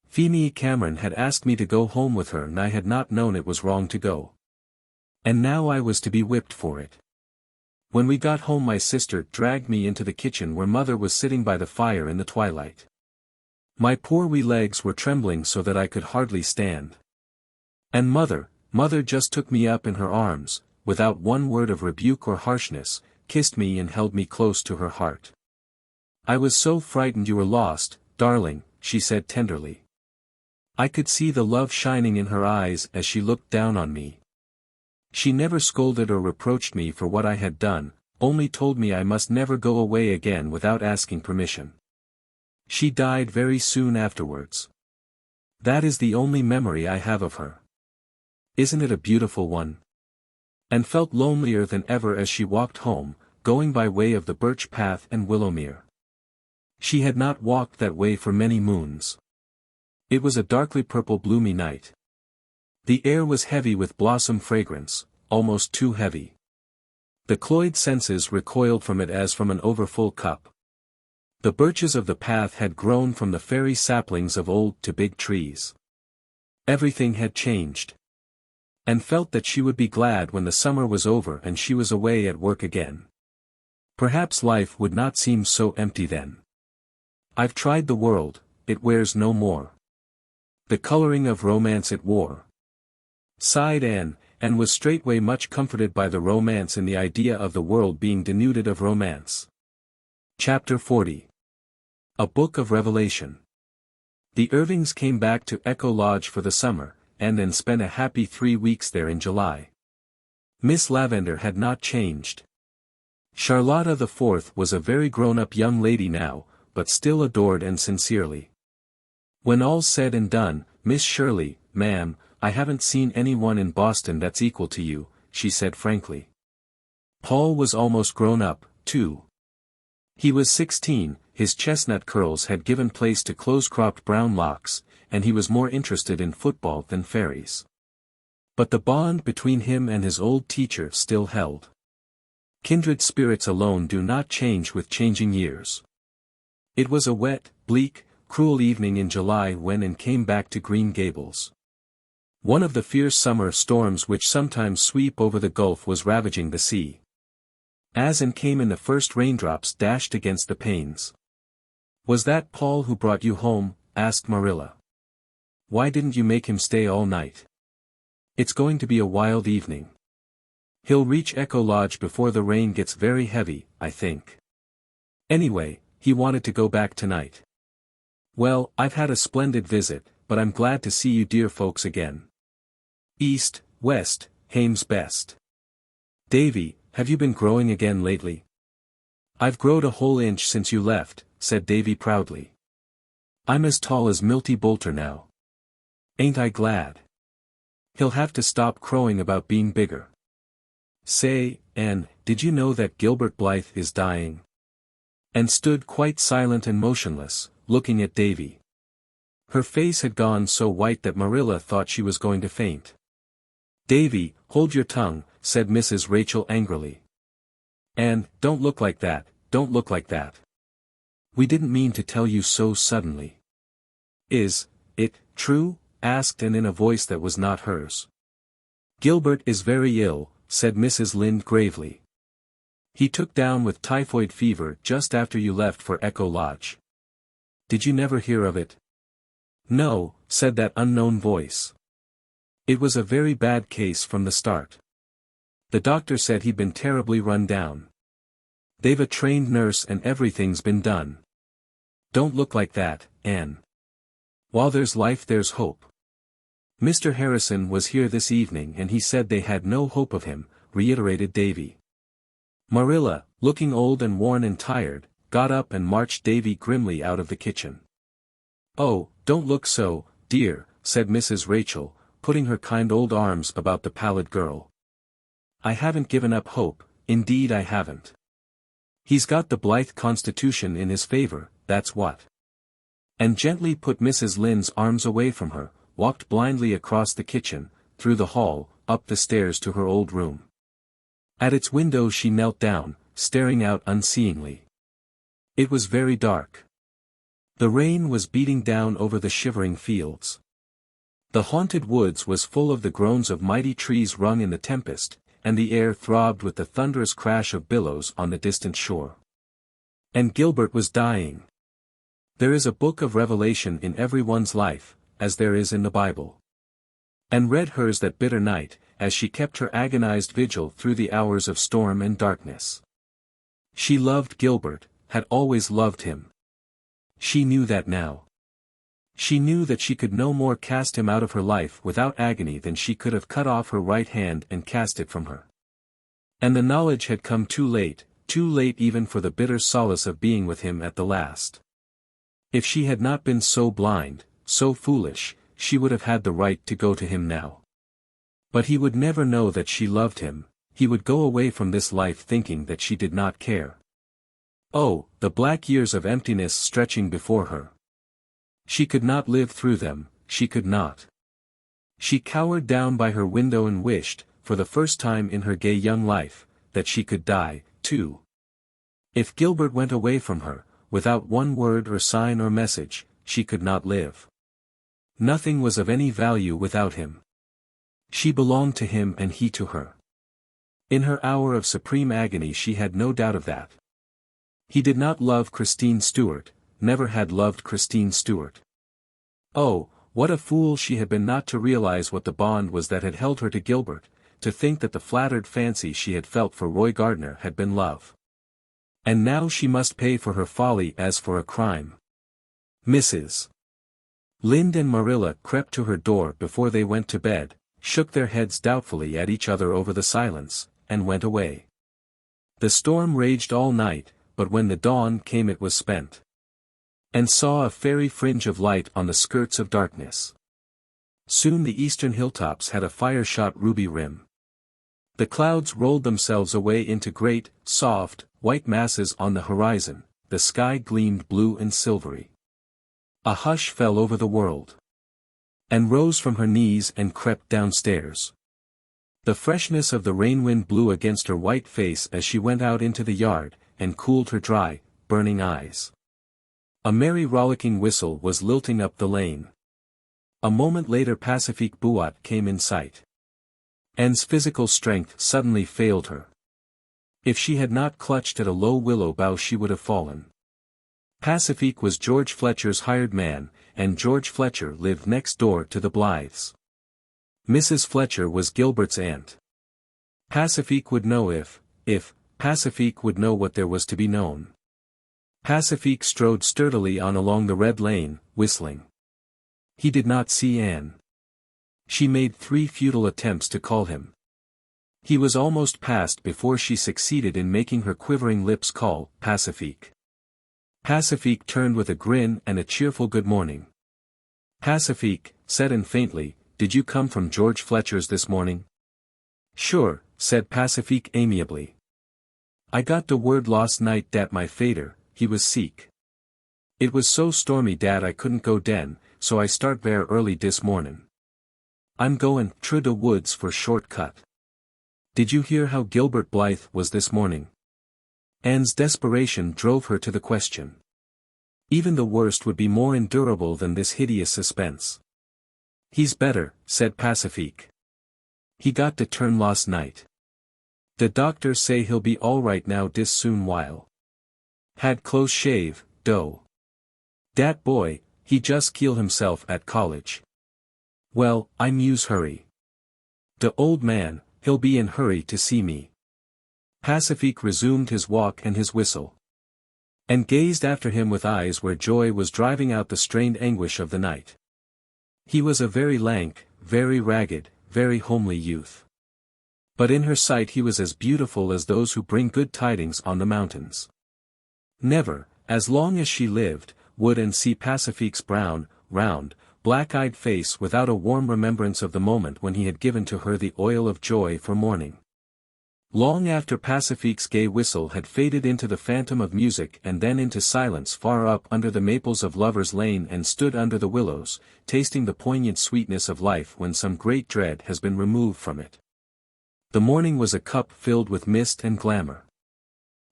Feemy Cameron had asked me to go home with her and I had not known it was wrong to go. And now I was to be whipped for it. When we got home my sister dragged me into the kitchen where mother was sitting by the fire in the twilight. My poor wee legs were trembling so that I could hardly stand. And mother just took me up in her arms, without one word of rebuke or harshness, kissed me and held me close to her heart. I was so frightened you were lost, darling, she said tenderly. I could see the love shining in her eyes as she looked down on me. She never scolded or reproached me for what I had done, only told me I must never go away again without asking permission. She died very soon afterwards. That is the only memory I have of her. Isn't it a beautiful one? And felt lonelier than ever as she walked home, going by way of the birch path and Willowmere. She had not walked that way for many moons. It was a darkly purple bloomy night. The air was heavy with blossom fragrance, almost too heavy. The cloyed senses recoiled from it as from an overfull cup. The birches of the path had grown from the fairy saplings of old to big trees. Everything had changed. And felt that she would be glad when the summer was over and she was away at work again. Perhaps life would not seem so empty then. I've tried the world, it wears no more the coloring of romance it wore. Sighed Anne, and was straightway much comforted by the romance in the idea of the world being denuded of romance. Chapter 40. A Book of Revelation. The Irvings came back to Echo Lodge for the summer, and then spent a happy 3 weeks there in July. Miss Lavendar had not changed. Charlotta the Fourth was a very grown-up young lady now, but still adored and sincerely. When all's said and done, Miss Shirley, ma'am, I haven't seen anyone in Boston that's equal to you, she said frankly. Paul was almost grown up, too. He was 16, his chestnut curls had given place to close-cropped brown locks, and he was more interested in football than fairies. But the bond between him and his old teacher still held. Kindred spirits alone do not change with changing years. It was a wet, bleak, cruel evening in July when Anne came back to Green Gables. One of the fierce summer storms which sometimes sweep over the gulf was ravaging the sea. As Anne came in the first raindrops dashed against the panes. "Was that Paul who brought you home?" asked Marilla. "Why didn't you make him stay all night? It's going to be a wild evening. He'll reach Echo Lodge before the rain gets very heavy, I think. Anyway, he wanted to go back tonight. Well, I've had a splendid visit, but I'm glad to see you dear folks again. East, west, hame's best. Davy, have you been growing again lately?" "I've growed a whole inch since you left," said Davy proudly. "I'm as tall as Milty Boulter now. Ain't I glad? He'll have to stop crowing about being bigger. Say, Anne, did you know that Gilbert Blythe is dying?" And stood quite silent and motionless, looking at Davy. Her face had gone so white that Marilla thought she was going to faint. "Davy, hold your tongue," said Mrs. Rachel angrily. "Anne, don't look like that, don't look like that. We didn't mean to tell you so suddenly." "Is it true?" asked Anne in a voice that was not hers. "Gilbert is very ill," said Mrs. Lynde gravely. "He took down with typhoid fever just after you left for Echo Lodge. Did you never hear of it?" "No," said that unknown voice. "It was a very bad case from the start. The doctor said he'd been terribly run down. They've a trained nurse and everything's been done. Don't look like that, Anne. While there's life there's hope. Mr. Harrison was here this evening and he said they had no hope of him," reiterated Davy. Marilla, looking old and worn and tired, got up and marched Davy grimly out of the kitchen. "Oh, don't look so, dear," said Mrs. Rachel, putting her kind old arms about the pallid girl. "I haven't given up hope, indeed I haven't. He's got the Blythe constitution in his favor, that's what." And gently put Mrs. Lynde's arms away from her, walked blindly across the kitchen, through the hall, up the stairs to her old room. At its window she knelt down, staring out unseeingly. It was very dark. The rain was beating down over the shivering fields. The haunted woods was full of the groans of mighty trees wrung in the tempest, and the air throbbed with the thunderous crash of billows on the distant shore. And Gilbert was dying. There is a book of revelation in everyone's life, as there is in the Bible. And read hers that bitter night, as she kept her agonized vigil through the hours of storm and darkness. She loved Gilbert, had always loved him. She knew that now. She knew that she could no more cast him out of her life without agony than she could have cut off her right hand and cast it from her. And the knowledge had come too late even for the bitter solace of being with him at the last. If she had not been so blind, so foolish, she would have had the right to go to him now. But he would never know that she loved him, he would go away from this life thinking that she did not care. Oh, the black years of emptiness stretching before her. She could not live through them, she could not. She cowered down by her window and wished, for the first time in her gay young life, that she could die, too. If Gilbert went away from her, without one word or sign or message, she could not live. Nothing was of any value without him. She belonged to him and he to her. In her hour of supreme agony she had no doubt of that. He did not love Christine Stuart, never had loved Christine Stuart. Oh, what a fool she had been not to realize what the bond was that had held her to Gilbert, to think that the flattered fancy she had felt for Roy Gardner had been love. And now she must pay for her folly as for a crime. Mrs. Lynde and Marilla crept to her door before they went to bed, shook their heads doubtfully at each other over the silence, and went away. The storm raged all night, but when the dawn came it was spent. And saw a fairy fringe of light on the skirts of darkness. Soon the eastern hilltops had a fire-shot ruby rim. The clouds rolled themselves away into great, soft, white masses on the horizon, the sky gleamed blue and silvery. A hush fell over the world. Anne rose from her knees and crept downstairs. The freshness of the rain-wind blew against her white face as she went out into the yard, and cooled her dry, burning eyes. A merry rollicking whistle was lilting up the lane. A moment later Pacifique Buat came in sight. Anne's physical strength suddenly failed her. If she had not clutched at a low willow bough she would have fallen. Pacifique was George Fletcher's hired man, and George Fletcher lived next door to the Blythes. Mrs. Fletcher was Gilbert's aunt. Pacifique would know if Pacifique would know what there was to be known. Pacifique strode sturdily on along the red lane, whistling. He did not see Anne. She made 3 futile attempts to call him. He was almost past before she succeeded in making her quivering lips call, Pacifique. Pacifique turned with a grin and a cheerful good morning. Pacifique, said Anne faintly, "Did you come from George Fletcher's this morning?" "Sure," said Pacifique amiably. "I got de word last night dat my fader, he was sick. It was so stormy dat I couldn't go den, so I start ver early dis mornin'. I'm goin' through de woods for short cut." "Did you hear how Gilbert Blythe was this morning?" Anne's desperation drove her to the question. Even the worst would be more endurable than this hideous suspense. "He's better," said Pacifique. "He got de turn last night. De doctor say he'll be all right now dis soon while. Had close shave, dough. Dat boy, he just killed himself at college. Well, I muse hurry. De old man, he'll be in hurry to see me." Pacifique resumed his walk and his whistle. And gazed after him with eyes where joy was driving out the strained anguish of the night. He was a very lank, very ragged, very homely youth. But in her sight he was as beautiful as those who bring good tidings on the mountains. Never, as long as she lived, would Anne see Pacifique's brown, round, black-eyed face without a warm remembrance of the moment when he had given to her the oil of joy for mourning. Long after Pacifique's gay whistle had faded into the phantom of music and then into silence far up under the maples of Lover's Lane and stood under the willows, tasting the poignant sweetness of life when some great dread has been removed from it. The morning was a cup filled with mist and glamour.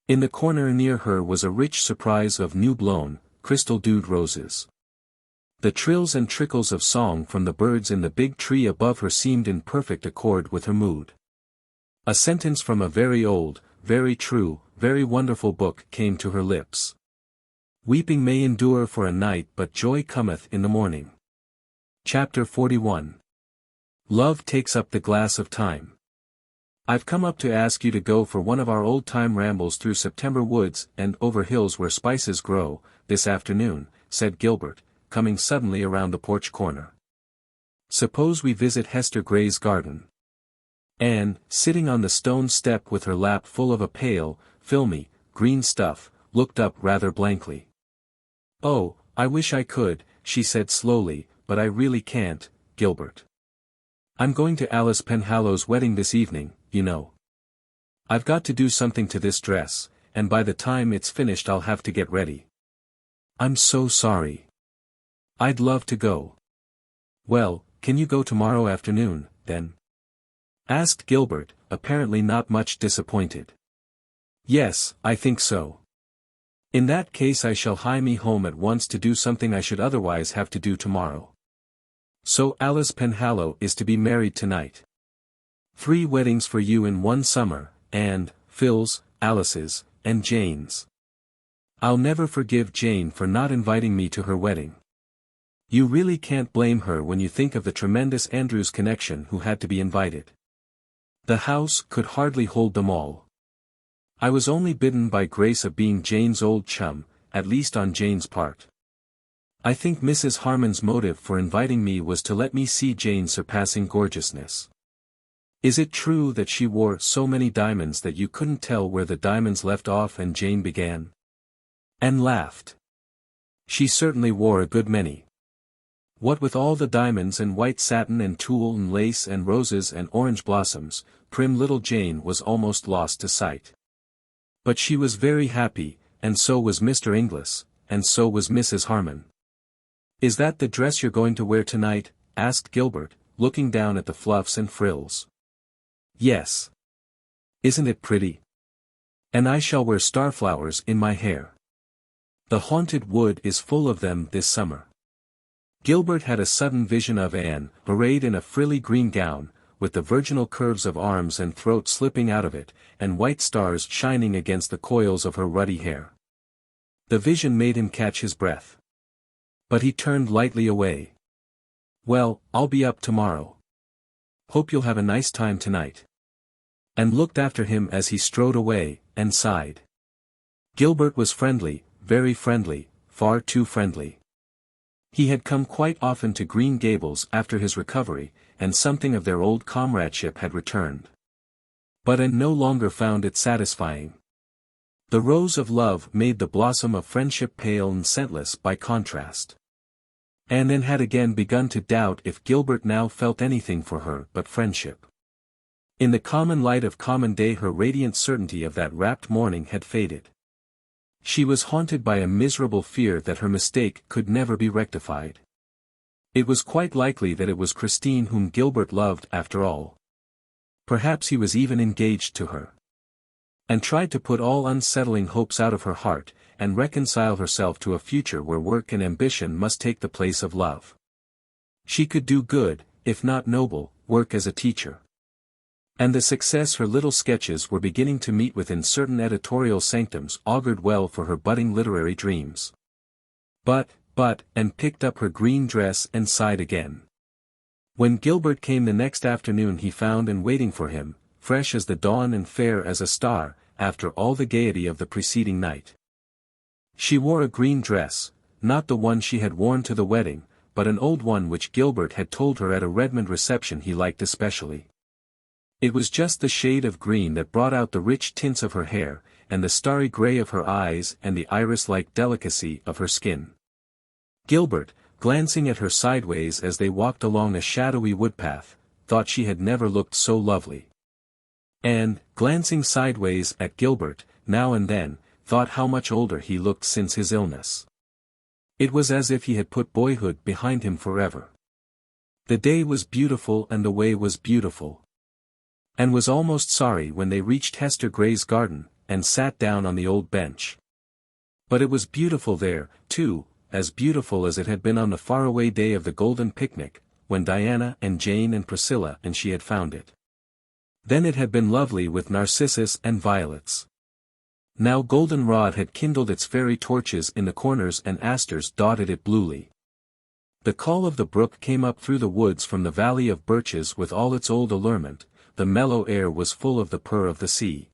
In the corner near her was a rich surprise of new-blown, crystal-dewed roses. The trills and trickles of song from the birds in the big tree above her seemed in perfect accord with her mood. A sentence from a very old, very true, very wonderful book came to her lips. Weeping may endure for a night, but joy cometh in the morning. Chapter 41. Love takes up the glass of time. I've come up to ask you to go for one of our old-time rambles through September woods and over hills where spices grow, this afternoon, said Gilbert, coming suddenly around the porch corner. Suppose we visit Hester Gray's garden. Anne, sitting on the stone step with her lap full of a pale, filmy, green stuff, looked up rather blankly. Oh, I wish I could, she said slowly, but I really can't, Gilbert. I'm going to Alice Penhallow's wedding this evening, you know. I've got to do something to this dress, and by the time it's finished I'll have to get ready. I'm so sorry. I'd love to go. Well, can you go tomorrow afternoon, then? Asked Gilbert, apparently not much disappointed. Yes, I think so. In that case I shall hie me home at once to do something I should otherwise have to do tomorrow. So Alice Penhallow is to be married tonight. 3 weddings for you in one summer, and Phil's, Alice's, and Jane's. I'll never forgive Jane for not inviting me to her wedding. You really can't blame her when you think of the tremendous Andrews connection who had to be invited. The house could hardly hold them all. I was only bidden by grace of being Jane's old chum, at least on Jane's part. I think Mrs. Harmon's motive for inviting me was to let me see Jane's surpassing gorgeousness. Is it true that she wore so many diamonds that you couldn't tell where the diamonds left off and Jane began? Anne laughed. She certainly wore a good many. What with all the diamonds and white satin and tulle and lace and roses and orange blossoms, prim little Jane was almost lost to sight. But she was very happy, and so was Mr. Inglis, and so was Mrs. Harmon. Is that the dress you're going to wear tonight? Asked Gilbert, looking down at the fluffs and frills. Yes. Isn't it pretty? And I shall wear starflowers in my hair. The haunted wood is full of them this summer. Gilbert had a sudden vision of Anne, arrayed in a frilly green gown, with the virginal curves of arms and throat slipping out of it, and white stars shining against the coils of her ruddy hair. The vision made him catch his breath. But he turned lightly away. Well, I'll be up tomorrow. Hope you'll have a nice time tonight. And looked after him as he strode away, and sighed. Gilbert was friendly, very friendly, far too friendly. He had come quite often to Green Gables after his recovery, and something of their old comradeship had returned. But Anne no longer found it satisfying. The rose of love made the blossom of friendship pale and scentless by contrast. Anne then had again begun to doubt if Gilbert now felt anything for her but friendship. In the common light of common day her radiant certainty of that rapt morning had faded. She was haunted by a miserable fear that her mistake could never be rectified. It was quite likely that it was Christine whom Gilbert loved after all. Perhaps he was even engaged to her. And tried to put all unsettling hopes out of her heart, and reconcile herself to a future where work and ambition must take the place of love. She could do good, if not noble, work as a teacher. And the success her little sketches were beginning to meet with in certain editorial sanctums augured well for her budding literary dreams. But, and picked up her green dress and sighed again. When Gilbert came the next afternoon he found Anne waiting for him, fresh as the dawn and fair as a star, after all the gaiety of the preceding night. She wore a green dress, not the one she had worn to the wedding, but an old one which Gilbert had told her at a Redmond reception he liked especially. It was just the shade of green that brought out the rich tints of her hair, and the starry gray of her eyes and the iris-like delicacy of her skin. Gilbert, glancing at her sideways as they walked along a shadowy woodpath, thought she had never looked so lovely. And, glancing sideways at Gilbert, now and then, thought how much older he looked since his illness. It was as if he had put boyhood behind him forever. The day was beautiful and the way was beautiful. Anne was almost sorry when they reached Hester Gray's garden, and sat down on the old bench. But it was beautiful there, too, as beautiful as it had been on the faraway day of the golden picnic, when Diana and Jane and Priscilla and she had found it. Then it had been lovely with narcissus and violets. Now goldenrod had kindled its fairy torches in the corners and asters dotted it bluely. The call of the brook came up through the woods from the valley of birches with all its old allurement, the mellow air was full of the purr of the sea.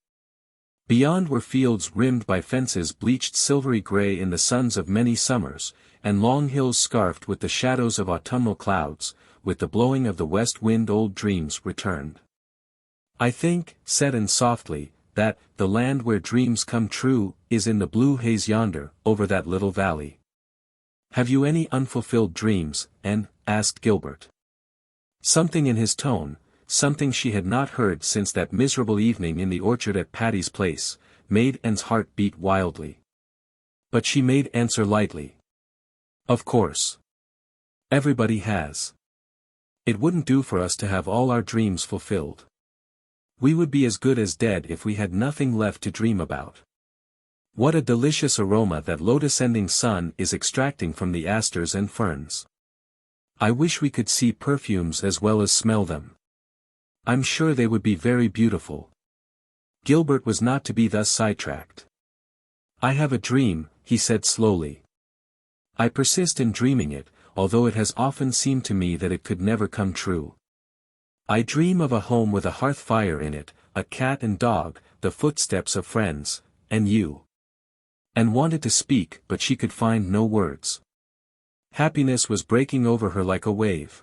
Beyond were fields rimmed by fences bleached silvery grey in the suns of many summers, and long hills scarfed with the shadows of autumnal clouds, with the blowing of the west wind old dreams returned. I think, said Anne softly, that, the land where dreams come true, is in the blue haze yonder, over that little valley. Have you any unfulfilled dreams, Anne? Asked Gilbert. Something in his tone, something she had not heard since that miserable evening in the orchard at Patty's Place, made Anne's heart beat wildly. But she made answer lightly. Of course. Everybody has. It wouldn't do for us to have all our dreams fulfilled. We would be as good as dead if we had nothing left to dream about. What a delicious aroma that lotus-ending sun is extracting from the asters and ferns. I wish we could see perfumes as well as smell them. I'm sure they would be very beautiful. Gilbert was not to be thus sidetracked. I have a dream, he said slowly. I persist in dreaming it, although it has often seemed to me that it could never come true. I dream of a home with a hearth fire in it, a cat and dog, the footsteps of friends, and you. Anne wanted to speak but she could find no words. Happiness was breaking over her like a wave.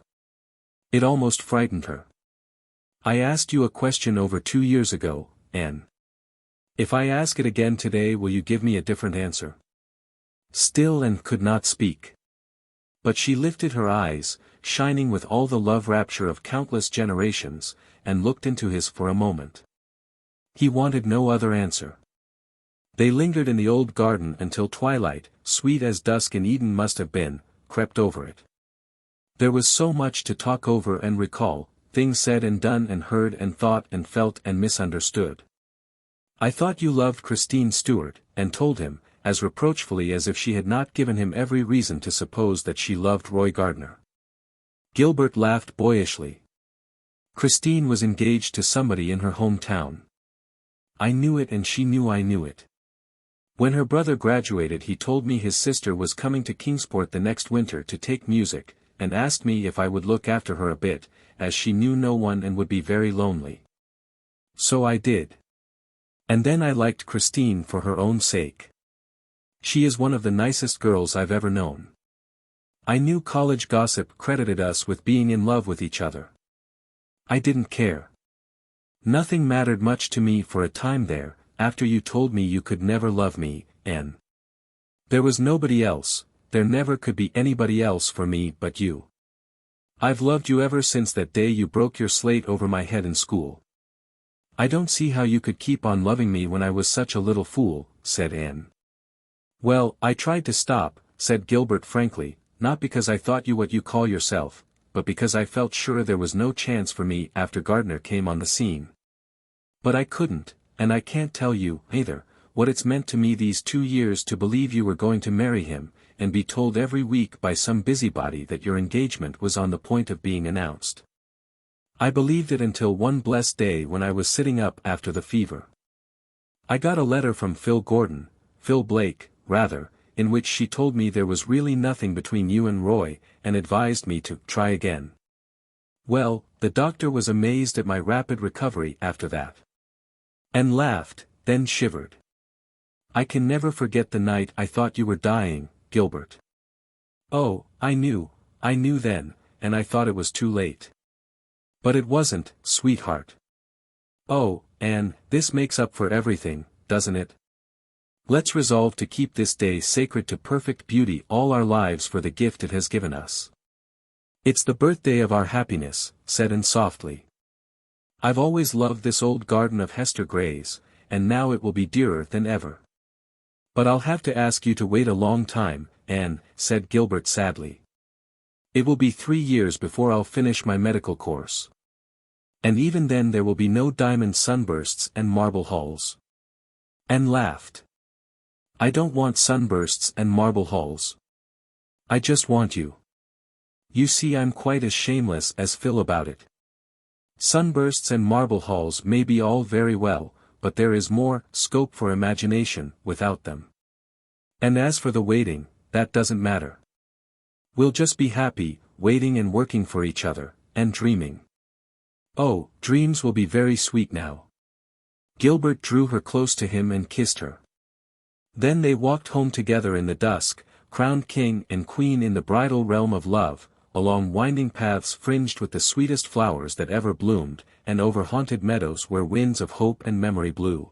It almost frightened her. I asked you a question over 2 years ago, Anne. If I ask it again today, will you give me a different answer? Still Anne could not speak. But she lifted her eyes, shining with all the love rapture of countless generations, and looked into his for a moment. He wanted no other answer. They lingered in the old garden until twilight, sweet as dusk in Eden must have been, crept over it. There was so much to talk over and recall, things said and done and heard and thought and felt and misunderstood. I thought you loved Christine Stuart, and told him, as reproachfully as if she had not given him every reason to suppose that she loved Roy Gardner. Gilbert laughed boyishly. Christine was engaged to somebody in her hometown. I knew it and she knew I knew it. When her brother graduated he told me his sister was coming to Kingsport the next winter to take music, and asked me if I would look after her a bit, as she knew no one and would be very lonely. So I did. And then I liked Christine for her own sake. She is one of the nicest girls I've ever known. I knew college gossip credited us with being in love with each other. I didn't care. Nothing mattered much to me for a time there, after you told me you could never love me, Anne. There was nobody else, there never could be anybody else for me but you. I've loved you ever since that day you broke your slate over my head in school. I don't see how you could keep on loving me when I was such a little fool, said Anne. Well, I tried to stop, said Gilbert frankly, not because I thought you what you call yourself, but because I felt sure there was no chance for me after Gardner came on the scene. But I couldn't, and I can't tell you, either, what it's meant to me these 2 years to believe you were going to marry him, and be told every week by some busybody that your engagement was on the point of being announced. I believed it until one blessed day when I was sitting up after the fever. I got a letter from Phil Blake, rather, in which she told me there was really nothing between you and Roy, and advised me to try again. Well, the doctor was amazed at my rapid recovery after that. And laughed, then shivered. I can never forget the night I thought you were dying, Gilbert. Oh, I knew then, and I thought it was too late. But it wasn't, sweetheart. Oh, Anne, this makes up for everything, doesn't it? Let's resolve to keep this day sacred to perfect beauty all our lives for the gift it has given us. It's the birthday of our happiness, said Anne softly. I've always loved this old garden of Hester Gray's, and now it will be dearer than ever. But I'll have to ask you to wait a long time, Anne, said Gilbert sadly. It will be 3 years before I'll finish my medical course. And even then there will be no diamond sunbursts and marble halls. Anne laughed. I don't want sunbursts and marble halls. I just want you. You see, I'm quite as shameless as Phil about it. Sunbursts and marble halls may be all very well, but there is more scope for imagination without them. And as for the waiting, that doesn't matter. We'll just be happy, waiting and working for each other, and dreaming. Oh, dreams will be very sweet now. Gilbert drew her close to him and kissed her. Then they walked home together in the dusk, crowned king and queen in the bridal realm of love, along winding paths fringed with the sweetest flowers that ever bloomed, and over haunted meadows where winds of hope and memory blew.